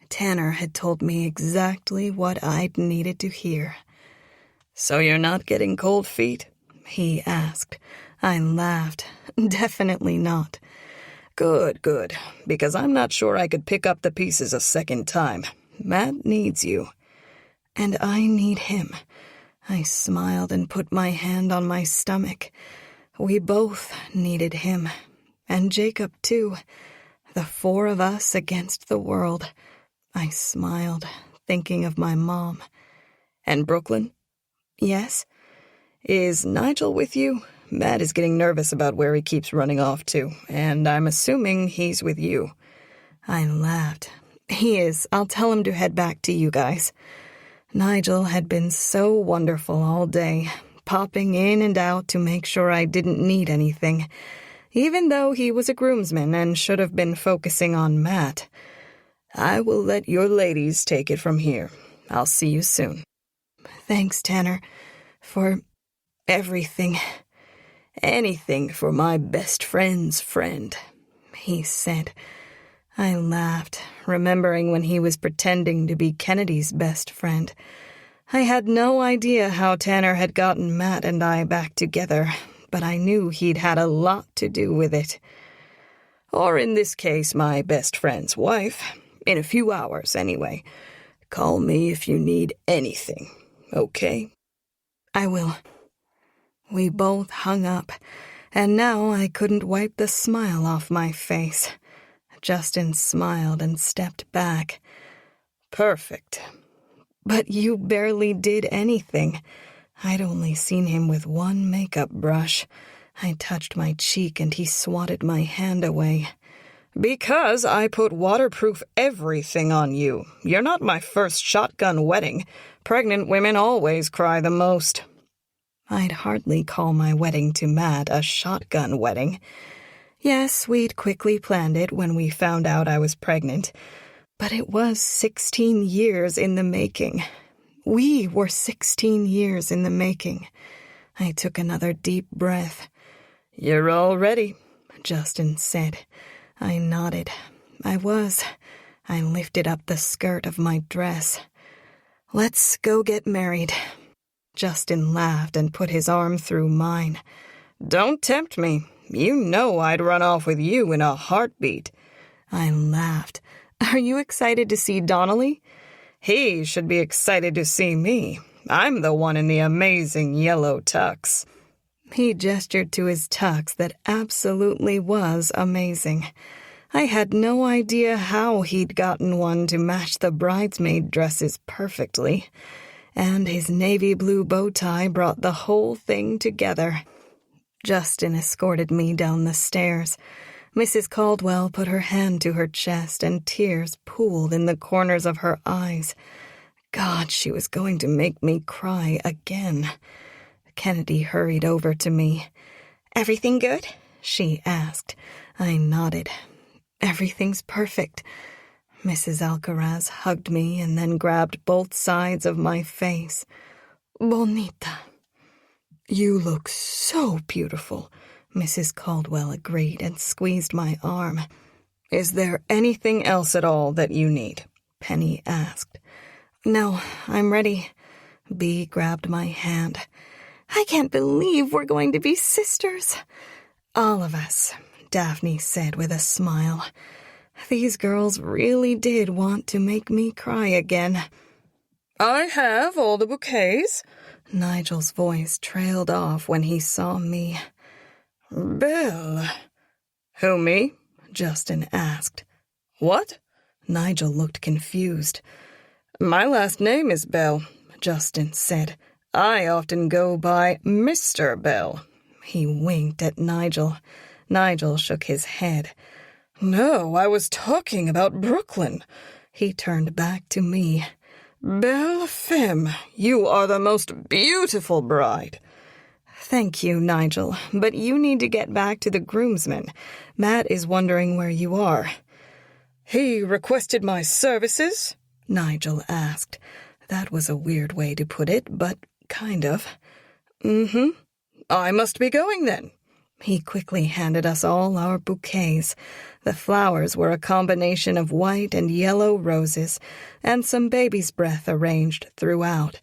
[SPEAKER 4] Tanner had told me exactly what I'd needed to hear. "So you're not getting cold feet?" he asked. I laughed. "Definitely not." Good, because I'm not sure I could pick up the pieces a second time. Matt needs you. And I need him. I smiled and put my hand on my stomach. We both needed him. And Jacob, too. The four of us against the world. I smiled, thinking of my mom. "And Brooklyn?" "Yes?" "Is Nigel with you? Matt is getting nervous about where he keeps running off to, and I'm assuming he's with you." I laughed. "He is. I'll tell him to head back to you guys." Nigel had been so wonderful all day, popping in and out to make sure I didn't need anything, even though he was a groomsman and should have been focusing on Matt. "I will let your ladies take it from here. I'll see you soon." "Thanks, Tanner, for everything. Anything for my best friend's friend," he said. I laughed, remembering when he was pretending to be Kennedy's best friend. I had no idea how Tanner had gotten Matt and I back together, but I knew he'd had a lot to do with it. Or in this case, my best friend's wife. In a few hours, anyway. Call me if you need anything, okay? "I will." We both hung up, and now I couldn't wipe the smile off my face. Justin smiled and stepped back. "Perfect." "But you barely did anything." I'd only seen him with one makeup brush. I touched my cheek and he swatted my hand away. "Because I put waterproof everything on you. You're not my first shotgun wedding. Pregnant women always cry the most." I'd hardly call my wedding to Matt a shotgun wedding. Yes, we'd quickly planned it when we found out I was pregnant, but it was 16 years in the making. We were 16 years in the making. I took another deep breath. "You're all ready," Justin said. I nodded. I was. I lifted up the skirt of my dress. "Let's go get married." Justin laughed and put his arm through mine. "Don't tempt me. You know I'd run off with you in a heartbeat." I laughed. "Are you excited to see Donnelly?" "He should be excited to see me. I'm the one in the amazing yellow tux." He gestured to his tux that absolutely was amazing. I had no idea how he'd gotten one to match the bridesmaid dresses perfectly, and his navy blue bow tie brought the whole thing together. Justin escorted me down the stairs. Mrs. Caldwell put her hand to her chest, and tears pooled in the corners of her eyes. God, she was going to make me cry again. Kennedy hurried over to me. "Everything good?" she asked. I nodded. "Everything's perfect." Mrs. Alcaraz hugged me and then grabbed both sides of my face. "Bonita." "You look so beautiful," Mrs. Caldwell agreed and squeezed my arm. "Is there anything else at all that you need?" Penny asked. "No, I'm ready." Bea grabbed my hand. "I can't believe we're going to be sisters." "All of us," Daphne said with a smile. These girls really did want to make me cry again. "I have all the bouquets." Nigel's voice trailed off when he saw me. "Bill." "Who, me?" Justin asked. "What?"
[SPEAKER 2] Nigel looked confused. "My last name is Bell," Justin said. "I often go by Mr. Bell." He winked at Nigel. Nigel shook his head. "No, I was talking about Brooklyn." He turned back to me. "Belle Femme, you are the most beautiful bride." "Thank you, Nigel, but you need to get back to the groomsmen. Matt is wondering where you are." "He requested my services?" Nigel asked. That was a weird way to put it, but kind of. "Mm-hmm. I must be going then." He quickly handed us all our bouquets. The flowers were a combination of white and yellow roses, and some baby's breath arranged throughout.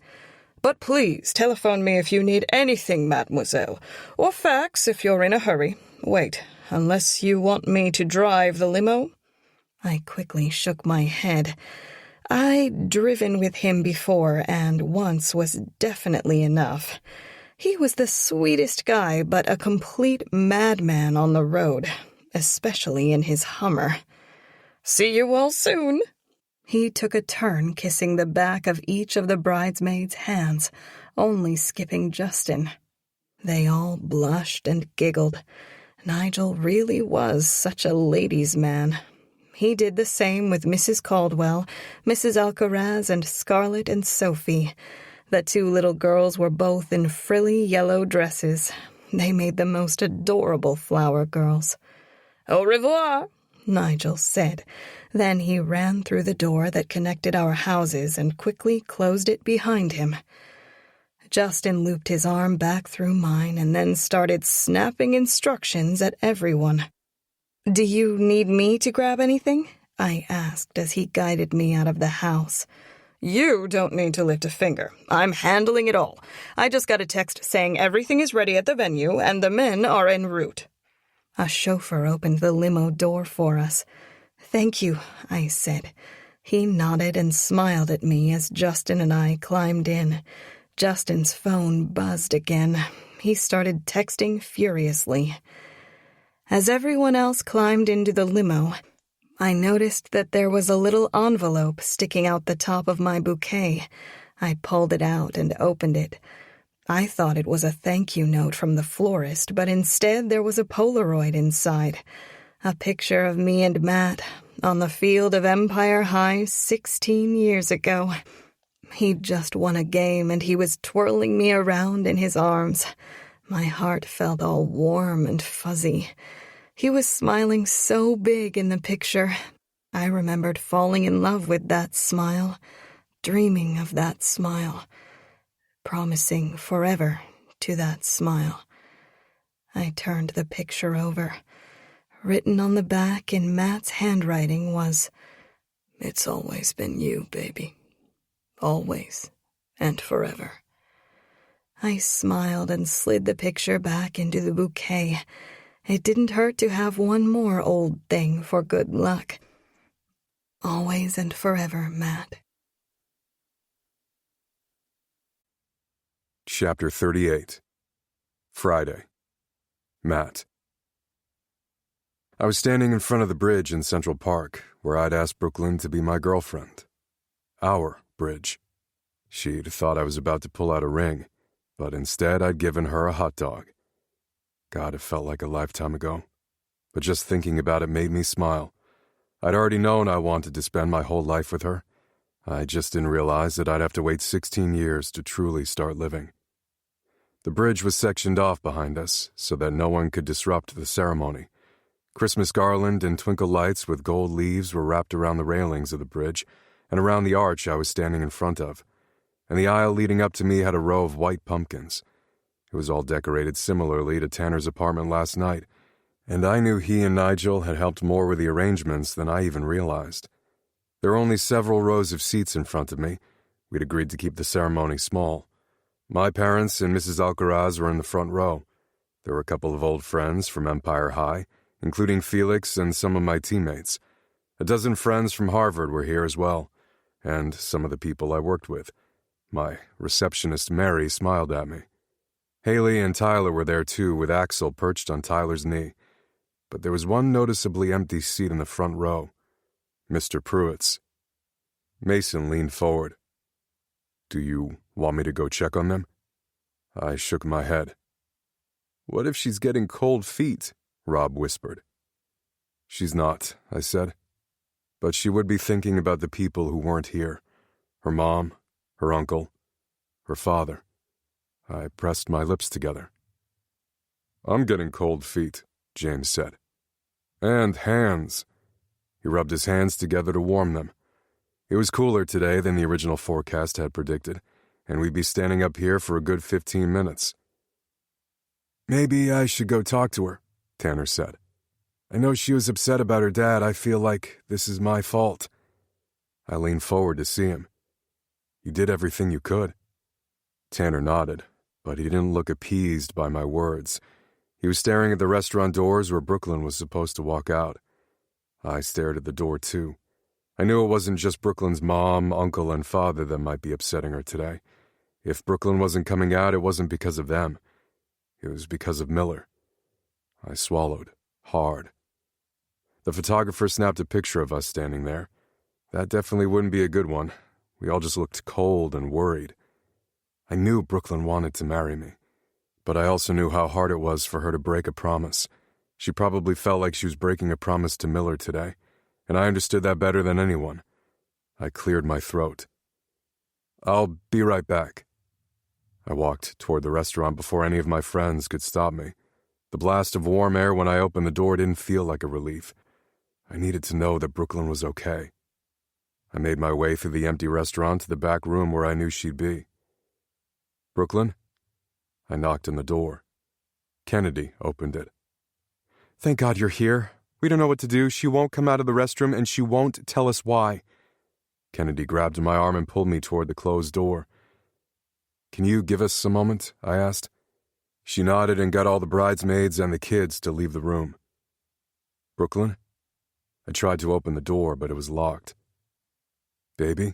[SPEAKER 2] "But please telephone me if you need anything, mademoiselle, or fax if you're in a hurry. Wait, unless you want me to drive the limo?" I quickly shook my head. I'd driven with him before, and once was definitely enough. He was the sweetest guy, but a complete madman on the road, especially in his Hummer. "See you all soon." He took a turn kissing the back of each of the bridesmaids' hands, only skipping Justin. They all blushed and giggled. Nigel really was such a ladies' man. He did the same with Mrs. Caldwell, Mrs. Alcaraz, and Scarlett and Sophie. The two little girls were both in frilly yellow dresses. They made the most adorable flower girls. "Au revoir," Nigel said. Then he ran through the door that connected our houses and quickly closed it behind him. Justin looped his arm back through mine and then started snapping instructions at everyone. "Do you need me to grab anything?" I asked as he guided me out of the house. "You don't need to lift a finger. I'm handling it all. I just got a text saying everything is ready at the venue and the men are en route." A chauffeur opened the limo door for us. "Thank you," I said. He nodded and smiled at me as Justin and I climbed in. Justin's phone buzzed again. He started texting furiously. As everyone else climbed into the limo, I noticed that there was a little envelope sticking out the top of my bouquet. I pulled it out and opened it. I thought it was a thank you note from the florist, but instead there was a Polaroid inside. A picture of me and Matt on the field of Empire High 16 years ago. He'd just won a game and he was twirling me around in his arms. My heart felt all warm and fuzzy. He was smiling so big in the picture. I remembered falling in love with that smile, dreaming of that smile, promising forever to that smile. I turned the picture over. Written on the back in Matt's handwriting was, "It's always been you, baby. Always and forever." I smiled and slid the picture back into the bouquet. It didn't hurt to have one more old thing for good luck. Always and forever, Matt.
[SPEAKER 1] Chapter 38. Friday. Matt. I was standing in front of the bridge in Central Park, where I'd asked Brooklyn to be my girlfriend. Our bridge. She'd thought I was about to pull out a ring, but instead I'd given her a hot dog. God, it felt like a lifetime ago. But just thinking about it made me smile. I'd already known I wanted to spend my whole life with her. I just didn't realize that I'd have to wait 16 years to truly start living. The bridge was sectioned off behind us so that no one could disrupt the ceremony. Christmas garland and twinkle lights with gold leaves were wrapped around the railings of the bridge and around the arch I was standing in front of, and the aisle leading up to me had a row of white pumpkins. It was all decorated similarly to Tanner's apartment last night, and I knew he and Nigel had helped more with the arrangements than I even realized. There were only several rows of seats in front of me. We'd agreed to keep the ceremony small. My parents and Mrs. Alcaraz were in the front row. There were a couple of old friends from Empire High, including Felix and some of my teammates. A dozen friends from Harvard were here as well, and some of the people I worked with. My receptionist Mary smiled at me. Haley and Tyler were there too, with Axel perched on Tyler's knee. But there was one noticeably empty seat in the front row. Mr. Pruitt's. Mason leaned forward. Do you want me to go check on them? I shook my head. What if she's getting cold feet? Rob whispered. She's not, I said. But she would be thinking about the people who weren't here. Her mom, her uncle, her father. I pressed my lips together. I'm getting cold feet, James said. And hands. He rubbed his hands together to warm them. It was cooler today than the original forecast had predicted, and we'd be standing up here for a good 15 minutes. Maybe I should go talk to her, Tanner said. I know she was upset about her dad. I feel like this is my fault. I leaned forward to see him. You did everything you could. Tanner nodded, but he didn't look appeased by my words. He was staring at the restaurant doors where Brooklyn was supposed to walk out. I stared at the door, too. I knew it wasn't just Brooklyn's mom, uncle, and father that might be upsetting her today. If Brooklyn wasn't coming out, it wasn't because of them. It was because of Miller. I swallowed, hard. The photographer snapped a picture of us standing there. That definitely wouldn't be a good one. We all just looked cold and worried. I knew Brooklyn wanted to marry me, but I also knew how hard it was for her to break a promise. She probably felt like she was breaking a promise to Miller today, and I understood that better than anyone. I cleared my throat. I'll be right back. I walked toward the restaurant before any of my friends could stop me. The blast of warm air when I opened the door didn't feel like a relief. I needed to know that Brooklyn was okay. I made my way through the empty restaurant to the back room where I knew she'd be. Brooklyn? I knocked on the door. Kennedy opened it. Thank God you're here. We don't know what to do. She won't come out of the restroom, and she won't tell us why. Kennedy grabbed my arm and pulled me toward the closed door. Can you give us a moment? I asked. She nodded and got all the bridesmaids and the kids to leave the room. Brooklyn? I tried to open the door, but it was locked. Baby?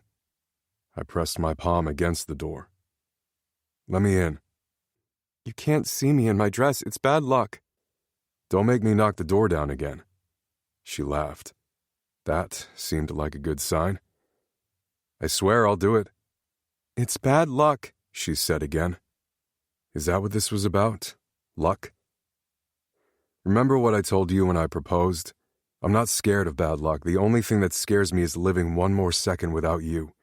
[SPEAKER 1] I pressed my palm against the door. Let me in. You can't see me in my dress. It's bad luck. Don't make me knock the door down again. She laughed. That seemed like a good sign. I swear I'll do it. It's bad luck, she said again. Is that what this was about? Luck? Remember what I told you when I proposed? I'm not scared of bad luck. The only thing that scares me is living one more second without you.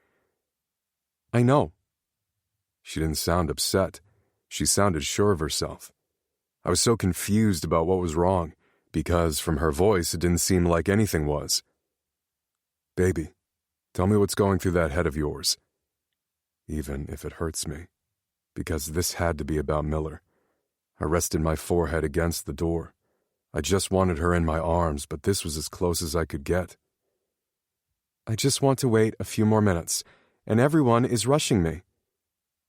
[SPEAKER 1] I know. She didn't sound upset. She sounded sure of herself. I was so confused about what was wrong, because from her voice it didn't seem like anything was. Baby, tell me what's going through that head of yours. Even if it hurts me. Because this had to be about Miller. I rested my forehead against the door. I just wanted her in my arms, but this was as close as I could get. I just want to wait a few more minutes, and everyone is rushing me.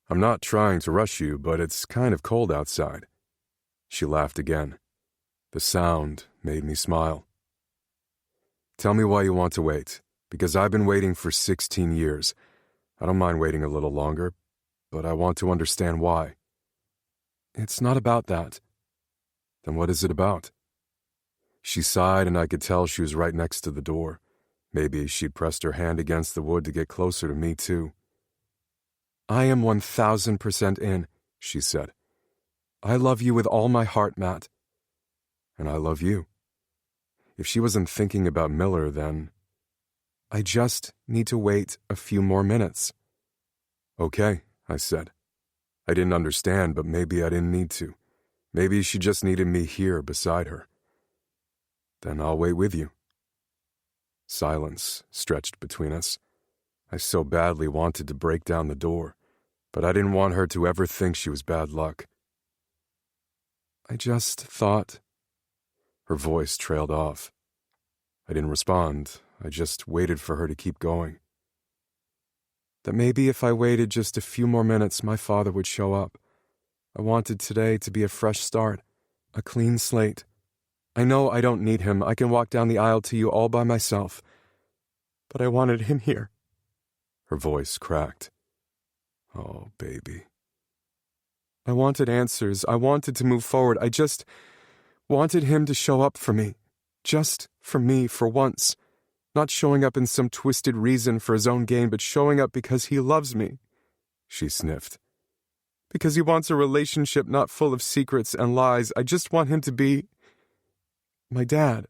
[SPEAKER 1] I'm not trying to rush you, but it's kind of cold outside. She laughed again. The sound made me smile. Tell me why you want to wait, because I've been waiting for 16 years. I don't mind waiting a little longer, but I want to understand why. It's not about that. Then what is it about? She sighed, and I could tell she was right next to the door. Maybe she'd pressed her hand against the wood to get closer to me, too. I am 1000% in, she said. I love you with all my heart, Matt. And I love you. If she wasn't thinking about Miller, then... I just need to wait a few more minutes. Okay, I said. I didn't understand, but maybe I didn't need to. Maybe she just needed me here beside her. Then I'll wait with you. Silence stretched between us. I so badly wanted to break down the door, but I didn't want her to ever think she was bad luck. I just thought... Her voice trailed off. I didn't respond. I just waited for her to keep going. That maybe if I waited just a few more minutes, my father would show up. I wanted today to be a fresh start, a clean slate. I know I don't need him. I can walk down the aisle to you all by myself. But I wanted him here. Her voice cracked. Oh, baby. I wanted answers. I wanted to move forward. I just wanted him to show up for me. Just for me, for once. Not showing up in some twisted reason for his own gain, but showing up because he loves me. She sniffed. Because he wants a relationship not full of secrets and lies. I just want him to be my dad.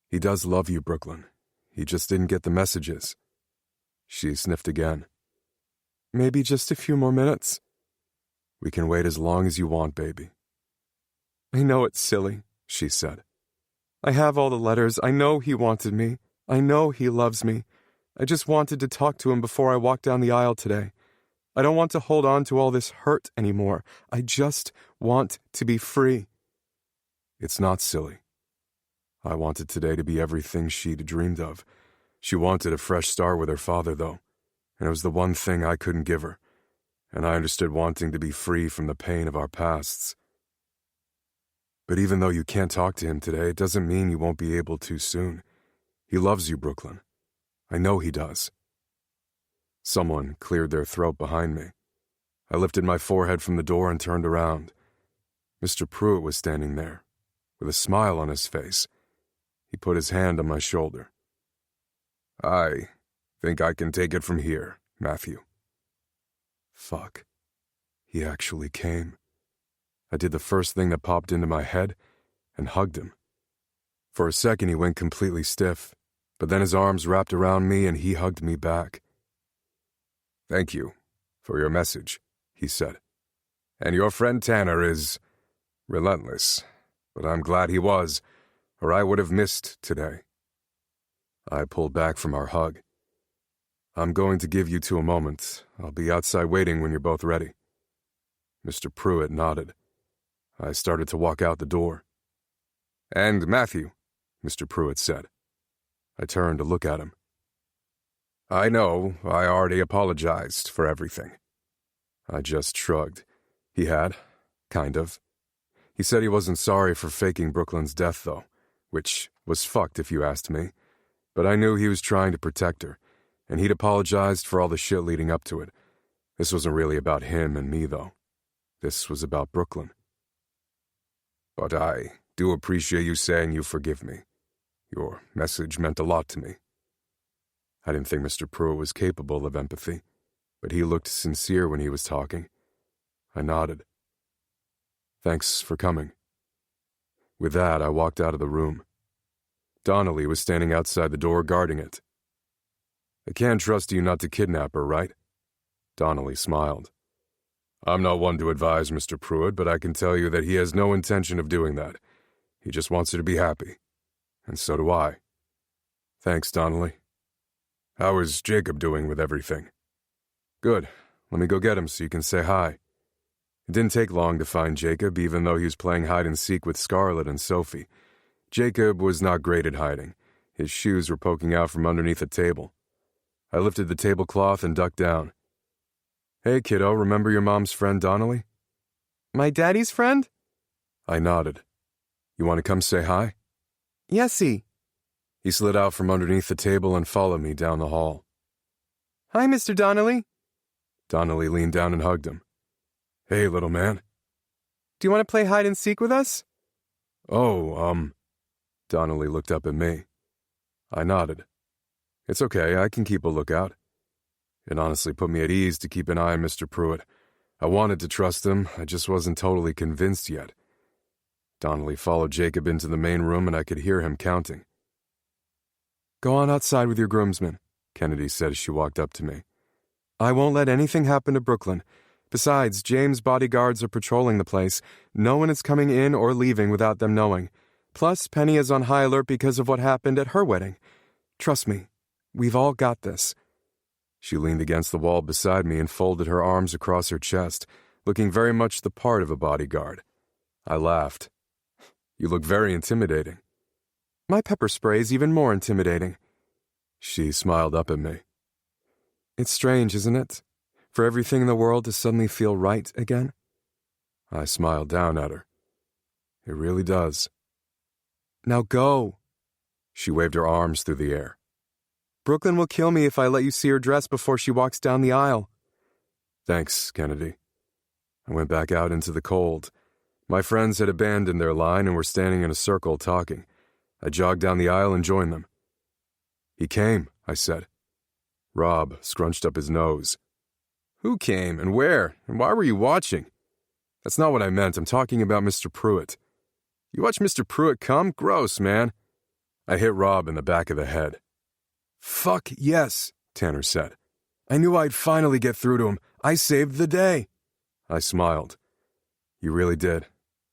[SPEAKER 1] He does love you, Brooklyn. He just didn't get the messages. She sniffed again. Maybe just a few more minutes. We can wait as long as you want, baby. I know it's silly, she said. I have all the letters. I know he wanted me. I know he loves me. I just wanted to talk to him before I walked down the aisle today. I don't want to hold on to all this hurt anymore. I just want to be free. It's not silly. I wanted today to be everything she'd dreamed of. She wanted a fresh start with her father, though, and it was the one thing I couldn't give her, and I understood wanting to be free from the pain of our pasts. But even though you can't talk to him today, it doesn't mean you won't be able to soon. He loves you, Brooklyn. I know he does. Someone cleared their throat behind me. I lifted my forehead from the door and turned around. Mr. Pruitt was standing there, with a smile on his face. He put his hand on my shoulder. I think I can take it from here, Matthew. Fuck. He actually came. I did the first thing that popped into my head and hugged him. For a second he went completely stiff, but then his arms wrapped around me and he hugged me back. Thank you for your message, he said. And your friend Tanner is relentless, but I'm glad he was, or I would have missed today. I pulled back from our hug. I'm going to give you two a moment. I'll be outside waiting when you're both ready. Mr. Pruitt nodded. I started to walk out the door. And Matthew, Mr. Pruitt said. I turned to look at him. I know, I already apologized for everything. I just shrugged. He had, kind of. He said he wasn't sorry for faking Brooklyn's death, though, which was fucked if you asked me. But I knew he was trying to protect her, and he'd apologized for all the shit leading up to it. This wasn't really about him and me, though. This was about Brooklyn. But I do appreciate you saying you forgive me. Your message meant a lot to me. I didn't think Mr. Pruitt was capable of empathy, but he looked sincere when he was talking. I nodded. Thanks for coming. With that, I walked out of the room. Donnelly was standing outside the door guarding it. I can't trust you not to kidnap her, right? Donnelly smiled. I'm not one to advise Mr. Pruitt, but I can tell you that he has no intention of doing that. He just wants her to be happy. And so do I. Thanks, Donnelly. How is Jacob doing with everything? Good. Let me go get him so you can say hi. It didn't take long to find Jacob, even though he was playing hide-and-seek with Scarlett and Sophie. Jacob was not great at hiding. His shoes were poking out from underneath a table. I lifted the tablecloth and ducked down. Hey, kiddo, remember your mom's friend Donnelly? My daddy's friend? I nodded. You want to come say hi? Yesy. He slid out from underneath the table and followed me down the hall. Hi, Mr. Donnelly. Donnelly leaned down and hugged him. Hey, little man. Do you want to play hide-and-seek with us? Oh, Donnelly looked up at me. I nodded. It's okay, I can keep a lookout. It honestly put me at ease to keep an eye on Mr. Pruitt. I wanted to trust him, I just wasn't totally convinced yet. Donnelly followed Jacob into the main room and I could hear him counting. Go on outside with your groomsmen, Kennedy said as she walked up to me. I won't let anything happen to Brooklyn. Besides, James' bodyguards are patrolling the place. No one is coming in or leaving without them knowing. Plus, Penny is on high alert because of what happened at her wedding. Trust me, we've all got this. She leaned against the wall beside me and folded her arms across her chest, looking very much the part of a bodyguard. I laughed. You look very intimidating. My pepper spray is even more intimidating. She smiled up at me. It's strange, isn't it? For everything in the world to suddenly feel right again? I smiled down at her. It really does. Now go. She waved her arms through the air. Brooklyn will kill me if I let you see her dress before she walks down the aisle. Thanks, Kennedy. I went back out into the cold. My friends had abandoned their line and were standing in a circle talking. I jogged down the aisle and joined them. He came, I said. Rob scrunched up his nose. Who came, and where, and why were you watching? That's not what I meant. I'm talking about Mr. Pruitt. You watch Mr. Pruitt come? Gross, man. I hit Rob in the back of the head. Fuck yes, Tanner said. I knew I'd finally get through to him. I saved the day. I smiled. You really did.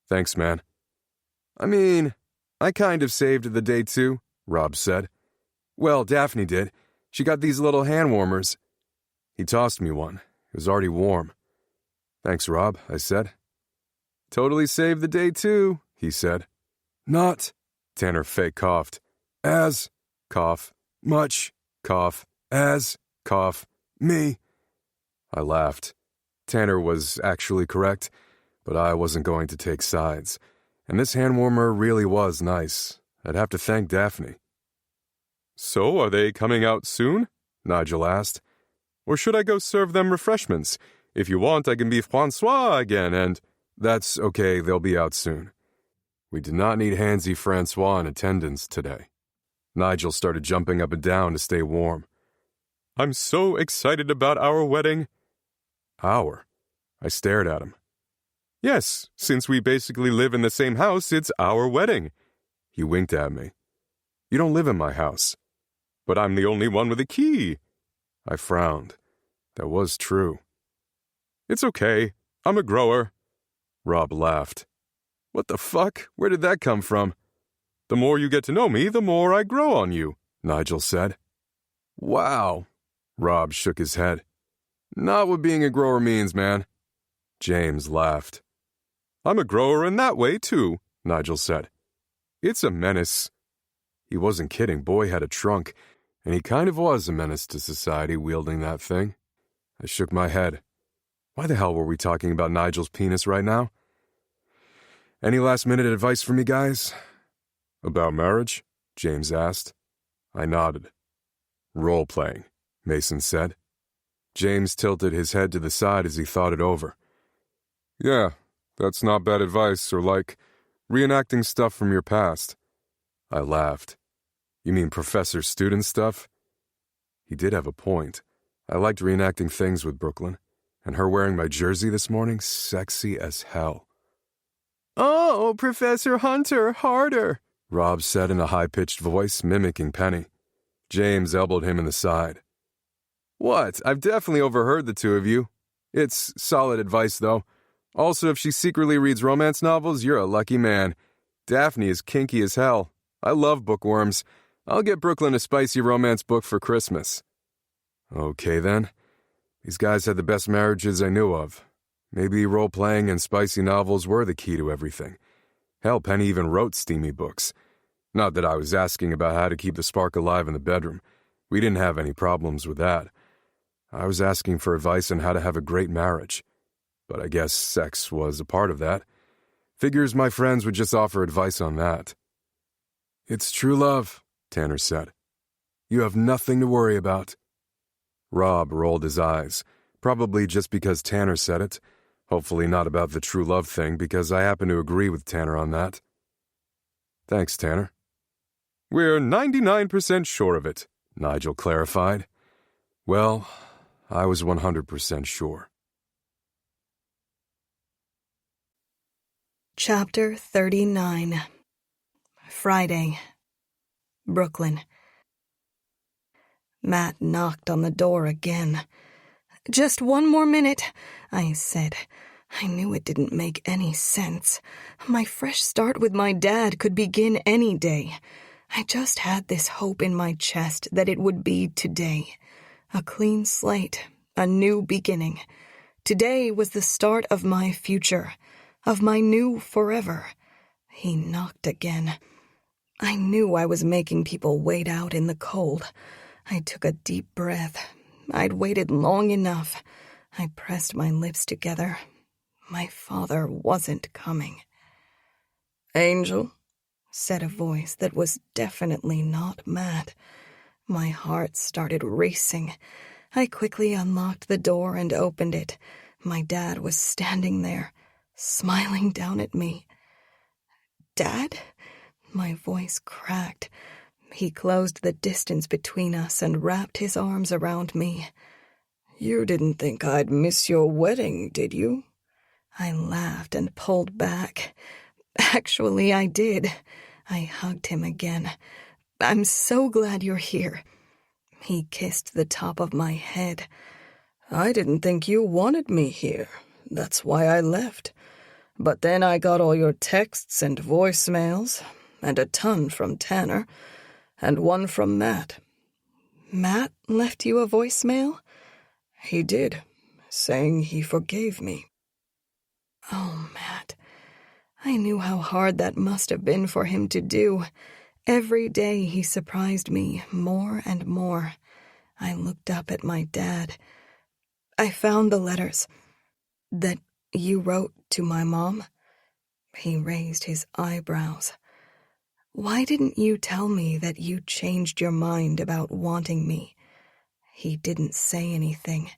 [SPEAKER 1] Thanks, man. I mean, I kind of saved the day too, Rob said. Well, Daphne did. She got these little hand warmers. He tossed me one. It was already warm. Thanks, Rob, I said. Totally saved the day too, he said. Not, Tanner fake coughed. As, cough, much, cough, as, cough, me. I laughed. Tanner was actually correct, but I wasn't going to take sides. And this hand warmer really was nice. I'd have to thank Daphne. So, are they coming out soon? Nigel asked. Or should I go serve them refreshments? If you want, I can be Francois again, and... That's okay, they'll be out soon. We did not need Handsy Francois in attendance today. Nigel started jumping up and down to stay warm. I'm so excited about our wedding. Our? I stared at him. Yes, since we basically live in the same house, it's our wedding. He winked at me. You don't live in my house. But I'm the only one with a key. I frowned. That was true. It's okay. I'm a grower. Rob laughed. What the fuck? Where did that come from? The more you get to know me, the more I grow on you, Nigel said. Wow. Rob shook his head. Not what being a grower means, man. James laughed. I'm a grower in that way, too, Nigel said. It's a menace. He wasn't kidding. Boy had a trunk, and he kind of was a menace to society wielding that thing. I shook my head. Why the hell were we talking about Nigel's penis right now? Any last-minute advice for me, guys? About marriage? James asked. I nodded. Role-playing, Mason said. James tilted his head to the side as he thought it over. Yeah, that's not bad advice, or like reenacting stuff from your past. I laughed. You mean professor-student stuff? He did have a point. I liked reenacting things with Brooklyn. And her wearing my jersey this morning, sexy as hell. Oh, Professor Hunter, harder, Rob said in a high-pitched voice, mimicking Penny. James elbowed him in the side. What? I've definitely overheard the two of you. It's solid advice, though. Also, if she secretly reads romance novels, you're a lucky man. Daphne is kinky as hell. I love bookworms. I'll get Brooklyn a spicy romance book for Christmas. Okay, then. These guys had the best marriages I knew of. Maybe role-playing and spicy novels were the key to everything. Hell, Penny even wrote steamy books. Not that I was asking about how to keep the spark alive in the bedroom. We didn't have any problems with that. I was asking for advice on how to have a great marriage. But I guess sex was a part of that. Figures my friends would just offer advice on that. It's true love, Tanner said. You have nothing to worry about. Rob rolled his eyes, probably just because Tanner said it. Hopefully not about the true love thing, because I happen to agree with Tanner on that. Thanks, Tanner. We're 99% sure of it, Nigel clarified. Well, I was 100% sure.
[SPEAKER 2] Chapter 39. Friday. Brooklyn. Matt knocked on the door again. Just one more minute, I said. I knew it didn't make any sense. My fresh start with my dad could begin any day. I just had this hope in my chest that it would be today. A clean slate, a new beginning. Today was the start of my future, of my new forever. He knocked again. I knew I was making people wait out in the cold. I took a deep breath. I'd waited long enough. I pressed my lips together. My father wasn't coming. Angel, said a voice that was definitely not Matt. My heart started racing. I quickly unlocked the door and opened it. My dad was standing there, smiling down at me. Dad? My voice cracked. He closed the distance between us and wrapped his arms around me.
[SPEAKER 4] You didn't think I'd miss your wedding, did you?
[SPEAKER 2] I laughed and pulled back. Actually, I did. I hugged him again. I'm so glad you're here. He kissed the top of my head.
[SPEAKER 4] I didn't think you wanted me here. That's why I left. But then I got all your texts and voicemails, and a ton from Tanner, and one from Matt.
[SPEAKER 2] Matt left you a voicemail?
[SPEAKER 4] He did, saying he forgave me.
[SPEAKER 2] Oh, Matt. I knew how hard that must have been for him to do. Every day he surprised me more and more. I looked up at my dad. I found the letters that you wrote to my mom. He raised his eyebrows. Why didn't you tell me that you changed your mind about wanting me? He didn't say anything.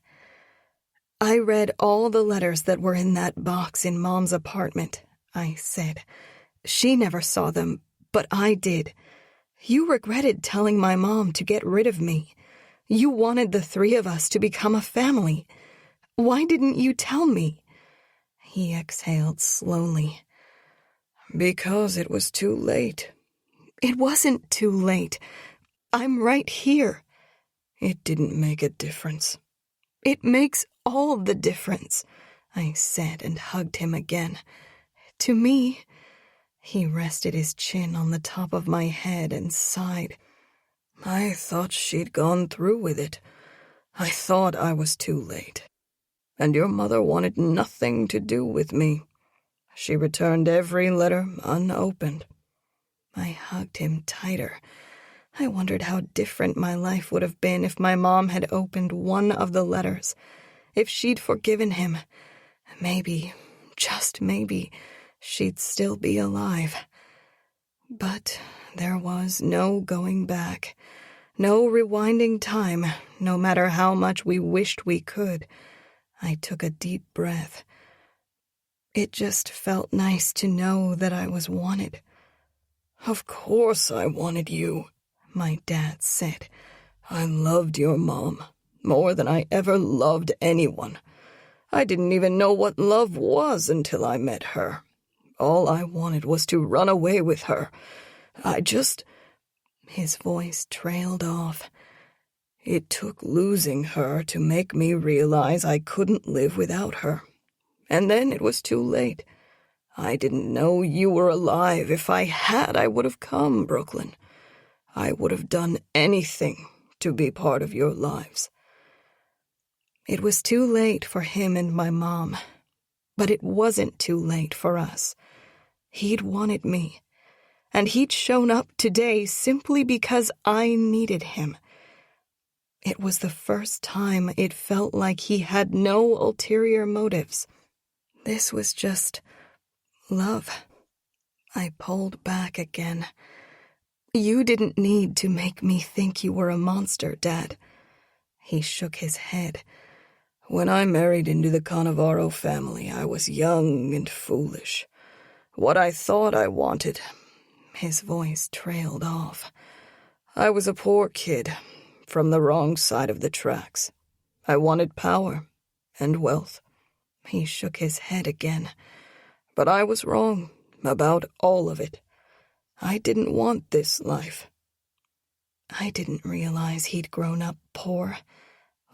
[SPEAKER 2] I read all the letters that were in that box in Mom's apartment, I said. She never saw them, but I did. You regretted telling my mom to get rid of me. You wanted the three of us to become a family. Why didn't you tell me? He exhaled slowly.
[SPEAKER 4] Because it was too late.
[SPEAKER 2] It wasn't too late. I'm right here.
[SPEAKER 4] It didn't make a difference.
[SPEAKER 2] It makes all the difference, I said and hugged him again. To me, he rested his chin on the top of my head and sighed.
[SPEAKER 4] I thought she'd gone through with it. I thought I was too late. And your mother wanted nothing to do with me. She returned every letter unopened.
[SPEAKER 2] I hugged him tighter. I wondered how different my life would have been if my mom had opened one of the letters. If she'd forgiven him, maybe, just maybe, she'd still be alive. But there was no going back, no rewinding time, no matter how much we wished we could. I took a deep breath. It just felt nice to know that I was wanted.
[SPEAKER 4] Of course I wanted you,
[SPEAKER 2] my dad said.
[SPEAKER 4] I loved your mom more than I ever loved anyone. I didn't even know what love was until I met her. All I wanted was to run away with her.
[SPEAKER 2] His voice trailed off.
[SPEAKER 4] It took losing her to make me realize I couldn't live without her. And then it was too late. I didn't know you were alive. If I had, I would have come, Brooklyn. I would have done anything to be part of your lives.
[SPEAKER 2] It was too late for him and my mom, but it wasn't too late for us. He'd wanted me, and he'd shown up today simply because I needed him. It was the first time it felt like he had no ulterior motives. This was just love. I pulled back again. You didn't need to make me think you were a monster, Dad. He shook his head.
[SPEAKER 4] When I married into the Cannavaro family, I was young and foolish. What I thought I wanted.
[SPEAKER 2] His voice trailed off.
[SPEAKER 4] I was a poor kid, from the wrong side of the tracks. I wanted power and wealth.
[SPEAKER 2] He shook his head again.
[SPEAKER 4] But I was wrong about all of it. I didn't want this life.
[SPEAKER 2] I didn't realize he'd grown up poor,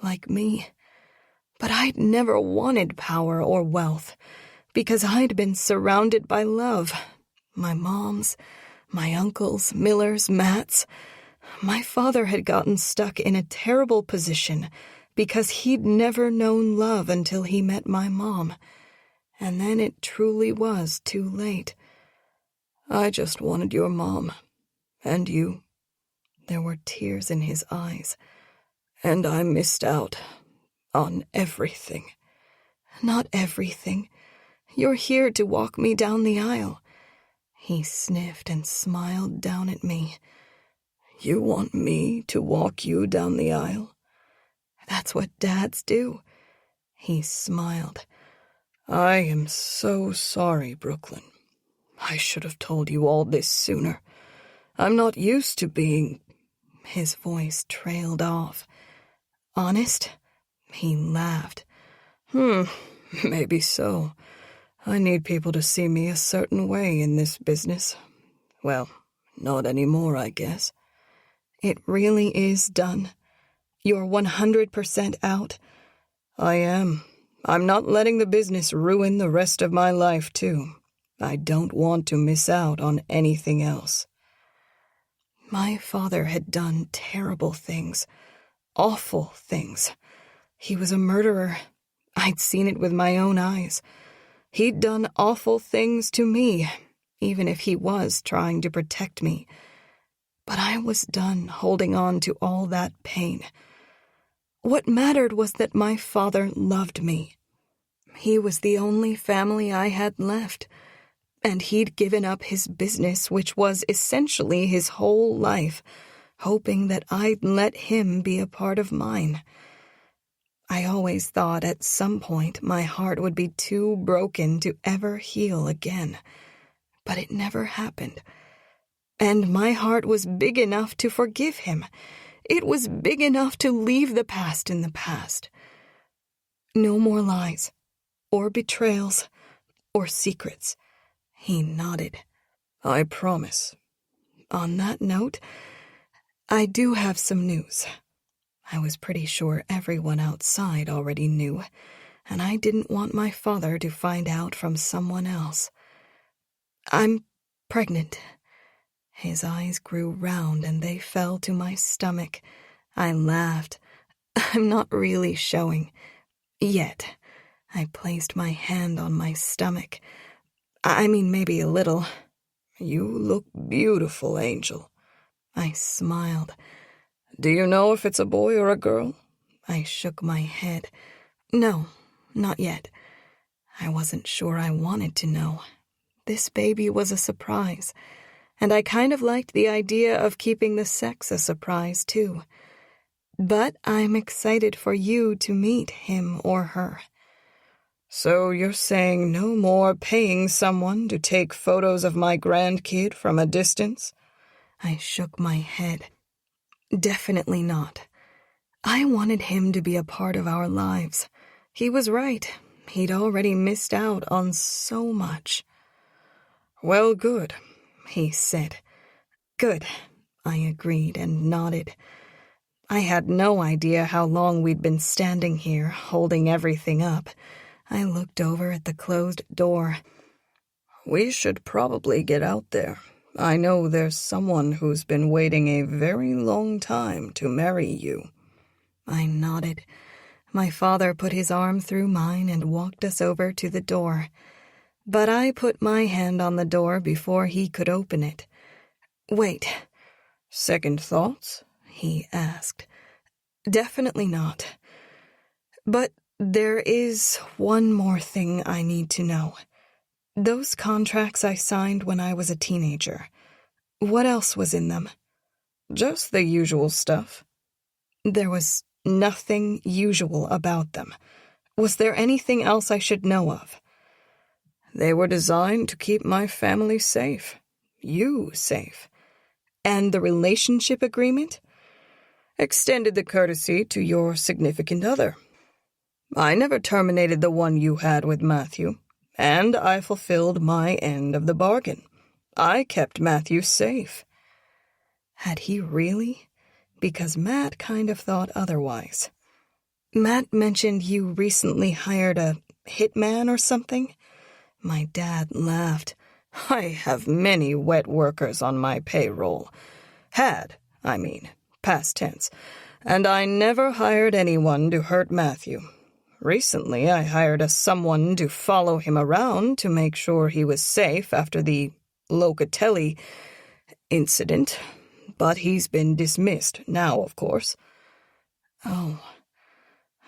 [SPEAKER 2] like me. But I'd never wanted power or wealth, because I'd been surrounded by love. My mom's, my uncle's, Miller's, Matt's. My father had gotten stuck in a terrible position because he'd never known love until he met my mom. And then it truly was too late.
[SPEAKER 4] I just wanted your mom. And you.
[SPEAKER 2] There were tears in his eyes.
[SPEAKER 4] And I missed out on everything.
[SPEAKER 2] Not everything. You're here to walk me down the aisle. He sniffed and smiled down at me.
[SPEAKER 4] You want me to walk you down the aisle?
[SPEAKER 2] That's what dads do. He smiled.
[SPEAKER 4] I am so sorry, Brooklyn. I should have told you all this sooner. I'm not used to being—"
[SPEAKER 2] His voice trailed off. "Honest?" He laughed.
[SPEAKER 4] Maybe so. I need people to see me a certain way in this business. Well, not anymore, I guess."
[SPEAKER 2] "It really is done? You're 100% out?"
[SPEAKER 4] "I am. I'm not letting the business ruin the rest of my life, too. I don't want to miss out on anything else."
[SPEAKER 2] My father had done terrible things. Awful things. He was a murderer. I'd seen it with my own eyes. He'd done awful things to me, even if he was trying to protect me. But I was done holding on to all that pain. What mattered was that my father loved me. He was the only family I had left, and he'd given up his business, which was essentially his whole life, hoping that I'd let him be a part of mine. I always thought at some point my heart would be too broken to ever heal again, but it never happened. And my heart was big enough to forgive him. It was big enough to leave the past in the past. No more lies, or betrayals, or secrets. He nodded.
[SPEAKER 4] "I promise."
[SPEAKER 2] On that note, I do have some news. I was pretty sure everyone outside already knew, and I didn't want my father to find out from someone else. I'm pregnant. His eyes grew round and they fell to my stomach. I laughed. I'm not really showing. Yet. I placed my hand on my stomach. I mean, maybe a little.
[SPEAKER 4] "You look beautiful, Angel."
[SPEAKER 2] I smiled.
[SPEAKER 4] "Do you know if it's a boy or a girl?"
[SPEAKER 2] I shook my head. No, not yet. I wasn't sure I wanted to know. This baby was a surprise, and I kind of liked the idea of keeping the sex a surprise, too. But I'm excited for you to meet him or her.
[SPEAKER 4] "So you're saying no more paying someone to take photos of my grandkid from a distance?"
[SPEAKER 2] I shook my head. Definitely not. I wanted him to be a part of our lives. He was right. He'd already missed out on so much.
[SPEAKER 4] "Well, good,"
[SPEAKER 2] he said. Good, I agreed and nodded. I had no idea how long we'd been standing here, holding everything up. I looked over at the closed door.
[SPEAKER 4] "We should probably get out there. I know there's someone who's been waiting a very long time to marry you."
[SPEAKER 2] I nodded. My father put his arm through mine and walked us over to the door. But I put my hand on the door before he could open it. "Wait."
[SPEAKER 4] "Second thoughts?"
[SPEAKER 2] he asked. "Definitely not. But there is one more thing I need to know. Those contracts I signed when I was a teenager, what else was in them?"
[SPEAKER 4] "Just the usual stuff."
[SPEAKER 2] There was nothing usual about them. Was there anything else I should know of?
[SPEAKER 4] "They were designed to keep my family safe. You safe."
[SPEAKER 2] "And the relationship agreement?"
[SPEAKER 4] "Extended the courtesy to your significant other. I never terminated the one you had with Matthew, and I fulfilled my end of the bargain. I kept Matthew safe."
[SPEAKER 2] Had he really? Because Matt kind of thought otherwise. "Matt mentioned you recently hired a hitman or something?" My dad laughed.
[SPEAKER 4] "I have many wet workers on my payroll. Had, I mean, past tense. And I never hired anyone to hurt Matthew. Recently, I hired someone to follow him around to make sure he was safe after the Locatelli incident. But he's been dismissed now, of course."
[SPEAKER 2] "Oh,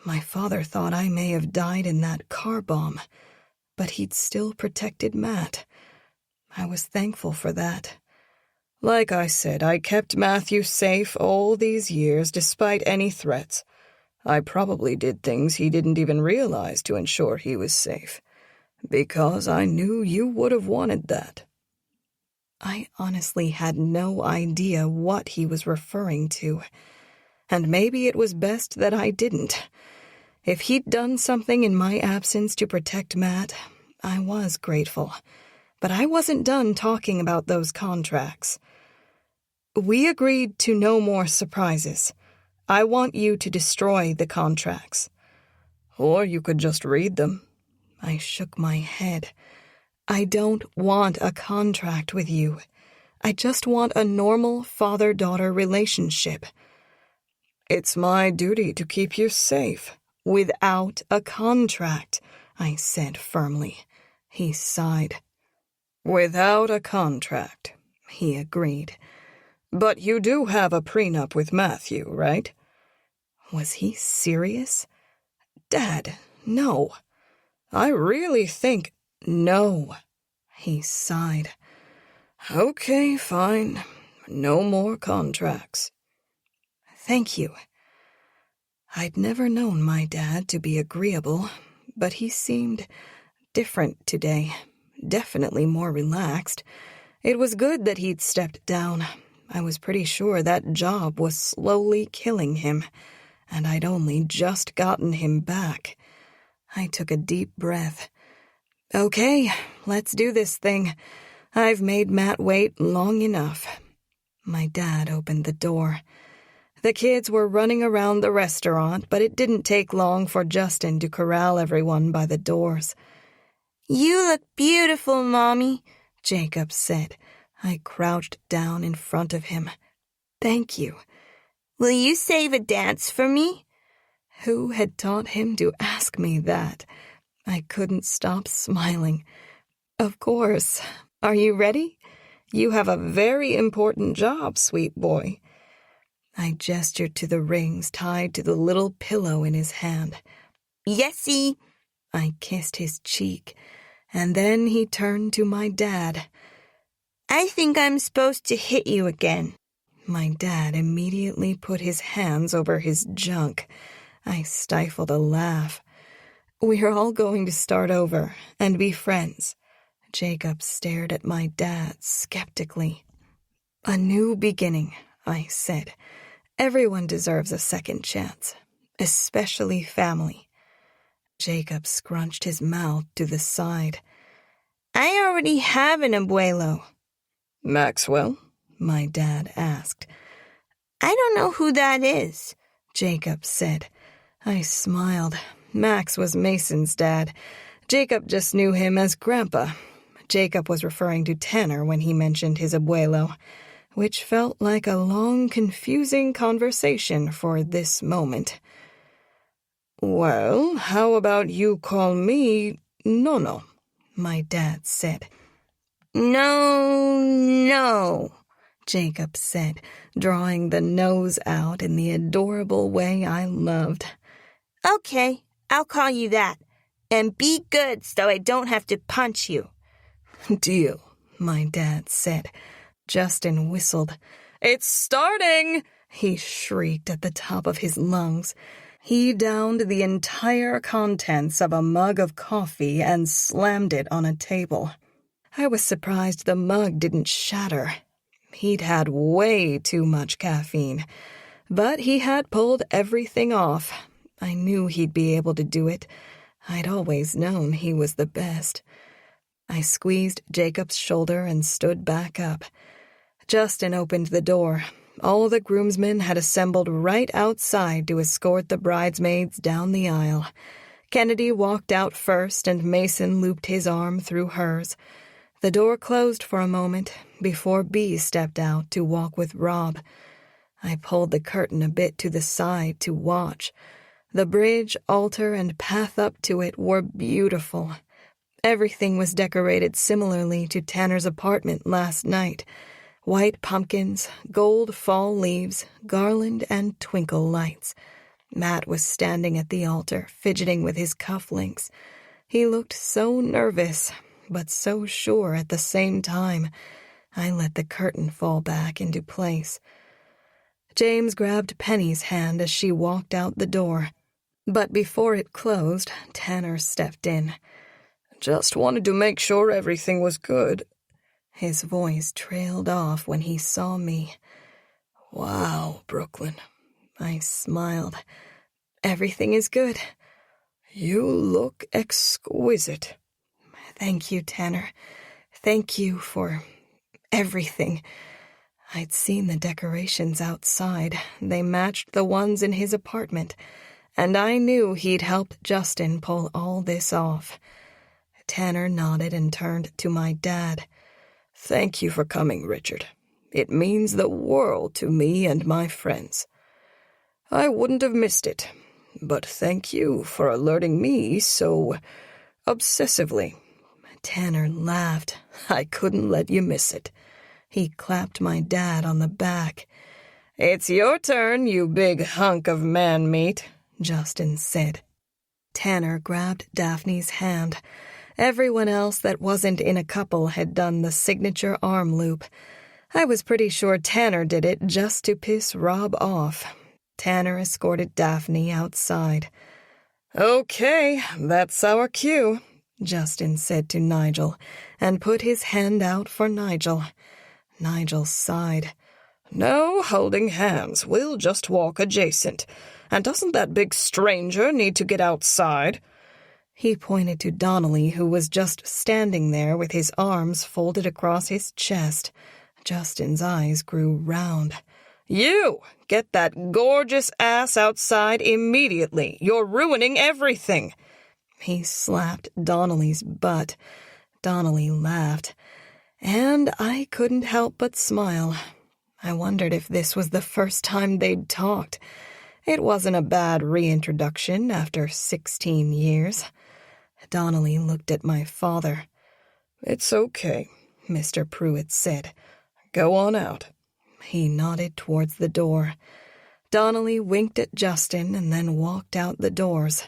[SPEAKER 2] my father thought I may have died in that car bomb, but he'd still protected Matt. I was thankful for that."
[SPEAKER 4] "Like I said, I kept Matthew safe all these years despite any threats. I probably did things he didn't even realize to ensure he was safe, because I knew you would have wanted that."
[SPEAKER 2] I honestly had no idea what he was referring to. And maybe it was best that I didn't. If he'd done something in my absence to protect Matt, I was grateful. But I wasn't done talking about those contracts. We agreed to no more surprises. I want you to destroy the contracts. Or you could just read them. I shook my head. I don't want a contract with you. I just want a normal father-daughter relationship. It's my duty to keep you safe, without a contract, I said firmly. He sighed. Without a contract, he agreed. But you do have a prenup with Matthew, right? Was he serious? Dad, no. I really think... No, he sighed. Okay, fine. No more contracts. Thank you. I'd never known my dad to be agreeable, but he seemed different today, definitely more relaxed. It was good that he'd stepped down. I was pretty sure that job was slowly killing him, and I'd only just gotten him back. I took a deep breath. Okay, let's do this thing. I've made Matt wait long enough. My dad opened the door. The kids were running around the restaurant, but it didn't take long for Justin to corral everyone by the doors.
[SPEAKER 3] You look beautiful, Mommy,
[SPEAKER 2] Jacob said. I crouched down in front of him. Thank you.
[SPEAKER 3] Will you save a dance for me?
[SPEAKER 2] Who had taught him to ask me that? I couldn't stop smiling. Of course. Are you ready? You have a very important job, sweet boy. I gestured to the rings tied to the little pillow in his hand.
[SPEAKER 3] Yesy.
[SPEAKER 2] I kissed his cheek, and then he turned to my dad.
[SPEAKER 3] I think I'm supposed to hit you again.
[SPEAKER 2] My dad immediately put his hands over his junk. I stifled a laugh. We're all going to start over and be friends. Jacob stared at my dad skeptically. A new beginning, I said. Everyone deserves a second chance, especially family. Jacob scrunched his mouth to the side.
[SPEAKER 3] I already have an abuelo.
[SPEAKER 2] Maxwell? My dad asked.
[SPEAKER 3] I don't know who that is,
[SPEAKER 2] Jacob said. I smiled. Max was Mason's dad. Jacob just knew him as Grandpa. Jacob was referring to Tanner when he mentioned his abuelo, which felt like a long, confusing conversation for this moment. Well, how about you call me Nono? My dad said.
[SPEAKER 3] No,
[SPEAKER 2] Jacob said, drawing the nose out in the adorable way I loved.
[SPEAKER 3] Okay, I'll call you that. And be good so I don't have to punch you.
[SPEAKER 2] Deal, my dad said. Justin whistled. It's starting, he shrieked at the top of his lungs. He downed the entire contents of a mug of coffee and slammed it on a table. I was surprised the mug didn't shatter. He'd had way too much caffeine. But he had pulled everything off. I knew he'd be able to do it. I'd always known he was the best. I squeezed Jacob's shoulder and stood back up. Justin opened the door. All the groomsmen had assembled right outside to escort the bridesmaids down the aisle. Kennedy walked out first, and Mason looped his arm through hers. The door closed for a moment before Bea stepped out to walk with Rob. I pulled the curtain a bit to the side to watch. The bridge, altar, and path up to it were beautiful. Everything was decorated similarly to Tanner's apartment last night. White pumpkins, gold fall leaves, garland, and twinkle lights. Matt was standing at the altar, fidgeting with his cufflinks. He looked so nervous, but so sure at the same time. I let the curtain fall back into place. James grabbed Penny's hand as she walked out the door. But before it closed, Tanner stepped in. Just wanted to make sure everything was good. His voice trailed off when he saw me.
[SPEAKER 4] Wow, Brooklyn.
[SPEAKER 2] I smiled. Everything is good.
[SPEAKER 4] You look exquisite.
[SPEAKER 2] Thank you, Tanner. Thank you for everything. I'd seen the decorations outside. They matched the ones in his apartment, and I knew he'd helped Justin pull all this off. Tanner nodded and turned to my dad.
[SPEAKER 4] Thank you for coming, Richard. It means the world to me and my friends. I wouldn't have missed it, but thank you for alerting me so obsessively.
[SPEAKER 2] Tanner laughed.
[SPEAKER 4] I couldn't let you miss it.
[SPEAKER 2] He clapped my dad on the back.
[SPEAKER 4] It's your turn, you big hunk of man meat,
[SPEAKER 2] Justin said. Tanner grabbed Daphne's hand. Everyone else that wasn't in a couple had done the signature arm loop. I was pretty sure Tanner did it just to piss Rob off. Tanner escorted Daphne outside.
[SPEAKER 4] Okay, that's our cue,
[SPEAKER 2] Justin said to Nigel, and put his hand out for Nigel. Nigel sighed.
[SPEAKER 4] No holding hands, we'll just walk adjacent. And doesn't that big stranger need to get outside?
[SPEAKER 2] He pointed to Donnelly, who was just standing there with his arms folded across his chest. Justin's eyes grew round.
[SPEAKER 4] You! Get that gorgeous ass outside immediately. You're ruining everything.
[SPEAKER 2] He slapped Donnelly's butt. Donnelly laughed, and I couldn't help but smile. I wondered if this was the first time they'd talked. It wasn't a bad reintroduction after 16 years. Donnelly looked at my father.
[SPEAKER 4] It's okay, Mr. Pruitt said. Go on out.
[SPEAKER 2] He nodded towards the door. Donnelly winked at Justin and then walked out the doors.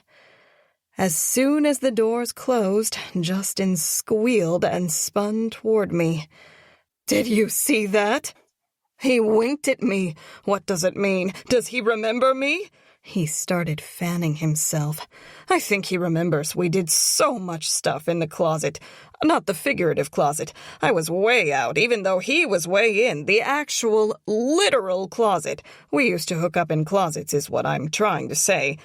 [SPEAKER 2] As soon as the doors closed, Justin squealed and spun toward me.
[SPEAKER 4] Did you see that? He winked at me. What does it mean? Does he remember me?
[SPEAKER 2] He started fanning himself.
[SPEAKER 4] I think he remembers. We did so much stuff in the closet. Not the figurative closet. I was way out, even though he was way in. The actual, literal closet. We used to hook up in closets, is what I'm trying to say.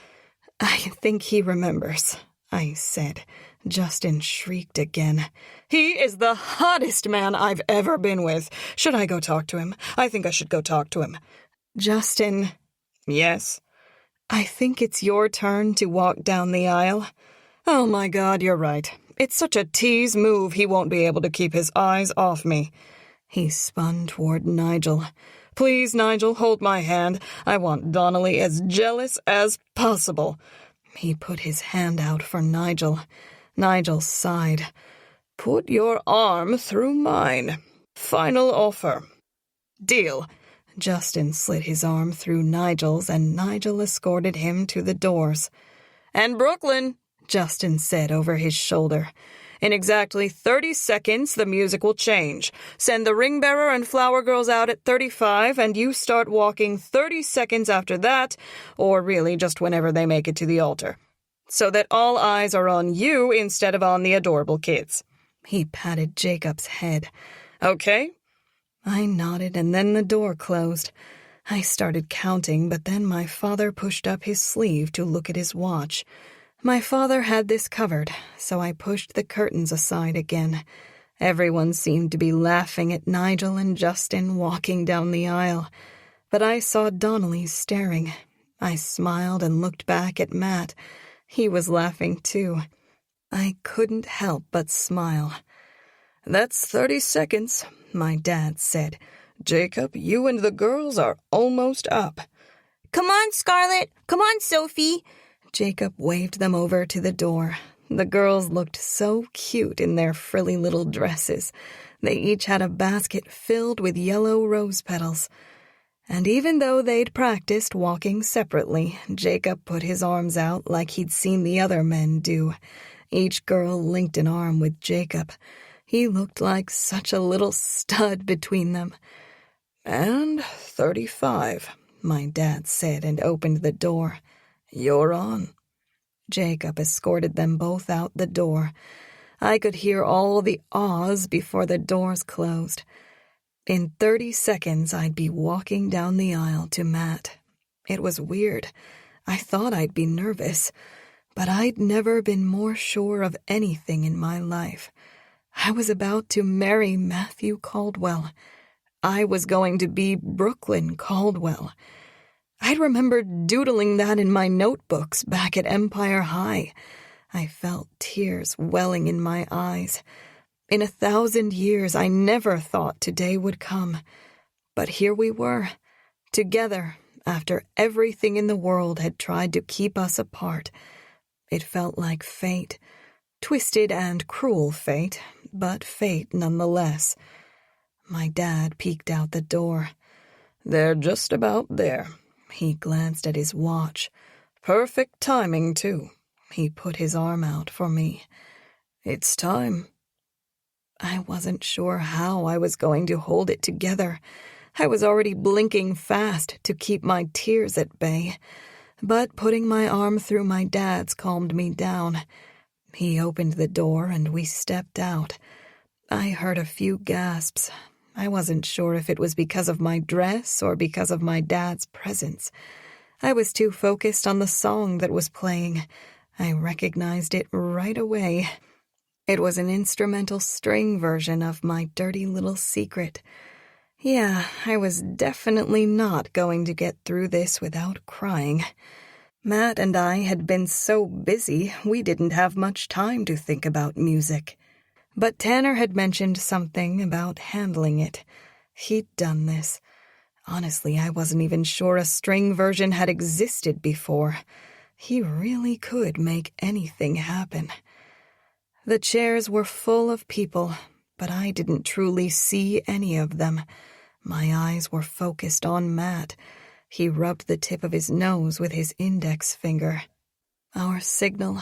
[SPEAKER 2] I think he remembers, I said. Justin shrieked again.
[SPEAKER 4] He is the hottest man I've ever been with. Should I go talk to him? I think I should go talk to him.
[SPEAKER 2] Justin.
[SPEAKER 4] Yes?
[SPEAKER 2] I think it's your turn to walk down the aisle.
[SPEAKER 4] Oh my God, you're right. It's such a tease move he won't be able to keep his eyes off me.
[SPEAKER 2] He spun toward Nigel.
[SPEAKER 4] Please, Nigel, hold my hand. I want Donnelly as jealous as possible.
[SPEAKER 2] He put his hand out for Nigel. Nigel sighed.
[SPEAKER 4] Put your arm through mine. Final offer. Deal.
[SPEAKER 2] Justin slid his arm through Nigel's, and Nigel escorted him to the doors.
[SPEAKER 4] And Brooklyn,
[SPEAKER 2] Justin said over his shoulder.
[SPEAKER 4] In exactly 30 seconds, the music will change. Send the ring bearer and flower girls out at 35, and you start walking 30 seconds after that, or really just whenever they make it to the altar, so that all eyes are on you instead of on the adorable kids.
[SPEAKER 2] He patted Jacob's head.
[SPEAKER 4] Okay?
[SPEAKER 2] I nodded, and then the door closed. I started counting, but then my father pushed up his sleeve to look at his watch. My father had this covered, so I pushed the curtains aside again. Everyone seemed to be laughing at Nigel and Justin walking down the aisle, but I saw Donnelly staring. I smiled and looked back at Matt. He was laughing too. I couldn't help but smile.
[SPEAKER 4] That's 30 seconds, my dad said. Jacob, you and the girls are almost up.
[SPEAKER 3] Come on, Scarlett. Come on, Sophie.
[SPEAKER 2] Jacob waved them over to the door. The girls looked so cute in their frilly little dresses. They each had a basket filled with yellow rose petals. And even though they'd practiced walking separately, Jacob put his arms out like he'd seen the other men do. Each girl linked an arm with Jacob. He looked like such a little stud between them.
[SPEAKER 4] And 35, my dad said and opened the door. You're on.
[SPEAKER 2] Jacob escorted them both out the door. I could hear all the ahs before the doors closed. In 30 seconds, I'd be walking down the aisle to Matt. It was weird. I thought I'd be nervous, but I'd never been more sure of anything in my life. I was about to marry Matthew Caldwell. I was going to be Brooklyn Caldwell. I'd remembered doodling that in my notebooks back at Empire High. I felt tears welling in my eyes. In 1,000 years, I never thought today would come. But here we were, together, after everything in the world had tried to keep us apart. It felt like fate, twisted and cruel fate, but fate nonetheless. My dad peeked out the door. "They're just about there." He glanced at his watch. "Perfect timing, too." He put his arm out for me. "It's time." I wasn't sure how I was going to hold it together. I was already blinking fast to keep my tears at bay, but putting my arm through my dad's calmed me down. He opened the door and we stepped out. I heard a few gasps. I wasn't sure if it was because of my dress or because of my dad's presence. I was too focused on the song that was playing. I recognized it right away. It was an instrumental string version of My Dirty Little Secret. Yeah, I was definitely not going to get through this without crying. Matt and I had been so busy we didn't have much time to think about music. But Tanner had mentioned something about handling it. He'd done this. Honestly, I wasn't even sure a string version had existed before. He really could make anything happen. The chairs were full of people, but I didn't truly see any of them. My eyes were focused on Matt. He rubbed the tip of his nose with his index finger. Our signal.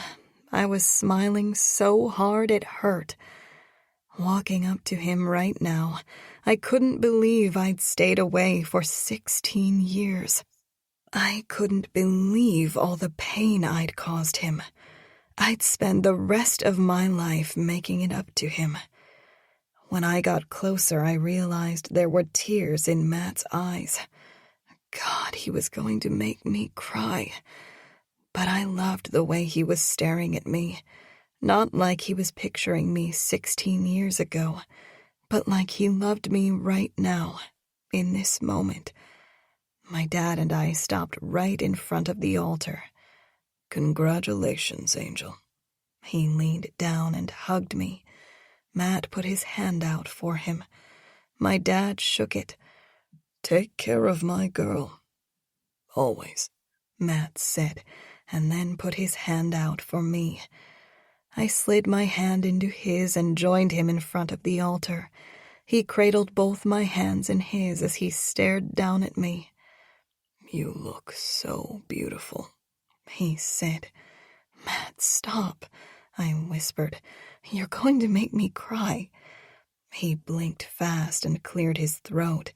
[SPEAKER 2] I was smiling so hard it hurt. Walking up to him right now, I couldn't believe I'd stayed away for 16 years. I couldn't believe all the pain I'd caused him. I'd spend the rest of my life making it up to him. When I got closer, I realized there were tears in Matt's eyes. God, he was going to make me cry. But I loved the way he was staring at me. Not like he was picturing me 16 years ago, but like he loved me right now, in this moment. My dad and I stopped right in front of the altar. "Congratulations, Angel." He leaned down and hugged me. Matt put his hand out for him. My dad shook it. "Take care of my girl. Always," Matt said, and then put his hand out for me. I slid my hand into his and joined him in front of the altar. He cradled both my hands in his as he stared down at me. "You look so beautiful," he said. "Matt, stop," I whispered. "You're going to make me cry." He blinked fast and cleared his throat.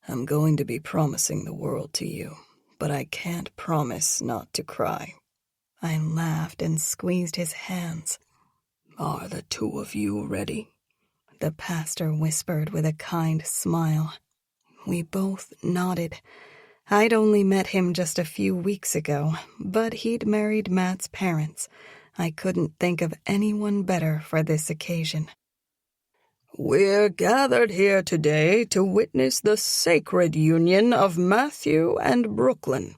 [SPEAKER 2] "I'm going to be promising the world to you, but I can't promise not to cry." I laughed and squeezed his hands. "Are the two of you ready?" the pastor whispered with a kind smile. We both nodded. I'd only met him just a few weeks ago, but he'd married Matt's parents. I couldn't think of anyone better for this occasion. "We're gathered here today to witness the sacred union of Matthew and Brooklyn."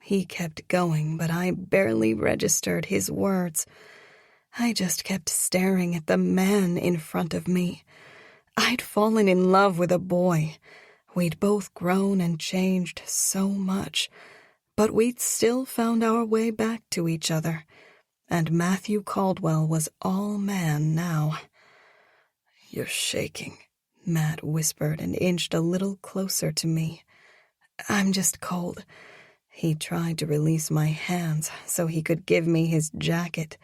[SPEAKER 2] He kept going, but I barely registered his words. I just kept staring at the man in front of me. I'd fallen in love with a boy. We'd both grown and changed so much, but we'd still found our way back to each other. And Matthew Caldwell was all man now. "You're shaking," Matt whispered and inched a little closer to me. "I'm just cold." He tried to release my hands so he could give me his jacket.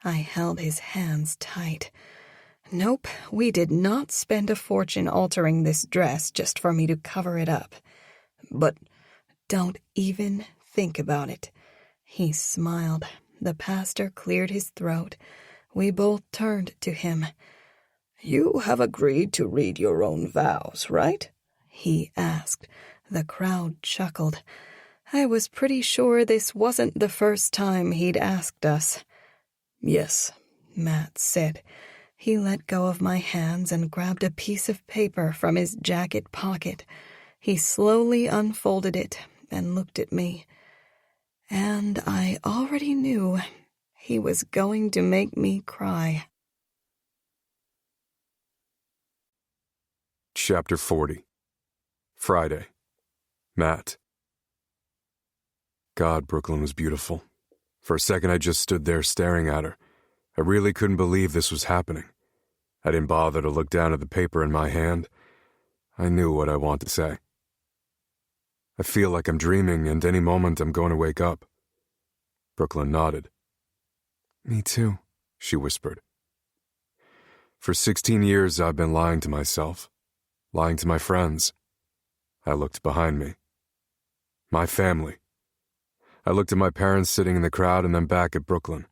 [SPEAKER 2] I held his hands tight. Nope, we did not spend a fortune altering this dress just for me to cover it up. "But don't even think about it." He smiled. The pastor cleared his throat. We both turned to him.
[SPEAKER 4] "You have agreed to read your own vows, right?"
[SPEAKER 2] he asked. The crowd chuckled. I was pretty sure this wasn't the first time he'd asked us.
[SPEAKER 4] "Yes,"
[SPEAKER 2] Matt said. He let go of my hands and grabbed a piece of paper from his jacket pocket. He slowly unfolded it and looked at me. And I already knew he was going to make me cry.
[SPEAKER 1] Chapter 40. Friday. Matt. God, Brooklyn was beautiful. For a second I just stood there staring at her. I really couldn't believe this was happening. I didn't bother to look down at the paper in my hand. I knew what I wanted to say. I feel like I'm dreaming, and any moment I'm going to wake up. Brooklyn nodded. Me too, she whispered. For 16 years I've been lying to myself, lying to my friends. I looked behind me. My family. I looked at my parents sitting in the crowd and then back at Brooklyn.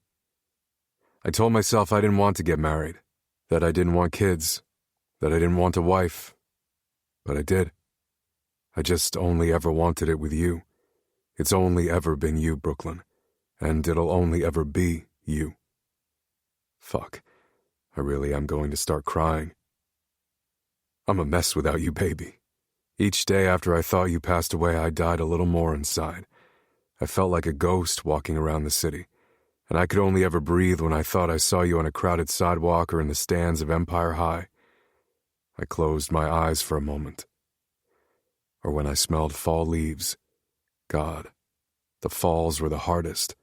[SPEAKER 1] I told myself I didn't want to get married, that I didn't want kids, that I didn't want a wife. But I did. I just only ever wanted it with you. It's only ever been you, Brooklyn, and it'll only ever be you. Fuck, I really am going to start crying. I'm a mess without you, baby. Each day after I thought you passed away, I died a little more inside. I felt like a ghost walking around the city, and I could only ever breathe when I thought I saw you on a crowded sidewalk or in the stands of Empire High. I closed my eyes for a moment. Or when I smelled fall leaves. God, the falls were the hardest.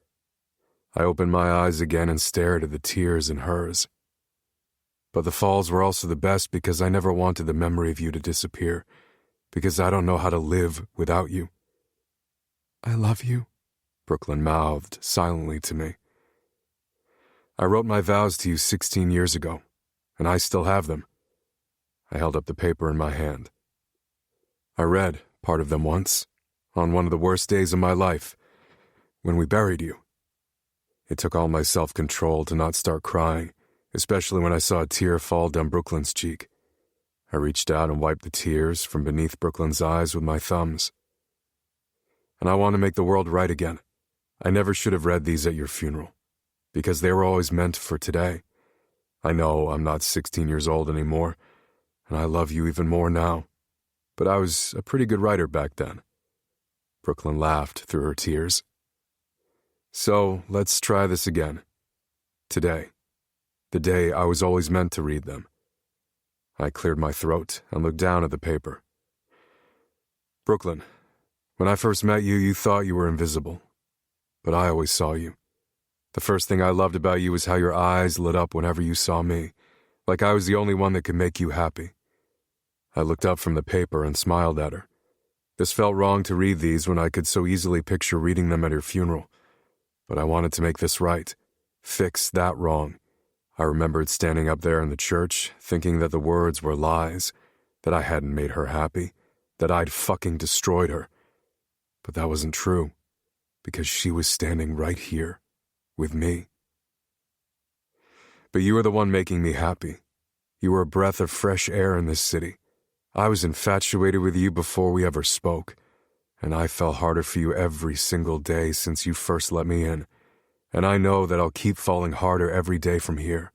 [SPEAKER 1] I opened my eyes again and stared at the tears in hers. But the falls were also the best because I never wanted the memory of you to disappear, because I don't know how to live without you. I love you, Brooklyn mouthed silently to me. I wrote my vows to you 16 years ago, and I still have them. I held up the paper in my hand. I read part of them once, on one of the worst days of my life, when we buried you. It took all my self-control to not start crying, especially when I saw a tear fall down Brooklyn's cheek. I reached out and wiped the tears from beneath Brooklyn's eyes with my thumbs. And I want to make the world right again. I never should have read these at your funeral, because they were always meant for today. I know I'm not 16 years old anymore, and I love you even more now. But I was a pretty good writer back then. Brooklyn laughed through her tears. So let's try this again. Today. The day I was always meant to read them. I cleared my throat and looked down at the paper. Brooklyn, when I first met you, you thought you were invisible. But I always saw you. The first thing I loved about you was how your eyes lit up whenever you saw me, like I was the only one that could make you happy. I looked up from the paper and smiled at her. This felt wrong to read these when I could so easily picture reading them at her funeral. But I wanted to make this right, fix that wrong. I remembered standing up there in the church, thinking that the words were lies, that I hadn't made her happy, that I'd fucking destroyed her. But that wasn't true, because she was standing right here, with me. But you were the one making me happy. You were a breath of fresh air in this city. I was infatuated with you before we ever spoke, and I fell harder for you every single day since you first let me in, and I know that I'll keep falling harder every day from here.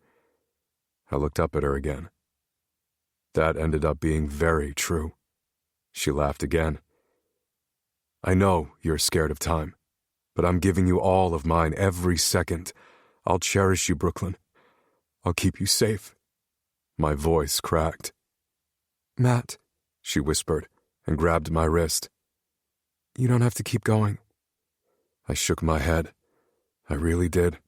[SPEAKER 1] I looked up at her again. That ended up being very true. She laughed again. I know you're scared of time, but I'm giving you all of mine every second. I'll cherish you, Brooklyn. I'll keep you safe. My voice cracked. Matt, she whispered and grabbed my wrist. You don't have to keep going. I shook my head. I really did.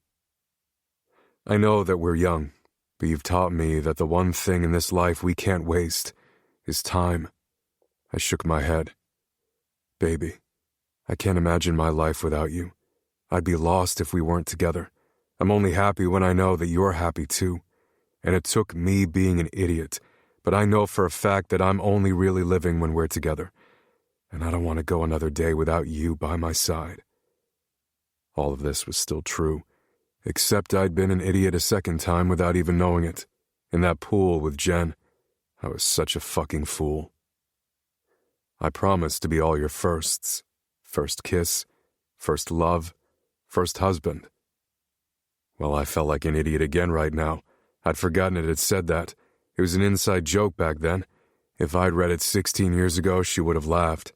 [SPEAKER 1] I know that we're young, but you've taught me that the one thing in this life we can't waste is time. I shook my head. Baby, I can't imagine my life without you. I'd be lost if we weren't together. I'm only happy when I know that you're happy too. And it took me being an idiot, but I know for a fact that I'm only really living when we're together. And I don't want to go another day without you by my side. All of this was still true, Except I'd been an idiot a second time without even knowing it. In that pool with Jen, I was such a fucking fool. I promised to be all your firsts. First kiss, first love, first husband. Well, I felt like an idiot again right now. I'd forgotten it had said that. It was an inside joke back then. If I'd read it 16 years ago, she would have laughed.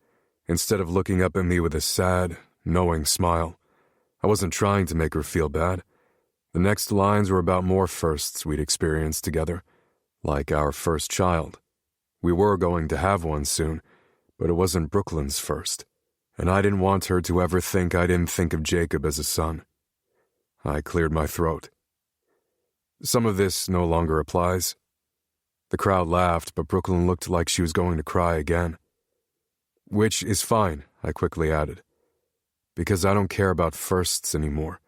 [SPEAKER 1] Instead of looking up at me with a sad, knowing smile. I wasn't trying to make her feel bad. The next lines were about more firsts we'd experienced together, like our first child. We were going to have one soon, but it wasn't Brooklyn's first, and I didn't want her to ever think I didn't think of Jacob as a son. I cleared my throat. Some of this no longer applies. The crowd laughed, but Brooklyn looked like she was going to cry again. Which is fine, I quickly added, because I don't care about firsts anymore.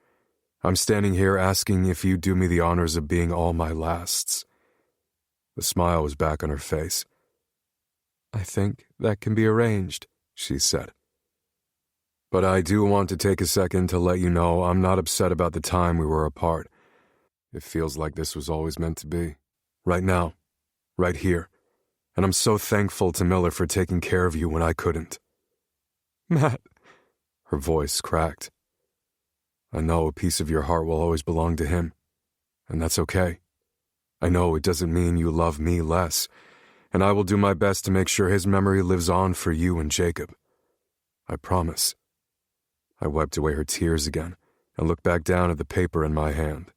[SPEAKER 1] I'm standing here asking if you do me the honors of being all my lasts. The smile was back on her face. I think that can be arranged, she said. But I do want to take a second to let you know I'm not upset about the time we were apart. It feels like this was always meant to be. Right now. Right here. And I'm so thankful to Miller for taking care of you when I couldn't. Matt. Her voice cracked. I know a piece of your heart will always belong to him, and that's okay. I know it doesn't mean you love me less, and I will do my best to make sure his memory lives on for you and Jacob. I promise. I wiped away her tears again and looked back down at the paper in my hand.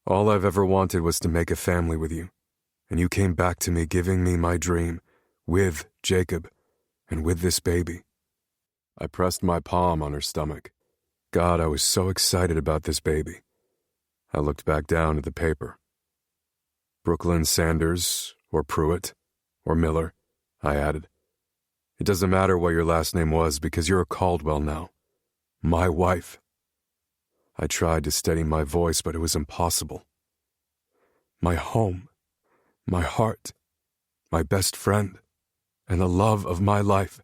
[SPEAKER 1] All I've ever wanted was to make a family with you, and you came back to me giving me my dream, with Jacob, and with this baby. I pressed my palm on her stomach. God, I was so excited about this baby. I looked back down at the paper. Brooklyn Sanders, or Pruitt, or Miller, I added. It doesn't matter what your last name was because you're a Caldwell now. My wife. I tried to steady my voice, but it was impossible. My home, my heart, my best friend, and the love of my life.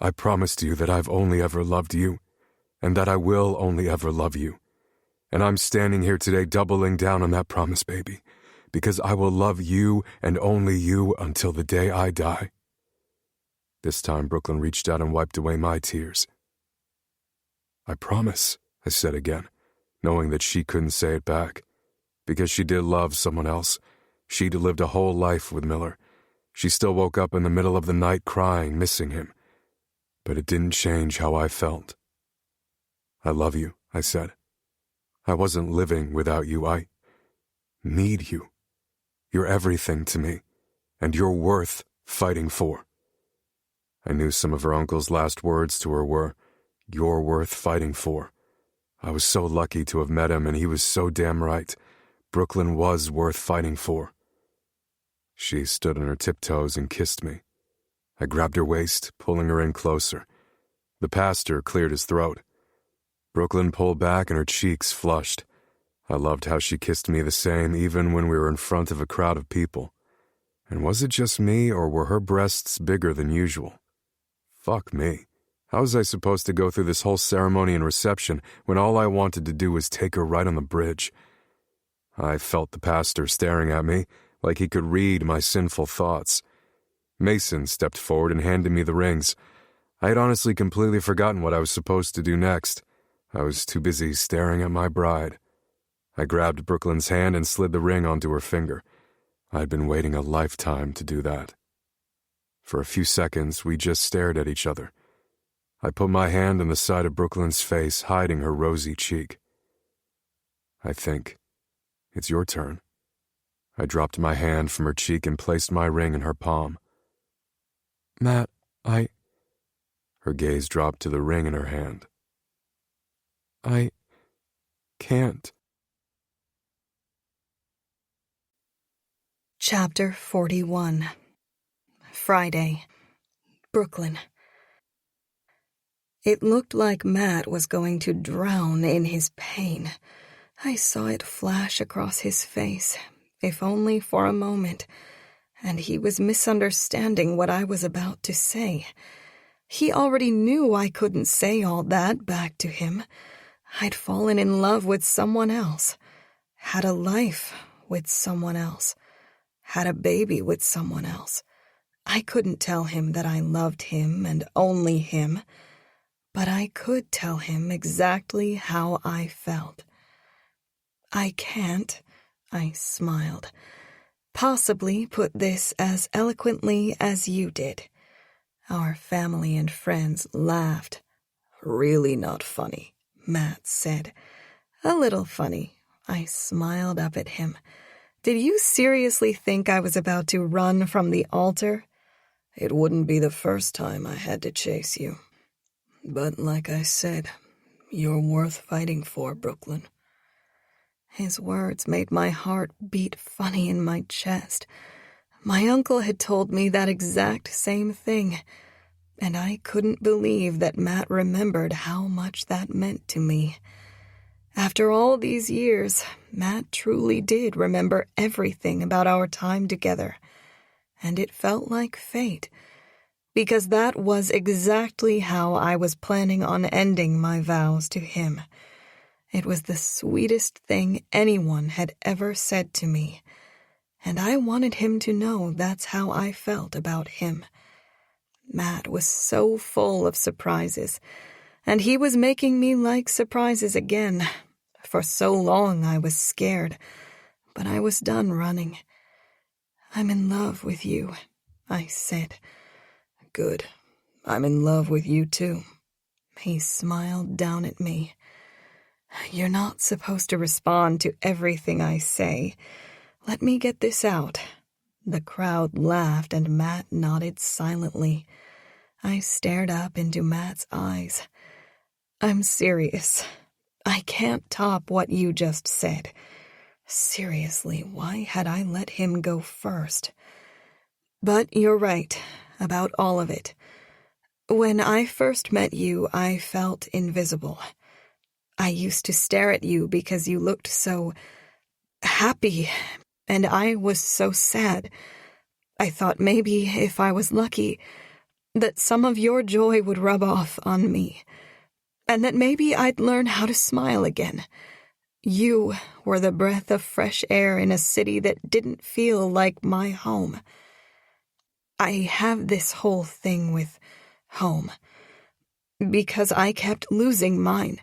[SPEAKER 1] I promised you that I've only ever loved you, and that I will only ever love you. And I'm standing here today doubling down on that promise, baby, because I will love you and only you until the day I die. This time Brooklyn reached out and wiped away my tears. I promise, I said again, knowing that she couldn't say it back. Because she did love someone else. She'd lived a whole life with Miller. She still woke up in the middle of the night crying, missing him. But it didn't change how I felt. I love you, I said. I wasn't living without you. I need you. You're everything to me, and you're worth fighting for. I knew some of her uncle's last words to her were, "You're worth fighting for." I was so lucky to have met him, and he was so damn right. Brooklyn was worth fighting for. She stood on her tiptoes and kissed me. I grabbed her waist, pulling her in closer. The pastor cleared his throat. Brooklyn pulled back and her cheeks flushed. I loved how she kissed me the same even when we were in front of a crowd of people. And was it just me, or were her breasts bigger than usual? Fuck me. How was I supposed to go through this whole ceremony and reception when all I wanted to do was take her right on the bridge? I felt the pastor staring at me, like he could read my sinful thoughts. Mason stepped forward and handed me the rings. I had honestly completely forgotten what I was supposed to do next. I was too busy staring at my bride. I grabbed Brooklyn's hand and slid the ring onto her finger. I'd been waiting a lifetime to do that. For a few seconds, we just stared at each other. I put my hand on the side of Brooklyn's face, hiding her rosy cheek. I think it's your turn. I dropped my hand from her cheek and placed my ring in her palm. Matt, Her gaze dropped to the ring in her hand. I can't.
[SPEAKER 2] Chapter 41. Friday. Brooklyn. It looked like Matt was going to drown in his pain. I saw it flash across his face, if only for a moment, and he was misunderstanding what I was about to say. He already knew I couldn't say all that back to him. I'd fallen in love with someone else, had a life with someone else, had a baby with someone else. I couldn't tell him that I loved him and only him, but I could tell him exactly how I felt. I can't, I smiled, possibly put this as eloquently as you did. Our family and friends laughed. Really not funny, Matt said. A little funny. I smiled up at him. Did you seriously think I was about to run from the altar? It wouldn't be the first time I had to chase you. But like I said, you're worth fighting for, Brooklyn. His words made my heart beat funny in my chest. My uncle had told me that exact same thing, and I couldn't believe that Matt remembered how much that meant to me. After all these years, Matt truly did remember everything about our time together, and it felt like fate, because that was exactly how I was planning on ending my vows to him. It was the sweetest thing anyone had ever said to me, and I wanted him to know that's how I felt about him. Matt was so full of surprises, and he was making me like surprises again. For so long I was scared, but I was done running. I'm in love with you, I said. Good. I'm in love with you too. He smiled down at me. You're not supposed to respond to everything I say. Let me get this out. The crowd laughed and Matt nodded silently. I stared up into Matt's eyes. I'm serious. I can't top what you just said. Seriously, why had I let him go first? But you're right about all of it. When I first met you, I felt invisible. I used to stare at you because you looked so happy, and I was so sad. I thought maybe if I was lucky, that some of your joy would rub off on me, and that maybe I'd learn how to smile again. You were the breath of fresh air in a city that didn't feel like my home. I have this whole thing with home, because I kept losing mine.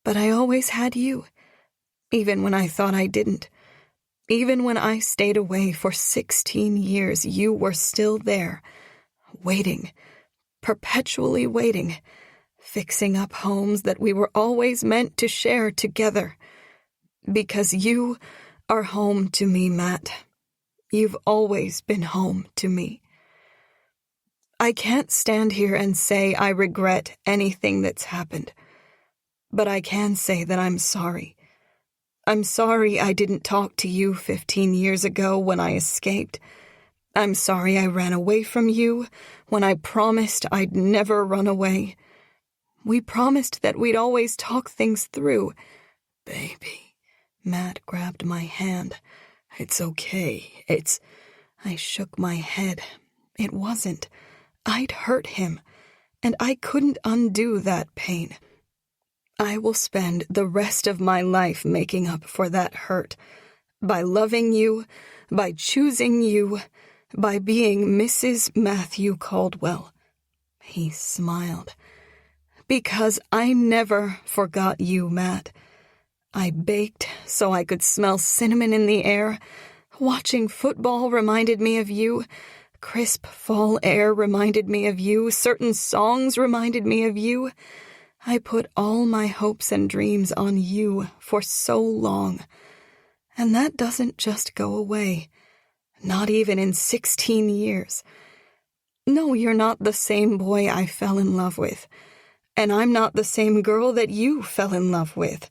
[SPEAKER 2] But I always had you, even when I thought I didn't. Even when I stayed away for 16 years, you were still there, waiting, perpetually waiting, fixing up homes that we were always meant to share together. Because you are home to me, Matt. You've always been home to me. I can't stand here and say I regret anything that's happened. But I can say that I'm sorry. I'm sorry I didn't talk to you 15 years ago when I escaped. I'm sorry I ran away from you when I promised I'd never run away. We promised that we'd always talk things through. Baby, Matt grabbed my hand. It's okay. I shook my head. It wasn't. I'd hurt him, and I couldn't undo that pain. I will spend the rest of my life making up for that hurt, by loving you, by choosing you, by being Mrs. Matthew Caldwell. He smiled. Because I never forgot you, Matt. I baked so I could smell cinnamon in the air. Watching football reminded me of you. Crisp fall air reminded me of you. Certain songs reminded me of you. I put all my hopes and dreams on you for so long. And that doesn't just go away. Not even in 16 years. No, you're not the same boy I fell in love with. And I'm not the same girl that you fell in love with.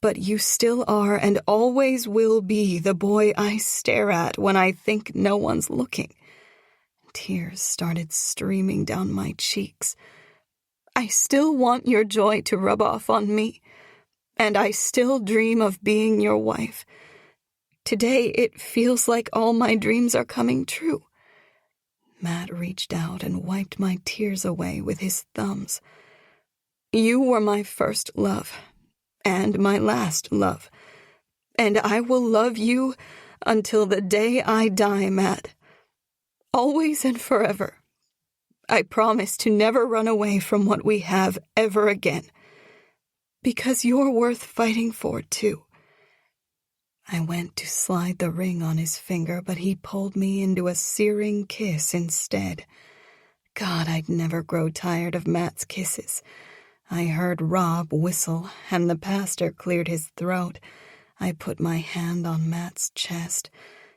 [SPEAKER 2] But you still are and always will be the boy I stare at when I think no one's looking. Tears started streaming down my cheeks. I still want your joy to rub off on me, and I still dream of being your wife. Today it feels like all my dreams are coming true. Matt reached out and wiped my tears away with his thumbs. You were my first love, and my last love, and I will love you until the day I die, Matt. Always and forever. I promise to never run away from what we have ever again. Because you're worth fighting for, too. I went to slide the ring on his finger, but he pulled me into a searing kiss instead. God, I'd never grow tired of Matt's kisses. I heard Rob whistle, and the pastor cleared his throat. I put my hand on Matt's chest.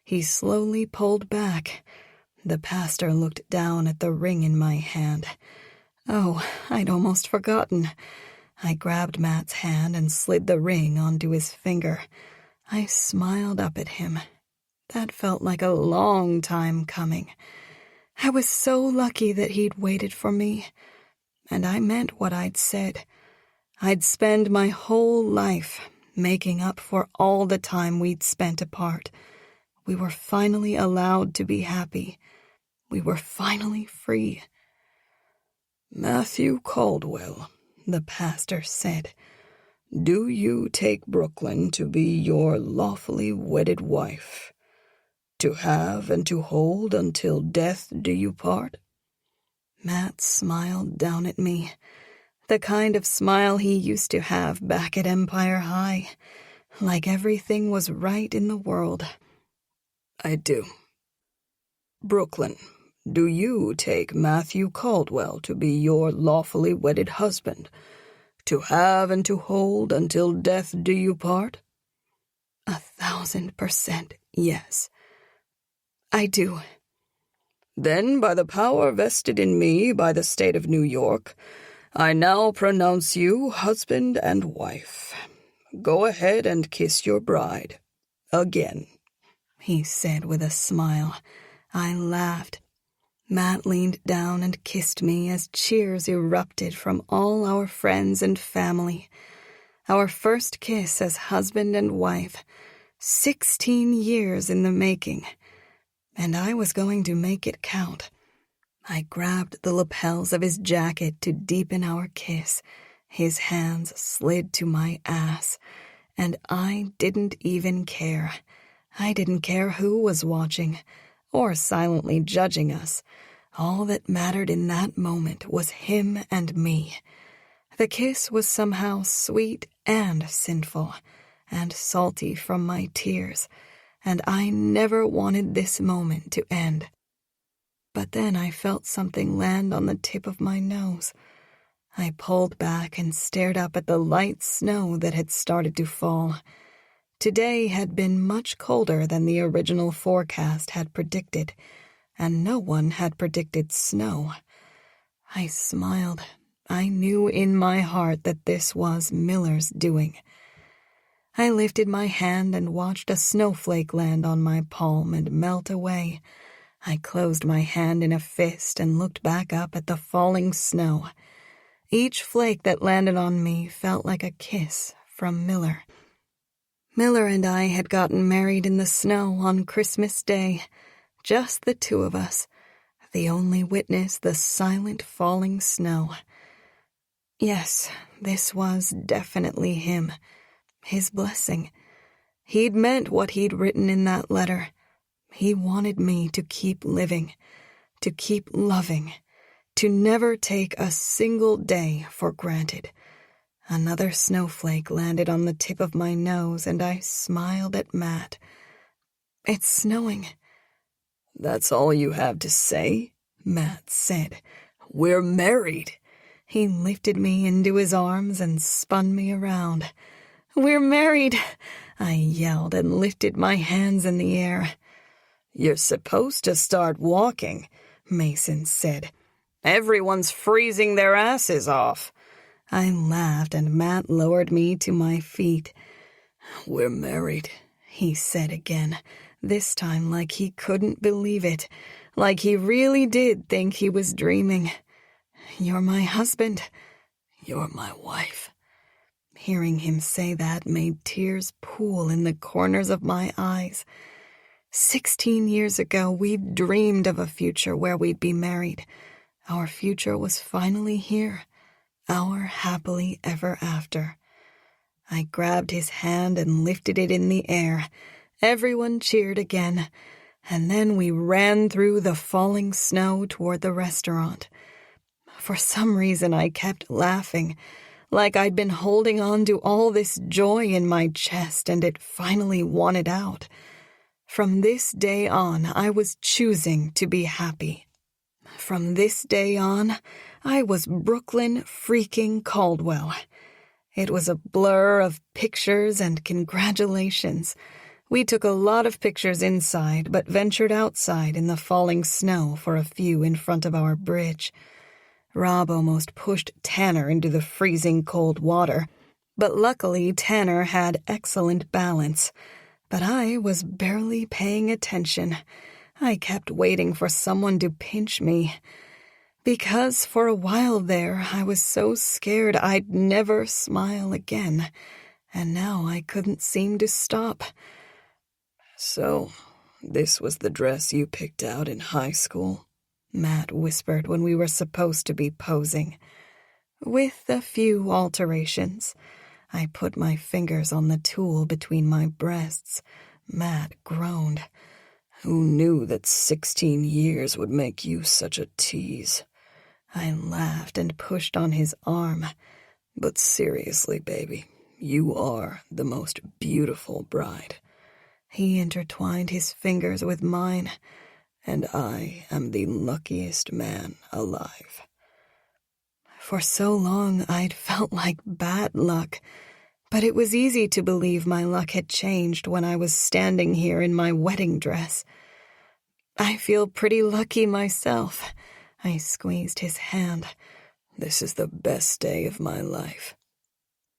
[SPEAKER 2] He slowly pulled back. The pastor looked down at the ring in my hand. Oh, I'd almost forgotten. I grabbed Matt's hand and slid the ring onto his finger. I smiled up at him. That felt like a long time coming. I was so lucky that he'd waited for me. And I meant what I'd said. I'd spend my whole life making up for all the time we'd spent apart. We were finally allowed to be happy. We were finally free.
[SPEAKER 4] Matthew Caldwell, the pastor said, do you take Brooklyn to be your lawfully wedded wife? To have and to hold until death do you part?
[SPEAKER 2] Matt smiled down at me, the kind of smile he used to have back at Empire High, like everything was right in the world.
[SPEAKER 4] I do. Brooklyn, do you take Matthew Caldwell to be your lawfully wedded husband? To have and to hold until death do you part?
[SPEAKER 2] 1,000% yes. I do.
[SPEAKER 4] Then, by the power vested in me by the state of New York, I now pronounce you husband and wife. Go ahead and kiss your bride. Again,
[SPEAKER 2] he said with a smile. I laughed. Matt leaned down and kissed me as cheers erupted from all our friends and family. Our first kiss as husband and wife, 16 years in the making. And I was going to make it count. I grabbed the lapels of his jacket to deepen our kiss. His hands slid to my ass, and I didn't even care. I didn't care who was watching, or silently judging us. All that mattered in that moment was him and me. The kiss was somehow sweet and sinful, and salty from my tears, and I never wanted this moment to end. But then I felt something land on the tip of my nose. I pulled back and stared up at the light snow that had started to fall. Today had been much colder than the original forecast had predicted, and no one had predicted snow. I smiled. I knew in my heart that this was Miller's doing. I lifted my hand and watched a snowflake land on my palm and melt away. I closed my hand in a fist and looked back up at the falling snow. Each flake that landed on me felt like a kiss from Miller. Miller and I had gotten married in the snow on Christmas Day, just the two of us, the only witness the silent falling snow. Yes, this was definitely him, his blessing. He'd meant what he'd written in that letter. He wanted me to keep living, to keep loving, to never take a single day for granted. Another snowflake landed on the tip of my nose, and I smiled at Matt. It's snowing.
[SPEAKER 4] That's all you have to say? Matt said. We're married.
[SPEAKER 2] He lifted me into his arms and spun me around. We're married, I yelled and lifted my hands in the air.
[SPEAKER 4] You're supposed to start walking, Mason said. Everyone's freezing their asses off.
[SPEAKER 2] I laughed and Matt lowered me to my feet.
[SPEAKER 4] We're married,
[SPEAKER 2] he said again, this time like he couldn't believe it, like he really did think he was dreaming. You're my husband.
[SPEAKER 4] You're my wife.
[SPEAKER 2] Hearing him say that made tears pool in the corners of my eyes. 16 years ago, we'd dreamed of a future where we'd be married. Our future was finally here. Our happily ever after. I grabbed his hand and lifted it in the air. Everyone cheered again, and then we ran through the falling snow toward the restaurant. For some reason, I kept laughing, like I'd been holding on to all this joy in my chest and it finally wanted out. From this day on, I was choosing to be happy. From this day on, I was Brooklyn freaking Caldwell. It was a blur of pictures and congratulations. We took a lot of pictures inside, but ventured outside in the falling snow for a few in front of our bridge. Rob almost pushed Tanner into the freezing cold water, but luckily Tanner had excellent balance. But I was barely paying attention. I kept waiting for someone to pinch me. Because for a while there, I was so scared I'd never smile again, and now I couldn't seem to stop.
[SPEAKER 4] "So, this was the dress you picked out in high school?"
[SPEAKER 2] Matt whispered when we were supposed to be posing. With a few alterations. I put my fingers on the tool between my breasts. Matt groaned.
[SPEAKER 4] "Who knew that 16 years would make you such a tease?"
[SPEAKER 2] I laughed and pushed on his arm.
[SPEAKER 4] "But seriously, baby, you are the most beautiful bride."
[SPEAKER 2] He intertwined his fingers with mine.
[SPEAKER 4] "And I am the luckiest man alive."
[SPEAKER 2] For so long, I'd felt like bad luck, but it was easy to believe my luck had changed when I was standing here in my wedding dress. I feel pretty lucky myself. I squeezed his hand.
[SPEAKER 4] "This is the best day of my life."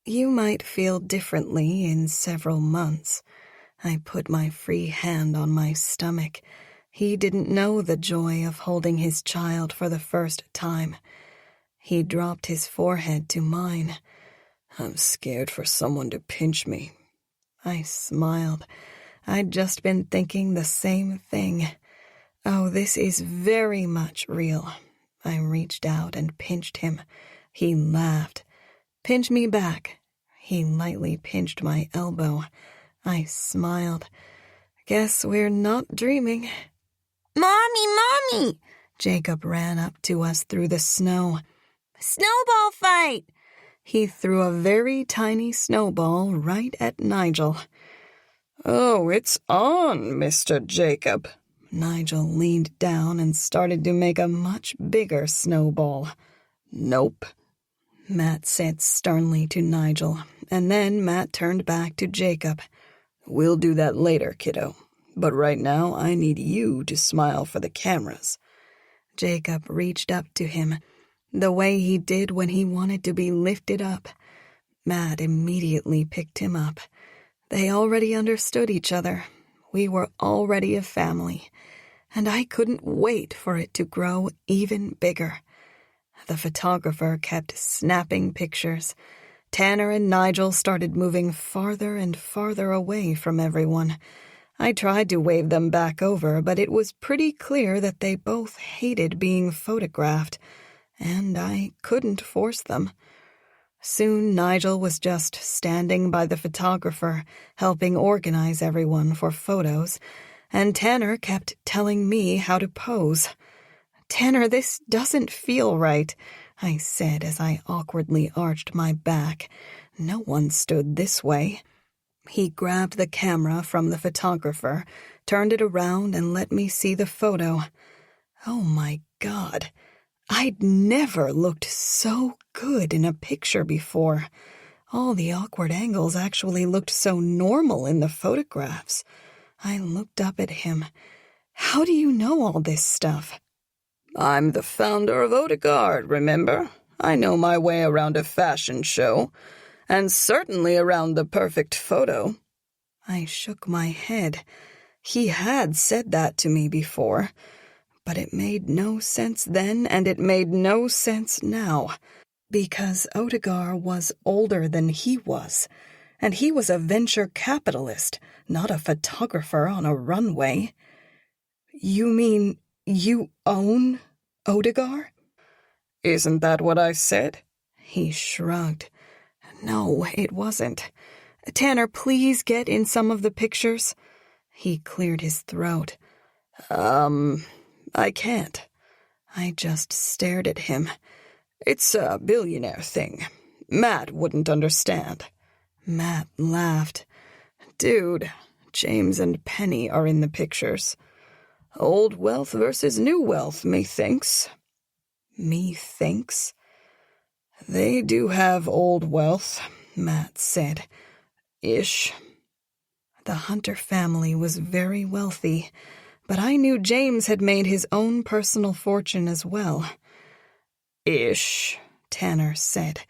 [SPEAKER 2] You might feel differently in several months. I put my free hand on my stomach. He didn't know the joy of holding his child for the first time. He dropped his forehead to mine.
[SPEAKER 4] "I'm scared for someone to pinch me."
[SPEAKER 2] I smiled. I'd just been thinking the same thing. Oh, this is very much real. I reached out and pinched him. He laughed. "Pinch me back." He lightly pinched my elbow. I smiled. Guess we're not dreaming.
[SPEAKER 3] Mommy!
[SPEAKER 2] Jacob ran up to us through the snow.
[SPEAKER 3] Snowball fight!
[SPEAKER 2] He threw a very tiny snowball right at Nigel.
[SPEAKER 4] "Oh, it's on, Mr. Jacob."
[SPEAKER 2] Nigel leaned down and started to make a much bigger snowball.
[SPEAKER 4] "Nope,"
[SPEAKER 2] Matt said sternly to Nigel, and then Matt turned back to Jacob.
[SPEAKER 4] "We'll do that later, kiddo. But right now, I need you to smile for the cameras."
[SPEAKER 2] Jacob reached up to him, the way he did when he wanted to be lifted up. Matt immediately picked him up. They already understood each other. We were already a family, and I couldn't wait for it to grow even bigger. The photographer kept snapping pictures. Tanner and Nigel started moving farther and farther away from everyone. I tried to wave them back over, but it was pretty clear that they both hated being photographed, and I couldn't force them. Soon Nigel was just standing by the photographer, helping organize everyone for photos, and Tanner kept telling me how to pose. "Tanner, this doesn't feel right," I said as I awkwardly arched my back. No one stood this way. He grabbed the camera from the photographer, turned it around, and let me see the photo. Oh my God. I'd never looked so good in a picture before. All the awkward angles actually looked so normal in the photographs. I looked up at him. "How do you know all this stuff?"
[SPEAKER 4] "I'm the founder of Audiobook, remember? I know my way around a fashion show, and certainly around the perfect photo."
[SPEAKER 2] I shook my head. He had said that to me before. But it made no sense then, and it made no sense now, because Odegar was older than he was, and he was a venture capitalist, not a photographer on a runway. "You mean you own Odegar?"
[SPEAKER 4] "Isn't that what I said?"
[SPEAKER 2] He shrugged. No, it wasn't. Tanner, please get in some of the pictures. He cleared his throat. I can't. I just stared at him. It's a Billionaire thing. Matt wouldn't understand. Matt laughed. Dude, James and Penny are in the pictures. Old wealth versus new wealth, methinks. Methinks? They do have old wealth, Matt said. Ish. The Hunter family was very wealthy, but I knew James had made his own personal fortune as well. Ish, Tanner said.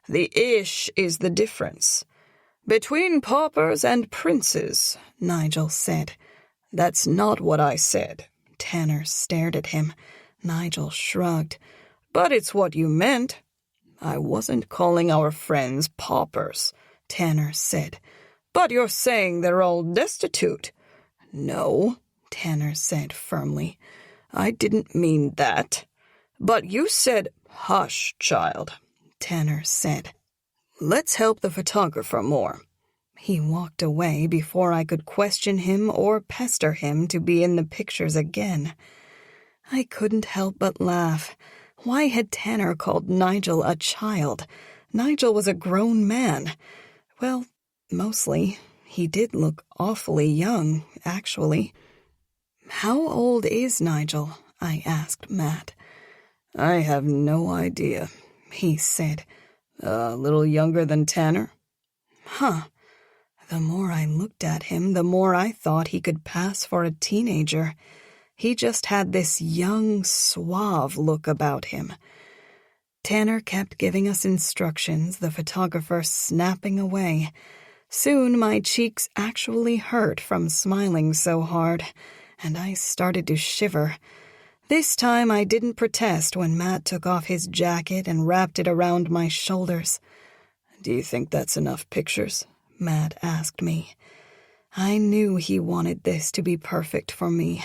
[SPEAKER 2] The ish is the difference. Between paupers and princes, Nigel said. That's not what I said. Tanner stared at him. Nigel shrugged. But it's what you meant. I wasn't calling our friends paupers, Tanner said. But you're saying they're all destitute. No, Tanner said firmly. I didn't mean that. But you said, hush, child, Tanner said. Let's help the photographer more. He walked away before I could question him or pester him to be in the pictures again. I couldn't help but laugh. Why had Tanner called Nigel a child? Nigel was a grown man. Well, mostly. He did look awfully young, actually. How old is Nigel? I asked Matt. I have no idea, he said. A little younger than Tanner? Huh. The more I looked at him, the more I thought he could pass for a teenager. He just had this young, suave look about him. Tanner kept giving us instructions, the photographer snapping away. Soon my cheeks actually hurt from smiling so hard, and I started to shiver. This time I didn't protest when Matt took off his jacket and wrapped it around my shoulders. Do you think that's enough pictures? Matt asked me. I knew he wanted this to be perfect for me.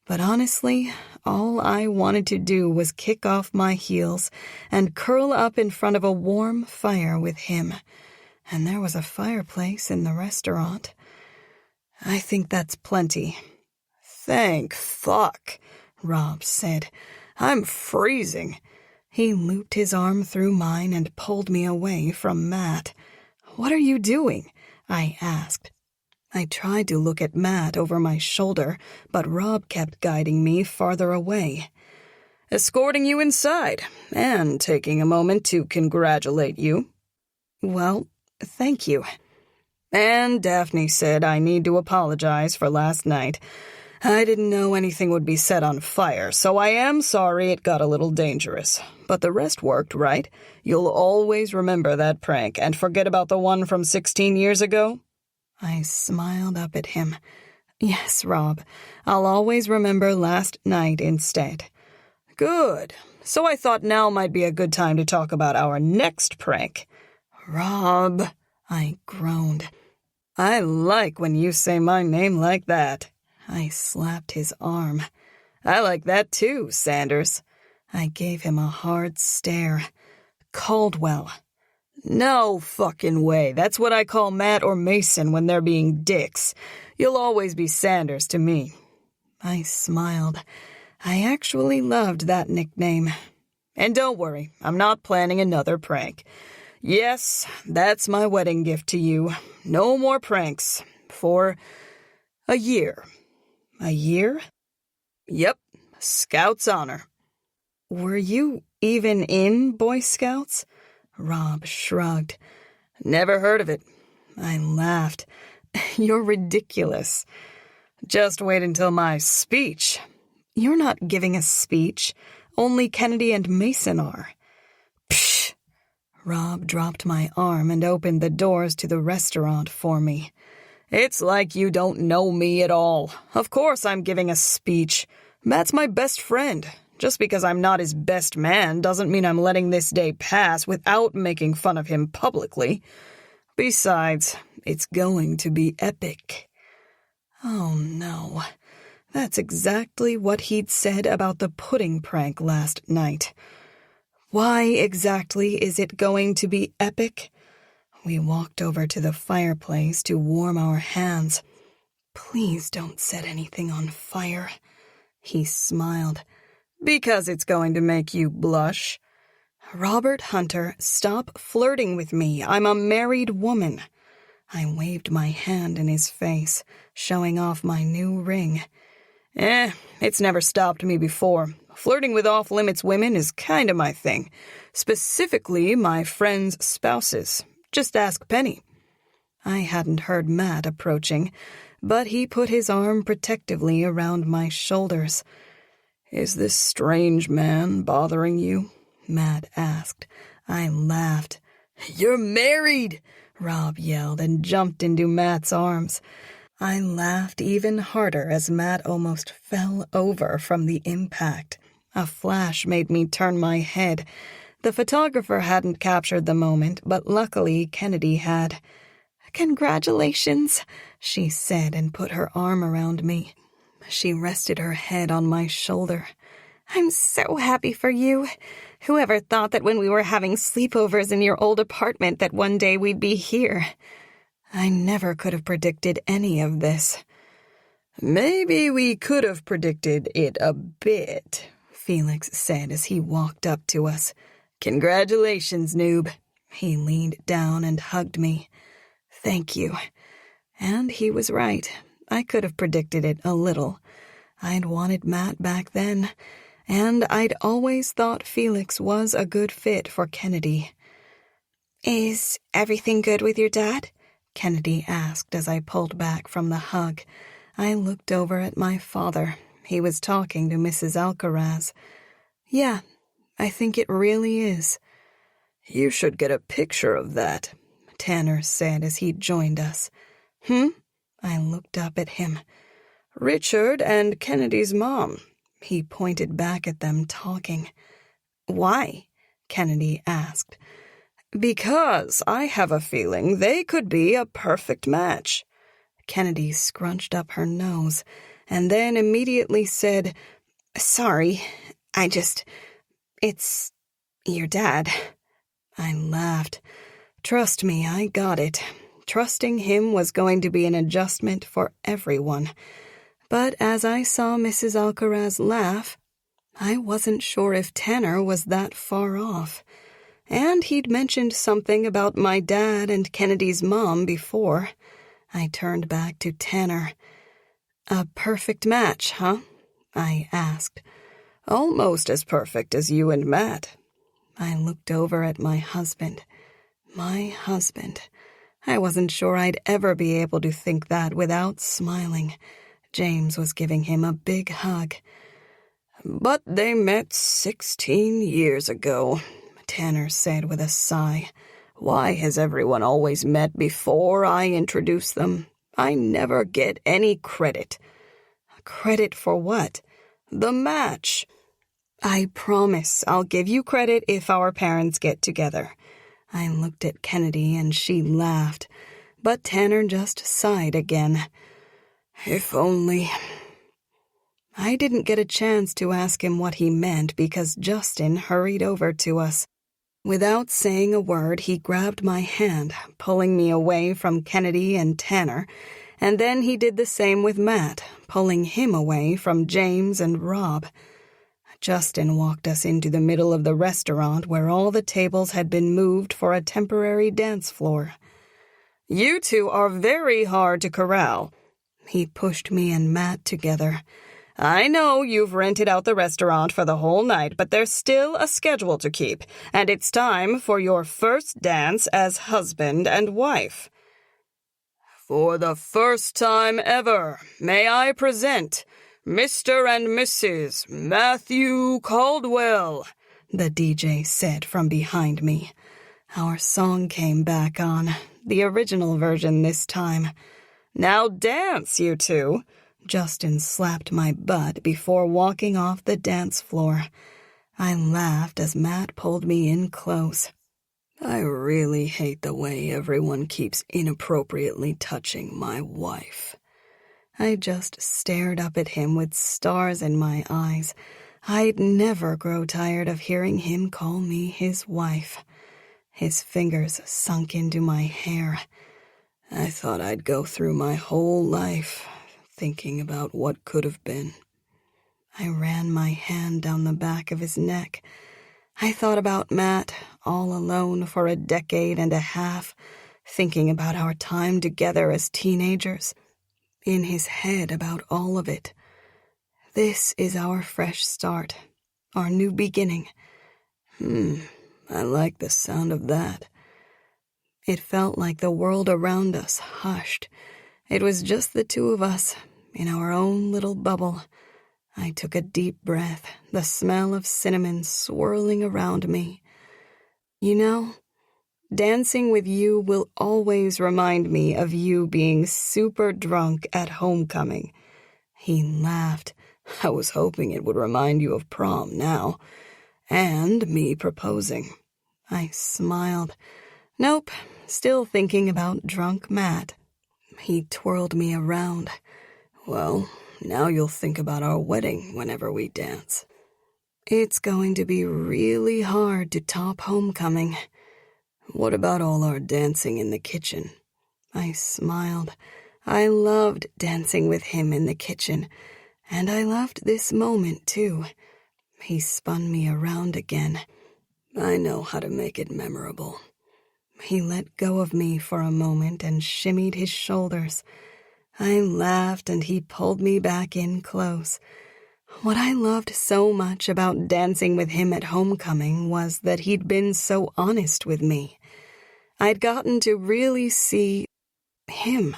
[SPEAKER 2] But honestly, all I wanted to do was kick off my heels and curl up in front of a warm fire with him. And there was a fireplace in the restaurant. I think that's plenty. Thank fuck, Rob said. I'm freezing. He looped his arm through mine and pulled me away from Matt. What are you doing? I asked. I tried to look at Matt over my shoulder, but Rob kept guiding me farther away. Escorting you inside, and taking a moment to congratulate you. Well, thank you. And Daphne said I need to apologize for last night. I didn't know anything would be set on fire, so I am sorry it got a little dangerous. But the rest worked, right? You'll always remember that prank and forget about the one from 16 years ago? I smiled up at him. Yes, Rob, I'll always remember last night instead. Good. So I thought now might be a good time to talk about our next prank. Rob, I groaned. I like when you say my name like that. I slapped his arm. I like that too, Sanders. I gave him a hard stare. Caldwell. No fucking way. That's what I call Matt or Mason when they're being dicks. You'll always be Sanders to me. I smiled. I actually loved that nickname. And don't worry, I'm not planning another prank. Yes, that's my wedding gift to you. No more pranks. For a year. A year? Yep, Scout's honor. Were you even in Boy Scouts? Rob shrugged. Never heard of it. I laughed. You're ridiculous. Just wait until my speech. You're not giving a speech. Only Kennedy and Mason are. Psh! Rob dropped my arm and opened the doors to the restaurant for me. It's like you don't know me at all. Of course I'm giving a speech. Matt's my best friend. Just because I'm not his best man doesn't mean I'm letting this day pass without making fun of him publicly. Besides, it's going to be epic. Oh no. That's exactly what he'd said about the pudding prank last night. Why exactly is it going to be epic? We walked over to the fireplace to warm our hands. Please don't set anything on fire. He smiled. Because it's going to make you blush. Robert Hunter, stop flirting with me. I'm a married woman. I waved my hand in his face, showing off my new ring. It's never stopped me before. Flirting with off-limits women is kind of my thing. Specifically, my friends' spouses. Just ask Penny. I hadn't heard Matt approaching, but he put his arm protectively around my shoulders. Is this strange man bothering you? Matt asked. I laughed. You're married! Rob yelled and jumped into Matt's arms. I laughed even harder as Matt almost fell over from the impact. A flash made me turn my head. The photographer hadn't captured the moment, but luckily Kennedy had. Congratulations, she said and put her arm around me. She rested her head on my shoulder. I'm so happy for you. Whoever thought that when we were having sleepovers in your old apartment that one day we'd be here? I never could have predicted any of this. Maybe we could have predicted it a bit, Felix said as he walked up to us. Congratulations, noob. He leaned down and hugged me. Thank you. And he was right. I could have predicted it a little. I'd wanted Matt back then, and I'd always thought Felix was a good fit for Kennedy. Is everything good with your dad? Kennedy asked as I pulled back from the hug. I looked over at my father. He was talking to Mrs. Alcaraz. Yeah, I think it really is. You should get a picture of that, Tanner said as he joined us. I looked up at him. Richard and Kennedy's mom. He pointed back at them talking. Why? Kennedy asked. Because I have a feeling they could be a perfect match. Kennedy scrunched up her nose and then immediately said, Sorry, it's your dad. I laughed. Trust me, I got it. Trusting him was going to be an adjustment for everyone. But as I saw Mrs. Alcaraz laugh, I wasn't sure if Tanner was that far off. And he'd mentioned something about my dad and Kennedy's mom before. I turned back to Tanner. A perfect match, huh? I asked. Almost as perfect as you and Matt. I looked over at my husband. My husband. I wasn't sure I'd ever be able to think that without smiling. James was giving him a big hug. But they met 16 years ago, Tanner said with a sigh. Why has everyone always met before I introduce them? I never get any credit. Credit for what? The match. I promise I'll give you credit if our parents get together. I looked at Kennedy and she laughed, but Tanner just sighed again. If only. I didn't get a chance to ask him what he meant because Justin hurried over to us. Without saying a word, he grabbed my hand, pulling me away from Kennedy and Tanner, and then he did the same with Matt, pulling him away from James and Rob. Justin walked us into the middle of the restaurant where all the tables had been moved for a temporary dance floor. You two are very hard to corral. He pushed me and Matt together. I know you've rented out the restaurant for the whole night, but there's still a schedule to keep, and it's time for your first dance as husband and wife. For the first time ever, may I present Mr. and Mrs. Matthew Caldwell, the DJ said from behind me. Our song came back on, the original version this time. Now dance, you two. Justin slapped my butt before walking off the dance floor. I laughed as Matt pulled me in close. I really hate the way everyone keeps inappropriately touching my wife. I just stared up at him with stars in my eyes. I'd never grow tired of hearing him call me his wife. His fingers sunk into my hair. I thought I'd go through my whole life thinking about what could have been. I ran my hand down the back of his neck. I thought about Matt, all alone for a decade and a half, thinking about our time together as teenagers, in his head about all of it. This is our fresh start, our new beginning. I like the sound of that. It felt like the world around us hushed. It was just the two of us, in our own little bubble. I took a deep breath, the smell of cinnamon swirling around me. You know, dancing with you will always remind me of you being super drunk at homecoming. He laughed. I was hoping it would remind you of prom now. And me proposing. I smiled. Nope, still thinking about drunk Matt. He twirled me around. Well, now you'll think about our wedding whenever we dance. It's going to be really hard to top homecoming. What about all our dancing in the kitchen? I smiled. I loved dancing with him in the kitchen, and I loved this moment, too. He spun me around again. I know how to make it memorable. He let go of me for a moment and shimmied his shoulders. I laughed and he pulled me back in close. What I loved so much about dancing with him at homecoming was that he'd been so honest with me. I'd gotten to really see him.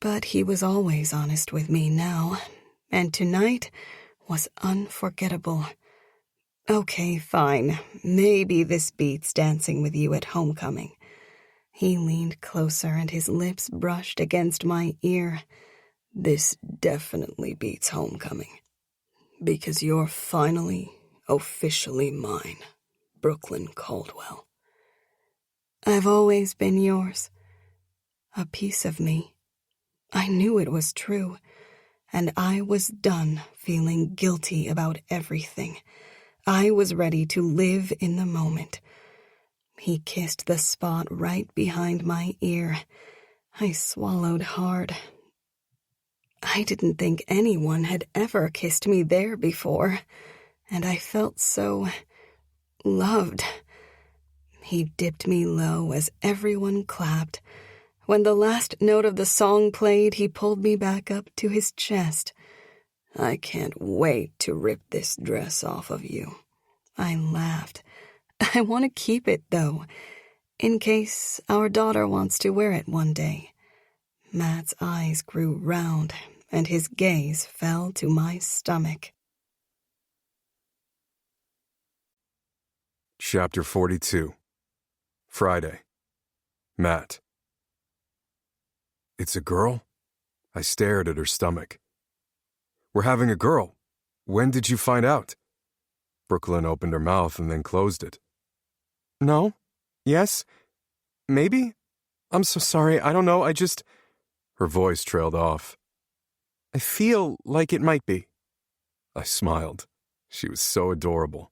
[SPEAKER 2] But he was always honest with me now, and tonight was unforgettable. Okay, fine. Maybe this beats dancing with you at homecoming. He leaned closer and his lips brushed against my ear. This definitely beats homecoming. Because you're finally, officially mine, Brooklyn Caldwell. I've always been yours. A piece of me. I knew it was true, and I was done feeling guilty about everything. I was ready to live in the moment. He kissed the spot right behind my ear. I swallowed hard. I didn't think anyone had ever kissed me there before, and I felt so loved. He dipped me low as everyone clapped. When the last note of the song played, he pulled me back up to his chest. I can't wait to rip this dress off of you. I laughed. I want to keep it, though, in case our daughter wants to wear it one day. Matt's eyes grew round, and his gaze fell to my stomach.
[SPEAKER 1] Chapter 42. Friday. Matt. It's a girl? I stared at her stomach. We're having a girl. When did you find out? Brooklyn opened her mouth and then closed it. No? Yes? Maybe? I'm so sorry, I don't know, Her voice trailed off. I feel like it might be. I smiled. She was so adorable.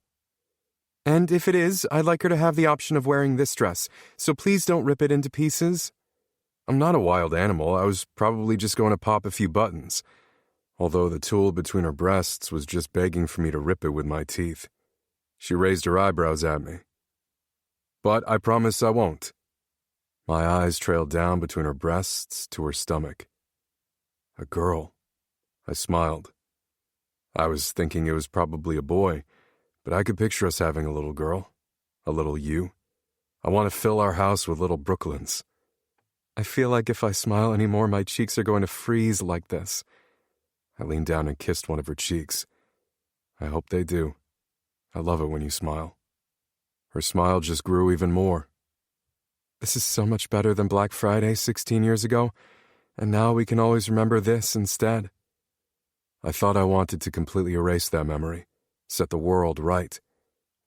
[SPEAKER 1] And if it is, I'd like her to have the option of wearing this dress, so please don't rip it into pieces. I'm not a wild animal, I was probably just going to pop a few buttons, although the tool between her breasts was just begging for me to rip it with my teeth. She raised her eyebrows at me. But I promise I won't. My eyes trailed down between her breasts to her stomach. A girl. I smiled. I was thinking it was probably a boy, but I could picture us having a little girl. A little you. I want to fill our house with little Brooklyns. I feel like if I smile anymore, my cheeks are going to freeze like this. I leaned down and kissed one of her cheeks. I hope they do. I love it when you smile. Her smile just grew even more. This is so much better than Black Friday 16 years ago, and now we can always remember this instead. I thought I wanted to completely erase that memory, set the world right,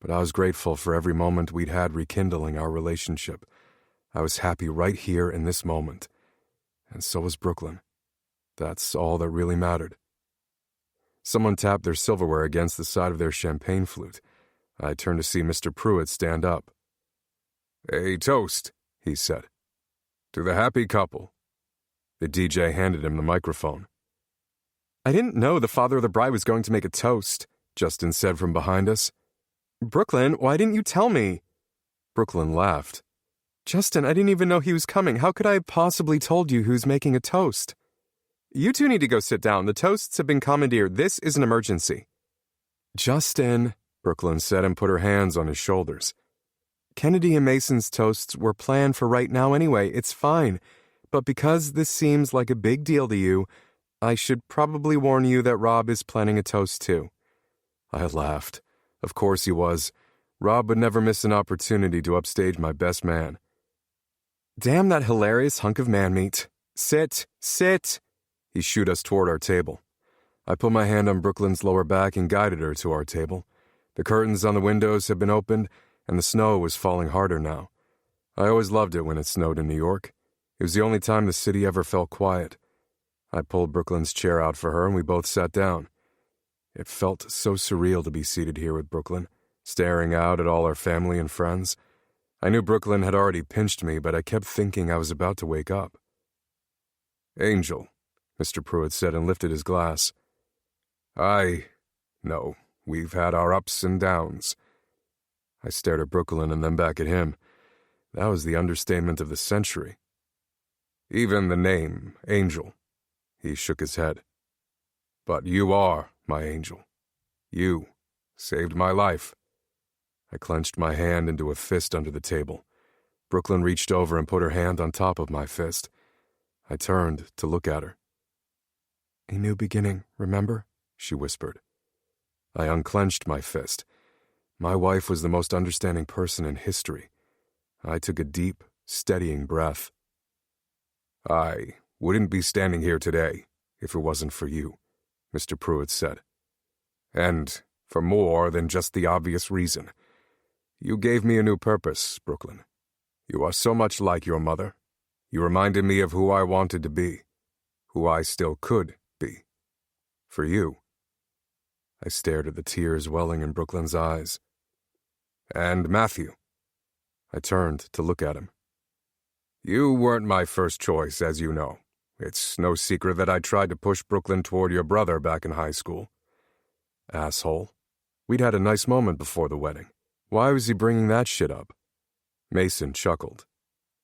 [SPEAKER 1] but I was grateful for every moment we'd had rekindling our relationship. I was happy right here in this moment, and so was Brooklyn. That's all that really mattered. Someone tapped their silverware against the side of their champagne flute. I turned to see Mr. Pruitt stand up. "A toast," he said. "To the happy couple." The DJ handed him the microphone.
[SPEAKER 6] "I didn't know the father of the bride was going to make a toast," Justin said from behind us. "Brooklyn, why didn't you tell me?"
[SPEAKER 1] Brooklyn laughed.
[SPEAKER 6] "Justin, I didn't even know he was coming. How could I have possibly told you who's making a toast?" "You two need to go sit down. The toasts have been commandeered. This is an emergency."
[SPEAKER 1] "Justin," Brooklyn said and put her hands on his shoulders.
[SPEAKER 6] "Kennedy and Mason's toasts were planned for right now anyway. It's fine. But because this seems like a big deal to you, I should probably warn you that Rob is planning a toast too."
[SPEAKER 1] I laughed. Of course he was. Rob would never miss an opportunity to upstage my best man.
[SPEAKER 6] "Damn that hilarious hunk of man meat. Sit, sit."
[SPEAKER 1] He shooed us toward our table. I put my hand on Brooklyn's lower back and guided her to our table. The curtains on the windows had been opened, and the snow was falling harder now. I always loved it when it snowed in New York. It was the only time the city ever felt quiet. I pulled Brooklyn's chair out for her, and we both sat down. It felt so surreal to be seated here with Brooklyn, staring out at all our family and friends. I knew Brooklyn had already pinched me, but I kept thinking I was about to wake up. "Angel," Mr. Pruitt said and lifted his glass. "I know we've had our ups and downs." I stared at Brooklyn and then back at him. That was the understatement of the century. "Even the name, Angel." He shook his head. "But you are my angel. You saved my life." I clenched my hand into a fist under the table. Brooklyn reached over and put her hand on top of my fist. I turned to look at her.
[SPEAKER 6] "A new beginning, remember?" she whispered.
[SPEAKER 1] I unclenched my fist. My wife was the most understanding person in history. I took a deep, steadying breath. "I wouldn't be standing here today if it wasn't for you," Mr. Pruitt said. "And for more than just the obvious reason. You gave me a new purpose, Brooklyn. You are so much like your mother. You reminded me of who I wanted to be, who I still could be. For you." I stared at the tears welling in Brooklyn's eyes. "And Matthew." I turned to look at him. "You weren't my first choice, as you know. It's no secret that I tried to push Brooklyn toward your brother back in high school." Asshole. We'd had a nice moment before the wedding. Why was he bringing that shit up? Mason chuckled.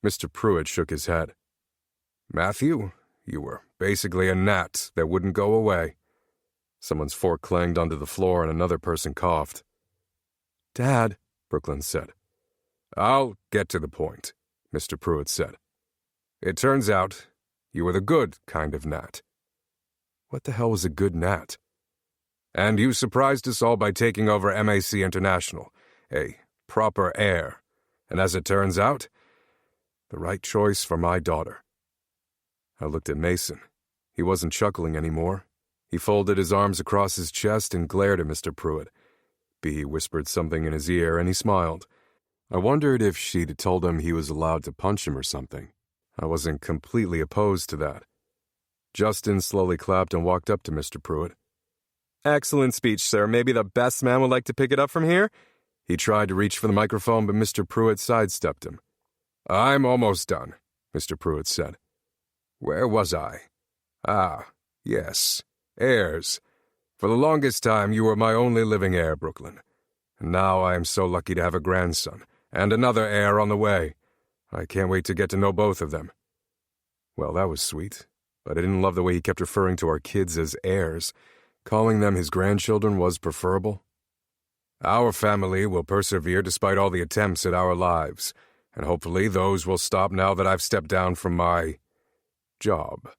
[SPEAKER 1] Mr. Pruitt shook his head. "Matthew, you were basically a gnat that wouldn't go away." Someone's fork clanged onto the floor and another person coughed.
[SPEAKER 6] "Dad,"
[SPEAKER 1] Brooklyn said. "I'll get to the point," Mr. Pruitt said. "It turns out you were the good kind of gnat." What the hell was a good gnat? "And you surprised us all by taking over MAC International, a proper heir. And as it turns out, the right choice for my daughter." I looked at Mason. He wasn't chuckling anymore. He folded his arms across his chest and glared at Mr. Pruitt. B whispered something in his ear, and he smiled. I wondered if she'd told him he was allowed to punch him or something. I wasn't completely opposed to that. Justin slowly clapped and walked up to Mr. Pruitt.
[SPEAKER 6] "Excellent speech, sir. Maybe the best man would like to pick it up from here?"
[SPEAKER 1] He tried to reach for the microphone, but Mr. Pruitt sidestepped him. "I'm almost done," Mr. Pruitt said. "Where was I? Ah, yes, heirs. For the longest time, you were my only living heir, Brooklyn. And now I am so lucky to have a grandson, and another heir on the way. I can't wait to get to know both of them." Well, that was sweet, but I didn't love the way he kept referring to our kids as heirs. Calling them his grandchildren was preferable. "Our family will persevere despite all the attempts at our lives, and hopefully those will stop now that I've stepped down from my job."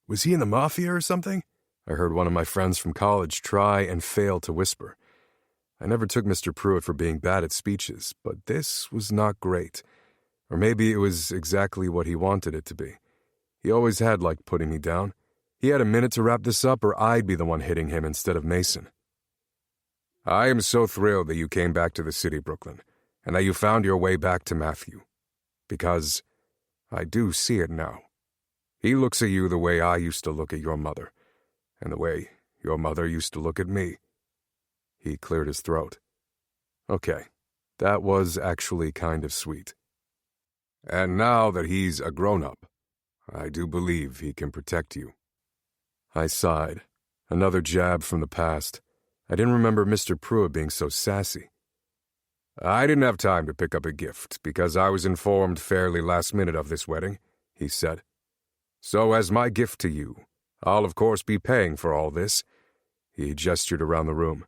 [SPEAKER 1] "Was he in the mafia or something?" I heard one of my friends from college try and fail to whisper. I never took Mr. Pruitt for being bad at speeches, but this was not great. Or maybe it was exactly what he wanted it to be. He always had liked putting me down. He had a minute to wrap this up, or I'd be the one hitting him instead of Mason. "I am so thrilled that you came back to the city, Brooklyn, and that you found your way back to Matthew. Because I do see it now. He looks at you the way I used to look at your mother, and the way your mother used to look at me." He cleared his throat. "Okay, that was actually kind of sweet. And now that he's a grown-up, I do believe he can protect you." I sighed. Another jab from the past. I didn't remember Mr. Pruitt being so sassy. "I didn't have time to pick up a gift because I was informed fairly last minute of this wedding," he said. "So as my gift to you, I'll of course be paying for all this." He gestured around the room.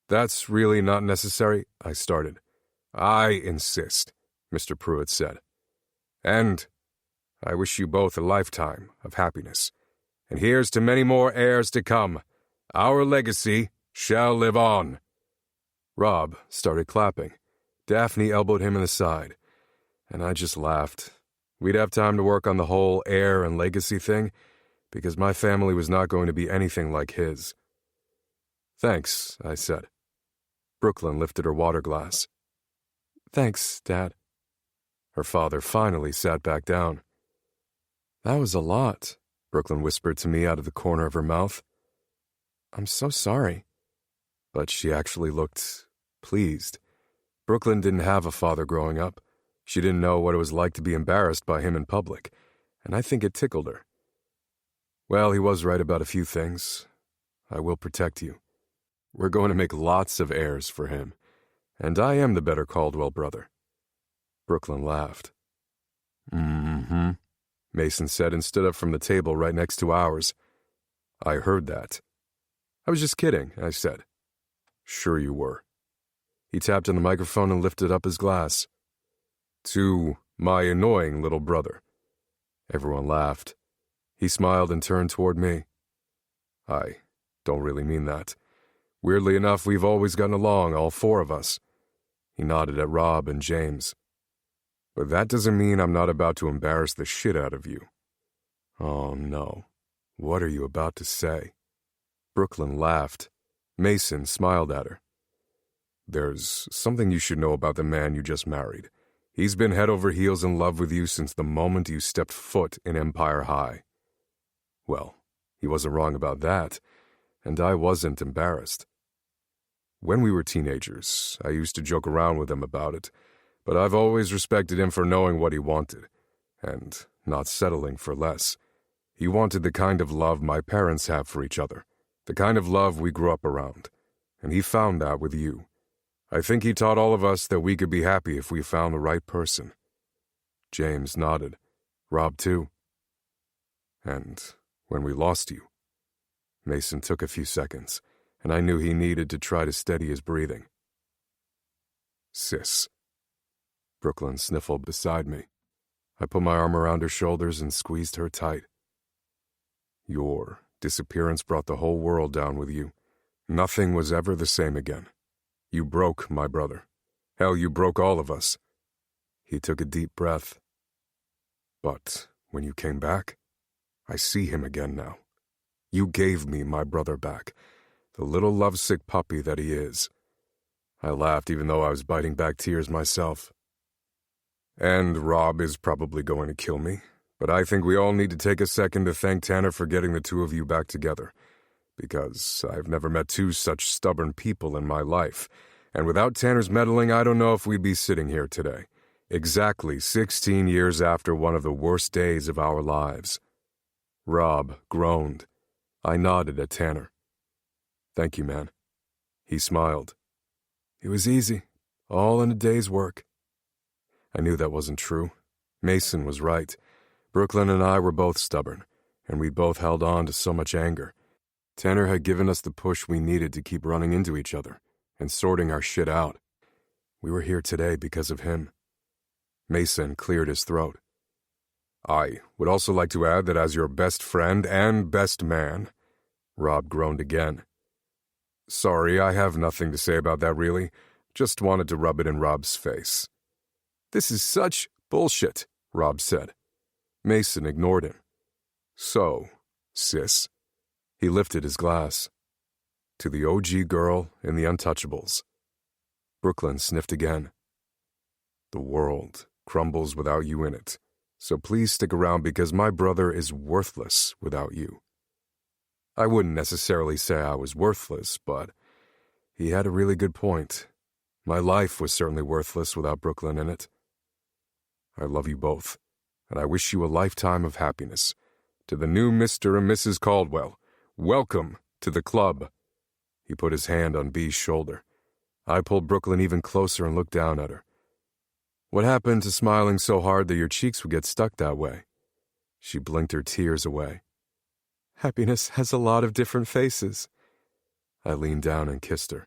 [SPEAKER 1] "That's really not necessary," I started. "I insist," Mr. Pruitt said. "And I wish you both a lifetime of happiness. And here's to many more heirs to come. Our legacy shall live on." Rob started clapping. Daphne elbowed him in the side, and I just laughed. We'd have time to work on the whole heir and legacy thing, because my family was not going to be anything like his. "Thanks," I said. Brooklyn lifted her water glass. "Thanks, Dad." Her father finally sat back down. "That was a lot," Brooklyn whispered to me out of the corner of her mouth. "I'm so sorry." But she actually looked pleased. Brooklyn didn't have a father growing up. She didn't know what it was like to be embarrassed by him in public, and I think it tickled her. "Well, he was right about a few things. I will protect you. We're going to make lots of heirs for him, and I am the better Caldwell brother." Brooklyn laughed. "Mm-hmm," Mason said and stood up from the table right next to ours. "I heard that." "I was just kidding," I said. "Sure you were." He tapped on the microphone and lifted up his glass. "To my annoying little brother." Everyone laughed. He smiled and turned toward me. "I don't really mean that. Weirdly enough, we've always gotten along, all four of us." He nodded at Rob and James. "But that doesn't mean I'm not about to embarrass the shit out of you." "Oh, no. What are you about to say?" Brooklyn laughed. Mason smiled at her. "There's something you should know about the man you just married. He's been head over heels in love with you since the moment you stepped foot in Empire High." Well, he wasn't wrong about that, and I wasn't embarrassed. When we were teenagers, I used to joke around with him about it, but I've always respected him for knowing what he wanted, and not settling for less. He wanted the kind of love my parents have for each other, the kind of love we grew up around, and he found that with you. I think he taught all of us that we could be happy if we found the right person." James nodded. Rob too. "And when we lost you." Mason took a few seconds, and I knew he needed to try to steady his breathing. "Sis." Brooklyn sniffled beside me. I put my arm around her shoulders and squeezed her tight. "Your disappearance brought the whole world down with you. Nothing was ever the same again. You broke my brother. Hell, you broke all of us." He took a deep breath. "But when you came back, I see him again now. You gave me my brother back, the little lovesick puppy that he is." I laughed even though I was biting back tears myself. "And Rob is probably going to kill me, but I think we all need to take a second to thank Tanner for getting the two of you back together, because I've never met two such stubborn people in my life, and without Tanner's meddling, I don't know if we'd be sitting here today, exactly 16 years after one of the worst days of our lives." Rob groaned. I nodded at Tanner. "Thank you, man." He smiled. "It was easy, all in a day's work." I knew that wasn't true. Mason was right. Brooklyn and I were both stubborn, and we both held on to so much anger. Tanner had given us the push we needed to keep running into each other and sorting our shit out. We were here today because of him. Mason cleared his throat. "I would also like to add that as your best friend and best man," Rob groaned again. "Sorry, I have nothing to say about that really. Just wanted to rub it in Rob's face." "This is such bullshit," Rob said. Mason ignored him. "So, sis." He lifted his glass. "To the OG girl in the Untouchables." Brooklyn sniffed again. "The world crumbles without you in it, so please stick around because my brother is worthless without you." I wouldn't necessarily say I was worthless, but he had a really good point. My life was certainly worthless without Brooklyn in it. I love you both, and I wish you a lifetime of happiness. To the new Mr. and Mrs. Caldwell, welcome to the club." He put his hand on Bee's shoulder. I pulled Brooklyn even closer and looked down at her. "What happened to smiling so hard that your cheeks would get stuck that way?" She blinked her tears away.
[SPEAKER 6] "Happiness has a lot of different faces."
[SPEAKER 1] I leaned down and kissed her.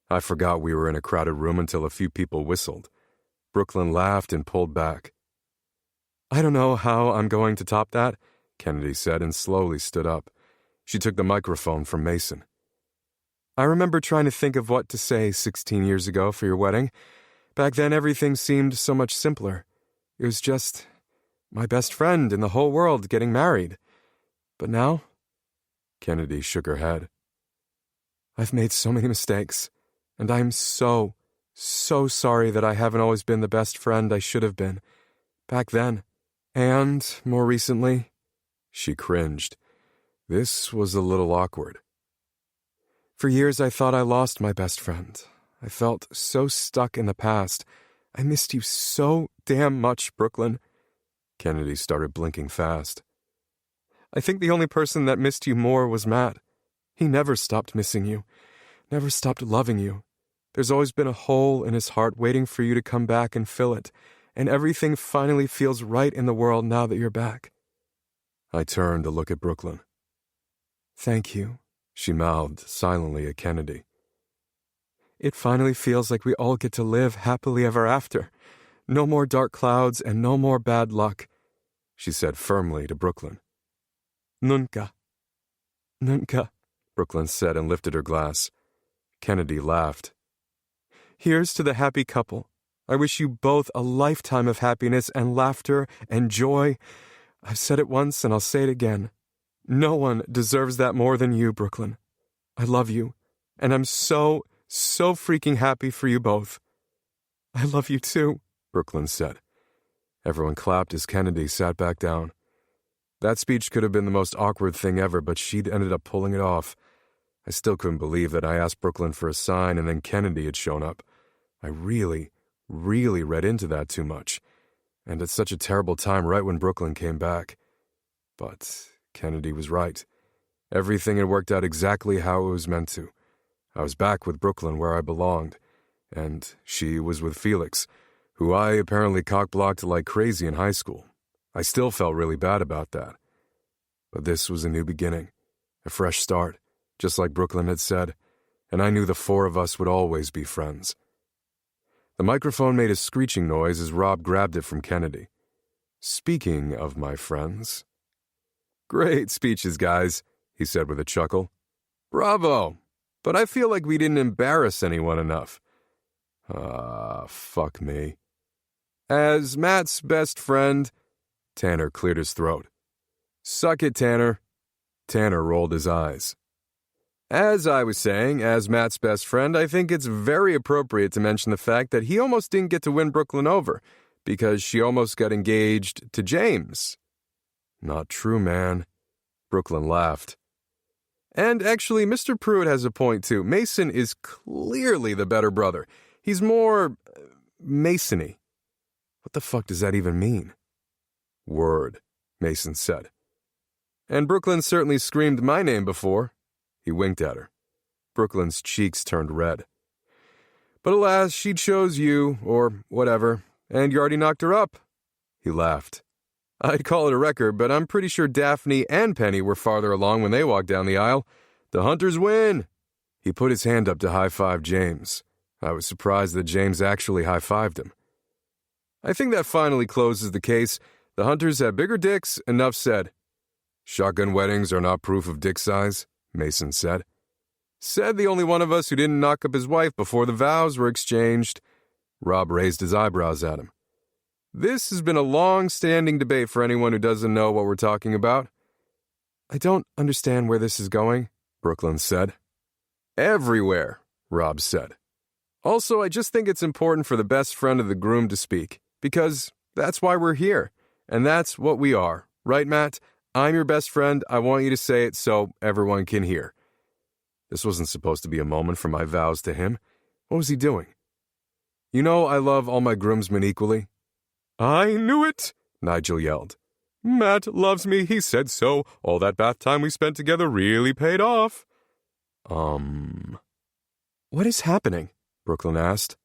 [SPEAKER 1] I forgot we were in a crowded room until a few people whistled. Brooklyn laughed and pulled back.
[SPEAKER 6] "I don't know how I'm going to top that," Kennedy said and slowly stood up. She took the microphone from Mason. "I remember trying to think of what to say 16 years ago for your wedding. Back then everything seemed so much simpler. It was just my best friend in the whole world getting married. But now?"
[SPEAKER 1] Kennedy shook her head.
[SPEAKER 6] "I've made so many mistakes, and I'm so sorry that I haven't always been the best friend I should have been. Back then, and more recently."
[SPEAKER 1] She cringed. This was a little awkward.
[SPEAKER 6] "For years I thought I lost my best friend. I felt so stuck in the past. I missed you so damn much, Brooklyn."
[SPEAKER 1] Kennedy started blinking fast.
[SPEAKER 6] "I think the only person that missed you more was Matt. He never stopped missing you, never stopped loving you. There's always been a hole in his heart waiting for you to come back and fill it, and everything finally feels right in the world now that you're back."
[SPEAKER 1] I turned to look at Brooklyn.
[SPEAKER 6] "Thank you,"
[SPEAKER 1] she mouthed silently at Kennedy.
[SPEAKER 6] "It finally feels like we all get to live happily ever after. No more dark clouds and no more bad luck,"
[SPEAKER 1] she said firmly to Brooklyn.
[SPEAKER 6] "Nunca. Nunca,"
[SPEAKER 1] Brooklyn said and lifted her glass. Kennedy laughed.
[SPEAKER 6] "Here's to the happy couple. I wish you both a lifetime of happiness and laughter and joy. I've said it once and I'll say it again. No one deserves that more than you, Brooklyn. I love you, and I'm so freaking happy for you both." "I love you too,"
[SPEAKER 1] Brooklyn said. Everyone clapped as Kennedy sat back down. That speech could have been the most awkward thing ever, but she'd ended up pulling it off. I still couldn't believe that I asked Brooklyn for a sign and then Kennedy had shown up. I really read into that too much. And at such a terrible time right when Brooklyn came back. But Kennedy was right. Everything had worked out exactly how it was meant to. I was back with Brooklyn where I belonged, and she was with Felix, who I apparently cock-blocked like crazy in high school. I still felt really bad about that. But this was a new beginning, a fresh start, just like Brooklyn had said, and I knew the four of us would always be friends. The microphone made a screeching noise as Rob grabbed it from Kennedy. "Speaking of my friends..." "Great speeches, guys," he said with a chuckle. "Bravo! But I feel like we didn't embarrass anyone enough." Fuck me. "As Matt's best friend..." Tanner cleared his throat. "Suck it, Tanner." Tanner rolled his eyes. "As I was saying, as Matt's best friend, I think it's very appropriate to mention the fact that he almost didn't get to win Brooklyn over, because she almost got engaged to James." "Not true, man." Brooklyn laughed. "And actually, Mr. Pruitt has a point, too. Mason is clearly the better brother. He's more... Mason-y." "What the fuck does that even mean?" "Word," Mason said. "And Brooklyn certainly screamed my name before." He winked at her. Brooklyn's cheeks turned red. "But alas, she chose you, or whatever, and you already knocked her up." He laughed. "I'd call it a record, but I'm pretty sure Daphne and Penny were farther along when they walked down the aisle. The Hunters win!" He put his hand up to high-five James. I was surprised that James actually high-fived him. "I think that finally closes the case. The Hunters have bigger dicks, enough said." "Shotgun weddings are not proof of dick size," Mason said. "Said the only one of us who didn't knock up his wife before the vows were exchanged." Rob raised his eyebrows at him. "This has been a long-standing debate for anyone who doesn't know what we're talking about."
[SPEAKER 6] "I don't understand where this is going,"
[SPEAKER 1] Brooklyn said. "Everywhere," Rob said. "Also, I just think it's important for the best friend of the groom to speak, because that's why we're here, and that's what we are, right, Matt? I'm your best friend. I want you to say it so everyone can hear. This wasn't supposed to be a moment for my vows to him. What was he doing? You know I love all my groomsmen equally. I knew it, Nigel yelled. Matt loves me, he said so. All that bath time we spent together really paid off. What is happening? Brooklyn asked.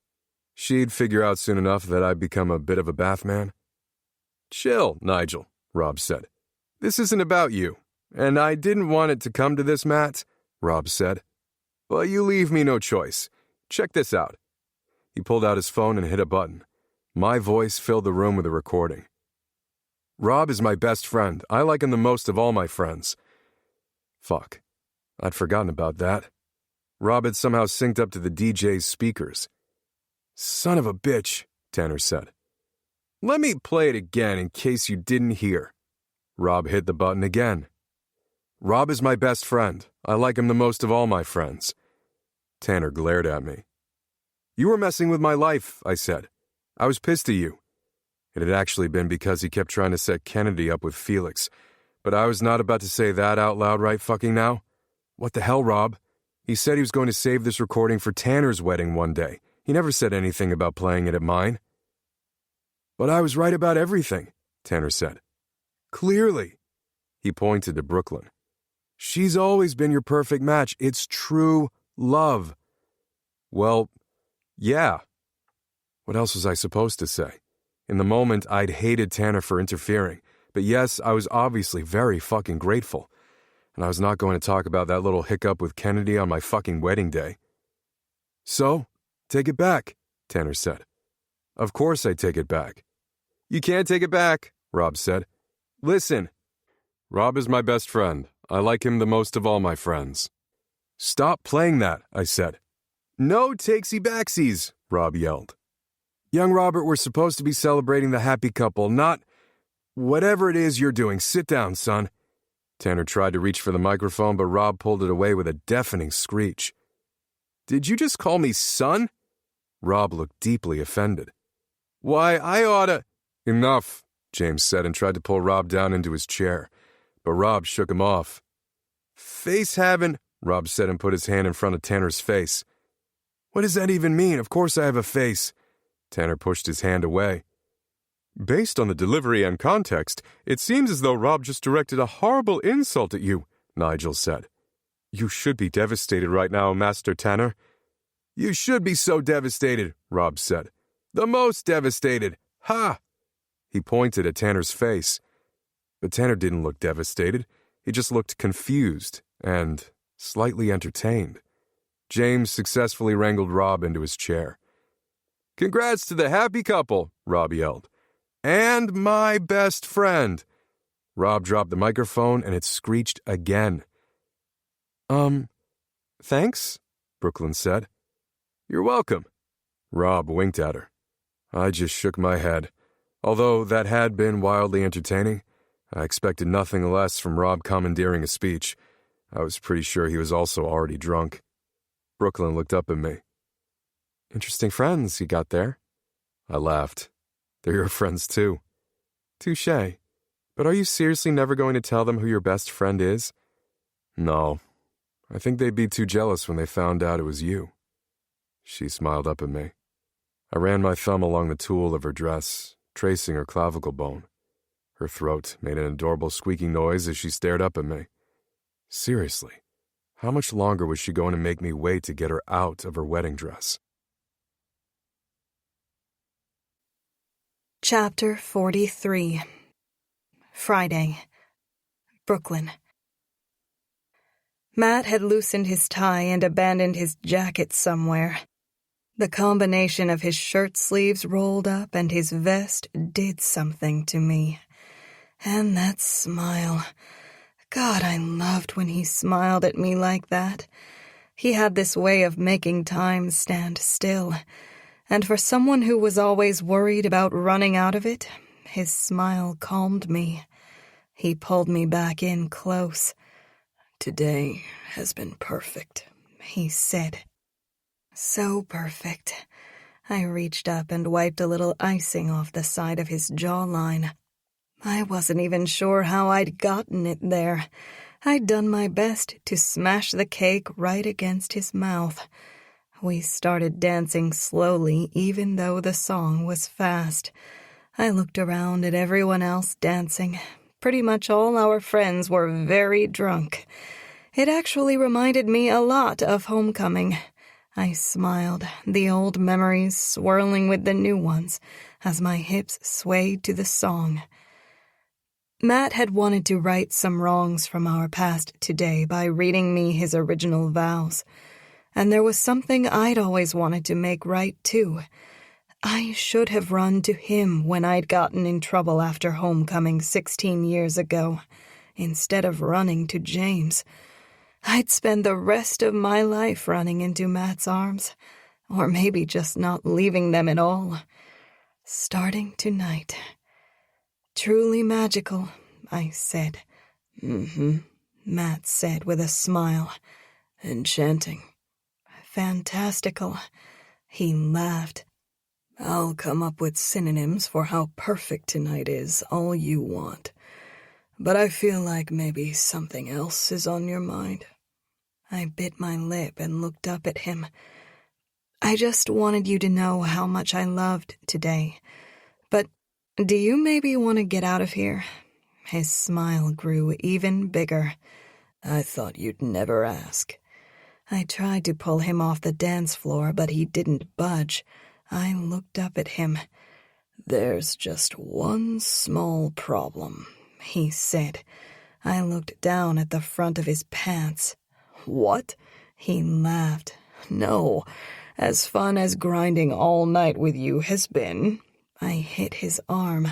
[SPEAKER 1] She'd figure out soon enough that I'd become a bit of a bath man. Chill, Nigel, Rob said. This isn't about you. And I didn't want it to come to this, Matt, Rob said. But you leave me no choice. Check this out. He pulled out his phone and hit a button. My voice filled the room with a recording. Rob is my best friend. I like him the most of all my friends. Fuck. I'd forgotten about that. Rob had somehow synced up to the DJ's speakers. Son of a bitch, Tanner said. Let me play it again in case you didn't hear. Rob hit the button again. Rob is my best friend. I like him the most of all my friends. Tanner glared at me. You were messing with my life, I said. I was pissed at you. It had actually been because he kept trying to set Kennedy up with Felix. But I was not about to say that out loud right fucking now. What the hell, Rob? He said he was going to save this recording for Tanner's wedding one day. He never said anything about playing it at mine. But I was right about everything, Tanner said. Clearly. He pointed to Brooklyn. She's always been your perfect match. It's true love. Well, yeah. What else was I supposed to say? In the moment, I'd hated Tanner for interfering. But yes, I was obviously very fucking grateful. And I was not going to talk about that little hiccup with Kennedy on my fucking wedding day. So, take it back, Tanner said. Of course I take it back. You can't take it back, Rob said. Listen. Rob is my best friend. I like him the most of all my friends. Stop playing that, I said. No takesy-backsies, Rob yelled. Young Robert, we're supposed to be celebrating the happy couple, not whatever it is you're doing. Sit down, son. Tanner tried to reach for the microphone, but Rob pulled it away with a deafening screech. Did you just call me son? Rob looked deeply offended. Why, I oughta... Enough, James said and tried to pull Rob down into his chair. But Rob shook him off. Face having, Rob said and put his hand in front of Tanner's face. What does that even mean? Of course I have a face. Tanner pushed his hand away. Based on the delivery and context, it seems as though Rob just directed a horrible insult at you, Nigel said. You should be devastated right now, Master Tanner. You should be so devastated, Rob said. The most devastated. Ha! He pointed at Tanner's face. But Tanner didn't look devastated. He just looked confused and slightly entertained. James successfully wrangled Rob into his chair. Congrats to the happy couple, Rob yelled. And my best friend. Rob dropped the microphone and it screeched again. Thanks, Brooklyn said. You're welcome. Rob winked at her. I just shook my head. Although that had been wildly entertaining, I expected nothing less from Rob commandeering a speech. I was pretty sure he was also already drunk. Brooklyn looked up at me. Interesting friends you got there. I laughed. They're your friends too. Touché. But are you seriously never going to tell them who your best friend is? No. I think they'd be too jealous when they found out it was you. She smiled up at me. I ran my thumb along the tulle of her dress, tracing her clavicle bone. Her throat made an adorable squeaking noise as she stared up at me. Seriously, how much longer was she going to make me wait to get her out of her wedding dress?
[SPEAKER 2] Chapter 43. Friday. Brooklyn. Matt had loosened his tie and abandoned his jacket somewhere. The combination of his shirt sleeves rolled up and his vest did something to me. And that smile. God, I loved when he smiled at me like that. He had this way of making time stand still. And for someone who was always worried about running out of it, his smile calmed me. He pulled me back in close. Today has been perfect, he said. So perfect. I reached up and wiped a little icing off the side of his jawline. I wasn't even sure how I'd gotten it there. I'd done my best to smash the cake right against his mouth. We started dancing slowly, even though the song was fast. I looked around at everyone else dancing. Pretty much all our friends were very drunk. It actually reminded me a lot of homecoming. I smiled, the old memories swirling with the new ones, as my hips swayed to the song. Matt had wanted to right some wrongs from our past today by reading me his original vows. And there was something I'd always wanted to make right, too. I should have run to him when I'd gotten in trouble after homecoming 16 years ago, instead of running to James. I'd spend the rest of my life running into Matt's arms, or maybe just not leaving them at all. Starting tonight. Truly magical, I said. Matt said with a smile. Enchanting. Fantastical. He laughed. I'll come up with synonyms for how perfect tonight is all you want. But I feel like maybe something else is on your mind. I bit my lip and looked up at him. I just wanted you to know how much I loved today. But do you maybe want to get out of here? His smile grew even bigger. I thought you'd never ask. I tried to pull him off the dance floor, but he didn't budge. I looked up at him. There's just one small problem, he said. I looked down at the front of his pants. What? He laughed. No, as fun as grinding all night with you has been. I hit his arm.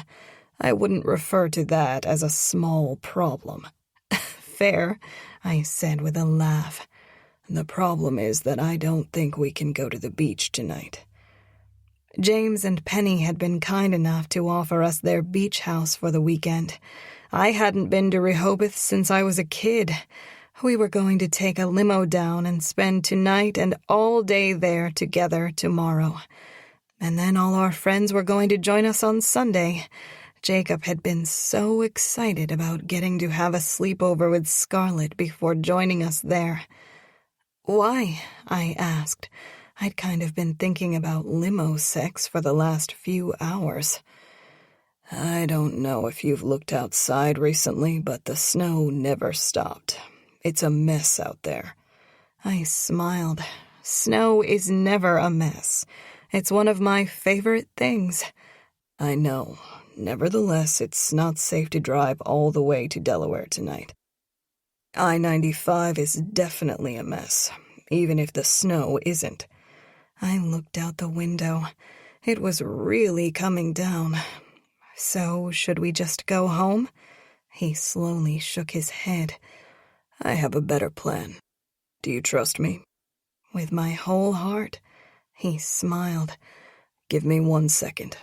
[SPEAKER 2] I wouldn't refer to that as a small problem. Fair, I said with a laugh. The problem is that I don't think we can go to the beach tonight. James and Penny had been kind enough to offer us their beach house for the weekend. I hadn't been to Rehoboth since I was a kid. We were going to take a limo down and spend tonight and all day there together tomorrow. And then all our friends were going to join us on Sunday. Jacob had been so excited about getting to have a sleepover with Scarlett before joining us there. Why? I asked. I'd kind of been thinking about limo sex for the last few hours. I don't know if you've looked outside recently, but the snow never stopped. It's a mess out there. I smiled. Snow is never a mess. It's one of my favorite things. I know. Nevertheless, it's not safe to drive all the way to Delaware tonight. I-95 is definitely a mess, even if the snow isn't. I looked out the window. It was really coming down. So, should we just go home? He slowly shook his head. I have a better plan. Do you trust me? With my whole heart. He smiled. Give me 1 second.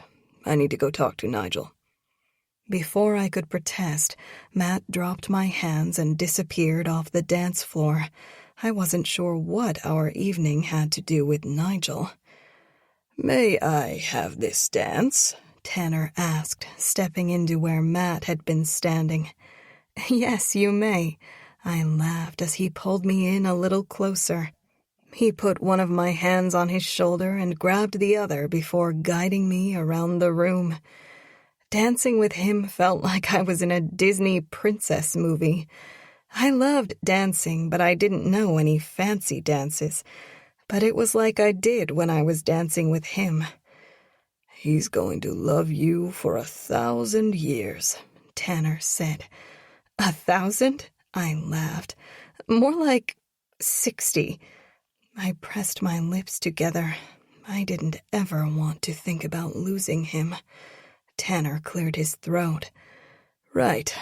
[SPEAKER 2] I need to go talk to Nigel. Before I could protest, Matt dropped my hands and disappeared off the dance floor. I wasn't sure what our evening had to do with Nigel. May I have this dance? Tanner asked, stepping into where Matt had been standing. Yes, you may. I laughed as he pulled me in a little closer. He put one of my hands on his shoulder and grabbed the other before guiding me around the room. Dancing with him felt like I was in a Disney princess movie. I loved dancing, but I didn't know any fancy dances. But it was like I did when I was dancing with him. He's going to love you for 1,000 years, Tanner said. 1,000? I laughed. More like 60. I pressed my lips together. I didn't ever want to think about losing him. Tanner cleared his throat. Right.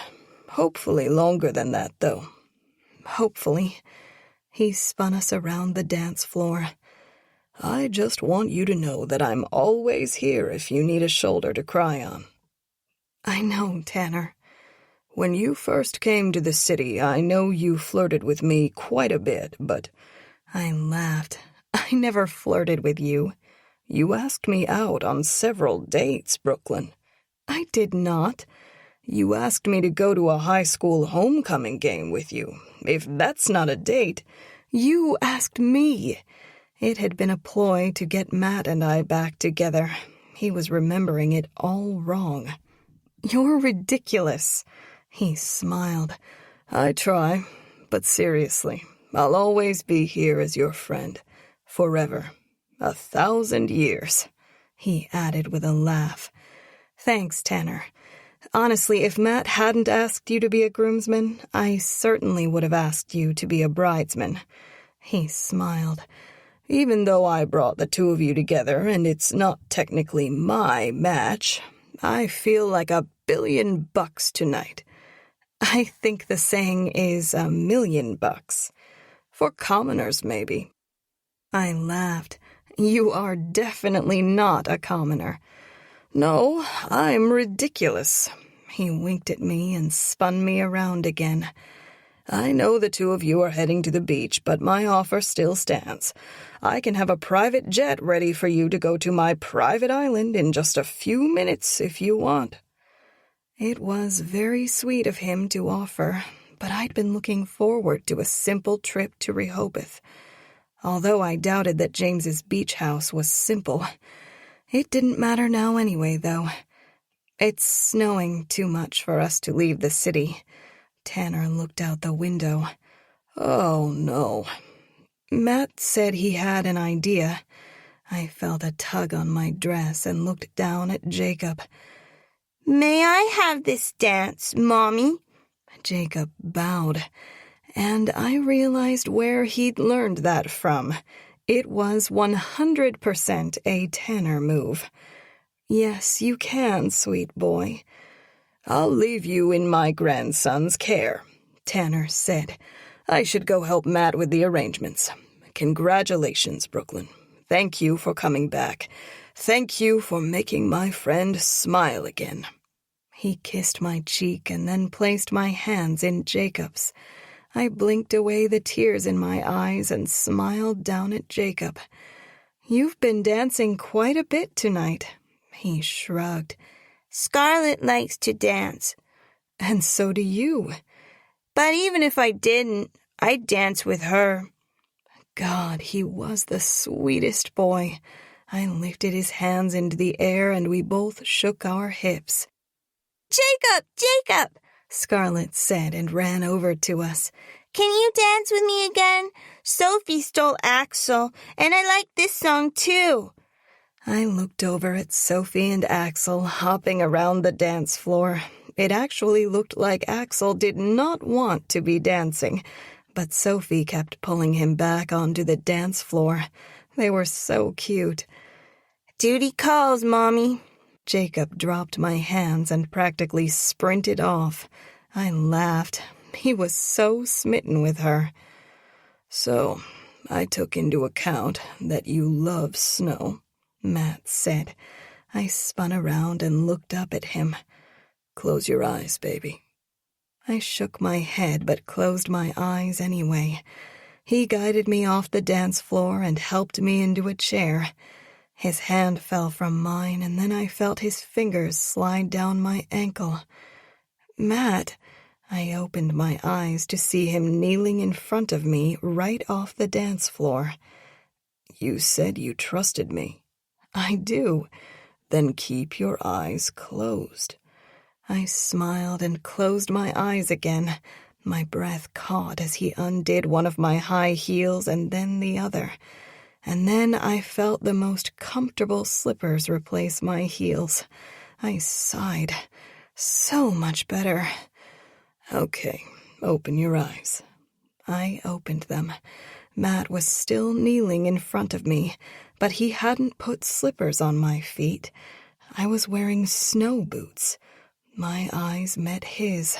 [SPEAKER 2] Hopefully longer than that, though. Hopefully. He spun us around the dance floor. I just want you to know that I'm always here if you need a shoulder to cry on. I know, Tanner. When you first came to the city, I know you flirted with me quite a bit, but I laughed. I never flirted with you. You asked me out on several dates, Brooklyn. I did not.
[SPEAKER 4] You asked me to go to a high school homecoming game with you. If that's not a date, you asked me. It had been a ploy to get Matt and I back together. He was remembering it all wrong. You're ridiculous. He smiled. I try, but seriously, I'll always be here as your friend. Forever. 1,000 years. He added with a laugh. Thanks, Tanner. Honestly, if Matt hadn't asked you to be a groomsman, I certainly would have asked you to be a bridesman. He smiled. Even though I brought the two of you together and it's not technically my match, I feel like $1 billion tonight. I think the saying is $1 million. For commoners, maybe. I laughed. You are definitely not a commoner. No, I'm ridiculous. He winked at me and spun me around again. I know the two of you are heading to the beach, but my offer still stands. I can have a private jet ready for you to go to my private island in just a few minutes if you want. It was very sweet of him to offer, but I'd been looking forward to a simple trip to Rehoboth. Although I doubted that James's beach house was simple, it didn't matter now anyway, though. It's snowing too much for us to leave the city. Tanner looked out the window. Oh, no. Matt said he had an idea. I felt a tug on my dress and looked down at Jacob.
[SPEAKER 3] May I have this dance, Mommy?
[SPEAKER 2] Jacob bowed, and I realized where he'd learned that from. It was 100% a Tanner move. Yes, you can, sweet boy.
[SPEAKER 4] I'll leave you in my grandson's care, Tanner said. I should go help Matt with the arrangements. Congratulations, Brooklyn. Thank you for coming back. Thank you for making my friend smile again.
[SPEAKER 2] He kissed my cheek and then placed my hands in Jacob's. I blinked away the tears in my eyes and smiled down at Jacob. You've been dancing quite a bit tonight. He shrugged.
[SPEAKER 3] Scarlett likes to dance.
[SPEAKER 2] And so do you.
[SPEAKER 3] But even if I didn't, I'd dance with her.
[SPEAKER 2] God, he was the sweetest boy. I lifted his hands into the air and we both shook our hips.
[SPEAKER 3] Jacob! Jacob!
[SPEAKER 2] Scarlett said and ran over to us.
[SPEAKER 3] Can you dance with me again? Sophie stole Axel, and I like this song too.
[SPEAKER 2] I looked over at Sophie and Axel hopping around the dance floor. It actually looked like Axel did not want to be dancing, but Sophie kept pulling him back onto the dance floor. They were so cute.
[SPEAKER 3] Duty calls, Mommy.
[SPEAKER 2] Jacob dropped my hands and practically sprinted off. I laughed. He was so smitten with her.
[SPEAKER 4] So, I took into account that you love snow,
[SPEAKER 2] Matt said. I spun around and looked up at him.
[SPEAKER 4] Close your eyes, baby.
[SPEAKER 2] I shook my head but closed my eyes anyway. He guided me off the dance floor and helped me into a chair. His hand fell from mine, and then I felt his fingers slide down my ankle. Matt, I opened my eyes to see him kneeling in front of me right off the dance floor.
[SPEAKER 4] You said you trusted me.
[SPEAKER 2] I do.
[SPEAKER 4] Then keep your eyes closed.
[SPEAKER 2] I smiled and closed my eyes again. My breath caught as he undid one of my high heels and then the other. And then I felt the most comfortable slippers replace my heels. I sighed. So much better.
[SPEAKER 4] Okay, open your eyes.
[SPEAKER 2] I opened them. Matt was still kneeling in front of me, but he hadn't put slippers on my feet. I was wearing snow boots. My eyes met his.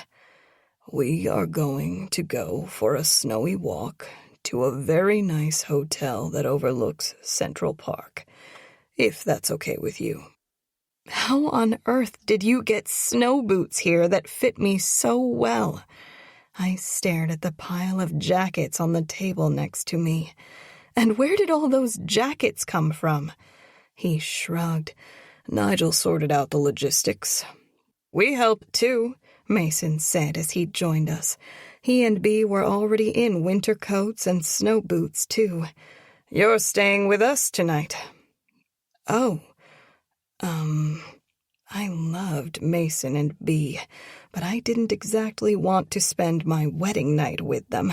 [SPEAKER 4] We are going to go for a snowy walk to a very nice hotel that overlooks Central Park, if that's okay with you.
[SPEAKER 2] How on earth did you get snow boots here that fit me so well? I stared at the pile of jackets on the table next to me. And where did all those jackets come from? He shrugged.
[SPEAKER 4] Nigel sorted out the logistics.
[SPEAKER 2] "We help, too," Mason said as he joined us. He and Bee were already in winter coats and snow boots, too. "You're staying with us tonight." "Oh, I loved Mason and Bee, but I didn't exactly want to spend my wedding night with them.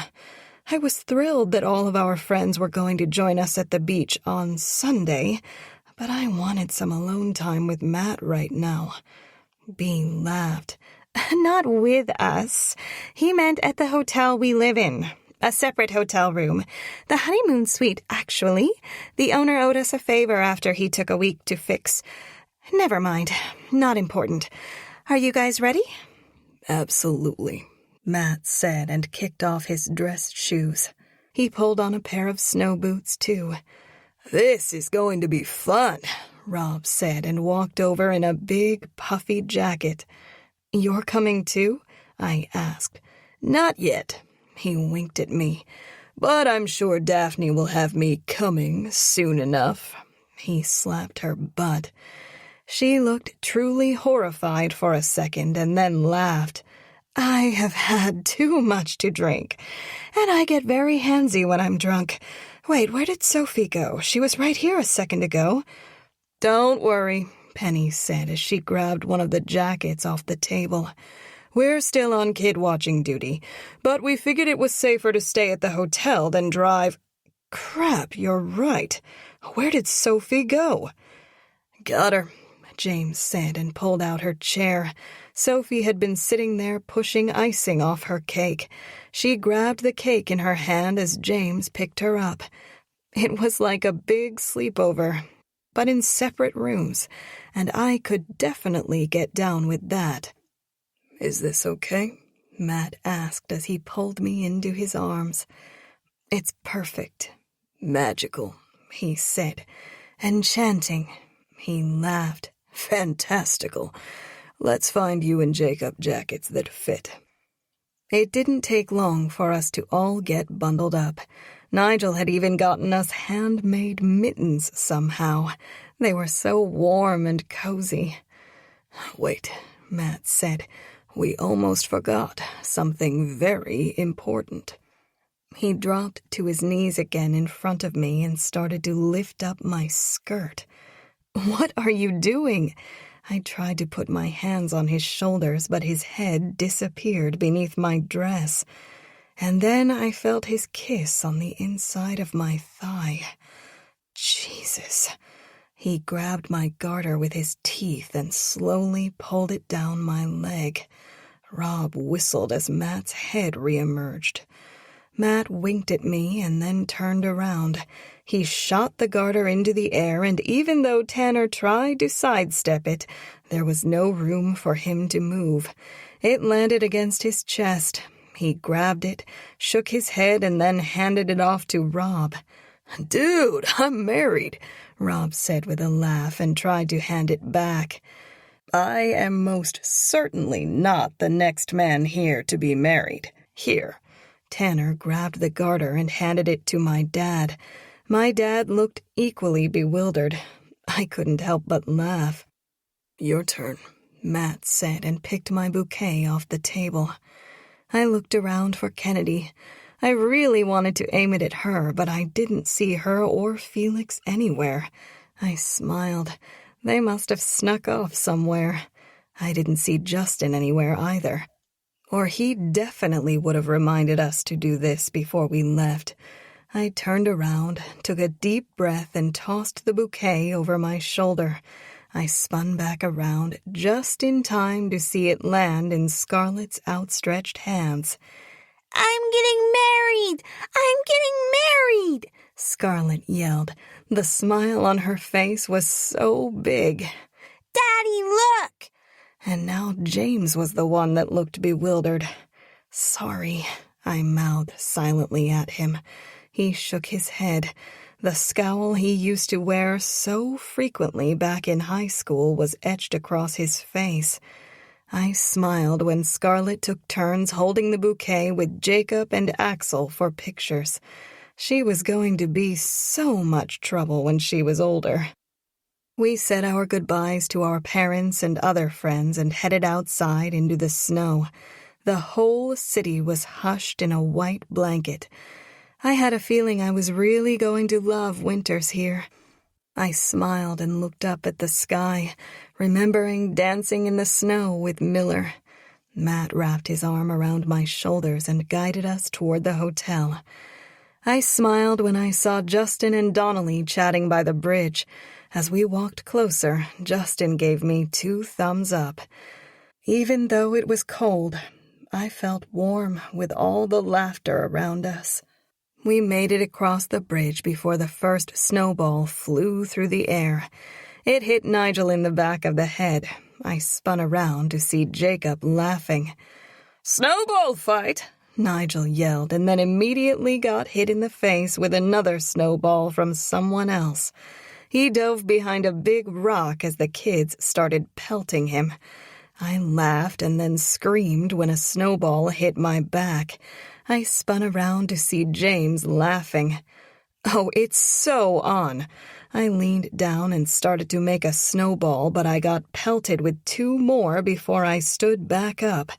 [SPEAKER 2] I was thrilled that all of our friends were going to join us at the beach on Sunday, but I wanted some alone time with Matt right now." Bee laughed.
[SPEAKER 3] Not with us. He meant at the hotel we live in. A separate hotel room. The honeymoon suite, actually. The owner owed us a favor after he took a week to fix. Never mind. Not important. Are you guys ready?
[SPEAKER 2] "Absolutely," Matt said and kicked off his dress shoes. He pulled on a pair of snow boots, too. "This is going to be fun," Rob said and walked over in a big, puffy jacket. "You're coming too?" I asked. "Not yet." He winked at me. "But I'm sure Daphne will have me coming soon enough." He slapped her butt. She looked truly horrified for a second and then laughed. "I have had too much to drink, and I get very handsy when I'm drunk. Wait, where did Sophie go? She was right here a second ago." "Don't worry," Penny said as she grabbed one of the jackets off the table. "We're still on kid-watching duty, but we figured it was safer to stay at the hotel than drive—" "Crap, you're right. Where did Sophie go?" "Got her," James said and pulled out her chair. Sophie had been sitting there pushing icing off her cake. She grabbed the cake in her hand as James picked her up. It was like a big sleepover, but in separate rooms, and I could definitely get down with that. "Is this okay?" Matt asked as he pulled me into his arms. "It's perfect." "Magical," he said. "Enchanting." He laughed. "Fantastical. Let's find you and Jacob jackets that fit." It didn't take long for us to all get bundled up. Nigel had even gotten us handmade mittens somehow. They were so warm and cozy. "Wait," Matt said. "We almost forgot something very important." He dropped to his knees again in front of me and started to lift up my skirt. "What are you doing?" I tried to put my hands on his shoulders, but his head disappeared beneath my dress. And then I felt his kiss on the inside of my thigh. Jesus. He grabbed my garter with his teeth and slowly pulled it down my leg. Rob whistled as Matt's head reemerged. Matt winked at me and then turned around. He shot the garter into the air, and even though Tanner tried to sidestep it, there was no room for him to move. It landed against his chest. He grabbed it, shook his head, and then handed it off to Rob. "Dude, I'm married," Rob said with a laugh and tried to hand it back. "I am most certainly not the next man here to be married. Here." Tanner grabbed the garter and handed it to my dad. My dad looked equally bewildered. I couldn't help but laugh. "Your turn," Matt said and picked my bouquet off the table. I looked around for Kennedy. I really wanted to aim it at her, but I didn't see her or Felix anywhere. I smiled. They must have snuck off somewhere. I didn't see Justin anywhere either. Or he definitely would have reminded us to do this before we left. I turned around, took a deep breath, and tossed the bouquet over my shoulder. I spun back around just in time to see it land in Scarlett's outstretched hands.
[SPEAKER 3] "I'm getting married! I'm getting married!"
[SPEAKER 2] Scarlett yelled. The smile on her face was so big.
[SPEAKER 3] "Daddy, look!"
[SPEAKER 2] And now James was the one that looked bewildered. "Sorry," I mouthed silently at him. He shook his head. The scowl he used to wear so frequently back in high school was etched across his face. I smiled when Scarlett took turns holding the bouquet with Jacob and Axel for pictures. She was going to be so much trouble when she was older. We said our goodbyes to our parents and other friends and headed outside into the snow. The whole city was hushed in a white blanket. I had a feeling I was really going to love winters here. I smiled and looked up at the sky, remembering dancing in the snow with Miller. Matt wrapped his arm around my shoulders and guided us toward the hotel. I smiled when I saw Justin and Donnelly chatting by the bridge. As we walked closer, Justin gave me 2 thumbs up. Even though it was cold, I felt warm with all the laughter around us. We made it across the bridge before the first snowball flew through the air. It hit Nigel in the back of the head. I spun around to see Jacob laughing. "Snowball fight!" Nigel yelled, and then immediately got hit in the face with another snowball from someone else. He dove behind a big rock as the kids started pelting him. I laughed and then screamed when a snowball hit my back. I spun around to see James laughing. "Oh, it's so on." I leaned down and started to make a snowball, but I got pelted with 2 more before I stood back up.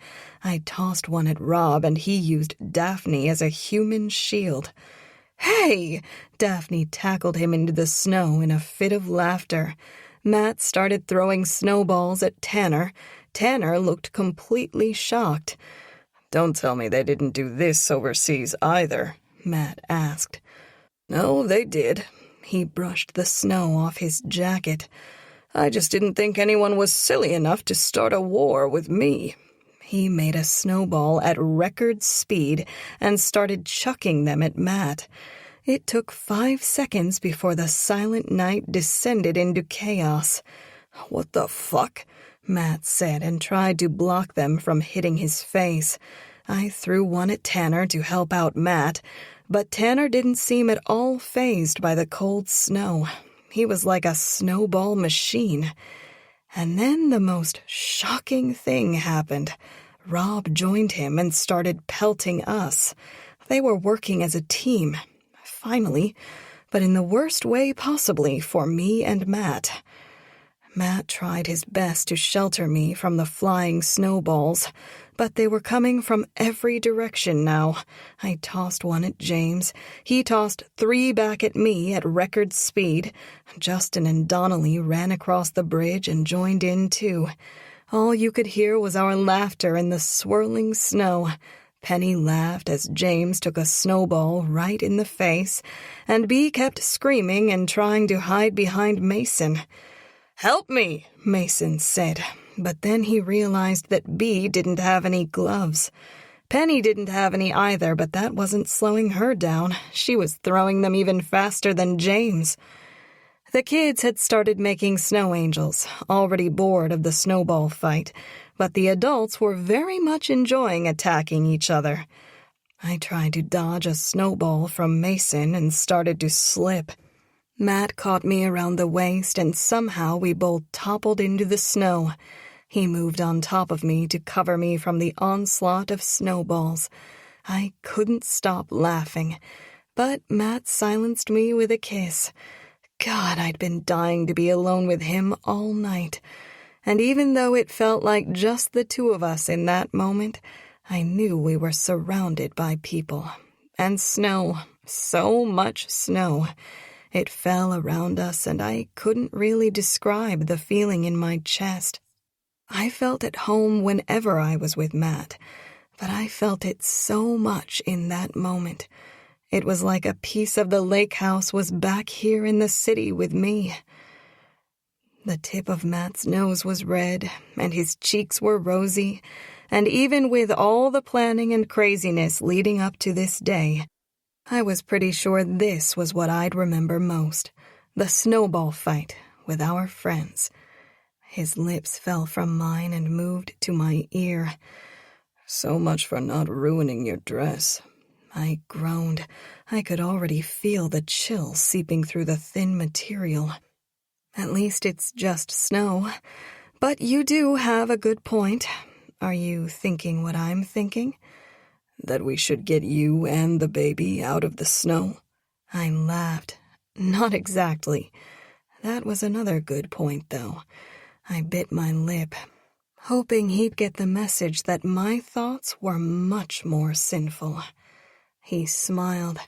[SPEAKER 2] I tossed one at Rob, and he used Daphne as a human shield. "Hey!" Daphne tackled him into the snow in a fit of laughter. Matt started throwing snowballs at Tanner. Tanner looked completely shocked. "Don't tell me they didn't do this overseas either," Matt asked. "No, they did." He brushed the snow off his jacket. "I just didn't think anyone was silly enough to start a war with me." He made a snowball at record speed and started chucking them at Matt. It took 5 seconds before the silent night descended into chaos. "What the fuck?" Matt said and tried to block them from hitting his face. I threw one at Tanner to help out Matt, but Tanner didn't seem at all fazed by the cold snow. He was like a snowball machine. And then the most shocking thing happened. Rob joined him and started pelting us. They were working as a team, finally, but in the worst way possibly for me and Matt. Matt tried his best to shelter me from the flying snowballs, but they were coming from every direction now. I tossed one at James. He tossed 3 back at me at record speed. Justin and Donnelly ran across the bridge and joined in too. All you could hear was our laughter in the swirling snow. Penny laughed as James took a snowball right in the face, and Bee kept screaming and trying to hide behind Mason. "Help me," Mason said, but then he realized that Bee didn't have any gloves. Penny didn't have any either, but that wasn't slowing her down. She was throwing them even faster than James. The kids had started making snow angels, already bored of the snowball fight, but the adults were very much enjoying attacking each other. I tried to dodge a snowball from Mason and started to slip. Matt caught me around the waist, and somehow we both toppled into the snow. He moved on top of me to cover me from the onslaught of snowballs. I couldn't stop laughing, but Matt silenced me with a kiss. God, I'd been dying to be alone with him all night. And even though it felt like just the 2 of us in that moment, I knew we were surrounded by people. And snow, so much snow. It fell around us, and I couldn't really describe the feeling in my chest. I felt at home whenever I was with Matt, but I felt it so much in that moment. It was like a piece of the lake house was back here in the city with me. The tip of Matt's nose was red, and his cheeks were rosy, and even with all the planning and craziness leading up to this day, I was pretty sure this was what I'd remember most, the snowball fight with our friends. His lips fell from mine and moved to my ear. "So much for not ruining your dress." I groaned. I could already feel the chill seeping through the thin material. "At least it's just snow. But you do have a good point. Are you thinking what I'm thinking?"
[SPEAKER 4] "That we should get you and the baby out of the snow?"
[SPEAKER 2] I laughed. "Not exactly. That was another good point, though. I bit my lip, hoping he'd get the message that my thoughts were much more sinful. He smiled.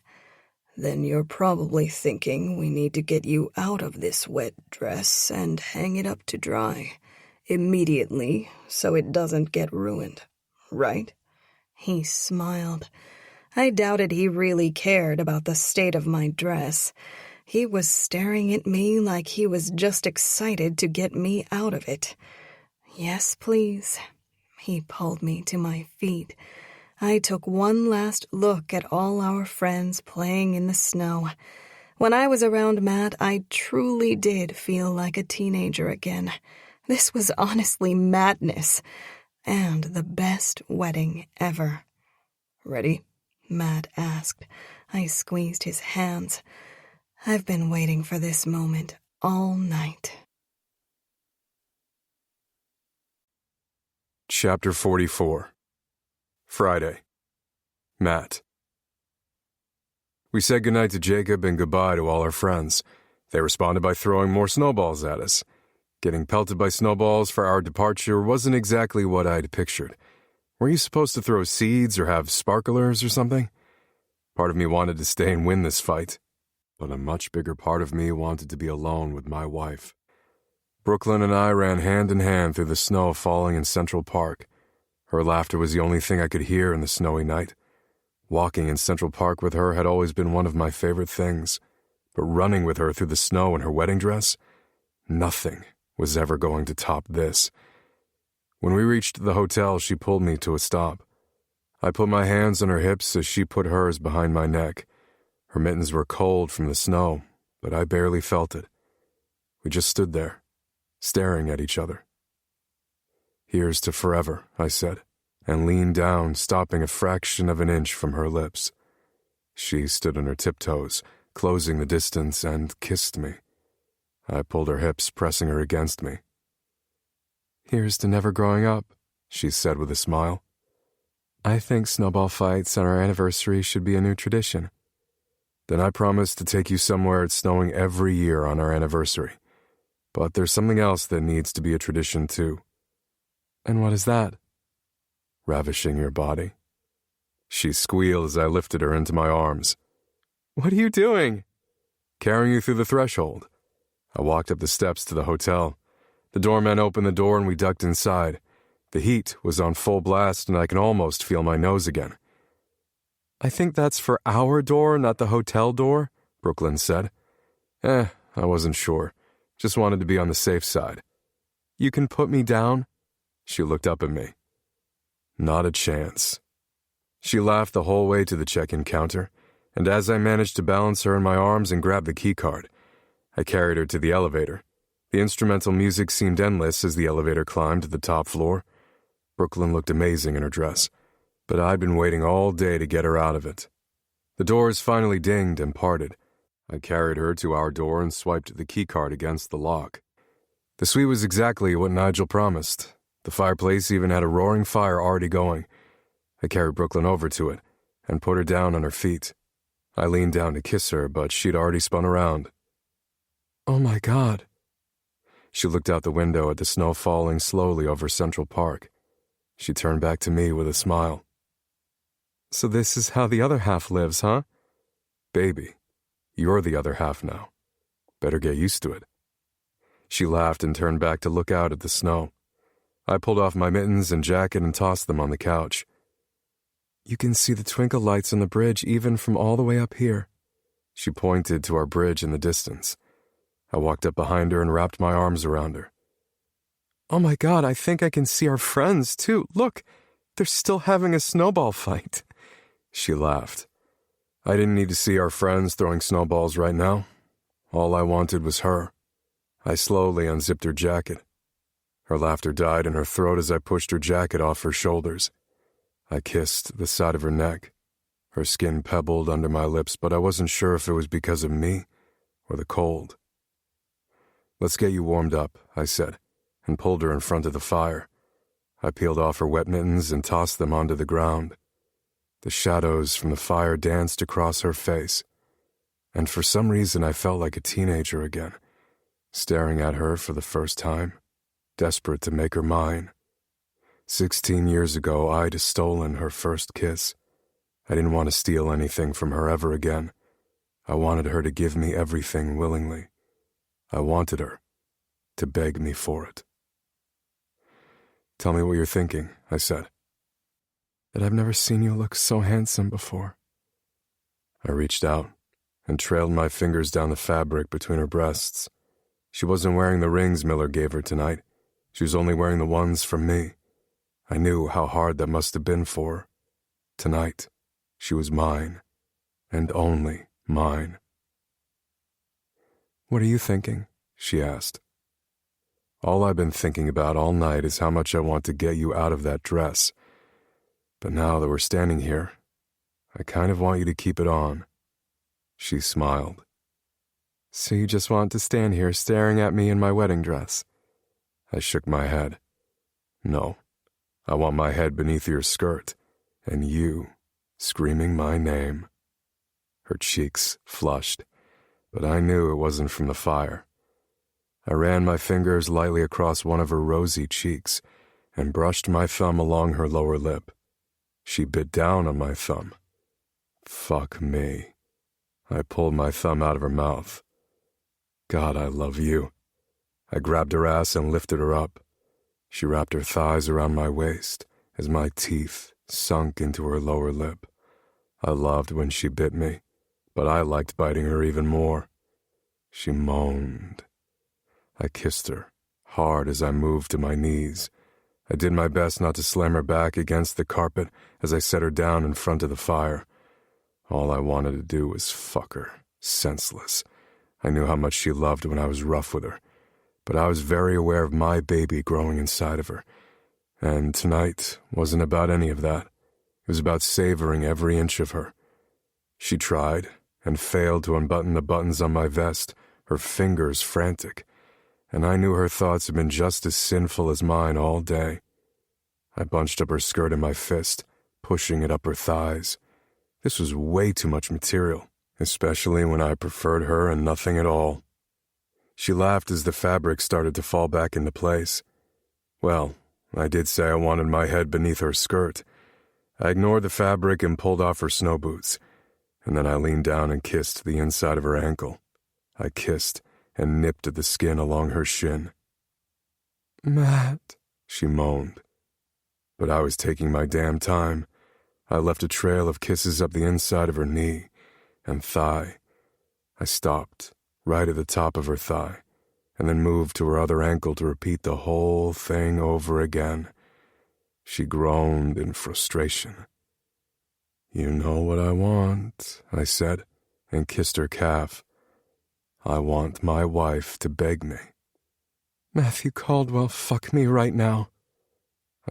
[SPEAKER 2] "Then you're probably thinking we need to get you out of this wet dress and hang it up to dry immediately so it doesn't get ruined, right?" He smiled. I doubted he really cared about the state of my dress. He was staring at me like he was just excited to get me out of it. "Yes, please." He pulled me to my feet. I took one last look at all our friends playing in the snow. When I was around Matt, I truly did feel like a teenager again. This was honestly madness, and the best wedding ever. "Ready?" Matt asked. I squeezed his hands. I've been waiting for this moment all night.
[SPEAKER 1] Chapter 44. Friday. Matt. We said goodnight to Jacob and goodbye to all our friends. They responded by throwing more snowballs at us. Getting pelted by snowballs for our departure wasn't exactly what I'd pictured. Were you supposed to throw seeds or have sparklers or something? Part of me wanted to stay and win this fight, but a much bigger part of me wanted to be alone with my wife. Brooklyn and I ran hand in hand through the snow falling in Central Park. Her laughter was the only thing I could hear in the snowy night. Walking in Central Park with her had always been one of my favorite things, but running with her through the snow in her wedding dress, nothing was ever going to top this. When we reached the hotel, she pulled me to a stop. I put my hands on her hips as she put hers behind my neck. Her mittens were cold from the snow, but I barely felt it. We just stood there, staring at each other. "Here's to forever," I said, and leaned down, stopping a fraction of an inch from her lips. She stood on her tiptoes, closing the distance, and kissed me. I pulled her hips, pressing her against me. "Here's to never growing up," she said with a smile. "I think snowball fights on our anniversary should be a new tradition." "Then I promise to take you somewhere it's snowing every year on our anniversary. But there's something else that needs to be a tradition too." "And what is that?" "Ravishing your body." She squealed as I lifted her into my arms. "What are you doing?" "Carrying you through the threshold." I walked up the steps to the hotel. The doorman opened the door and we ducked inside. The heat was on full blast and I can almost feel my nose again. "I think that's for our door, not the hotel door," Brooklyn said. I wasn't sure. Just wanted to be on the safe side. "You can put me down?" She looked up at me. "Not a chance." She laughed the whole way to the check-in counter, and as I managed to balance her in my arms and grab the keycard, I carried her to the elevator. The instrumental music seemed endless as the elevator climbed to the top floor. Brooklyn looked amazing in her dress, but I'd been waiting all day to get her out of it. The doors finally dinged and parted. I carried her to our door and swiped the keycard against the lock. The suite was exactly what Nigel promised. The fireplace even had a roaring fire already going. I carried Brooklyn over to it and put her down on her feet. I leaned down to kiss her, but she'd already spun around. "Oh my God." She looked out the window at the snow falling slowly over Central Park. She turned back to me with a smile. "So this is how the other half lives, huh?" "Baby, you're the other half now. Better get used to it." She laughed and turned back to look out at the snow. I pulled off my mittens and jacket and tossed them on the couch. "You can see the twinkle lights on the bridge even from all the way up here." She pointed to our bridge in the distance. I walked up behind her and wrapped my arms around her. "Oh my God, I think I can see our friends too. Look, they're still having a snowball fight." She laughed. I didn't need to see our friends throwing snowballs right now. All I wanted was her. I slowly unzipped her jacket. Her laughter died in her throat as I pushed her jacket off her shoulders. I kissed the side of her neck. Her skin pebbled under my lips, but I wasn't sure if it was because of me or the cold. "Let's get you warmed up," I said, and pulled her in front of the fire. I peeled off her wet mittens and tossed them onto the ground. The shadows from the fire danced across her face, and for some reason I felt like a teenager again, staring at her for the first time, desperate to make her mine. 16 years ago, I'd stolen her first kiss. I didn't want to steal anything from her ever again. I wanted her to give me everything willingly. I wanted her to beg me for it. "Tell me what you're thinking," I said.
[SPEAKER 6] "That I've never seen you look so handsome before."
[SPEAKER 1] I reached out and trailed my fingers down the fabric between her breasts. She wasn't wearing the rings Miller gave her tonight. She was only wearing the ones from me. I knew how hard that must have been for her. Tonight, she was mine, and only mine.
[SPEAKER 6] "What are you thinking?"
[SPEAKER 1] she asked. "All I've been thinking about all night is how much I want to get you out of that dress. But now that we're standing here, I kind of want you to keep it on." She smiled.
[SPEAKER 6] "So you just want to stand here staring at me in my wedding dress?"
[SPEAKER 1] I shook my head. "No, I want my head beneath your skirt, and you screaming my name." Her cheeks flushed, but I knew it wasn't from the fire. I ran my fingers lightly across one of her rosy cheeks and brushed my thumb along her lower lip. She bit down on my thumb. Fuck me. I pulled my thumb out of her mouth. "God, I love you." I grabbed her ass and lifted her up. She wrapped her thighs around my waist as my teeth sunk into her lower lip. I loved when she bit me, but I liked biting her even more. She moaned. I kissed her, hard as I moved to my knees. I did my best not to slam her back against the carpet as I set her down in front of the fire. All I wanted to do was fuck her, senseless. I knew how much she loved when I was rough with her, but I was very aware of my baby growing inside of her. And tonight wasn't about any of that. It was about savoring every inch of her. She tried and failed to unbutton the buttons on my vest, her fingers frantic, and I knew her thoughts had been just as sinful as mine all day. I bunched up her skirt in my fist, pushing it up her thighs. This was way too much material, especially when I preferred her and nothing at all. She laughed as the fabric started to fall back into place. Well, I did say I wanted my head beneath her skirt. I ignored the fabric and pulled off her snow boots, and then I leaned down and kissed the inside of her ankle. I kissed and nipped at the skin along her shin.
[SPEAKER 6] "Matt,"
[SPEAKER 1] she moaned. But I was taking my damn time. I left a trail of kisses up the inside of her knee and thigh. I stopped right at the top of her thigh, and then moved to her other ankle to repeat the whole thing over again. She groaned in frustration. "You know what I want," I said, and kissed her calf. "I want my wife to beg me."
[SPEAKER 6] "Matthew Caldwell, fuck me right now."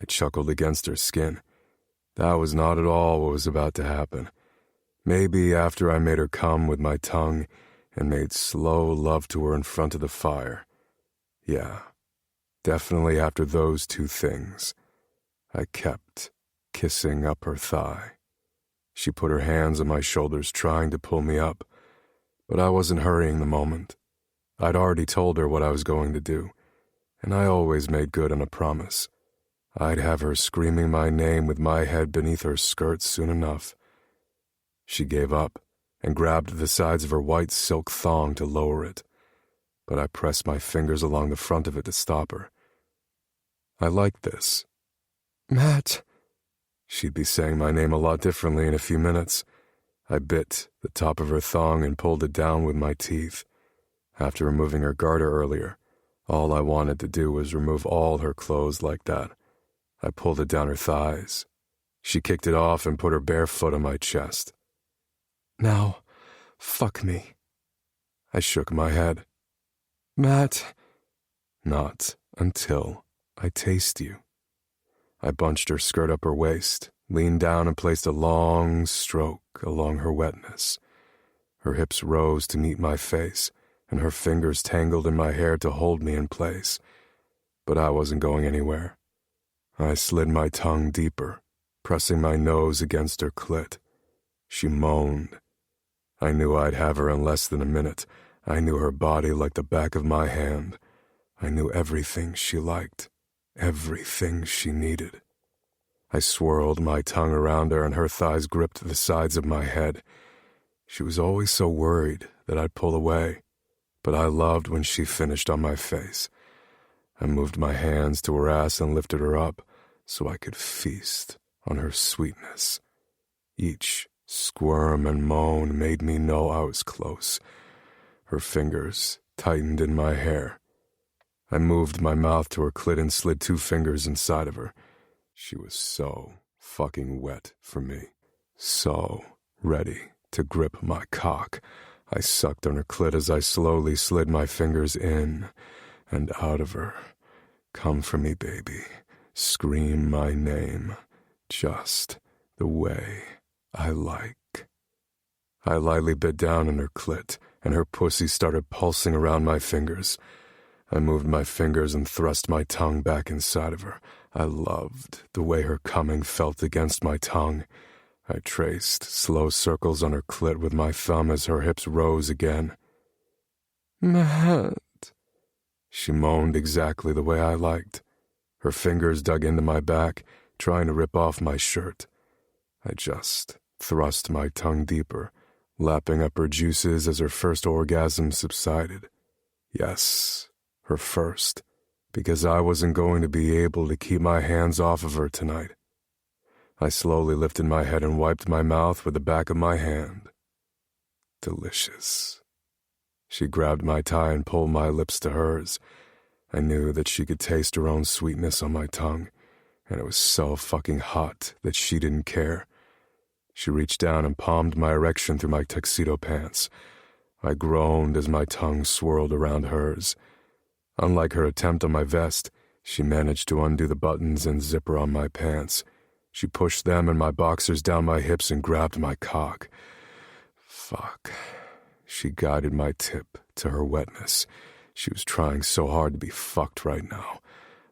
[SPEAKER 1] I chuckled against her skin. That was not at all what was about to happen. Maybe after I made her come with my tongue and made slow love to her in front of the fire. Yeah, definitely after those two things. I kept kissing up her thigh. She put her hands on my shoulders trying to pull me up, but I wasn't hurrying the moment. I'd already told her what I was going to do, and I always made good on a promise. I'd have her screaming my name with my head beneath her skirt soon enough. She gave up and grabbed the sides of her white silk thong to lower it, but I pressed my fingers along the front of it to stop her. I liked this.
[SPEAKER 6] "Matt."
[SPEAKER 1] She'd be saying my name a lot differently in a few minutes. I bit the top of her thong and pulled it down with my teeth. After removing her garter earlier, all I wanted to do was remove all her clothes like that. I pulled it down her thighs. She kicked it off and put her bare foot on my chest.
[SPEAKER 6] "Now, fuck me."
[SPEAKER 1] I shook my head.
[SPEAKER 6] "Matt."
[SPEAKER 1] "Not until I taste you." I bunched her skirt up her waist, leaned down and placed a long stroke along her wetness. Her hips rose to meet my face, and her fingers tangled in my hair to hold me in place. But I wasn't going anywhere. I slid my tongue deeper, pressing my nose against her clit. She moaned. I knew I'd have her in less than a minute.
[SPEAKER 6] I knew her body like the back of my hand. I knew everything she liked, everything she needed. I swirled my tongue around her and her thighs gripped the sides of my head. She was always so worried that I'd pull away, but I loved when she finished on my face. I moved my hands to her ass and lifted her up so I could feast on her sweetness. Each squirm and moan made me know I was close. Her fingers tightened in my hair. I moved my mouth to her clit and slid 2 fingers inside of her. She was so fucking wet for me, so ready to grip my cock. I sucked on her clit as I slowly slid my fingers in and out of her. Come for me, baby. Scream my name, just the way I like. I lightly bit down on her clit, and her pussy started pulsing around my fingers. I moved my fingers and thrust my tongue back inside of her. I loved the way her coming felt against my tongue. I traced slow circles on her clit with my thumb as her hips rose again. Matt. She moaned exactly the way I liked. Her fingers dug into my back, trying to rip off my shirt. I just thrust my tongue deeper, lapping up her juices as her first orgasm subsided. Yes, her first, because I wasn't going to be able to keep my hands off of her tonight. I slowly lifted my head and wiped my mouth with the back of my hand. Delicious. She grabbed my tie and pulled my lips to hers. I knew that she could taste her own sweetness on my tongue, and it was so fucking hot that she didn't care. She reached down and palmed my erection through my tuxedo pants. I groaned as my tongue swirled around hers. Unlike her attempt on my vest, she managed to undo the buttons and zipper on my pants. She pushed them and my boxers down my hips and grabbed my cock. Fuck. She guided my tip to her wetness. She was trying so hard to be fucked right now,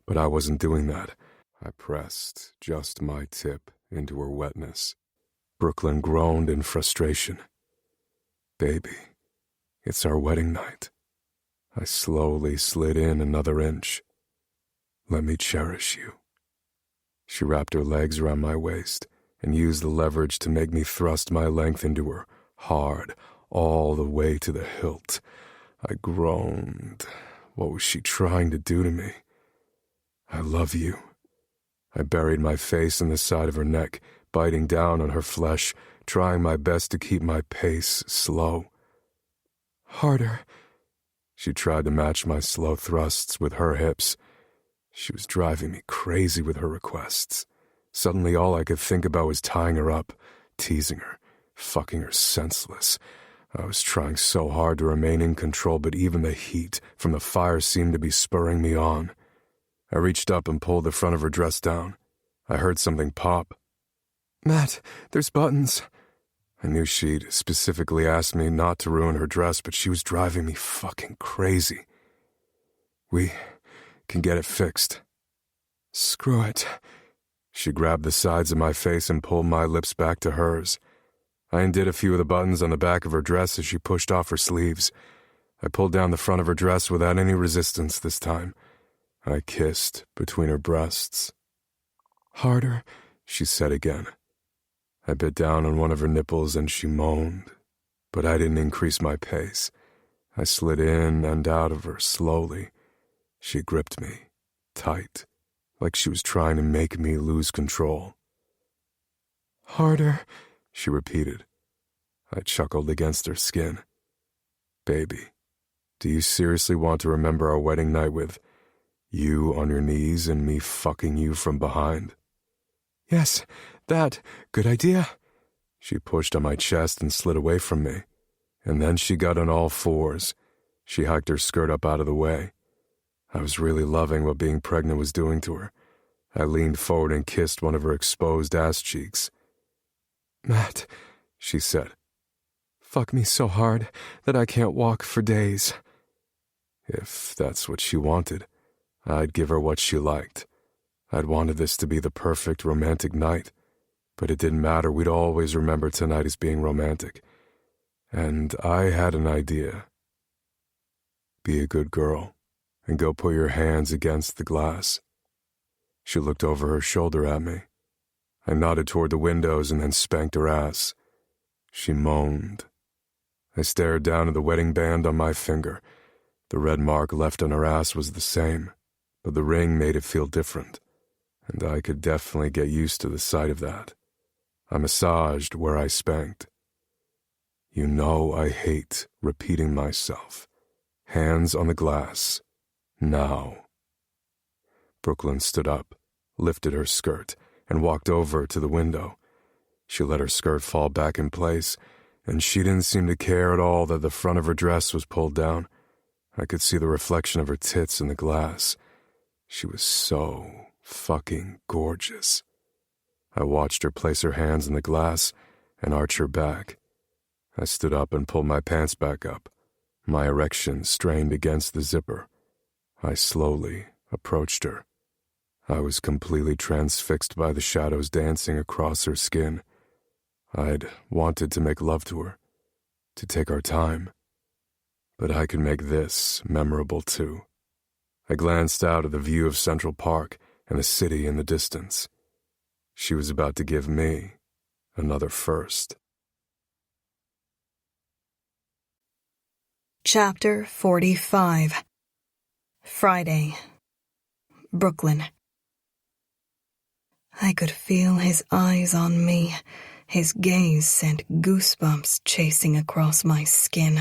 [SPEAKER 6] but I wasn't doing that. I pressed just my tip into her wetness. Brooklyn groaned in frustration. Baby, it's our wedding night. I slowly slid in another inch. Let me cherish you. She wrapped her legs around my waist and used the leverage to make me thrust my length into her, hard, all the way to the hilt. I groaned. What was she trying to do to me? I love you. I buried my face in the side of her neck, biting down on her flesh, trying my best to keep my pace slow. Harder. She tried to match my slow thrusts with her hips. She was driving me crazy with her requests. Suddenly all I could think about was tying her up, teasing her, fucking her senseless. I was trying so hard to remain in control, but even the heat from the fire seemed to be spurring me on. I reached up and pulled the front of her dress down. I heard something pop. Matt, there's buttons. I knew she'd specifically asked me not to ruin her dress, but she was driving me fucking crazy. We can get it fixed. Screw it. She grabbed the sides of my face and pulled my lips back to hers. I undid a few of the buttons on the back of her dress as she pushed off her sleeves. I pulled down the front of her dress without any resistance this time. I kissed between her breasts. Harder, she said again. I bit down on one of her nipples and she moaned, but I didn't increase my pace. I slid in and out of her slowly. She gripped me, tight, like she was trying to make me lose control. Harder, she repeated. I chuckled against her skin. Baby, do you seriously want to remember our wedding night with you on your knees and me fucking you from behind? Yes, that. Good idea. She pushed on my chest and slid away from me, and then she got on all fours. She hiked her skirt up out of the way. I was really loving what being pregnant was doing to her. I leaned forward and kissed one of her exposed ass cheeks. Matt, she said, fuck me so hard that I can't walk for days. If that's what she wanted, I'd give her what she liked. I'd wanted this to be the perfect romantic night, but it didn't matter. We'd always remember tonight as being romantic. And I had an idea.
[SPEAKER 1] Be a good girl, and go put your hands against the glass. She looked over her shoulder at me. I nodded toward the windows and then spanked her ass. She moaned. I stared down at the wedding band on my finger. The red mark left on her ass was the same, but the ring made it feel different, and I could definitely get used to the sight of that. I massaged where I spanked. You know I hate repeating myself. Hands on the glass. Now. Brooklyn stood up, lifted her skirt, and walked over to the window. She let her skirt fall back in place, and she didn't seem to care at all that the front of her dress was pulled down. I could see the reflection of her tits in the glass. She was so fucking gorgeous. I watched her place her hands in the glass and arch her back. I stood up and pulled my pants back up, my erection strained against the zipper. I slowly approached her. I was completely transfixed by the shadows dancing across her skin. I'd wanted to make love to her, to take our time. But I could make this memorable too. I glanced out at the view of Central Park and the city in the distance. She was about to give me another first.
[SPEAKER 2] Chapter 45. Friday. Brooklyn. I could feel his eyes on me. His gaze sent goosebumps chasing across my skin.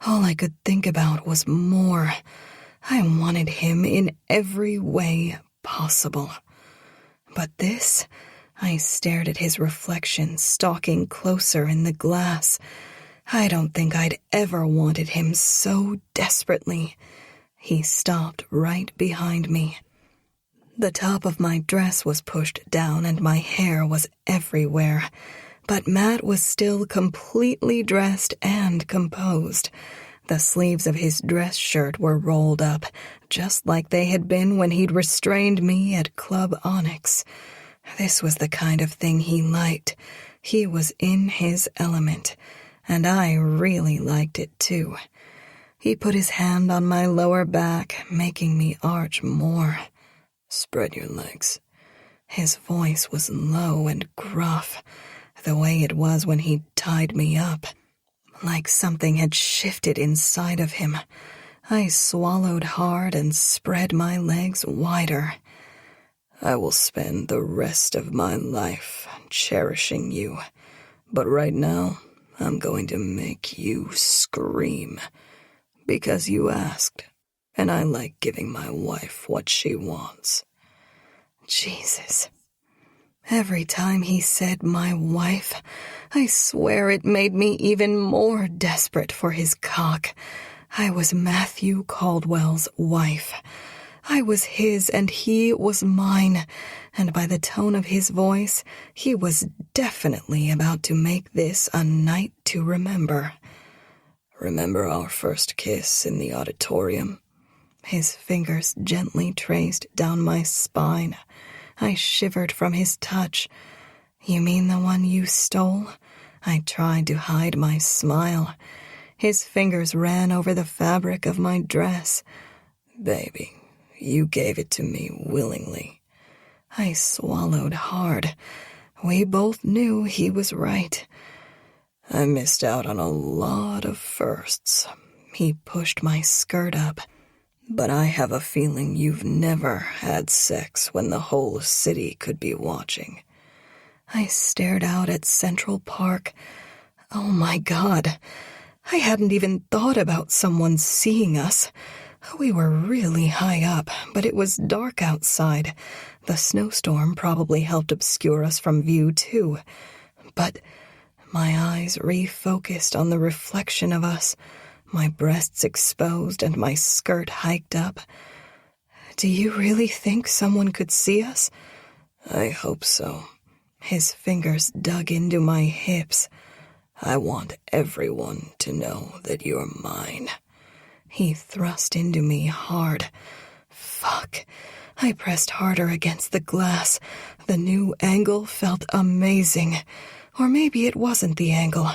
[SPEAKER 2] All I could think about was more. I wanted him in every way possible. But this, I stared at his reflection stalking closer in the glass. I don't think I'd ever wanted him so desperately. He stopped right behind me. The top of my dress was pushed down and my hair was everywhere, but Matt was still completely dressed and composed. The sleeves of his dress shirt were rolled up, just like they had been when he'd restrained me at Club Onyx. This was the kind of thing he liked. He was in his element, and I really liked it too. He put his hand on my lower back, making me arch more. Spread your legs. His voice was low and gruff, the way it was when he tied me up. Like something had shifted inside of him. I swallowed hard and spread my legs wider. I will spend the rest of my life cherishing you, but right now I'm going to make you scream. Because you asked. And I like giving my wife what she wants. Jesus. Every time he said my wife, I swear it made me even more desperate for his cock. I was Matthew Caldwell's wife. I was his and he was mine, and by the tone of his voice, he was definitely about to make this a night to remember. Remember our first kiss in the auditorium? His fingers gently traced down my spine. I shivered from his touch. You mean the one you stole? I tried to hide my smile. His fingers ran over the fabric of my dress. Baby, you gave it to me willingly. I swallowed hard. We both knew he was right. I missed out on a lot of firsts. He pushed my skirt up. But I have a feeling you've never had sex when the whole city could be watching. I stared out at Central Park. Oh my God. I hadn't even thought about someone seeing us. We were really high up, but it was dark outside. The snowstorm probably helped obscure us from view too. But my eyes refocused on the reflection of us. My breasts exposed and my skirt hiked up. Do you really think someone could see us? I hope so. His fingers dug into my hips. I want everyone to know that you're mine. He thrust into me hard. Fuck. I pressed harder against the glass. The new angle felt amazing. Or maybe it wasn't the angle.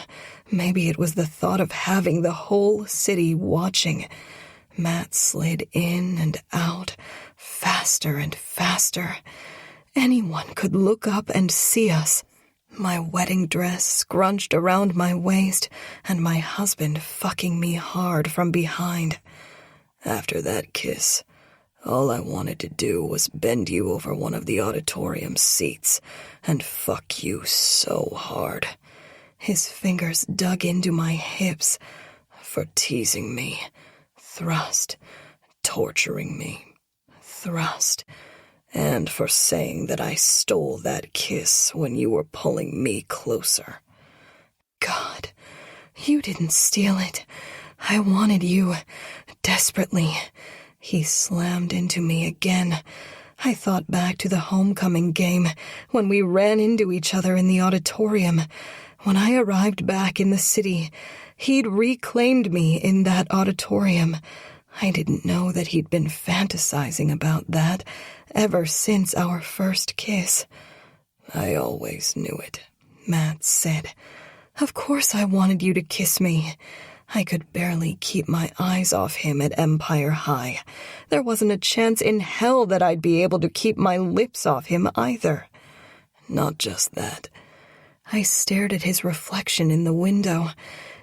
[SPEAKER 2] Maybe it was the thought of having the whole city watching.
[SPEAKER 4] Matt slid in and out, faster and faster. Anyone could look up and see us. My wedding dress scrunched around my waist, and my husband fucking me hard from behind. After that kiss, all I wanted to do was bend you over one of the auditorium seats and fuck you so hard. His fingers dug into my hips for teasing me. Thrust, torturing me. Thrust, and for saying that I stole that kiss when you were pulling me closer. God, you didn't steal it. I wanted you, desperately. He slammed into me again. I thought back to the homecoming game, when we ran into each other in the auditorium. When I arrived back in the city, he'd reclaimed me in that auditorium. I didn't know that he'd been fantasizing about that ever since our first kiss. I always knew it, Matt said. Of course I wanted you to kiss me. I could barely keep my eyes off him at Empire High. There wasn't a chance in hell that I'd be able to keep my lips off him either. Not just that. I stared at his reflection in the window.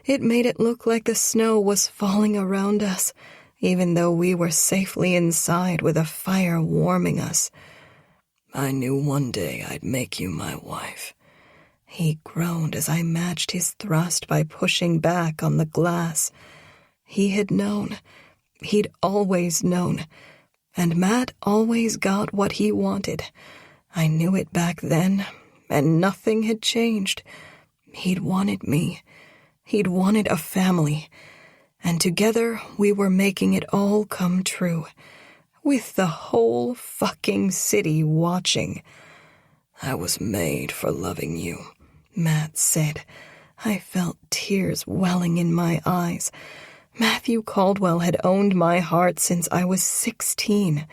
[SPEAKER 4] It made it look like the snow was falling around us, even though we were safely inside with a fire warming us. I knew one day I'd make you my wife. He groaned as I matched his thrust by pushing back on the glass. He had known. He'd always known. And Matt always got what he wanted. I knew it back then, and nothing had changed. He'd wanted me. He'd wanted a family. And together we were making it all come true, with the whole fucking city watching. I was made for loving you, Matt said. I felt tears welling in my eyes. Matthew Caldwell had owned my heart since I was 16.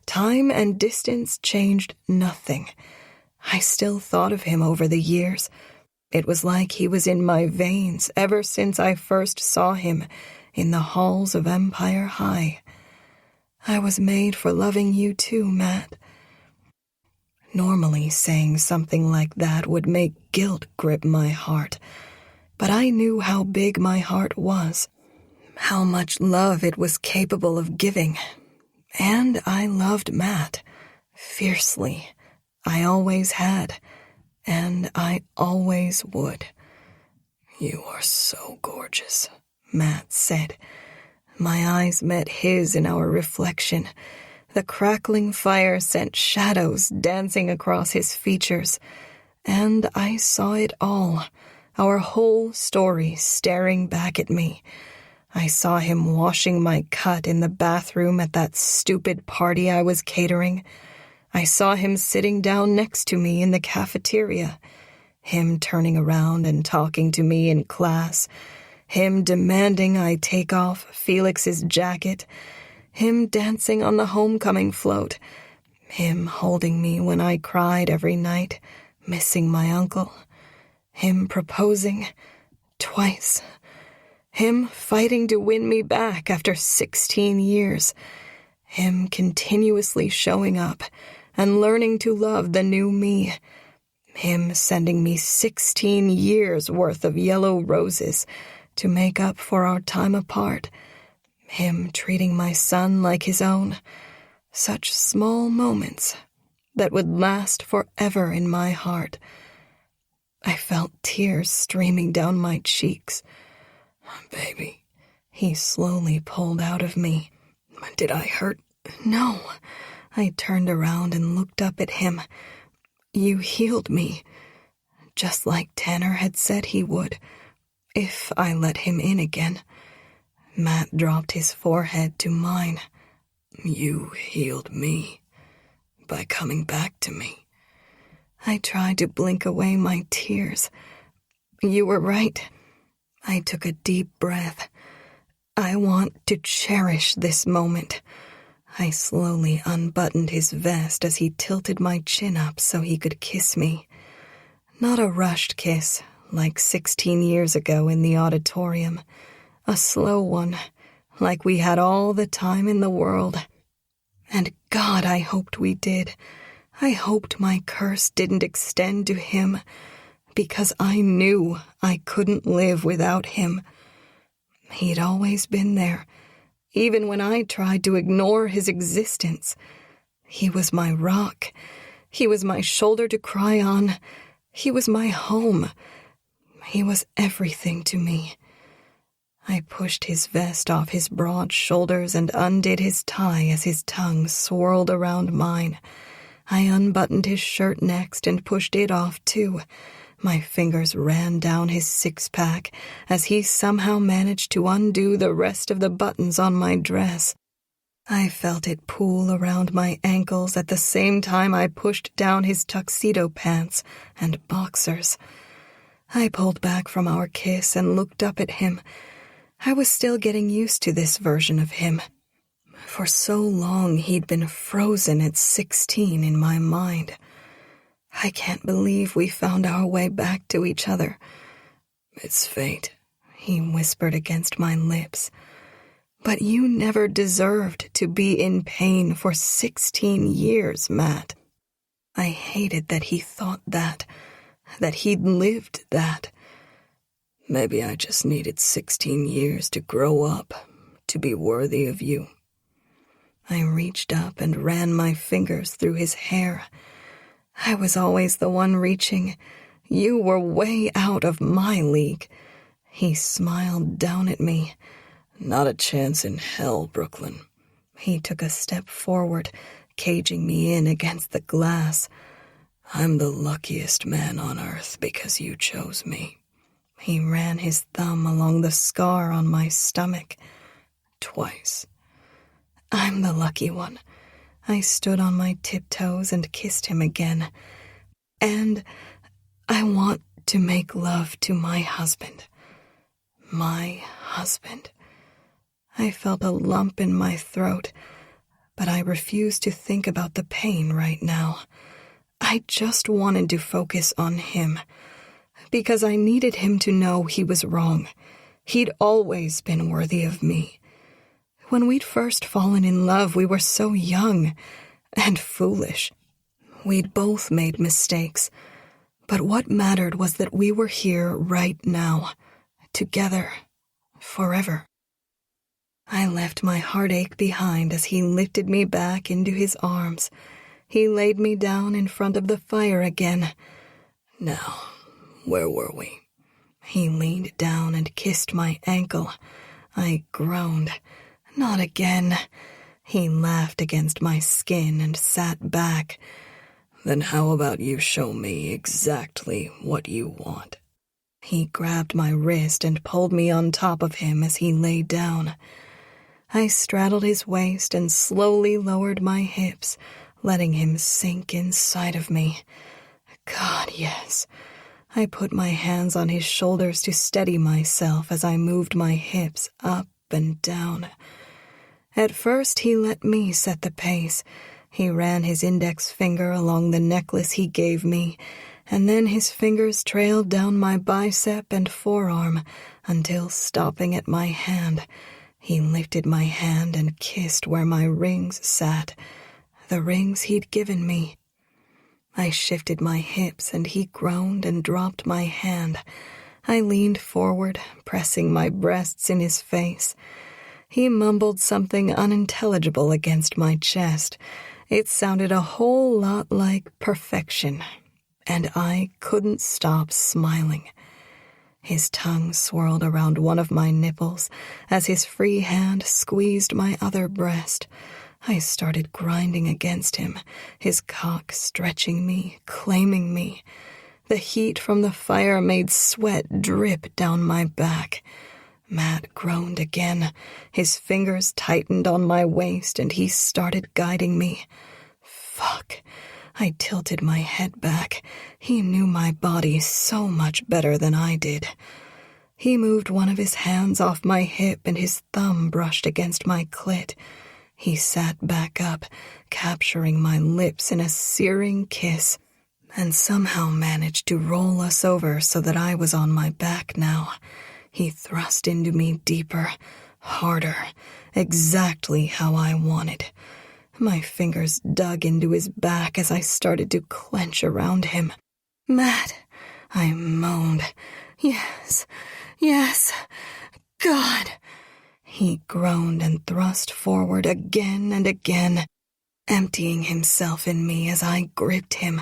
[SPEAKER 4] Time and distance changed nothing. I still thought of him over the years. It was like he was in my veins ever since I first saw him in the halls of Empire High. I was made for loving you too, Matt. Normally saying something like that would make guilt grip my heart, but I knew how big my heart was, how much love it was capable of giving. And I loved Matt, fiercely. I always had, and I always would. You are so gorgeous, Matt said. My eyes met his in our reflection. The crackling fire sent shadows dancing across his features, and I saw it all, our whole story staring back at me. I saw him washing my cut in the bathroom at that stupid party I was catering. I saw him sitting down next to me in the cafeteria, him turning around and talking to me in class, him demanding I take off Felix's jacket, him dancing on the homecoming float, him holding me when I cried every night, missing my uncle, him proposing twice, him fighting to win me back after 16 years, him continuously showing up and learning to love the new me, him sending me 16 years' worth of yellow roses to make up for our time apart, him treating my son like his own. Such small moments that would last forever in my heart. I felt tears streaming down my cheeks. Baby, he slowly pulled out of me. Did I hurt? No. I turned around and looked up at him. You healed me, just like Tanner had said he would, if I let him in again. Matt dropped his forehead to mine. You healed me by coming back to me. I tried to blink away my tears. You were right. I took a deep breath. I want to cherish this moment. I slowly unbuttoned his vest as he tilted my chin up so he could kiss me. Not a rushed kiss, like 16 years ago in the auditorium. A slow one,
[SPEAKER 2] like we had all the time in the world. And God, I hoped we did. I hoped my curse didn't extend to him, because I knew I couldn't live without him. He'd always been there, even when I tried to ignore his existence. He was my rock. He was my shoulder to cry on. He was my home. He was everything to me. I pushed his vest off his broad shoulders and undid his tie as his tongue swirled around mine. I unbuttoned his shirt next and pushed it off too. My fingers ran down his six-pack as he somehow managed to undo the rest of the buttons on my dress. I felt it pool around my ankles at the same time I pushed down his tuxedo pants and boxers. I pulled back from our kiss and looked up at him. I was still getting used to this version of him. For so long he'd been frozen at 16 in my mind. I can't believe we found our way back to each other. It's fate, he whispered against my lips. But you never deserved to be in pain for 16 years, Matt. I hated that he thought that he'd lived that. Maybe I just needed 16 years to grow up, to be worthy of you. I reached up and ran my fingers through his hair. I was always the one reaching. You were way out of my league. He smiled down at me. Not a chance in hell, Brooklyn. He took a step forward, caging me in against the glass. I'm the luckiest man on earth because you chose me. He ran his thumb along the scar on my stomach. Twice. I'm the lucky one. I stood on my tiptoes and kissed him again. And I want to make love to my husband. My husband. I felt a lump in my throat, but I refused to think about the pain right now. I just wanted to focus on him, because I needed him to know he was wrong. He'd always been worthy of me. When we'd first fallen in love, we were so young and foolish. We'd both made mistakes, but what mattered was that we were here right now, together, forever. I left my heartache behind as he lifted me back into his arms. He laid me down in front of the fire again. Now, where were we? He leaned down and kissed my ankle. I groaned. Not again. He laughed against my skin and sat back. Then how about you show me exactly what you want? He grabbed my wrist and pulled me on top of him as he lay down. I straddled his waist and slowly lowered my hips, letting him sink inside of me. God, yes. I put my hands on his shoulders to steady myself as I moved my hips up and down. At first, he let me set the pace. He ran his index finger along the necklace he gave me, and then his fingers trailed down my bicep and forearm until stopping at my hand. He lifted my hand and kissed where my rings sat, the rings he'd given me. I shifted my hips and he groaned and dropped my hand. I leaned forward, pressing my breasts in his face. He mumbled something unintelligible against my chest. It sounded a whole lot like perfection, and I couldn't stop smiling. His tongue swirled around one of my nipples as his free hand squeezed my other breast. I started grinding against him, his cock stretching me, claiming me. The heat from the fire made sweat drip down my back. Matt groaned again. His fingers tightened on my waist and he started guiding me. Fuck. I tilted my head back. He knew my body so much better than I did. He moved one of his hands off my hip and his thumb brushed against my clit. He sat back up, capturing my lips in a searing kiss, and somehow managed to roll us over so that I was on my back now. He thrust into me deeper, Harder, exactly how I wanted. My fingers dug into his back as I started to clench around him. "Matt," I moaned. "Yes, yes, God." He groaned and thrust forward again and again, emptying himself in me as I gripped him.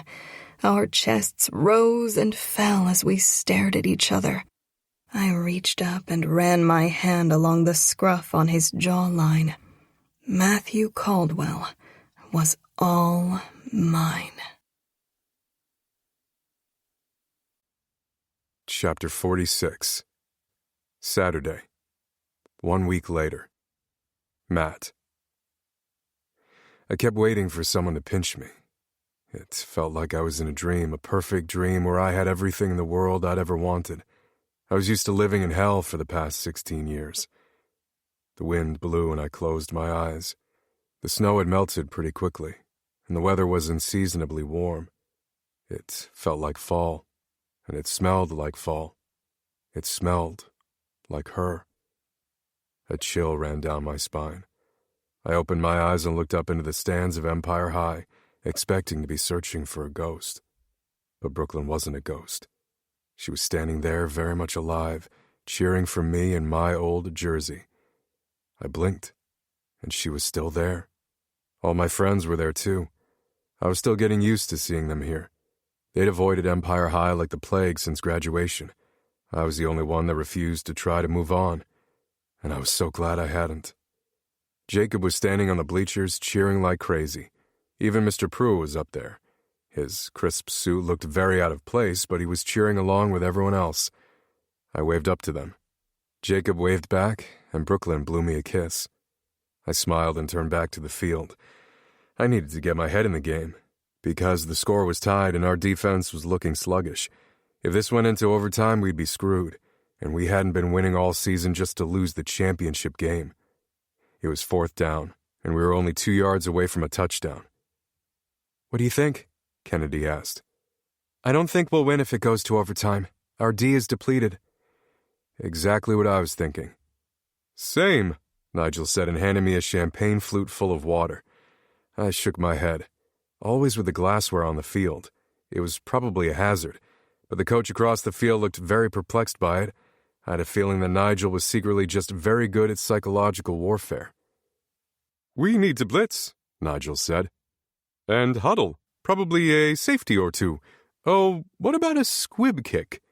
[SPEAKER 2] Our chests rose and fell as we stared at each other. I reached up and ran my hand along the scruff on his jawline. Matthew Caldwell was all mine.
[SPEAKER 1] Chapter 46. Saturday. 1 week later. Matt. I kept waiting for someone to pinch me. It felt like I was in a dream, a perfect dream where I had everything in the world I'd ever wanted. I was used to living in hell for the past 16 years. The wind blew and I closed my eyes. The snow had melted pretty quickly, and the weather was unseasonably warm. It felt like fall, and it smelled like fall. It smelled like her. A chill ran down my spine. I opened my eyes and looked up into the stands of Empire High, expecting to be searching for a ghost. But Brooklyn wasn't a ghost. She was standing there very much alive, cheering for me in my old jersey. I blinked, and she was still there. All my friends were there too. I was still getting used to seeing them here. They'd avoided Empire High like the plague since graduation. I was the only one that refused to try to move on, and I was so glad I hadn't. Jacob was standing on the bleachers, cheering like crazy. Even Mr. Prue was up there. His crisp suit looked very out of place, but he was cheering along with everyone else. I waved up to them. Jacob waved back, and Brooklyn blew me a kiss. I smiled and turned back to the field. I needed to get my head in the game, because the score was tied and our defense was looking sluggish. If this went into overtime, we'd be screwed, and we hadn't been winning all season just to lose the championship game. It was 4th down, and we were only 2 yards away from a touchdown. "What do you think?" Kennedy asked. "I don't think we'll win if it goes to overtime. Our D is depleted." Exactly what I was thinking. "Same," Nigel said and handed me a champagne flute full of water. I shook my head. Always with the glassware on the field. It was probably a hazard, but the coach across the field looked very perplexed by it. I had a feeling that Nigel was secretly just very good at psychological warfare. "We need to blitz," Nigel said. "And huddle. Probably a safety or two. Oh, what about a squib kick?"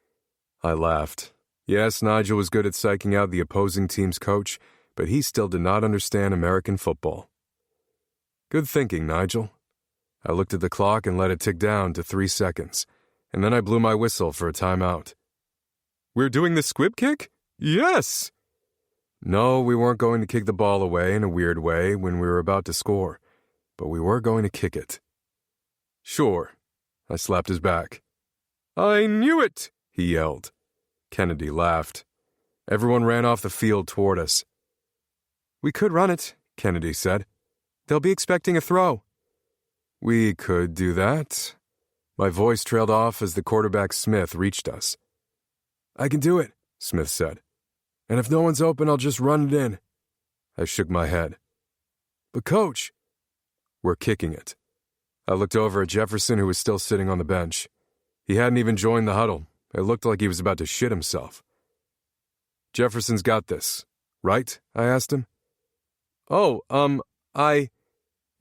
[SPEAKER 1] I laughed. Yes, Nigel was good at psyching out the opposing team's coach, but he still did not understand American football. "Good thinking, Nigel." I looked at the clock and let it tick down to 3 seconds, and then I blew my whistle for a timeout. "We're doing the squib kick? Yes!" No, we weren't going to kick the ball away in a weird way when we were about to score, but we were going to kick it. "Sure." I slapped his back. "I knew it!" he yelled. Kennedy laughed. Everyone ran off the field toward us. "We could run it," Kennedy said. "They'll be expecting a throw." "We could do that." My voice trailed off as the quarterback Smith reached us. "I can do it," Smith said. "And if no one's open, I'll just run it in." I shook my head. "But Coach..." "We're kicking it." I looked over at Jefferson, who was still sitting on the bench. He hadn't even joined the huddle. It looked like he was about to shit himself. "Jefferson's got this, right?" I asked him. "Oh,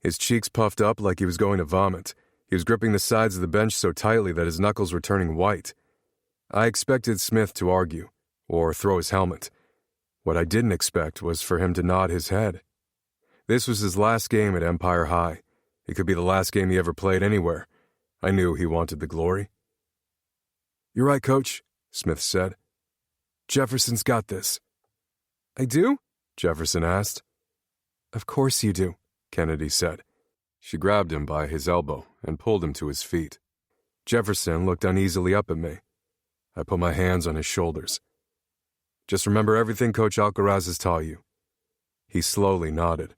[SPEAKER 1] His cheeks puffed up like he was going to vomit. He was gripping the sides of the bench so tightly that his knuckles were turning white. I expected Smith to argue, or throw his helmet. What I didn't expect was for him to nod his head. This was his last game at Empire High. It could be the last game he ever played anywhere. I knew he wanted the glory. "You're right, Coach," Smith said. "Jefferson's got this." "I do?" Jefferson asked. "Of course you do," Kennedy said. She grabbed him by his elbow and pulled him to his feet. Jefferson looked uneasily up at me. I put my hands on his shoulders. "Just remember everything Coach Alcaraz has taught you." He slowly nodded.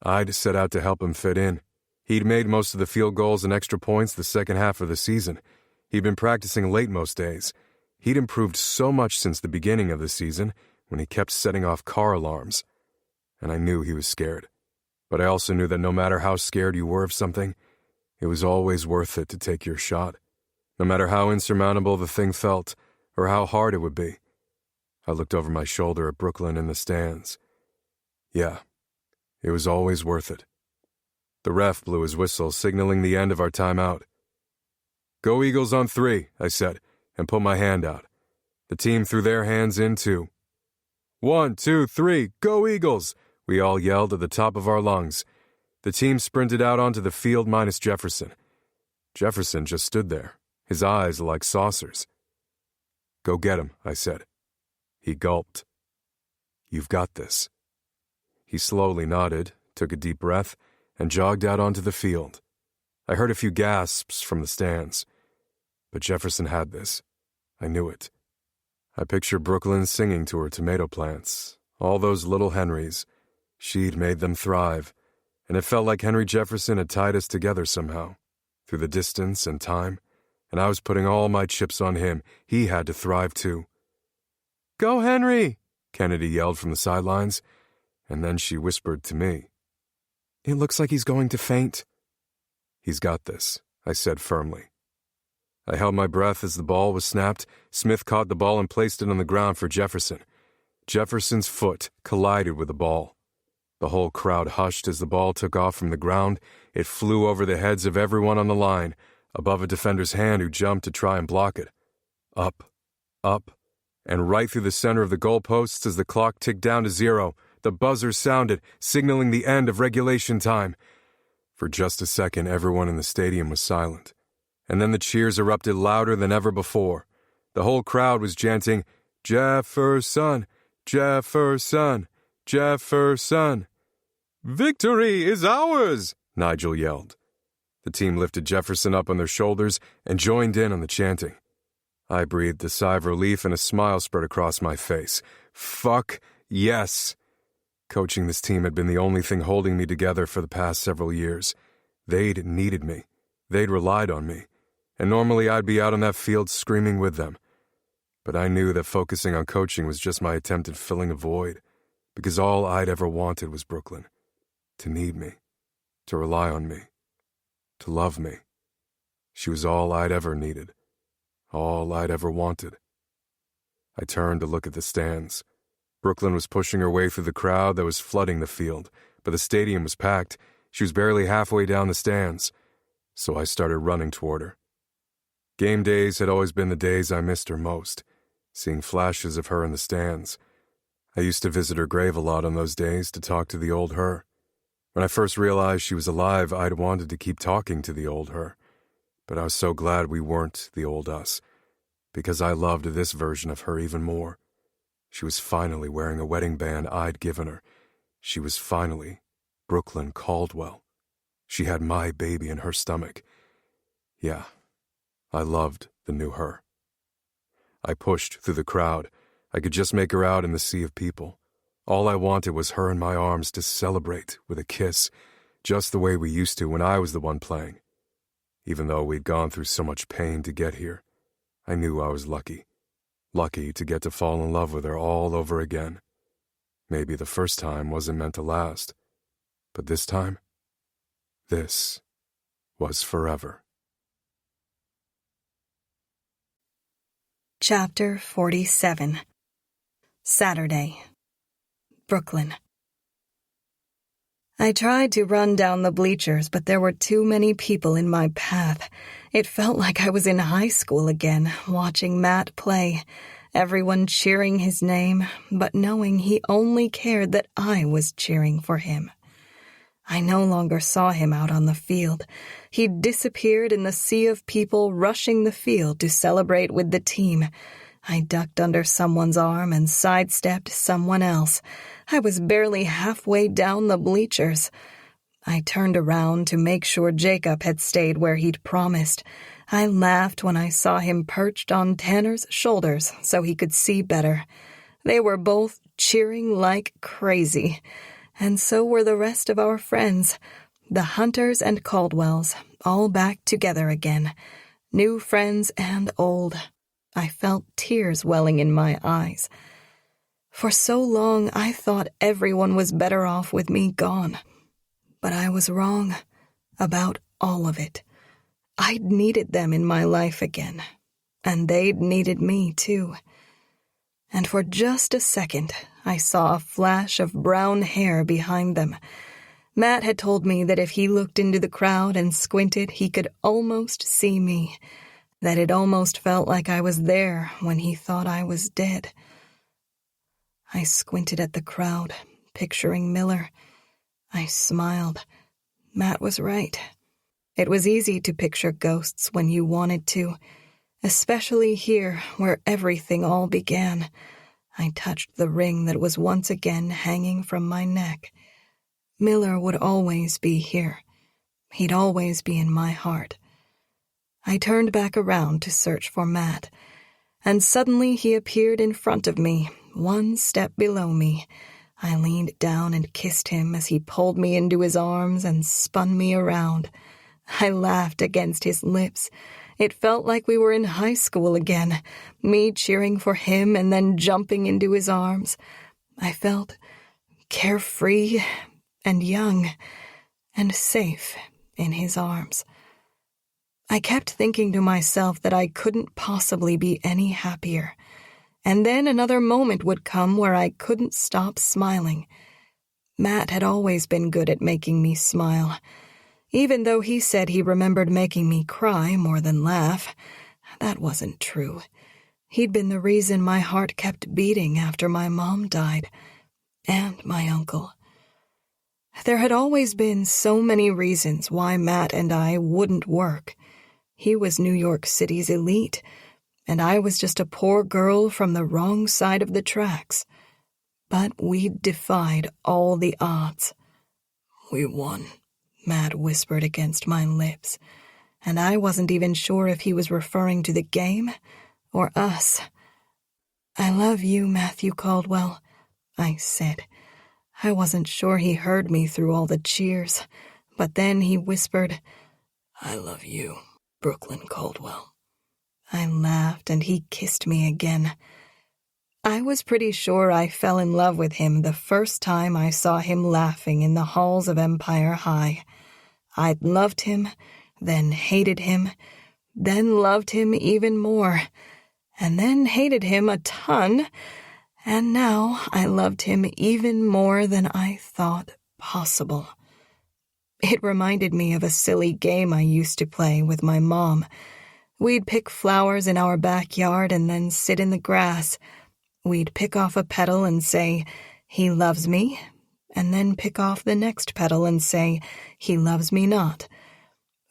[SPEAKER 1] I'd set out to help him fit in. He'd made most of the field goals and extra points the second half of the season. He'd been practicing late most days. He'd improved so much since the beginning of the season. when he kept setting off car alarms, and I knew he was scared. But I also knew that no matter how scared you were of something, it was always worth it to take your shot, no matter how insurmountable the thing felt or how hard it would be. I looked over my shoulder at Brooklyn in the stands. Yeah, it was always worth it. The ref blew his whistle, signaling the end of our timeout. "Go Eagles on 3, I said, and put my hand out. The team threw their hands in too. 1, 2, 3, go Eagles! We all yelled at the top of our lungs. The team sprinted out onto the field minus Jefferson. Jefferson just stood there, his eyes like saucers. "Go get him," I said. He gulped. "You've got this." He slowly nodded, took a deep breath, and jogged out onto the field. I heard a few gasps from the stands. But Jefferson had this. I knew it. I pictured Brooklyn singing to her tomato plants, all those little Henrys. She'd made them thrive, and it felt like Henry Jefferson had tied us together somehow, through the distance and time, and I was putting all my chips on him. He had to thrive too. "Go, Henry!" Kennedy yelled from the sidelines, and then she whispered to me. "It looks like he's going to faint." "He's got this," I said firmly. I held my breath as the ball was snapped. Smith caught the ball and placed it on the ground for Jefferson. Jefferson's foot collided with the ball. The whole crowd hushed as the ball took off from the ground. It flew over the heads of everyone on the line, above a defender's hand who jumped to try and block it. Up, and right through the center of the goalposts as the clock ticked down to 0. The buzzer sounded, signaling the end of regulation time. For just a second, everyone in the stadium was silent. And then the cheers erupted louder than ever before. The whole crowd was chanting, "Jefferson! Jefferson! Jefferson!" "Victory is ours!" Nigel yelled. The team lifted Jefferson up on their shoulders and joined in on the chanting. I breathed a sigh of relief and a smile spread across my face. Fuck yes! Coaching this team had been the only thing holding me together for the past several years. They'd needed me. They'd relied on me. And normally I'd be out on that field screaming with them. But I knew that focusing on coaching was just my attempt at filling a void, because all I'd ever wanted was Brooklyn. To need me. To rely on me. To love me. She was all I'd ever needed. All I'd ever wanted. I turned to look at the stands. Brooklyn was pushing her way through the crowd that was flooding the field, but the stadium was packed. She was barely halfway down the stands, so I started running toward her. Game days had always been the days I missed her most, seeing flashes of her in the stands. I used to visit her grave a lot on those days to talk to the old her. When I first realized she was alive, I'd wanted to keep talking to the old her, but I was so glad we weren't the old us, because I loved this version of her even more. She was finally wearing a wedding band I'd given her. She was finally Brooklyn Caldwell. She had my baby in her stomach. Yeah, I loved the new her. I pushed through the crowd. I could just make her out in the sea of people. All I wanted was her in my arms to celebrate with a kiss, just the way we used to when I was the one playing. Even though we'd gone through so much pain to get here, I knew I was lucky. Lucky to get to fall in love with her all over again. Maybe the first time wasn't meant to last, but this time, this was forever.
[SPEAKER 2] Chapter 47. Saturday. Brooklyn. I tried to run down the bleachers, but there were too many people in my path. It felt like I was in high school again, watching Matt play, everyone cheering his name, but knowing he only cared that I was cheering for him. I no longer saw him out on the field. He disappeared in the sea of people rushing the field to celebrate with the team. I ducked under someone's arm and sidestepped someone else. I was barely halfway down the bleachers. I turned around to make sure Jacob had stayed where he'd promised. I laughed when I saw him perched on Tanner's shoulders so he could see better. They were both cheering like crazy. And so were the rest of our friends, the Hunters and Caldwells, all back together again, new friends and old. I felt tears welling in my eyes. For so long, I thought everyone was better off with me gone. But I was wrong about all of it. I'd needed them in my life again, and they'd needed me too. And for just a second, I saw a flash of brown hair behind them. Matt had told me that if he looked into the crowd and squinted, he could almost see me, that it almost felt like I was there when he thought I was dead. I squinted at the crowd, picturing Miller. I smiled. Matt was right. It was easy to picture ghosts when you wanted to, especially here where everything all began. I touched the ring that was once again hanging from my neck. Miller would always be here. He'd always be in my heart. I turned back around to search for Matt, and suddenly he appeared in front of me, one step below me. I leaned down and kissed him as he pulled me into his arms and spun me around. I laughed against his lips. It felt like we were in high school again, me cheering for him and then jumping into his arms. I felt carefree and young and safe in his arms. I kept thinking to myself that I couldn't possibly be any happier. And then another moment would come where I couldn't stop smiling. Matt had always been good at making me smile. Even though he said he remembered making me cry more than laugh, that wasn't true. He'd been the reason my heart kept beating after my mom died, and my uncle. There had always been so many reasons why Matt and I wouldn't work. He was New York City's elite, and I was just a poor girl from the wrong side of the tracks. But we defied all the odds. We won, Matt whispered against my lips, and I wasn't even sure if he was referring to the game or us. I love you, Matthew Caldwell, I said. I wasn't sure he heard me through all the cheers, but then he whispered, I love you, Brooklyn Caldwell. I laughed and he kissed me again. I was pretty sure I fell in love with him the first time I saw him laughing in the halls of Empire High. I'd loved him, then hated him, then loved him even more, and then hated him a ton, and now I loved him even more than I thought possible. It reminded me of a silly game I used to play with my mom. We'd pick flowers in our backyard and then sit in the grass. We'd pick off a petal and say, he loves me, and then pick off the next petal and say, he loves me not.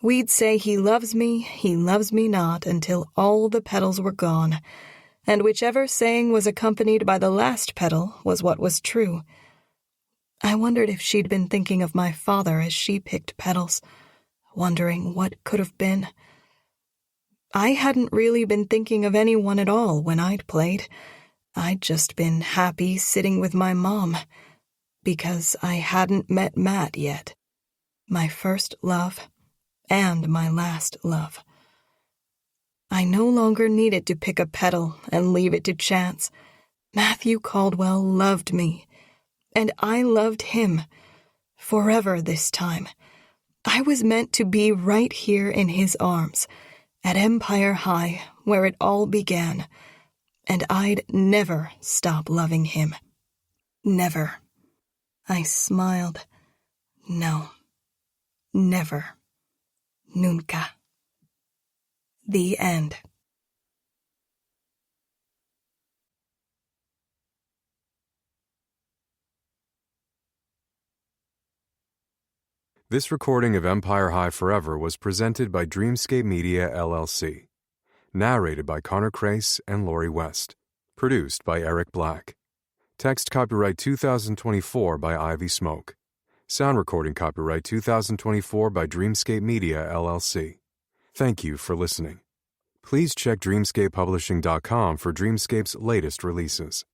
[SPEAKER 2] We'd say he loves me not until all the petals were gone, and whichever saying was accompanied by the last petal was what was true. I wondered if she'd been thinking of my father as she picked petals, wondering what could have been. I hadn't really been thinking of anyone at all when I'd played. I'd just been happy sitting with my mom, because I hadn't met Matt yet. My first love and my last love. I no longer needed to pick a petal and leave it to chance. Matthew Caldwell loved me, and I loved him. Forever this time. I was meant to be right here in his arms, at Empire High, where it all began, and I'd never stop loving him. Never. I smiled. No. Never. Nunca. The end.
[SPEAKER 1] This recording of Empire High Forever was presented by Dreamscape Media, LLC. Narrated by Connor Crace and Lori West. Produced by Eric Black. Text copyright 2024 by Ivy Smoak. Sound recording copyright 2024 by Dreamscape Media, LLC. Thank you for listening. Please check dreamscapepublishing.com for Dreamscape's latest releases.